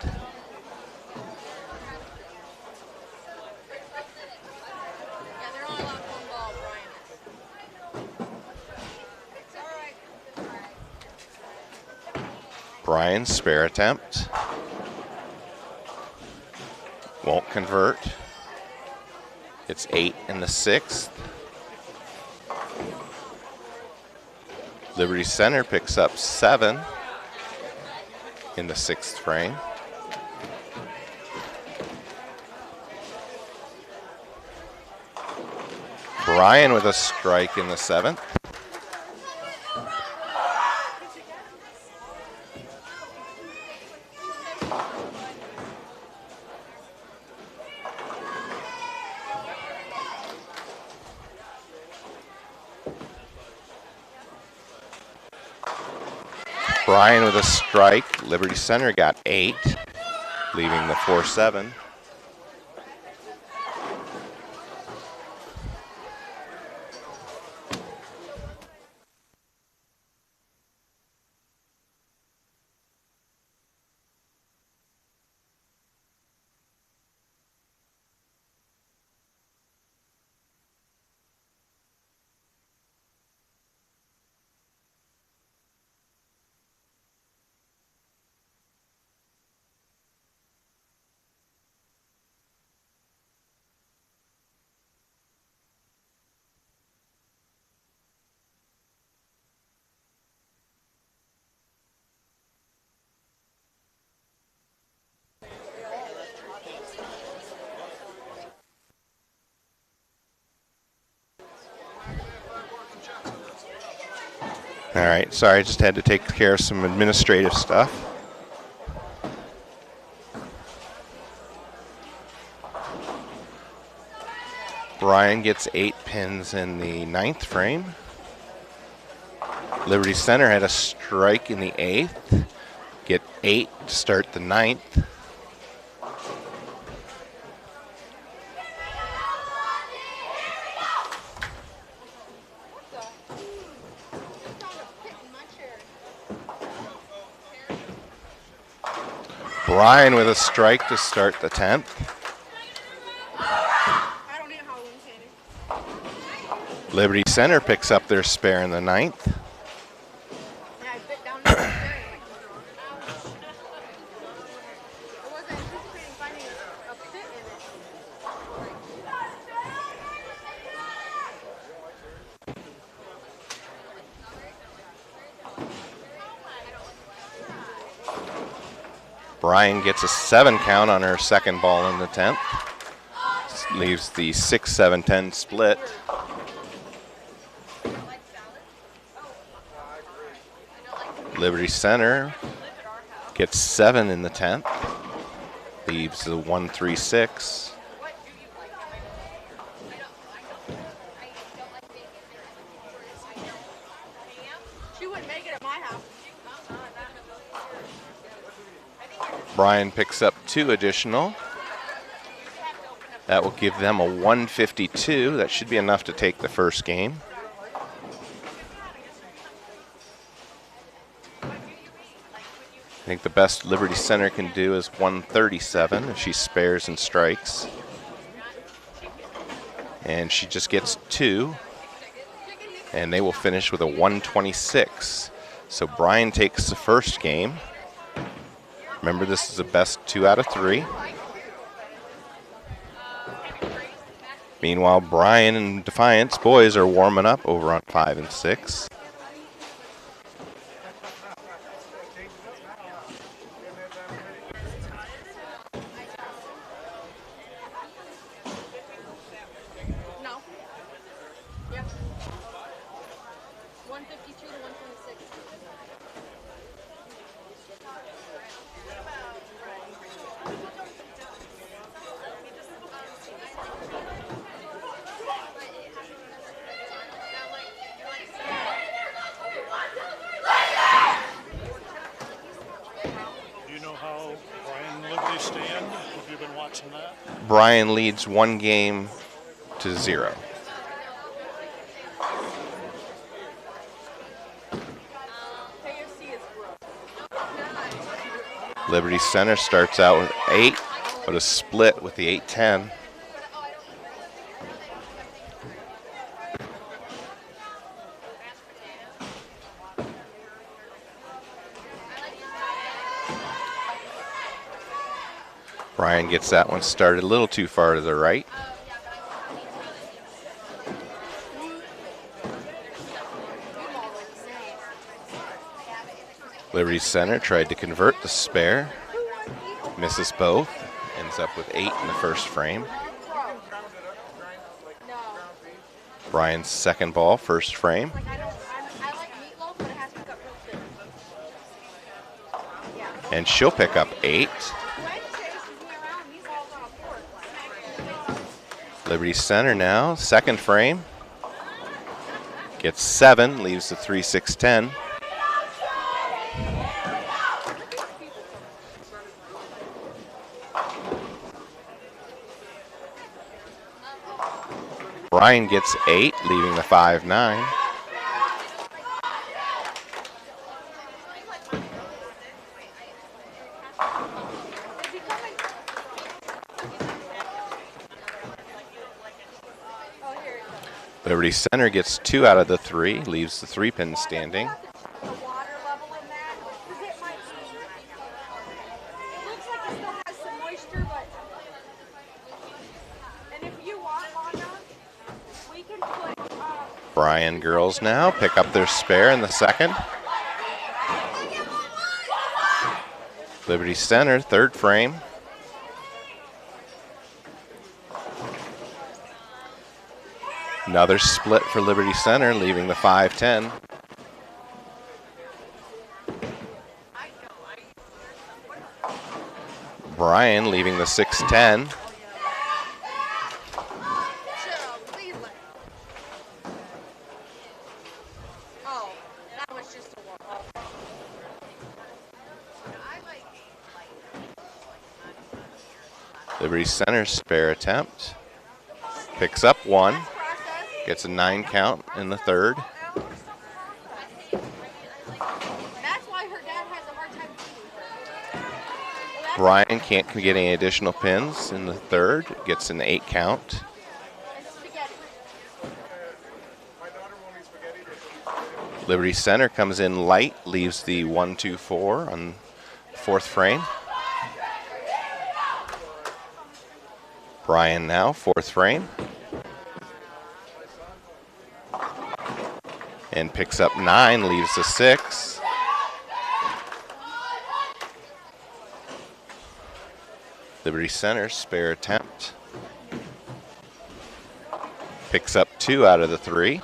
Bryan's spare attempt. Won't convert. It's 8 in the sixth. Liberty Center picks up 7 in the sixth frame. Bryan with a strike in the seventh. Bryan with a strike. Liberty Center got 8, leaving the 4-7. All right, sorry, I just had to take care of some administrative stuff. Bryan gets 8 pins in the 9th frame. Liberty Center had a strike in the 8th. Get 8 to start the 9th. Bryan with a strike to start the 10th. Liberty Center picks up their spare in the 9th. Bryan gets a 7 count on her second ball in the 10th. Leaves the 6-7-10 split. Liberty Center gets 7 in the 10th. Leaves the 1-3-6. She wouldn't make it at my house. Bryan picks up 2 additional. That will give them a 152. That should be enough to take the first game. I think the best Liberty Center can do is 137 if she spares and strikes. And she just gets 2. And they will finish with a 126. So Bryan takes the first game. Remember, this is a best 2 out of 3. Meanwhile, Bryan and Defiance boys are warming up over on 5 and 6. No. Yep. 152 to 126. Do you know how Bryan Liberty stand? Have you been watching that? Bryan leads 1 game to 0. Liberty Center starts out with 8, but a split with the 8-10. Bryan gets that one started a little too far to the right. Liberty Center tried to convert the spare. Misses both. Ends up with 8 in the first frame. Bryan's second ball, first frame. I like meatloaf, but it has to be cut real thin. And she'll pick up 8. Liberty Center now, second frame. Gets 7, leaves the 3-6-10. Bryan gets 8, leaving the 5-9. Liberty Center gets 2 out of the 3, leaves the 3-pin standing. The water level in that, because it might be. It looks like it still has some moisture, but. And if you want, Lana, we can put. Bryan girls now pick up their spare in the second. Liberty Center, third frame. Another split for Liberty Center, leaving the 5-10. Bryan leaving the 6-10. Oh, that was just a one. Liberty Center spare attempt. Picks up 1. Gets a 9 count in the third. That's why her dad has a hard time feeding her. Bryan can't get any additional pins in the third. Gets an 8 count. Liberty Center comes in light, leaves the 1-2-4 on fourth frame. Bryan now, fourth frame. And picks up 9, leaves the 6. Liberty Center, spare attempt. Picks up 2 out of the 3.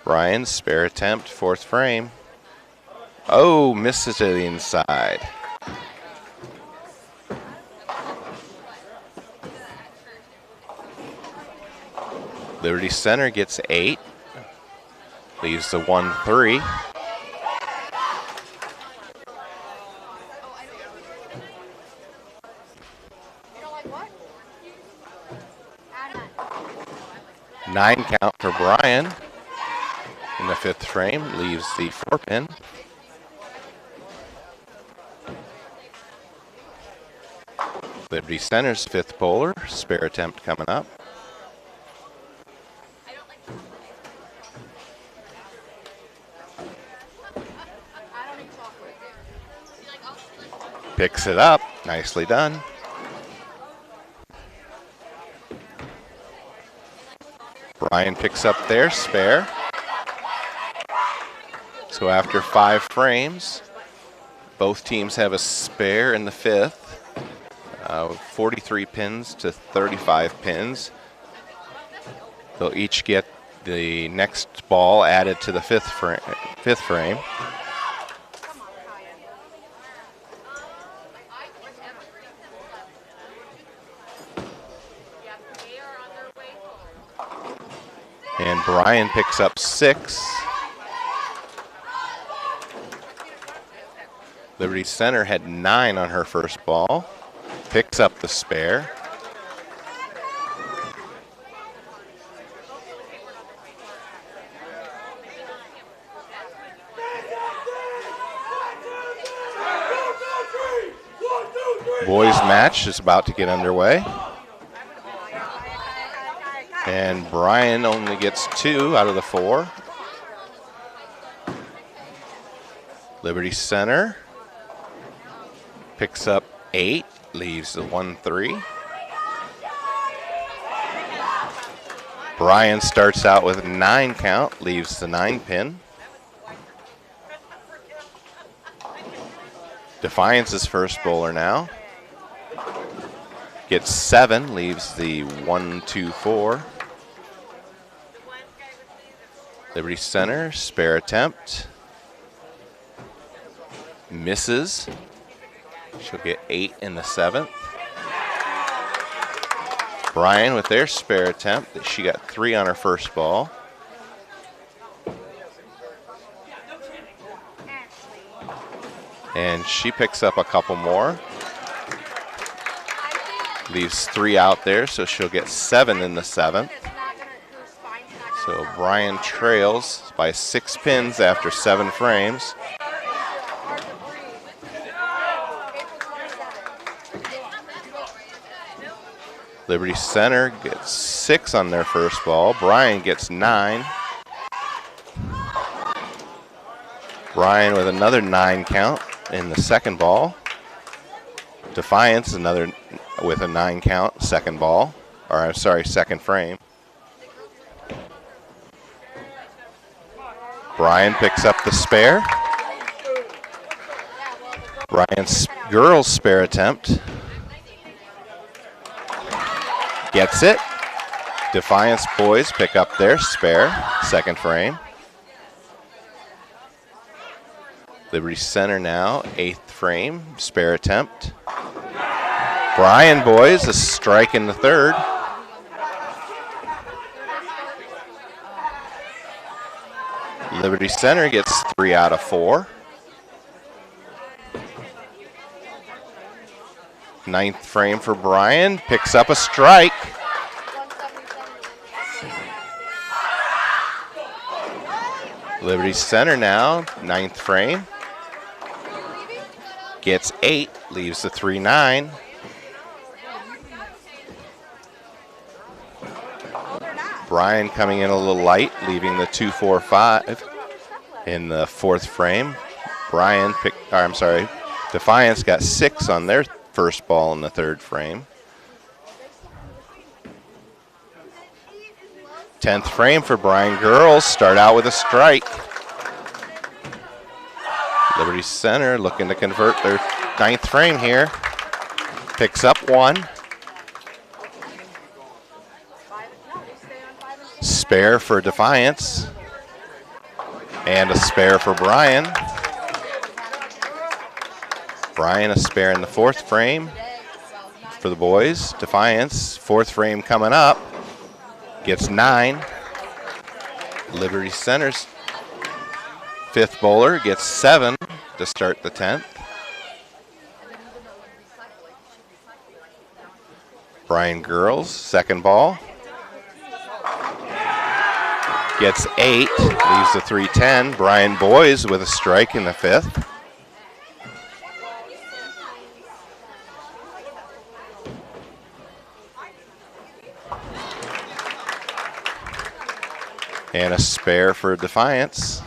Bryan, spare attempt, 4th frame. Oh, misses to the inside. Liberty Center gets 8. Leaves the 1-3. Nine count for Bryan in the 5th frame. Leaves the 4-pin. Liberty Center's 5th bowler. Spare attempt coming up. Picks it up. Nicely done. Bryan picks up their spare. So after 5 frames, both teams have a spare in the 5th. 43 pins to 35 pins. They'll each get the next ball added to the 5th frame. And Bryan picks up 6. Liberty Center had 9 on her first ball. Picks up the spare. Boys match is about to get underway. And Bryan only gets 2 out of the 4. Liberty Center picks up 8, leaves the 1-3. Bryan starts out with 9 count, leaves the 9-pin. Defiance's first bowler now. Gets 7, leaves the 1-2-4. Liberty Center, spare attempt. Misses. She'll get 8 in the 7th. Bryan with their spare attempt. She got 3 on her first ball. And she picks up a couple more. Leaves 3 out there, so she'll get 7 in the 7th. So Bryan trails by 6 pins after 7 frames. Liberty Center gets 6 on their first ball. Bryan gets 9. Bryan with another 9 count in the second ball. Defiance another with a 9 count second ball, or I'm sorry, second frame. Bryan picks up the spare. Bryan's girls' spare attempt. Gets it. Defiance boys pick up their spare, second frame. Liberty Center now, 8th frame, spare attempt. Bryan boys, a strike in the 3rd. Liberty Center gets 3 out of 4. 9th frame for Bryan, picks up a strike. Liberty Center now, 9th frame. Gets 8, leaves the 3-9. Bryan coming in a little light, leaving the 2-4-5 in the 4th frame. Defiance got 6 on their first ball in the 3rd frame. 10th frame for Bryan Girls. Start out with a strike. Liberty Center looking to convert their 9th frame here. Picks up one. Spare for Defiance. And a spare for Bryan. Bryan a spare in the 4th frame for the boys. Defiance, 4th frame coming up. Gets 9. Liberty Center's 5th bowler gets 7 to start the 10th. Bryan Girls, 2nd ball. Gets 8, leaves the 3-10. Bryan Boys with a strike in the 5th. And a spare for Defiance.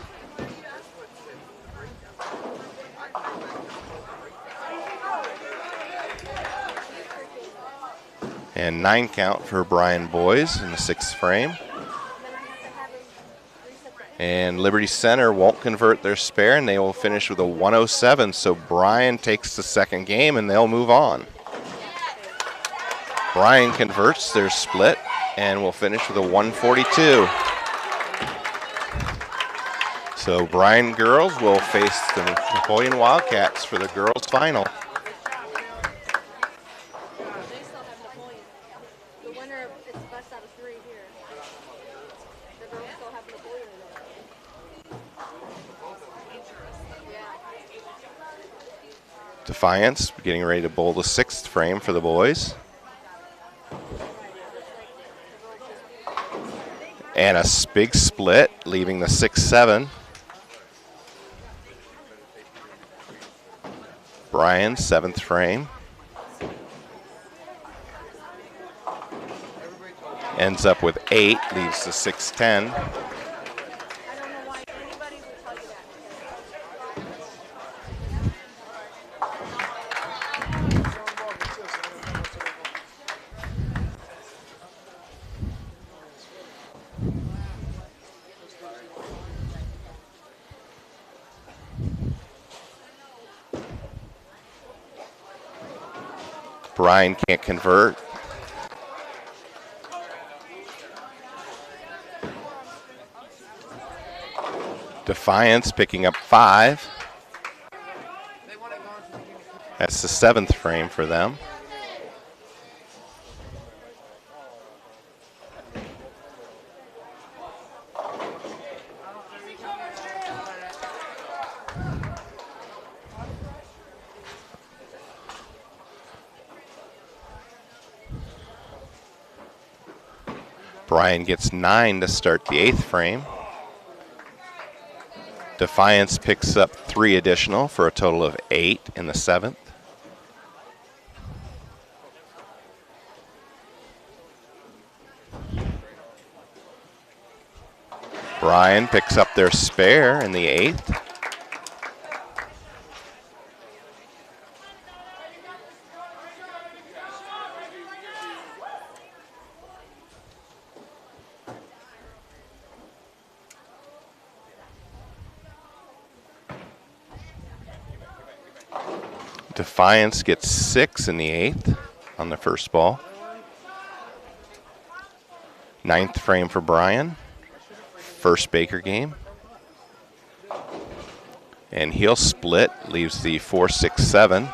And 9 count for Bryan Boys in the 6th frame. And Liberty Center won't convert their spare, and they will finish with a 107. So Bryan takes the 2nd game, and they'll move on. Bryan converts their split, and will finish with a 142. So Bryan Girls will face the Napoleon Wildcats for the girls' final. Defiance getting ready to bowl the 6th frame for the boys. And a big split, leaving the 6-7. Bryan, 7th frame. Ends up with 8, leaves the 6-10. Bryan can't convert. Defiance picking up 5. That's the 7th frame for them. Bryan gets 9 to start the 8th frame. Defiance picks up 3 additional for a total of 8 in the 7th. Bryan picks up their spare in the 8th. Defiance gets 6 in the 8th on the first ball. 9th frame for Bryan. First Baker game. And he'll split, leaves the 4-6-7.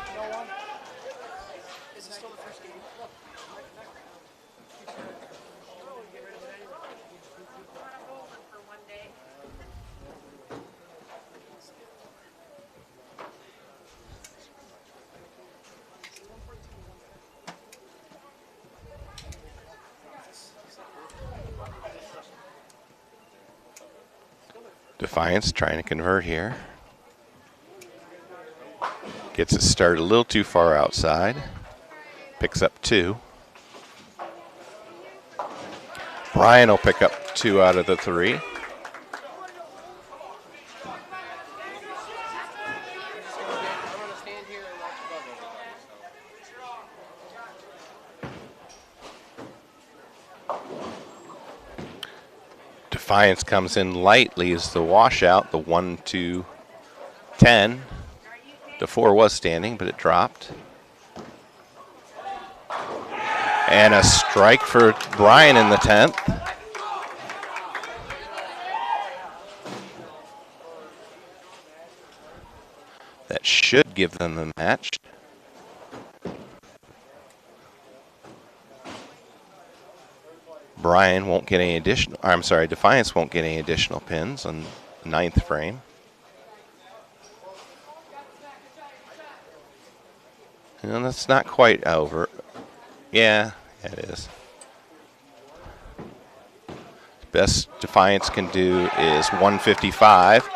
Defiance trying to convert here. Gets it started a little too far outside. Picks up 2. Bryan will pick up 2 out of the 3. Defiance comes in light, leaves the washout, the 1-2-10. The 4 was standing, but it dropped. And a strike for Bryan in the 10th. That should give them the match. Bryan won't get any additional, I'm sorry, Defiance won't get any additional pins on the 9th frame. And that's not quite over. Yeah, it is. Best Defiance can do is 155.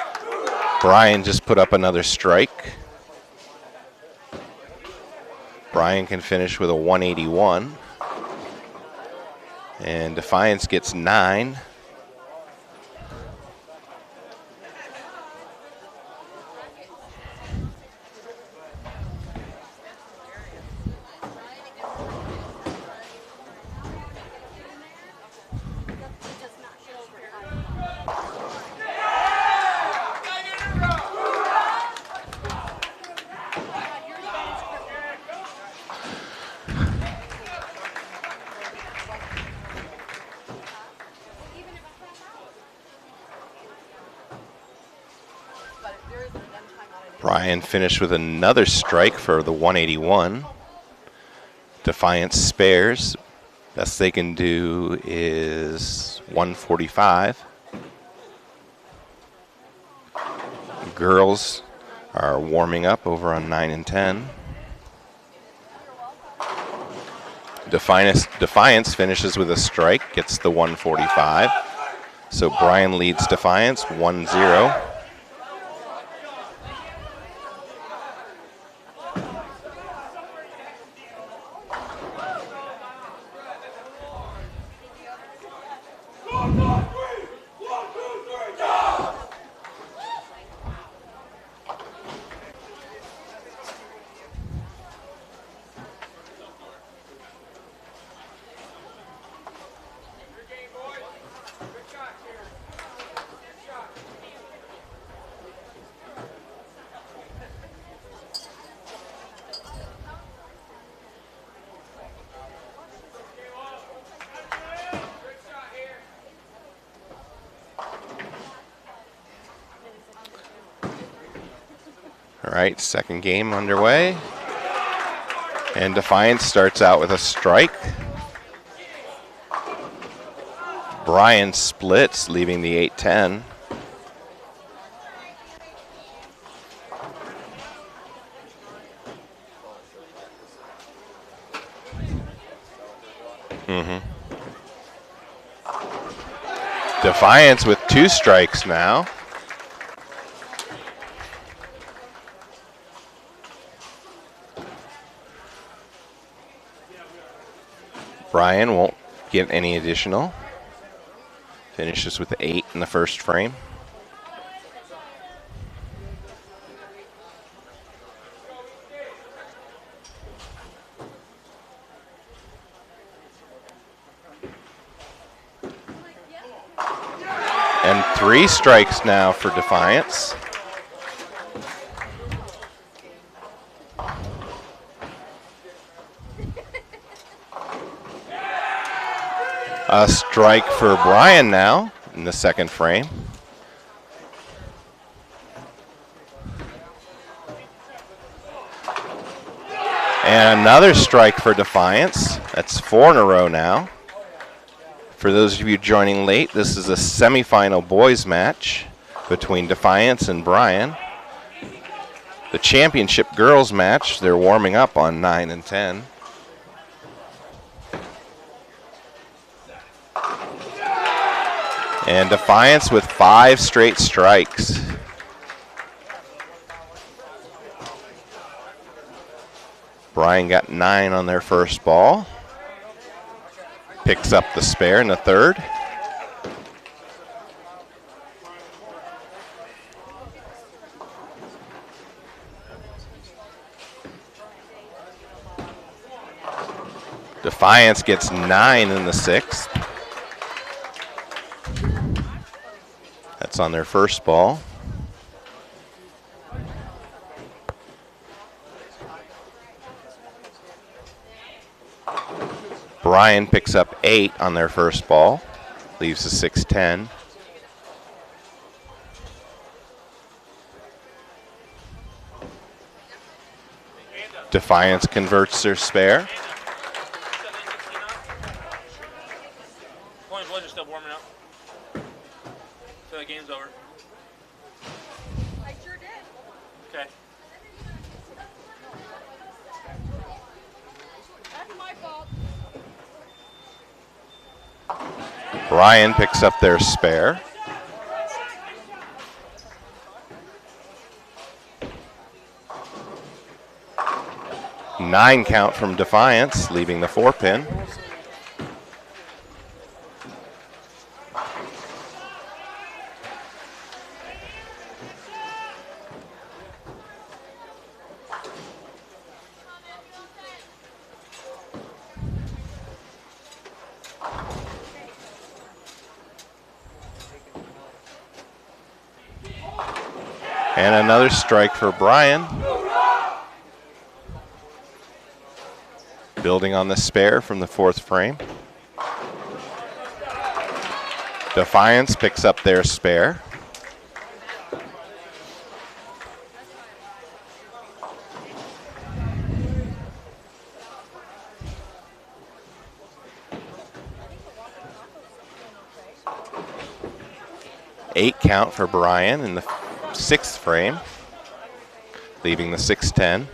Bryan just put up another strike. Bryan can finish with a 181. And Defiance gets 9. Bryan finished with another strike for the 181. Defiance spares. Best they can do is 145. Girls are warming up over on 9 and 10. Defiance finishes with a strike, gets the 145. So Bryan leads Defiance 1-0. All right, second game underway. And Defiance starts out with a strike. Bryan splits, leaving the 8-10. Defiance with 2 strikes now. Bryan won't get any additional. Finishes with 8 in the first frame. And 3 strikes now for Defiance. A strike for Bryan now in the second frame. And another strike for Defiance. That's 4 in a row now. For those of you joining late, this is a semifinal boys match between Defiance and Bryan. The championship girls match, they're warming up on 9 and 10. And Defiance with 5 straight strikes. Bryan got 9 on their first ball. Picks up the spare in the third. Defiance gets 9 in the sixth. Wildcats on their first ball. Bryan picks up 8 on their first ball, leaves a 6-10. Defiance converts their spare. Boys are still warming up. So the game's over. I sure did. Okay. That's my fault. Bryan picks up their spare. Nine count from Defiance, leaving the 4-pin. And another strike for Bryan. Building on the spare from the 4th frame. Defiance picks up their spare. Eight count for Bryan in the 6th frame, leaving the 6-10.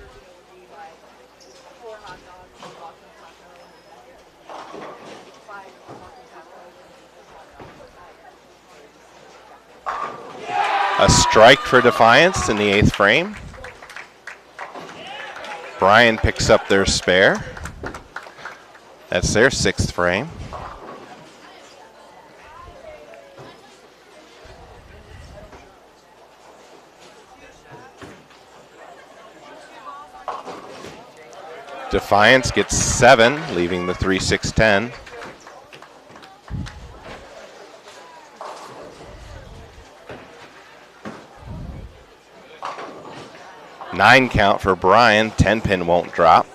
A strike for Defiance in the 8th frame. Bryan picks up their spare. That's their 6th frame. Defiance gets 7, leaving the 3-6-10. Nine count for Bryan, 10-pin won't drop.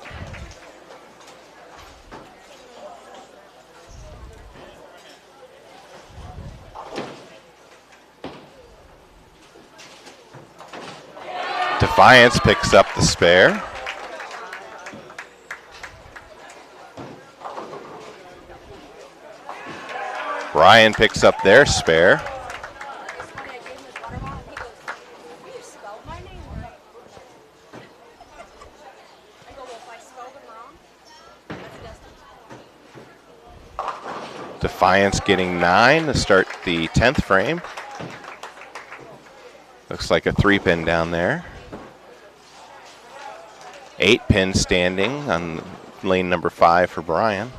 Defiance picks up the spare. Bryan picks up their spare. Defiance getting 9 to start the 10th frame. Looks like a 3-pin down there. 8-pin standing on lane number 5 for Bryan.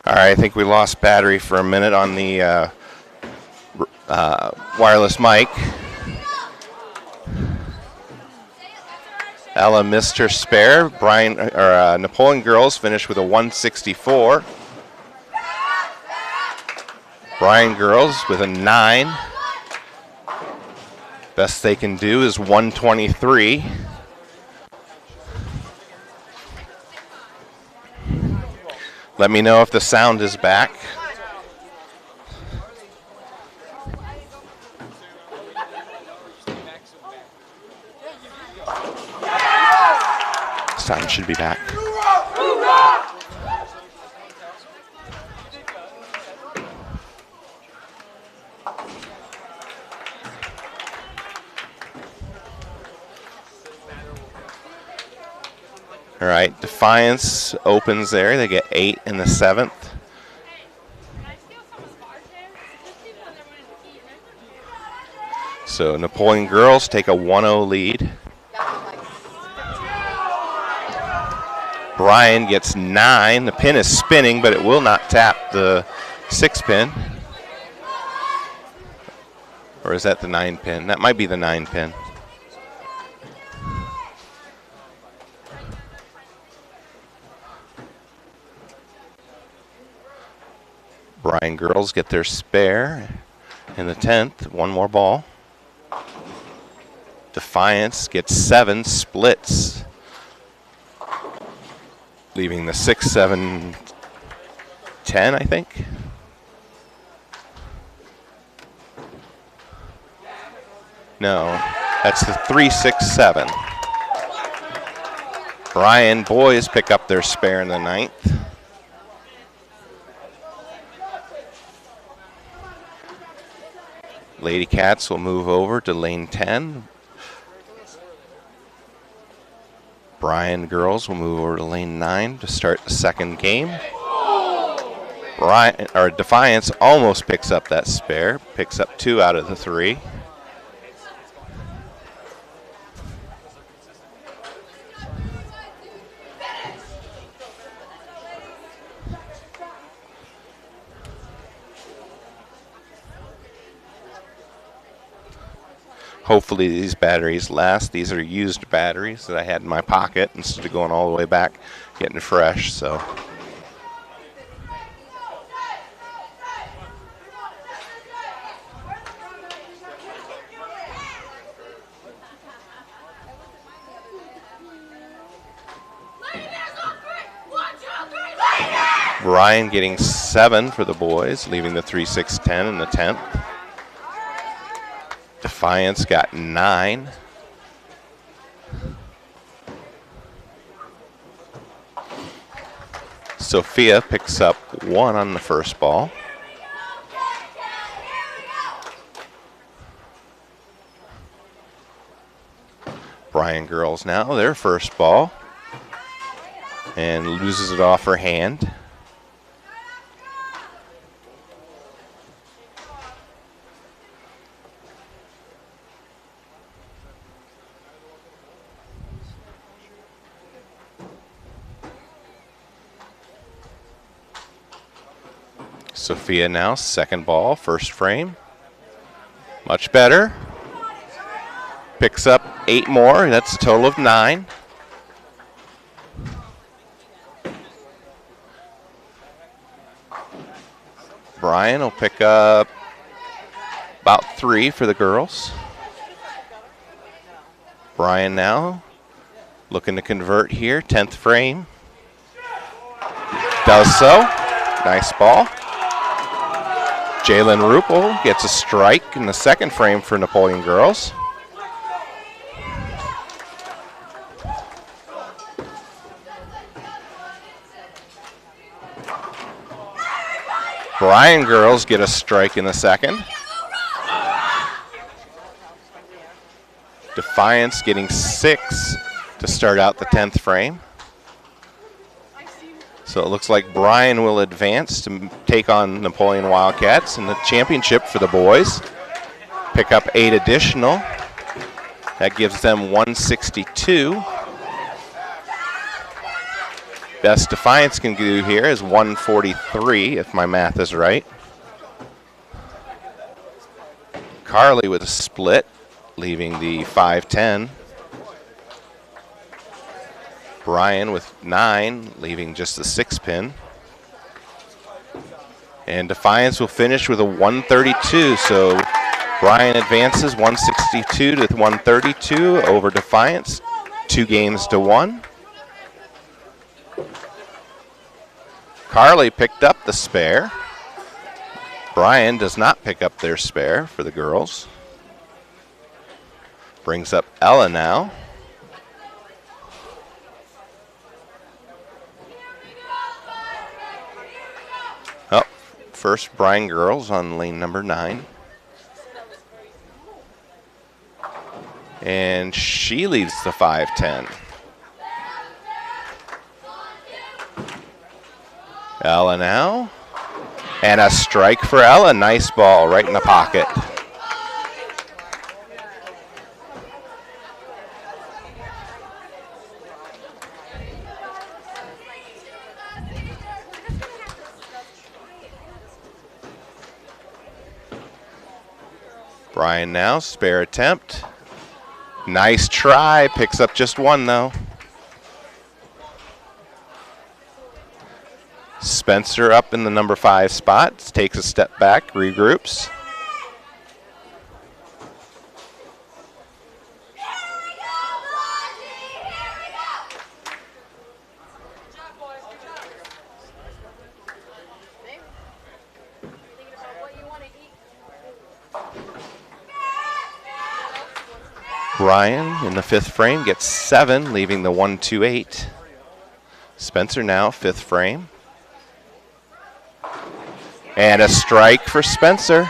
All right, I think we lost battery for a minute on the wireless mic. Ella missed her spare. Napoleon Girls finished with a 164. Bryan Girls with a 9. Best they can do is 123. Let me know if the sound is back. Sound should be back. All right, Defiance opens there. They get 8 in the 7th. So Napoleon Girls take a 1-0 lead. Bryan gets 9. The pin is spinning, but it will not tap the 6 pin. Or is that the 9 pin? That might be the 9 pin. Bryan Girls get their spare in the 10th. One more ball. Defiance gets 7, splits, leaving the 6, 7, 10, I think. No, that's the 3, 6, 7. Bryan boys pick up their spare in the 9th. Lady Cats will move over to lane 10. Bryan Girls will move over to lane 9 to start the second game. Defiance almost picks up that spare, picks up 2 out of the 3. Hopefully these batteries last. These are used batteries that I had in my pocket instead of going all the way back, getting fresh. So Bryan getting 7 for the boys, leaving the 3, 6, 10 in the 10th. Defiance got 9. Sophia picks up 1 on the first ball. Bryan Girls now, their first ball, and loses it off her hand. Sophia now, second ball, first frame. Much better. Picks up 8 more. That's a total of 9. Bryan will pick up about 3 for the girls. Bryan now looking to convert here. 10th frame. Does so. Nice ball. Jalen Rupel gets a strike in the second frame for Napoleon Girls. Bryan Girls get a strike in the second. Defiance getting 6 to start out the 10th frame. So it looks like Bryan will advance to take on Napoleon Wildcats in the championship for the boys. Pick up 8 additional. That gives them 162. Best Defiance can do here is 143, if my math is right. Carly with a split, leaving the 510. Bryan with 9, leaving just the 6 pin. And Defiance will finish with a 132, so Bryan advances 162 to 132 over Defiance, 2 games to 1. Carly picked up the spare. Bryan does not pick up their spare for the girls. Brings up Ella now. Oh, first Bryan girls on lane number 9. And she leads the 510. Ella now. And a strike for Ella. Nice ball right in the pocket. Bryan now, spare attempt. Nice try, picks up just 1 though. Spencer up in the number 5 spot, takes a step back, regroups. Bryan in the 5th frame gets 7, leaving the 128. Spencer now, 5th frame. And a strike for Spencer.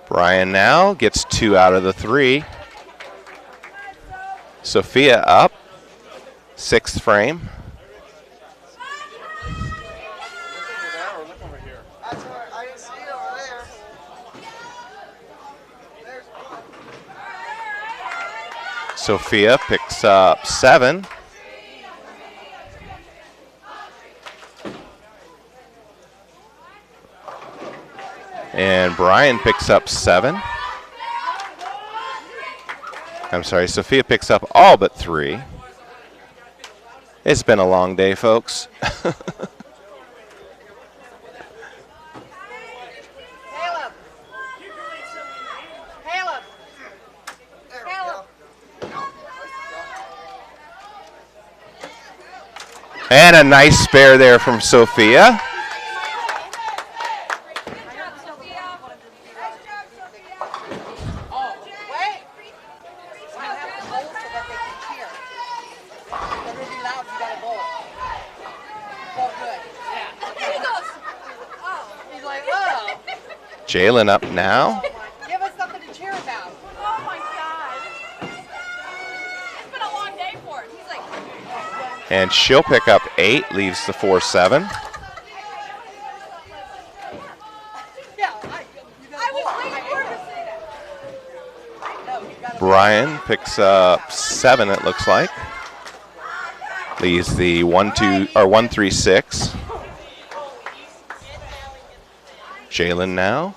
Bryan now gets 2 out of the 3. Sophia up, 6th frame. Sophia picks up 7. And Bryan picks up 7. I'm sorry, Sophia picks up all but 3. It's been a long day, folks. And a nice spare there from Sophia. Jalen up now. Give us something to cheer about. Oh my God. It's been a long day for him. He's like. And she'll pick up 8, leaves the 4-7. Bryan picks up 7, it looks like. Leaves the 1-3-6. Jalen now.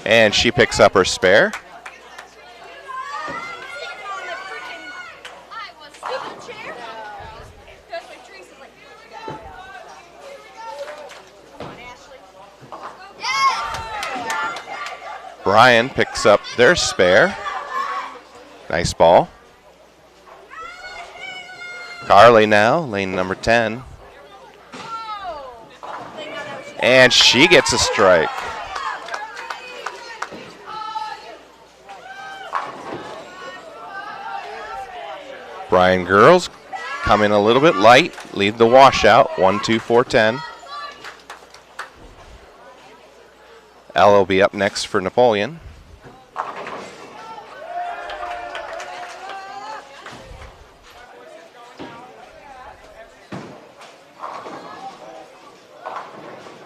And she picks up her spare. Bryan picks up their spare. Nice ball. Carly now, lane number 10. And she gets a strike. Bryan girls come in a little bit light, lead the washout, 1-2-4-10. Ella will be up next for Napoleon.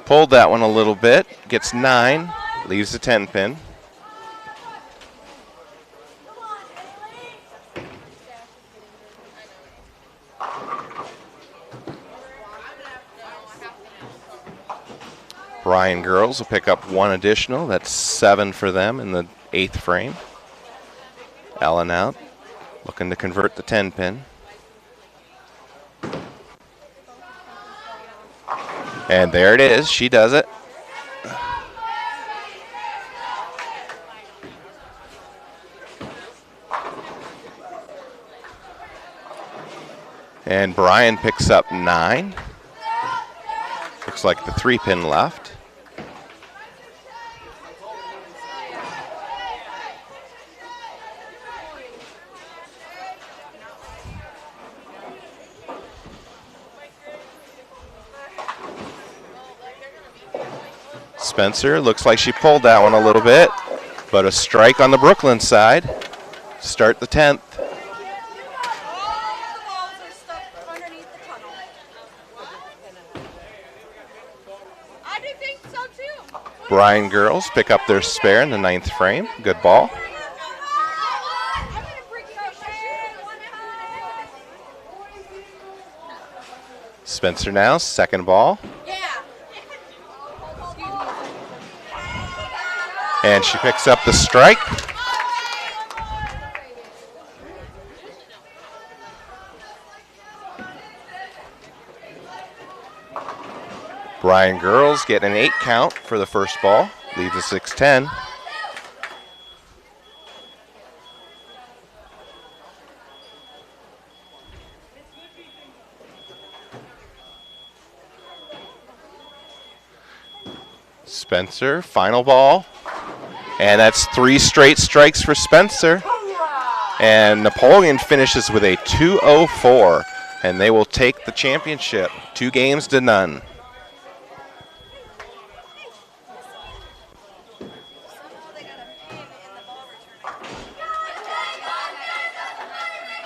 Pulled that one a little bit. Gets 9. Leaves the 10 pin. Bryan girls will pick up 1 additional. That's 7 for them in the 8th frame. Ellen out, looking to convert the 10 pin. And there it is. She does it. And Bryan picks up 9. Looks like the 3 pin left. Spencer looks like she pulled that one a little bit, but a strike on the Brooklyn side. Start the 10th. Bryan girls pick up their spare in the 9th frame. Good ball. Spencer now, 2nd ball. And she picks up the strike. Bryan girls get an 8 count for the first ball. Leaves a 6-10. Spencer, final ball. And that's 3 straight strikes for Spencer. And Napoleon finishes with a 204. And they will take the championship. 2 games to none.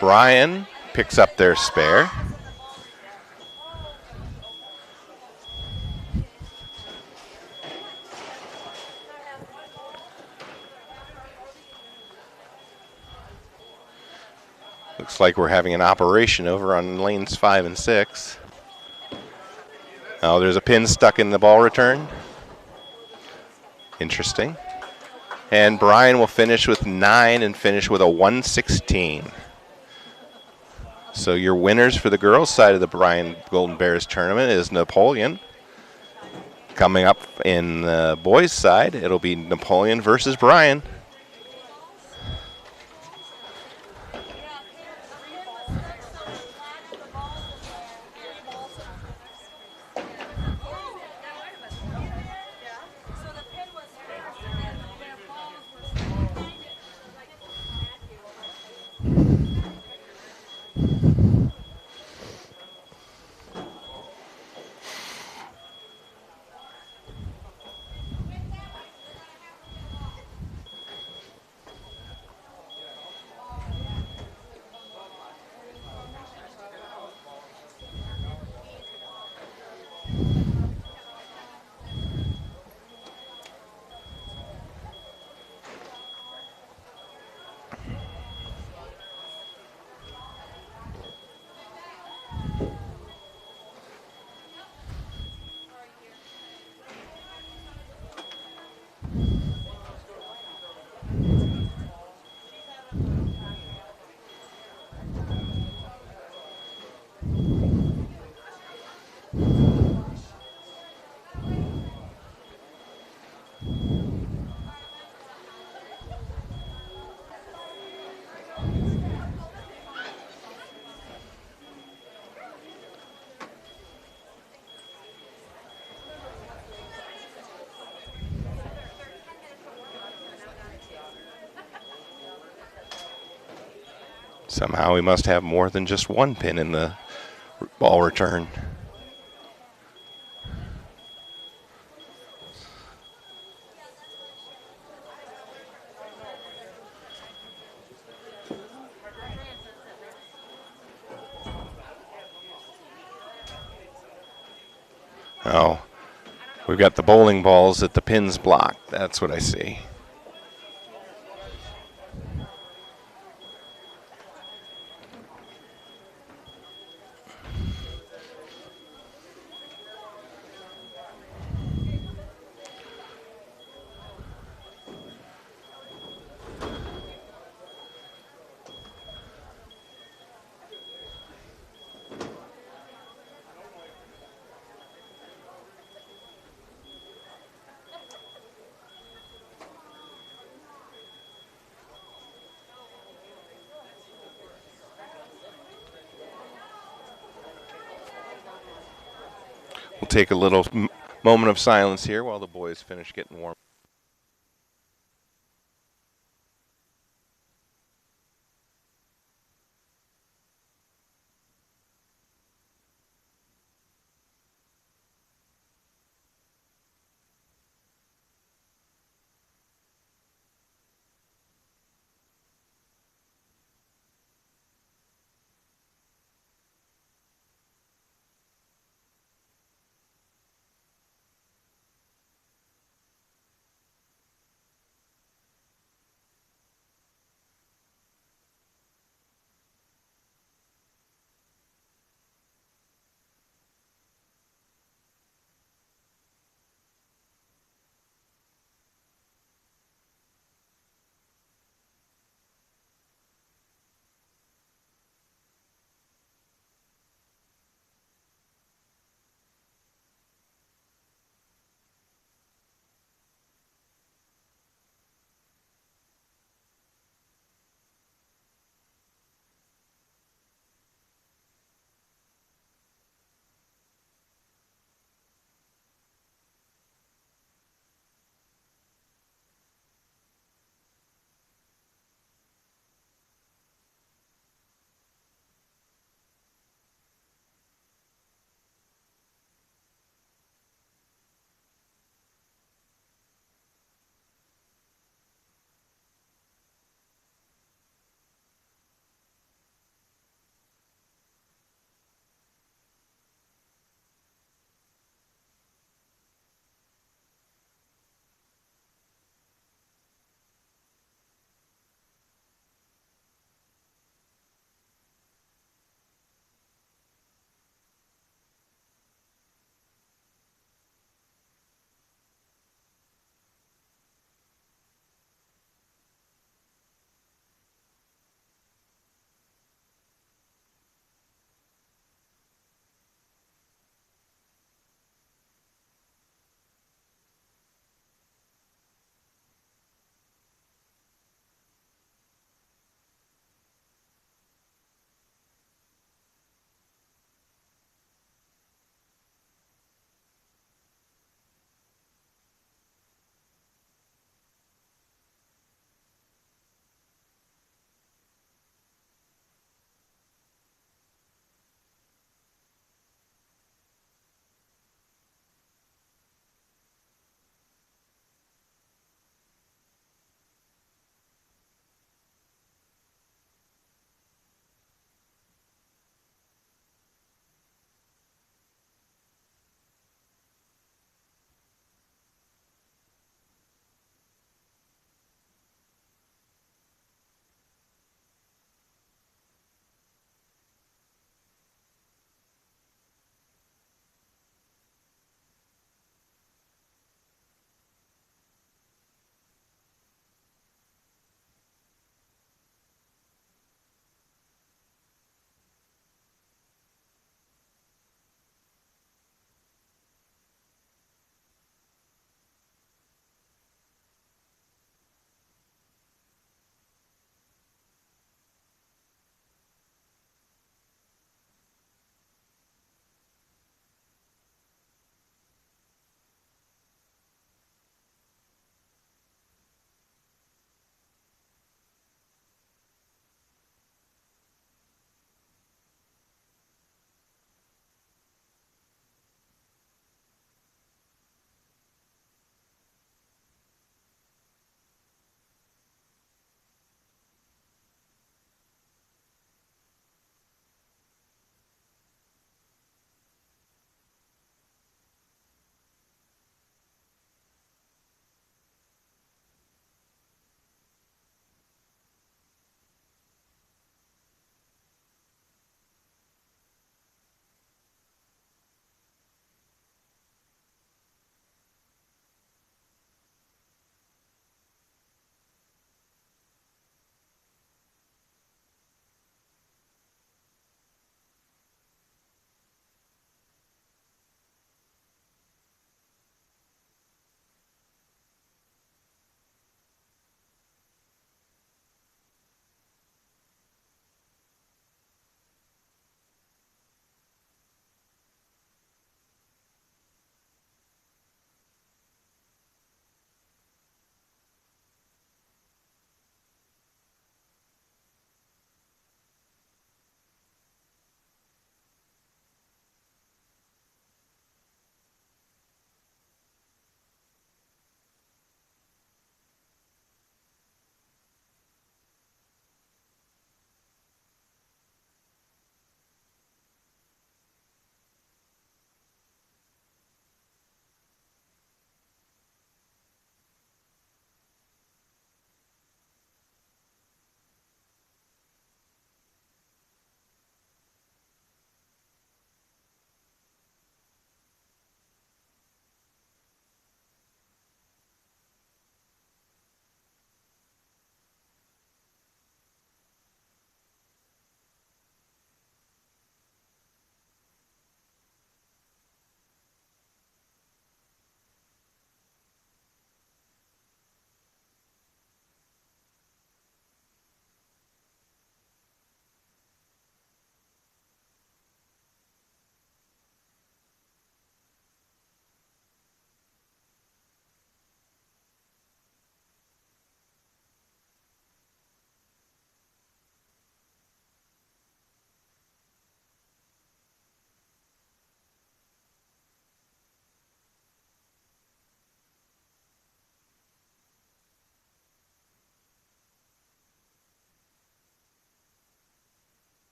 Bryan picks up their spare. Looks like we're having an operation over on lanes 5 and 6. Oh, there's a pin stuck in the ball return. Interesting. And Bryan will finish with 9 and finish with a 116. So your winners for the girls' side of the Bryan Golden Bears tournament is Napoleon. Coming up in the boys' side, it'll be Napoleon versus Bryan. Somehow we must have more than just 1 pin in the ball return. Oh, We've got the bowling balls at the pins block. That's what I see. We'll take a little moment of silence here while the boys finish getting warm.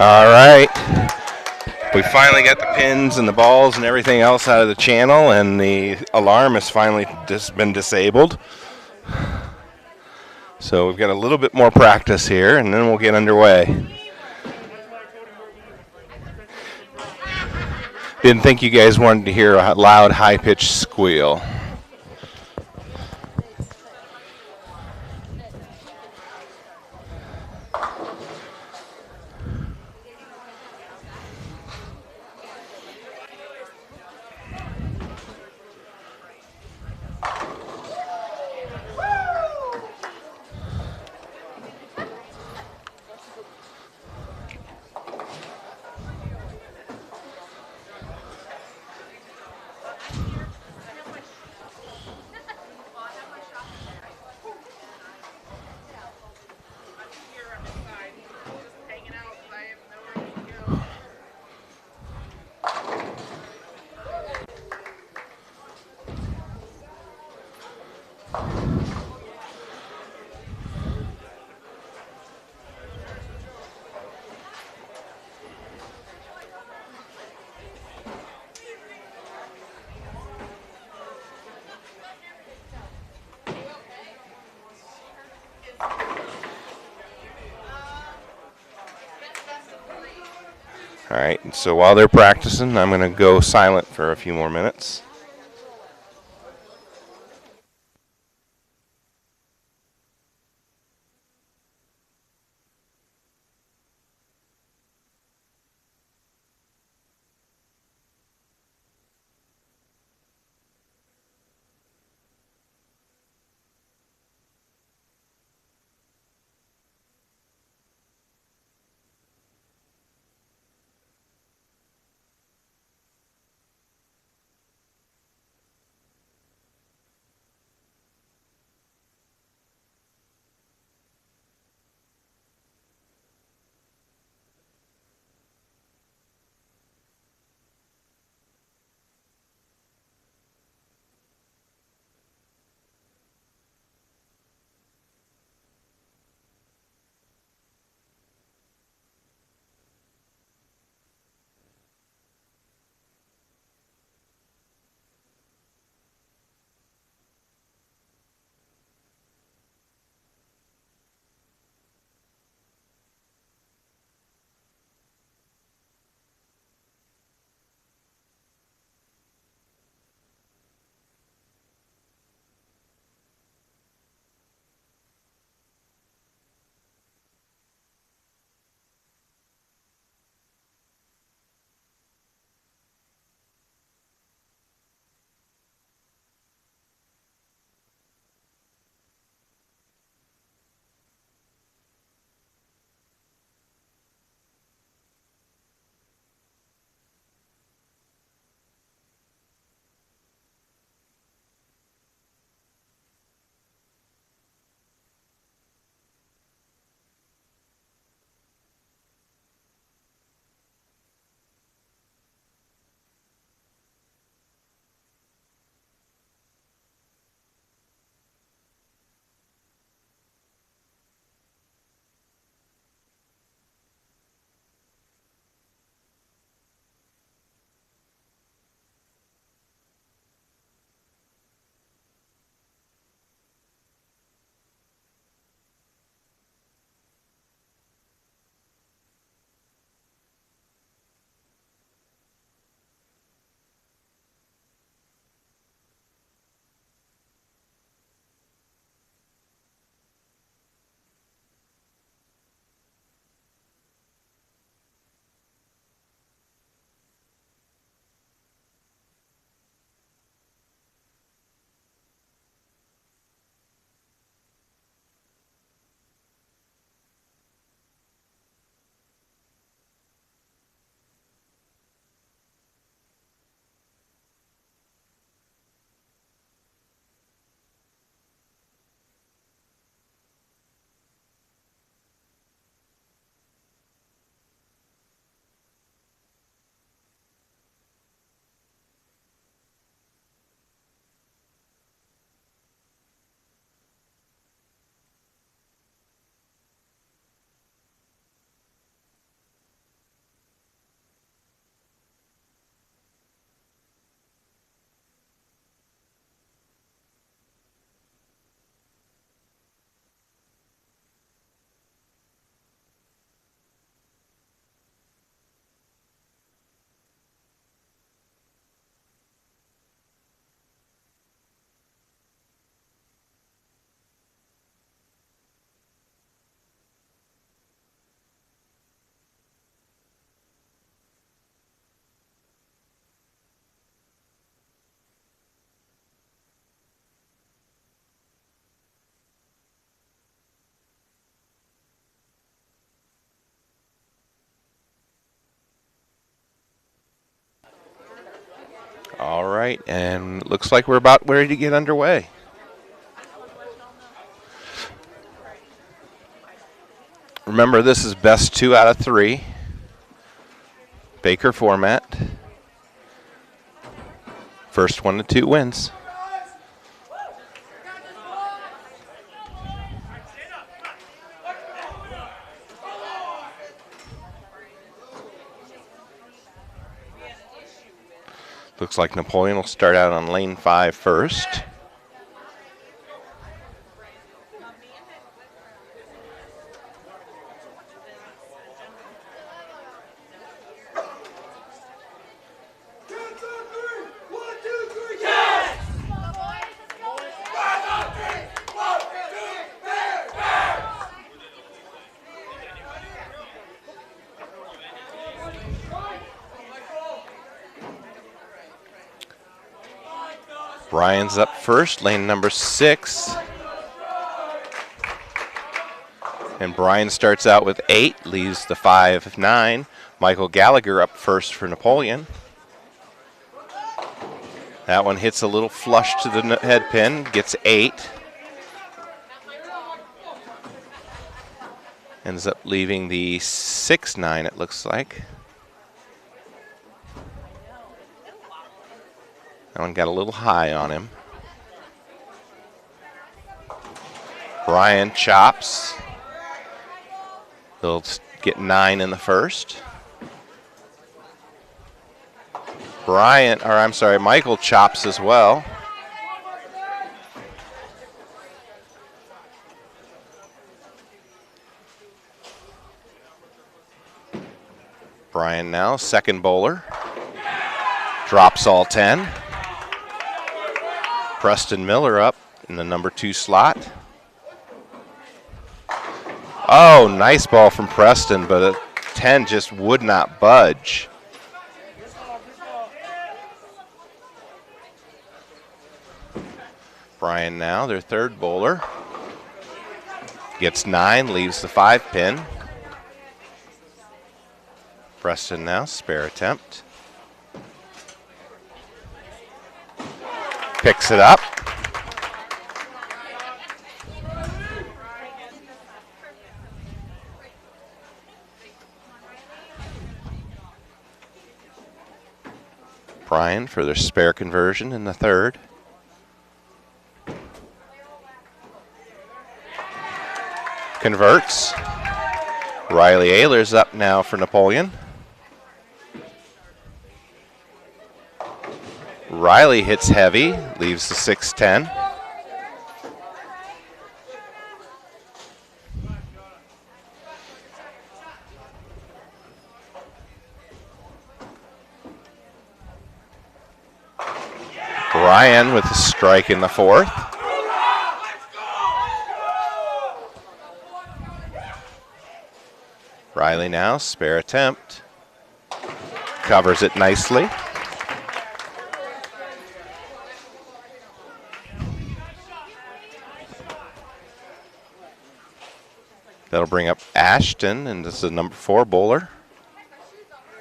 All right. We finally got the pins and the balls and everything else out of the channel, and the alarm has finally been disabled. So we've got a little bit more practice here, and then we'll get underway. Didn't think you guys wanted to hear a loud, high-pitched squeal. All right, so while they're practicing, I'm going to go silent for a few more minutes. All right, and looks like we're about ready to get underway. Remember, this is best 2 out of 3. Baker format. First 1 to 2 wins. Looks like Napoleon will start out on lane 5 first. Bryan's up first, lane number 6. And Bryan starts out with 8, leaves the 5-9. Michael Gallagher up first for Napoleon. That one hits a little flush to the head pin, gets 8. Ends up leaving the 6-9, it looks like. That one got a little high on him. Bryan chops. He'll get 9 in the first. Michael chops as well. Bryan now, second bowler. Drops all 10. Preston Miller up in the number 2 slot. Oh, nice ball from Preston, but a 10 just would not budge. Bryan now, their third bowler. Gets 9, leaves the 5 pin. Preston now, spare attempt. Picks it up. Bryan for their spare conversion in the third. Converts. Riley Ayler's up now for Napoleon. Riley hits heavy, leaves the 6-10. Bryan with a strike in the fourth. Riley now, spare attempt. Covers it nicely. That'll bring up Ashton, and this is the number 4 bowler.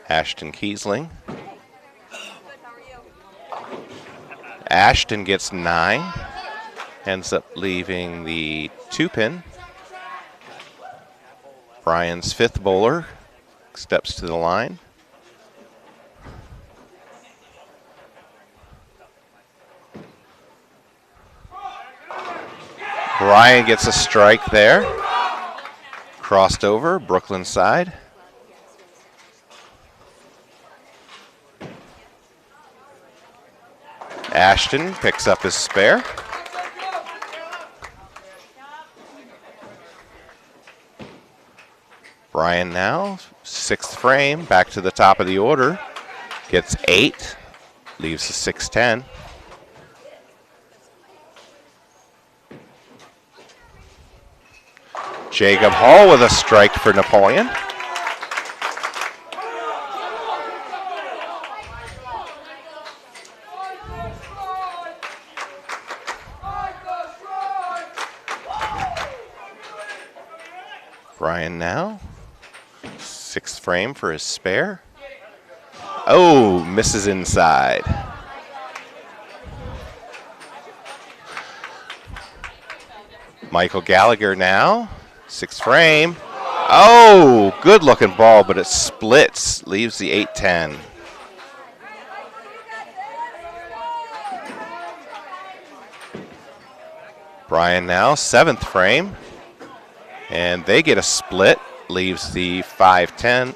Ashton Kiesling. Ashton gets 9. Ends up leaving the 2 pin. Bryan's 5th bowler steps to the line. Bryan gets a strike there. Crossed over, Brooklyn side. Ashton picks up his spare. Bryan now, 6th frame, back to the top of the order. Gets 8, leaves the 6-10. Jacob Hall with a strike for Napoleon. Bryan now, 6th frame for his spare. Oh, misses inside. Michael Gallagher now, 6th frame. Oh, good looking ball, but it splits, leaves the 8-10. Bryan now, 7th frame. And they get a split, leaves the 5-10.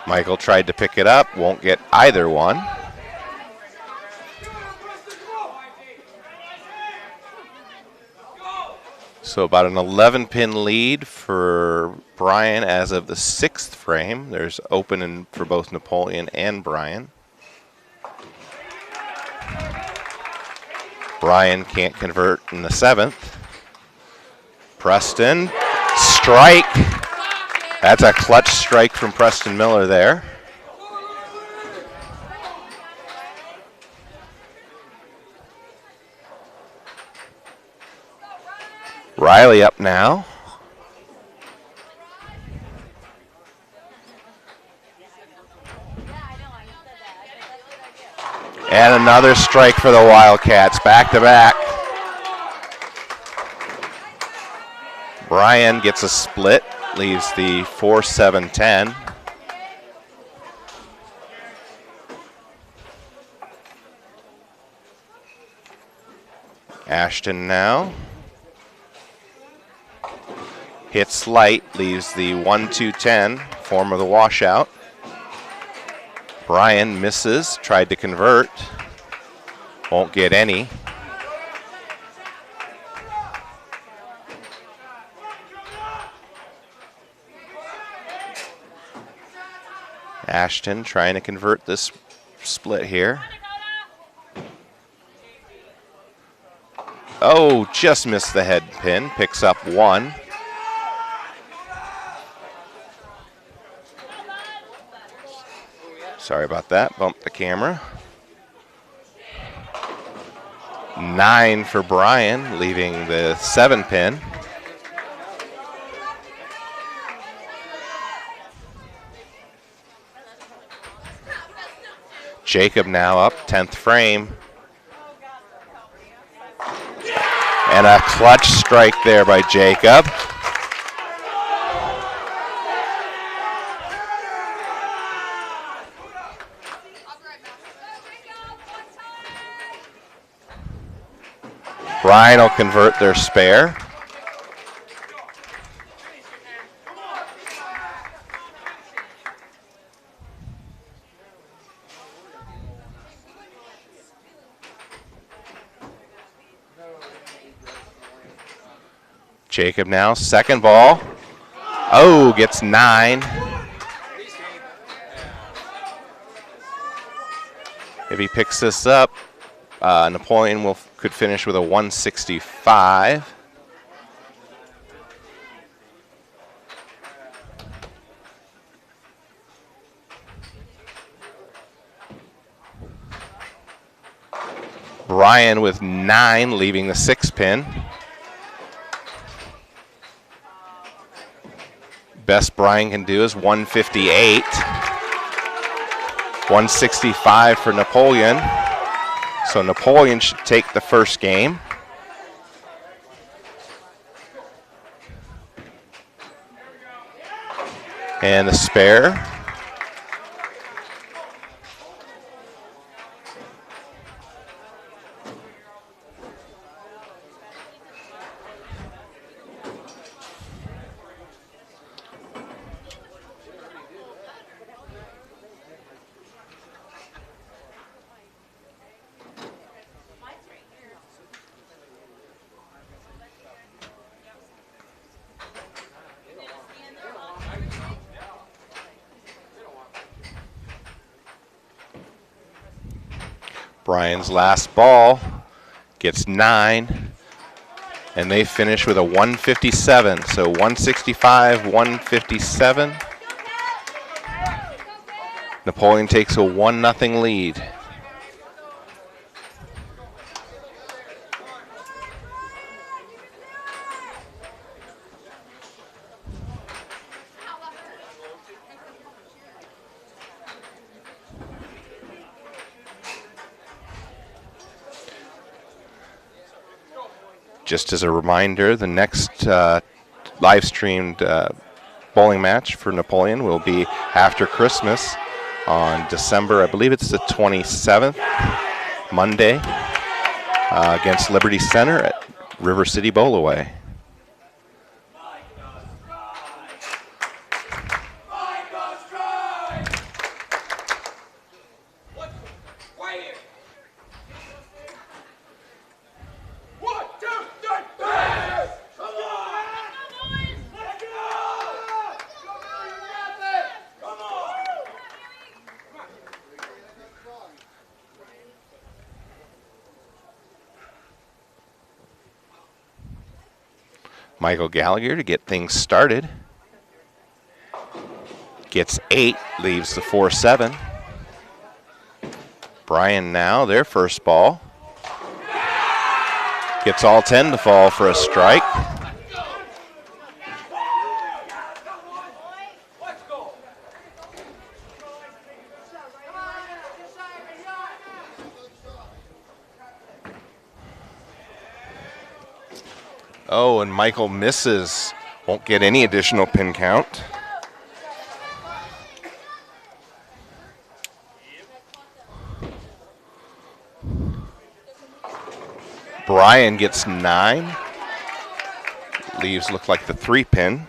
Michael tried to pick it up, won't get either one. So about an 11-pin lead for Bryan as of the 6th frame. There's open for both Napoleon and Bryan. Bryan can't convert in the 7th. Preston, strike. That's a clutch strike from Preston Miller there. Riley up now. And another strike for the Wildcats, back to back. Bryan gets a split, leaves the 4-7-10. Ashton now. Hits light, leaves the 1-2-10, form of the washout. Bryan misses, tried to convert, won't get any. Ashton trying to convert this split here. Oh, just missed the head pin, picks up 1. Sorry about that, bumped the camera. 9 for Bryan, leaving the 7-pin. Jacob now up, 10th frame. And a clutch strike there by Jacob. Bryan will convert their spare. Jacob now, second ball. Oh, gets 9. If he picks this up, Napoleon could finish with a 165. Bryan with 9, leaving the 6-pin. Best Bryan can do is 158. 165 for Napoleon. So Napoleon should take the first game. And the spare. Bryan's last ball gets 9, and they finish with a 157. So 165, 157. Napoleon takes a 1-0 lead. Just as a reminder, the next live streamed bowling match for Napoleon will be after Christmas on December, I believe it's the 27th, Monday, against Liberty Center at River City Bowlaway. Michael Gallagher to get things started. Gets 8, leaves the 4-7. Bryan now, their first ball. Gets all 10 to fall for a strike. Oh, and Michael misses. Won't get any additional pin count. Bryan gets 9. Leaves look like the 3 pin.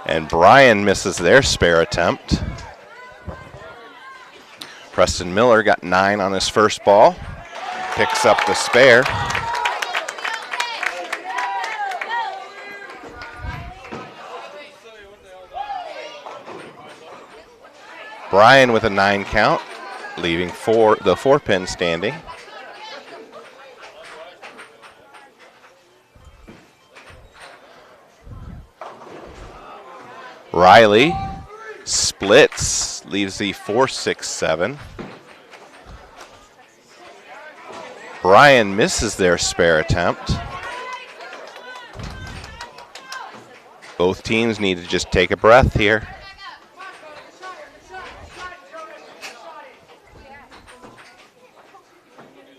And Bryan misses their spare attempt. Preston Miller got 9 on his first ball. Picks up the spare. Bryan with a 9 count, leaving the 4 pin standing. Riley splits, leaves the 4-6-7. Bryan misses their spare attempt. Both teams need to just take a breath here.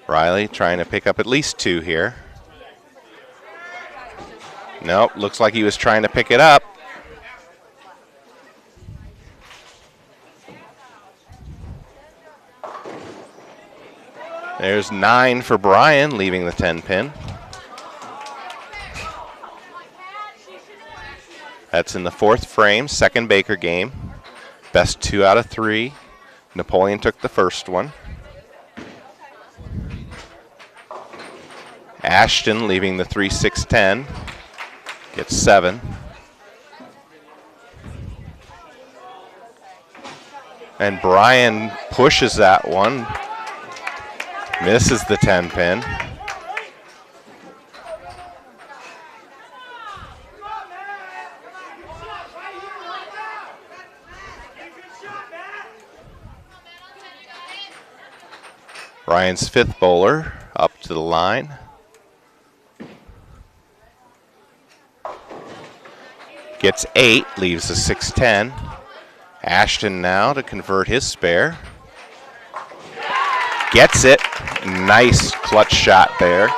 Riley trying to pick up at least 2 here. Nope, looks like he was trying to pick it up. There's 9 for Bryan, leaving the 10 pin. That's in the 4th frame, second Baker game. Best 2 out of 3. Napoleon took the first one. Ashton leaving the 3-6-10. Gets 7. And Bryan pushes that one. Misses the 10 pin. Bryan's 5th bowler up to the line. Gets 8, leaves the 6-10. Ashton now to convert his spare. Gets it. Nice clutch shot there.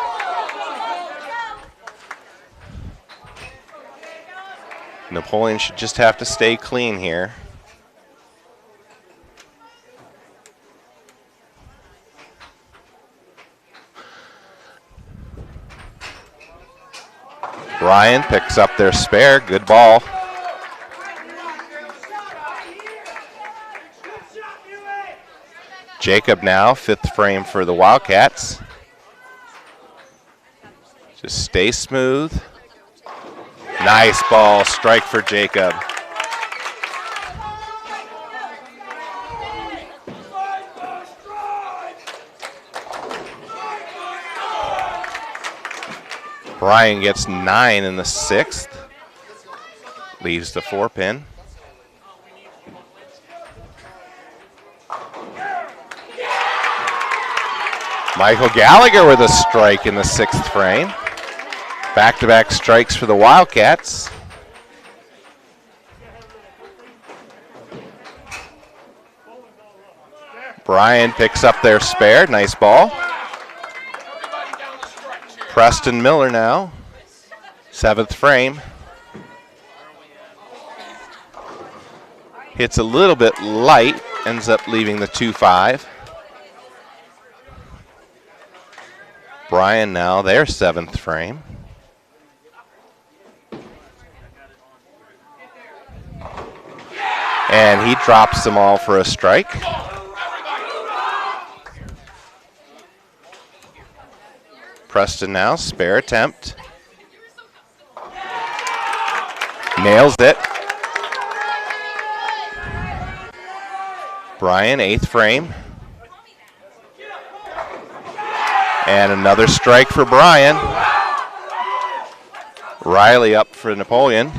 Napoleon should just have to stay clean here. Bryan picks up their spare. Good ball. Jacob now, 5th frame for the Wildcats. Just stay smooth. Nice ball, strike for Jacob. Bryan gets 9 in the 6th. Leaves the 4-pin. Michael Gallagher with a strike in the 6th frame. Back-to-back strikes for the Wildcats. Bryan picks up their spare. Nice ball. Preston Miller now. 7th frame. Hits a little bit light. Ends up leaving the 2-5. Bryan now, their 7th frame. And he drops them all for a strike. Preston now, spare attempt. Nails it. Bryan, 8th frame. And another strike for Bryan. Riley up for Napoleon.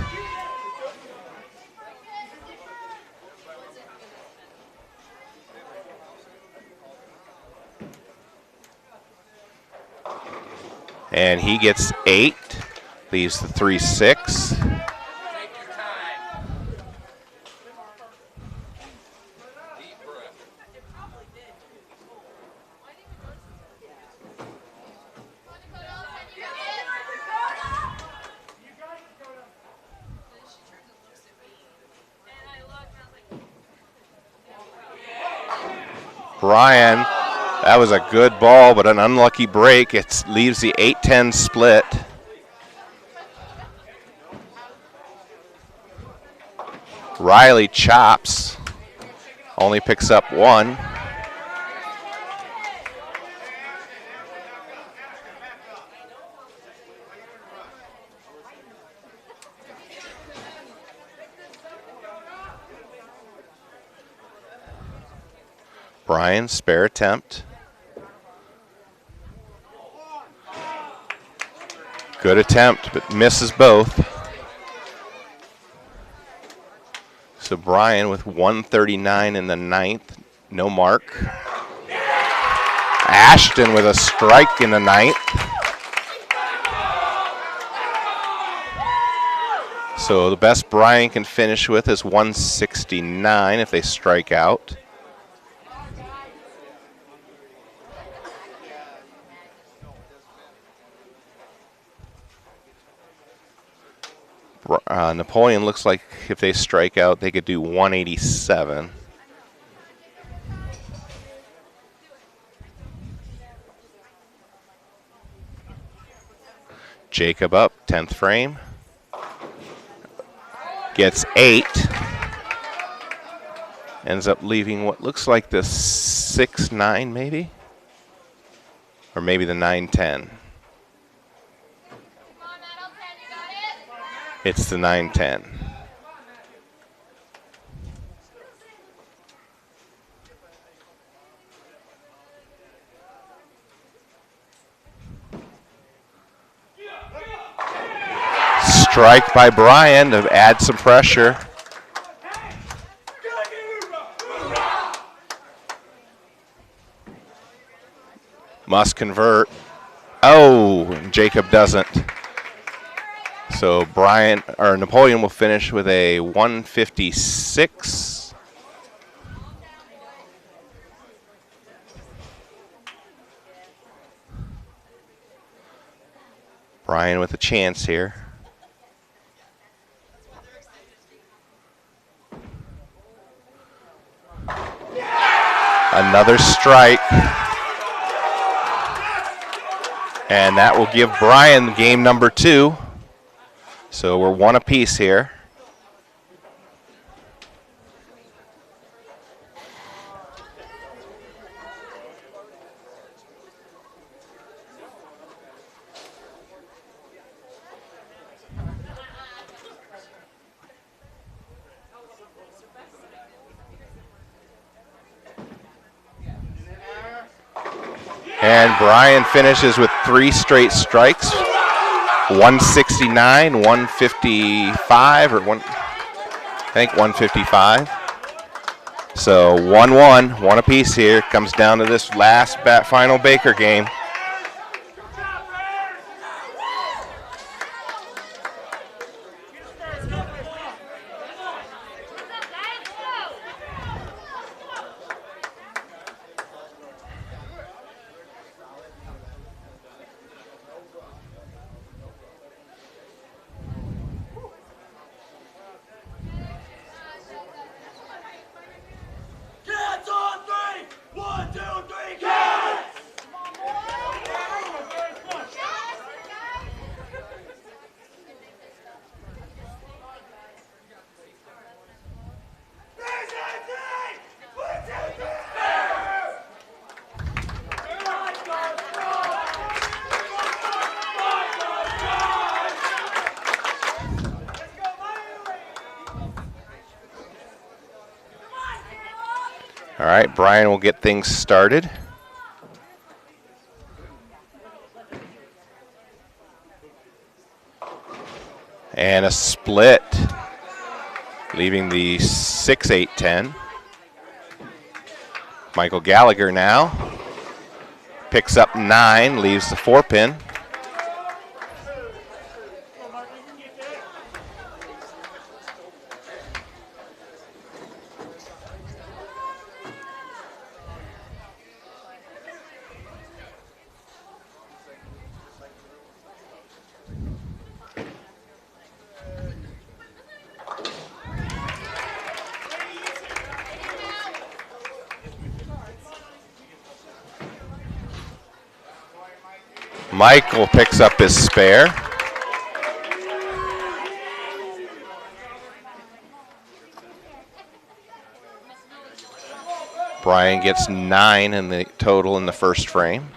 And he gets 8, leaves the 3-6. Bryan, that was a good ball, but an unlucky break. It leaves the 8-10 split. Riley chops, only picks up 1. Bryan, spare attempt. Good attempt, but misses both. So Bryan with 139 in the 9th, no mark. Ashton with a strike in the 9th. So the best Bryan can finish with is 169 if they strike out. Napoleon looks like if they strike out, they could do 187. Jacob up, 10th frame. Gets 8. Ends up leaving what looks like the 6-9 maybe? Or maybe the 9-10. It's the 9-10. Strike by Bryan to add some pressure. Must convert. Oh, Jacob doesn't. So Napoleon will finish with a 156. Bryan with a chance here. Another strike. And that will give Bryan game number 2. So we're 1 apiece here. And Bryan finishes with 3 straight strikes. 169, 155, or think 155. So 1-1, one apiece here. Comes down to this last final Baker game. All right, Bryan will get things started. And a split, leaving the 6-8-10. Michael Gallagher now picks up 9, leaves the 4-pin. Michael picks up his spare. Bryan gets 9 in the total in the first frame.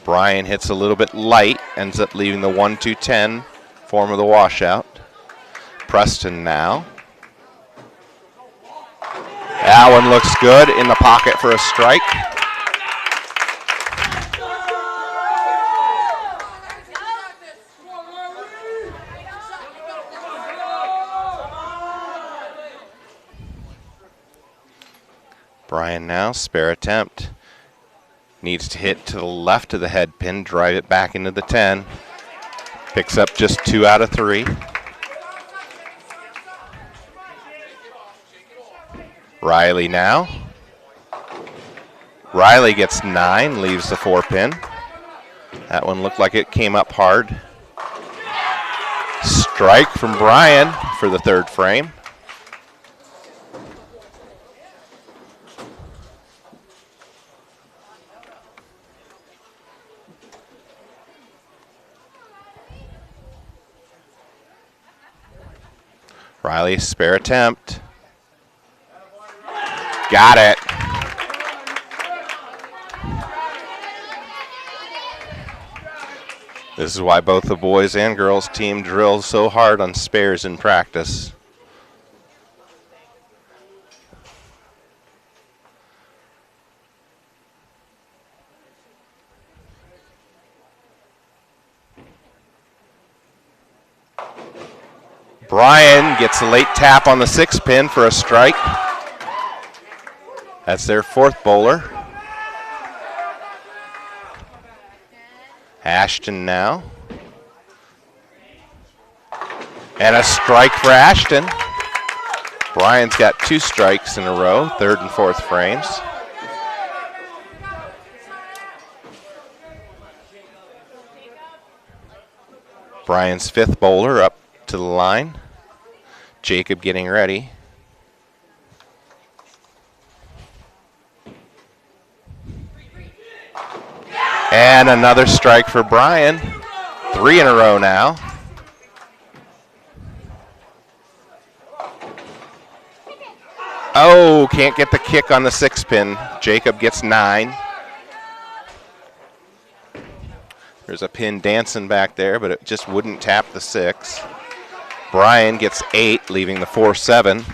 Bryan hits a little bit light, ends up leaving the 1-2-10 form of the washout. Preston now. That one looks good in the pocket for a strike. Bryan now, spare attempt. Needs to hit to the left of the head pin, drive it back into the 10. Picks up just 2 out of 3. Riley now. Riley gets 9, leaves the 4-pin. That one looked like it came up hard. Strike from Bryan for the third frame. Riley, spare attempt. Got it. This is why both the boys and girls team drills so hard on spares in practice. Bryan gets a late tap on the 6-pin for a strike. That's their 4th bowler. Ashton now. And a strike for Ashton. Bryan's got 2 strikes in a row, 3rd and 4th frames. Bryan's 5th bowler up to the line. Jacob getting ready. And another strike for Bryan. 3 in a row now. Oh, can't get the kick on the 6-pin. Jacob gets 9. There's a pin dancing back there, but it just wouldn't tap the 6. Bryan gets 8, leaving the 4-7.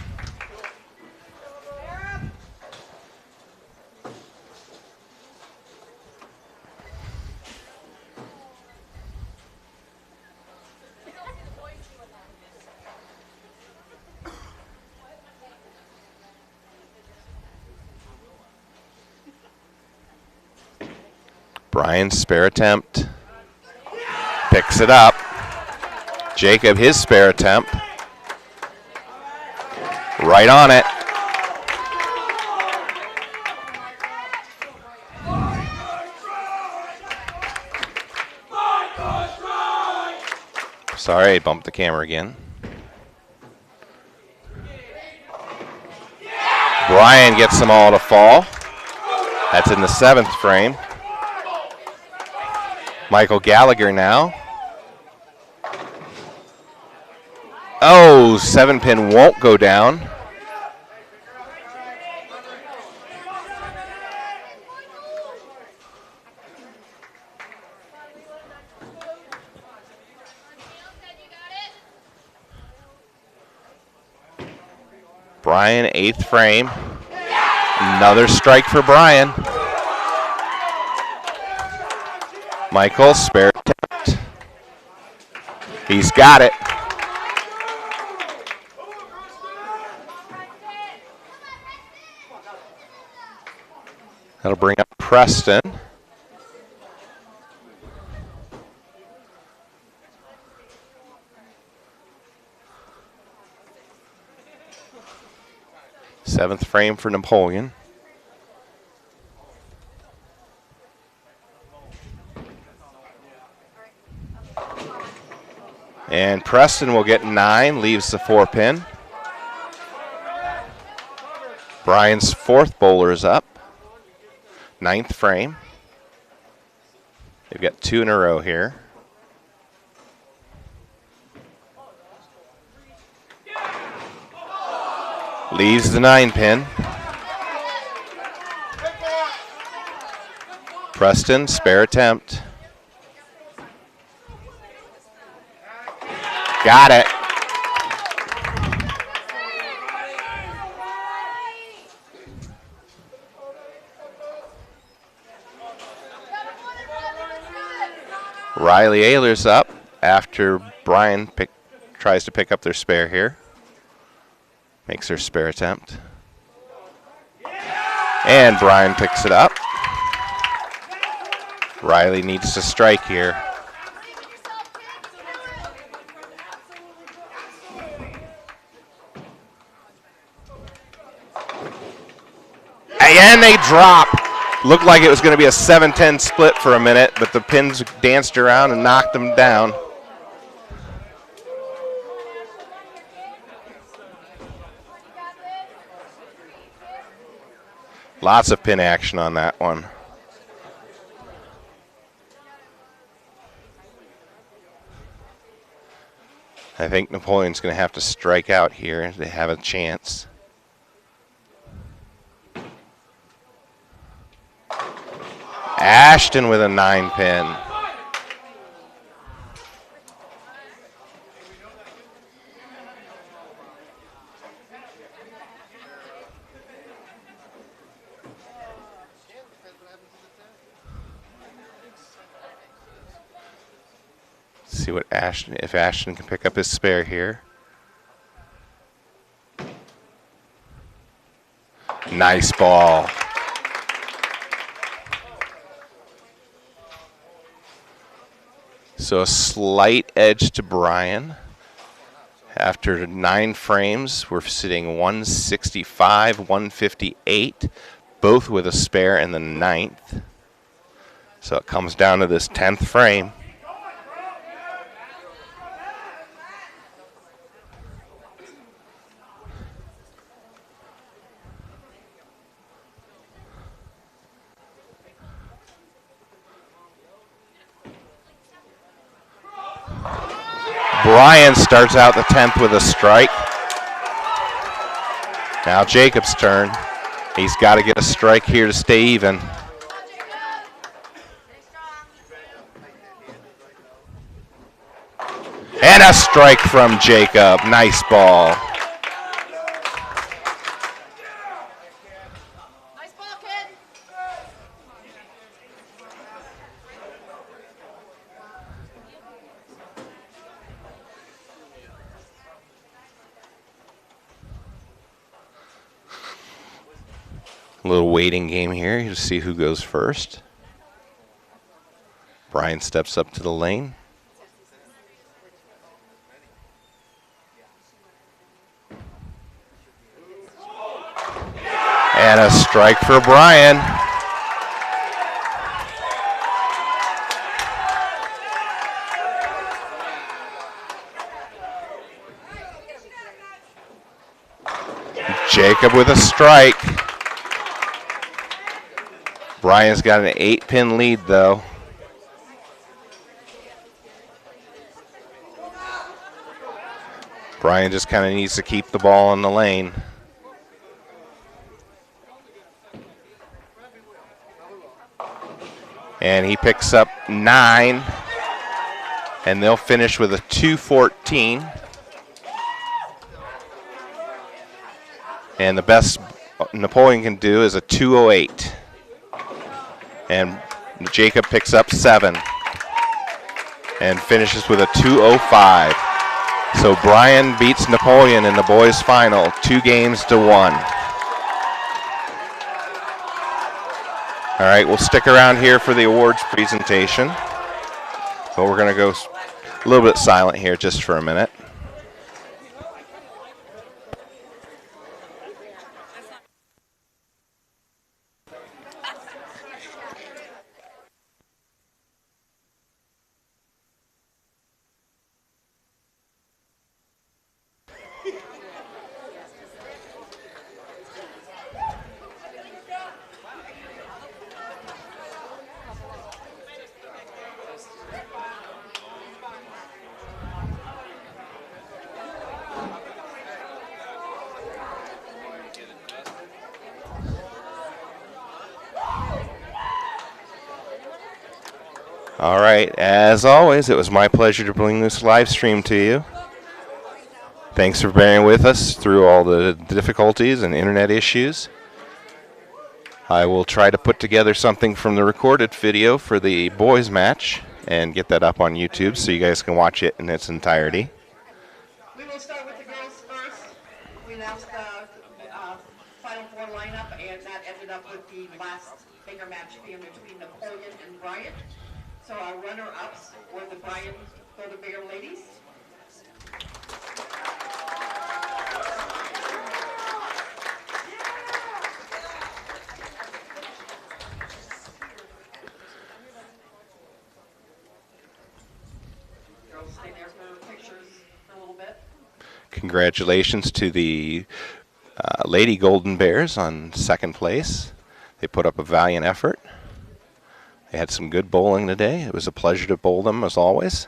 Bryan's spare attempt. Picks it up. Jacob, his spare attempt. Right on it. Sorry, I bumped the camera again. Bryan gets them all to fall. That's in the 7th frame. Michael Gallagher now. Oh, 7-pin won't go down. Bryan, 8th frame. Another strike for Bryan. Michael, spare attempt. He's got it. That'll bring up Preston. Seventh frame for Napoleon. And Preston will get 9, leaves the 4-pin. Bryan's 4th bowler is up. 9th frame. They've got 2 in a row here. Leaves the 9-pin. Preston, spare attempt. Got it. Riley Ayler's up after Bryan tries to pick up their spare here. Makes her spare attempt. And Bryan picks it up. Riley needs to strike here. And they drop. Looked like it was going to be a 7-10 split for a minute, but the pins danced around and knocked them down. Lots of pin action on that one. I think Napoleon's going to have to strike out here to have a chance. Ashton with a 9-pin. See what if Ashton can pick up his spare here. Nice ball. So a slight edge to Bryan. After 9 frames, we're sitting 165, 158, both with a spare in the 9th. So it comes down to this 10th frame. Bryan starts out the 10th with a strike. Now Jacob's turn. He's got to get a strike here to stay even. And a strike from Jacob. Nice ball. A little waiting game here to see who goes first. Bryan steps up to the lane. And a strike for Bryan. Jacob with a strike. Bryan's got an 8-pin lead, though. Bryan just kind of needs to keep the ball in the lane. And he picks up 9. And they'll finish with a 2-14. And the best Napoleon can do is a 2:08. And Jacob picks up 7 and finishes with a 2:05. So Bryan beats Napoleon in the boys' final 2-1. All right, we'll stick around here for the awards presentation. But we're going to go a little bit silent here just for a minute. All right, as always, it was my pleasure to bring this live stream to you. Thanks for bearing with us through all the difficulties and internet issues. I will try to put together something from the recorded video for the boys' match and get that up on YouTube so you guys can watch it in its entirety. We will start with the girls first. We announced the Final Four lineup, and that ended up with the last bigger match being between Napoleon and Bryan. So our runner-ups were the Bryan Go-to-Bigger ladies. Girls stay there for pictures for a little bit. Congratulations to the Lady Golden Bears on second place. They put up a valiant effort. They had some good bowling today. It was a pleasure to bowl them, as always.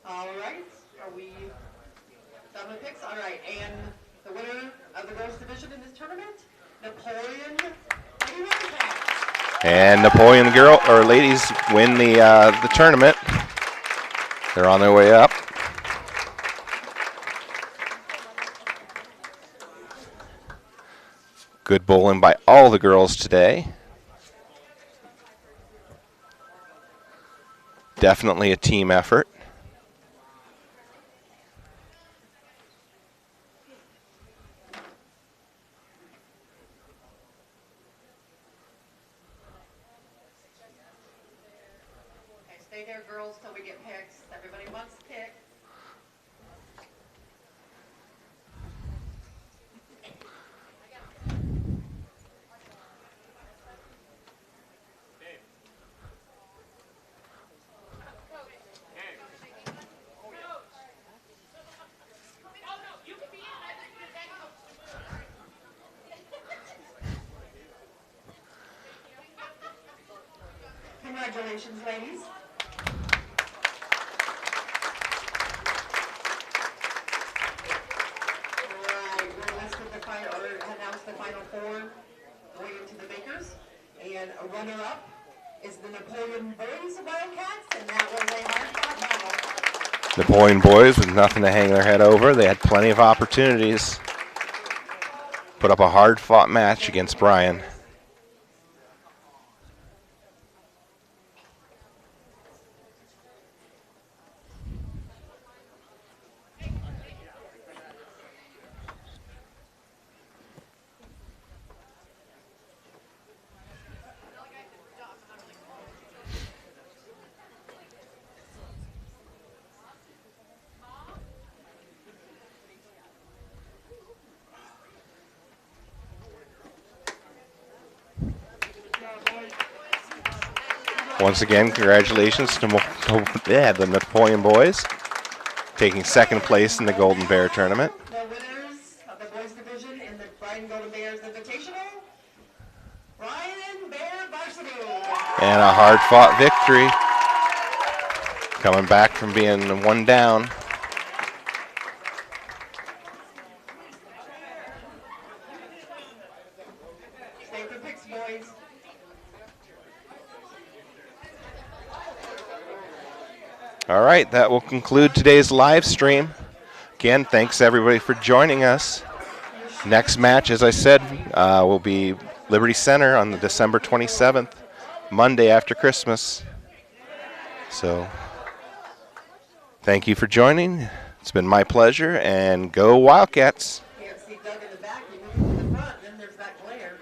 All right. Are we done with picks? All right. And the winner of the girls division in this tournament, Napoleon Lady Wildcats. And Napoleon ladies win the tournament. They're on their way up. Good bowling by all the girls today. Definitely a team effort. Okay, stay there, girls, till we get picks. Everybody wants picks. Congratulations, ladies. Right, we're listed the final, or announced the final four going into the Bakers. And a runner-up is the Napoleon Boys Wildcats, and that was a hard-fought battle. Napoleon boys with nothing to hang their head over. They had plenty of opportunities. Put up a hard-fought match against Bryan. Once again, congratulations to the Napoleon boys, taking second place in the Golden Bear tournament. The winners of the boys division in the Bryan Golden Bears Invitational, Bryan Bear Varsity. And a hard-fought victory, coming back from being one down. Stay for picks, boys. All right, that will conclude today's live stream. Again, thanks everybody for joining us. Next match, as I said, will be Liberty Center on the December 27th, Monday after Christmas. So, thank you for joining. It's been my pleasure, and go Wildcats. Can't see Doug in the back, you move to the front, then there's that glare.